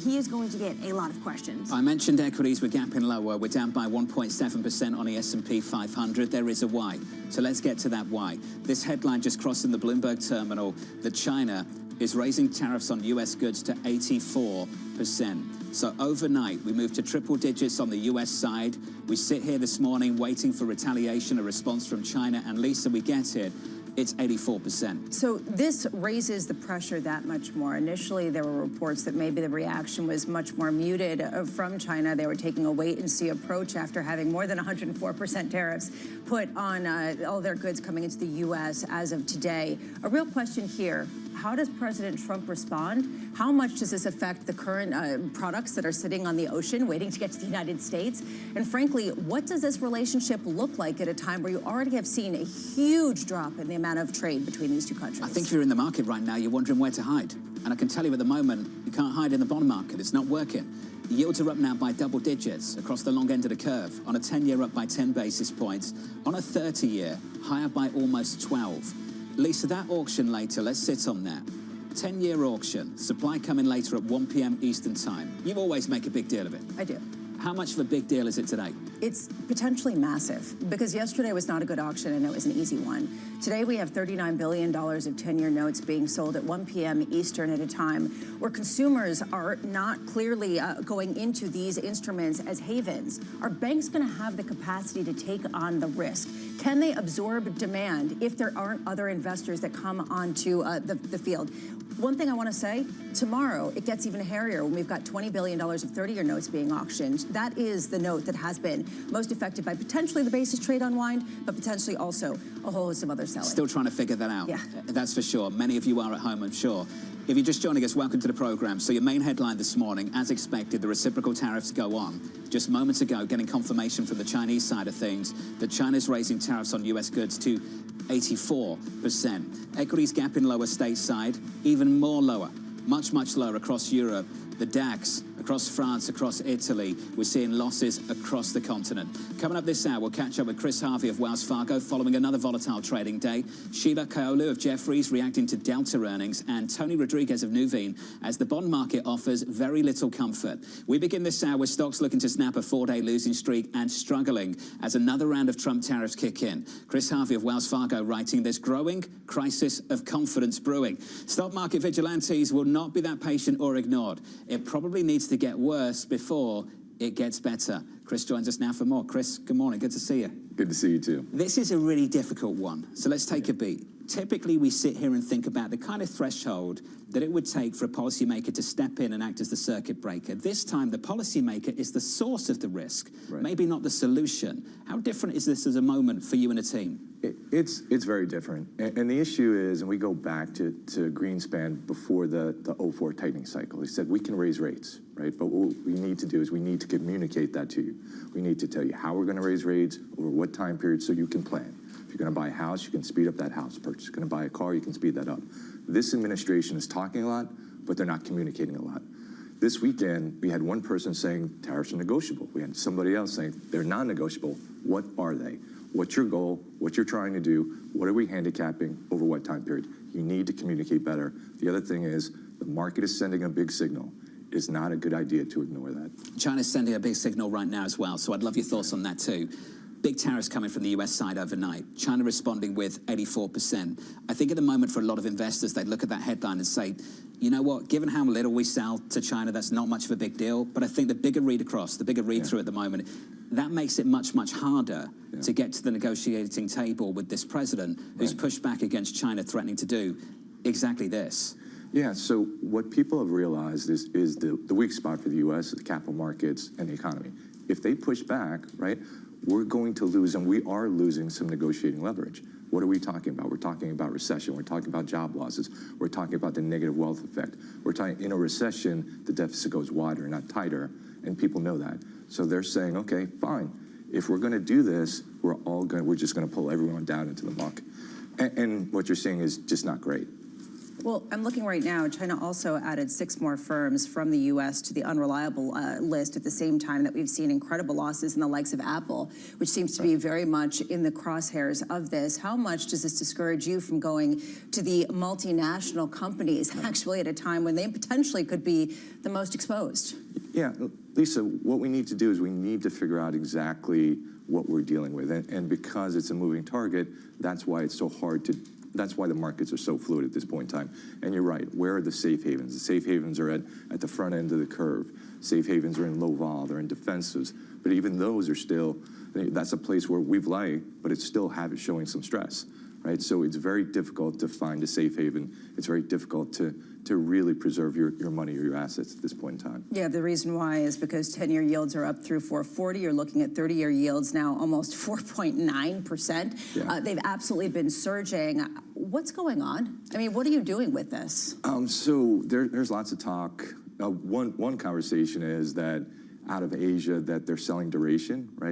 He is going to get a lot of questions. I mentioned equities were gapping lower. We're down by 1.7% on the S&P 500. There is a why. So let's get to that why. This headline just crossing the Bloomberg terminal that China is raising tariffs on U.S. goods to 84%. So overnight, we moved to triple digits on the U.S. side. We sit here this morning waiting for retaliation, a response from China, and Lisa, we get it. It's 84%. So this raises the pressure that much more. Initially, there were reports that maybe the reaction was much more muted from China. They were taking a wait-and-see approach after having more than 104% tariffs put on all their goods coming into the U.S. as of today. A real question here, how does President Trump respond? How much does this affect the current products that are sitting on the ocean waiting to get to the United States? And frankly, what does this relationship look like at a time where you already have seen a huge drop in the amount of trade between these two countries? I think if you're in the market right now, you're wondering where to hide. And I can tell you at the moment, you can't hide in the bond market. It's not working. Yields are up now by double digits across the long end of the curve. On a 10-year, up by 10 basis points. On a 30-year, higher by almost 12. Lisa, that auction later, let's sit on that. 10-year auction, supply coming later at 1 p.m. Eastern time. You always make a big deal of it. I do. How much of a big deal is it today? It's potentially massive, because yesterday was not a good auction and it was an easy one. Today we have $39 billion of 10-year notes being sold at 1 p.m. Eastern at a time where consumers are not clearly going into these instruments as havens. Are banks going to have the capacity to take on the risk? Can they absorb demand if there aren't other investors that come onto the field? One thing I want to say, tomorrow it gets even hairier when we've got $20 billion of 30-year notes being auctioned. That is the note that has been most affected by potentially the basis trade unwind, but potentially also a whole host of other selling. Still trying to figure that out. Yeah. That's for sure. Many of you are at home, I'm sure. If you're just joining us, welcome to the program. So your main headline this morning, as expected, the reciprocal tariffs go on. Just moments ago, getting confirmation from the Chinese side of things that China's raising tariffs on U.S. goods to 84%. Equities gapping lower stateside, even more lower, much, much lower across Europe. The DAX, across France, across Italy, we're seeing losses across the continent. Coming up this hour, we'll catch up with Chris Harvey of Wells Fargo following another volatile trading day, Sheila Kahyaoglu of Jefferies reacting to Delta earnings, and Tony Rodriguez of Nuveen as the bond market offers very little comfort. We begin this hour with stocks looking to snap a 4-day losing streak and struggling as another round of Trump tariffs kick in. Chris Harvey of Wells Fargo writing, there's growing crisis of confidence brewing. Stock market vigilantes will not be that patient or ignored. It probably needs to get worse before it gets better. Chris joins us now for more. Chris, good morning. Good to see you. Good to see you too. This is a really difficult one, so let's take a beat. Typically, we sit here and think about the kind of threshold that it would take for a policymaker to step in and act as the circuit breaker. This time, the policymaker is the source of the risk, maybe not the solution. How different is this as a moment for you and a team? It's very different. And the issue is, and we go back to Greenspan before the 04 tightening cycle. He said, we can raise rates, right? But what we need to do is we need to communicate that to you. We need to tell you how we're going to raise rates, over what time period, so you can plan. If you're going to buy a house, you can speed up that house purchase. If you're going to buy a car, you can speed that up. This administration is talking a lot, but they're not communicating a lot. This weekend, we had one person saying tariffs are negotiable. We had somebody else saying they're non-negotiable. What are they? What's your goal? What you're trying to do? What are we handicapping? Over what time period? You need to communicate better. The other thing is the market is sending a big signal. It's not a good idea to ignore that. China's sending a big signal right now as well, so I'd love your thoughts on that too. Big tariffs coming from the US side overnight. China responding with 84%. I think at the moment for a lot of investors, they look at that headline and say, you know what, given how little we sell to China, that's not much of a big deal. But I think the bigger read across, the bigger read through at the moment, that makes it much, much harder to get to the negotiating table with this president who's pushed back against China, threatening to do exactly this. Yeah, so what people have realized is the weak spot for the U.S. is the capital markets and the economy. If they push back, right, we're going to lose, and we are losing some negotiating leverage. What are we talking about? We're talking about recession. We're talking about job losses. We're talking about the negative wealth effect. We're talking, in a recession, the deficit goes wider, not tighter, and people know that. So they're saying, okay, fine. If we're going to do this, we're just going to pull everyone down into the muck. And what you're seeing is just not great. Well, I'm looking right now. China also added 6 more firms from the U.S. to the unreliable list at the same time that we've seen incredible losses in the likes of Apple, which seems to be very much in the crosshairs of this. How much does this discourage you from going to the multinational companies, actually at a time when they potentially could be the most exposed? Yeah, Lisa, what we need to do is we need to figure out exactly what we're dealing with. And because it's a moving target, that's why it's so hard to, that's why the markets are so fluid at this point in time. And you're right, where are the safe havens? The safe havens are at the front end of the curve. Safe havens are in low vol, they're in defensives. But even those are still, that's a place where we've liked, but it's still showing some stress, right? So it's very difficult to find a safe haven. It's very difficult to really preserve your money or your assets at this point in time. Yeah, the reason why is because 10-year yields are up through 4.40. You're looking at 30-year yields now almost 4.9%. Yeah. They've absolutely been surging. What's going on? I mean, what are you doing with this? So there's lots of talk. One conversation is that out of Asia that they're selling duration, right?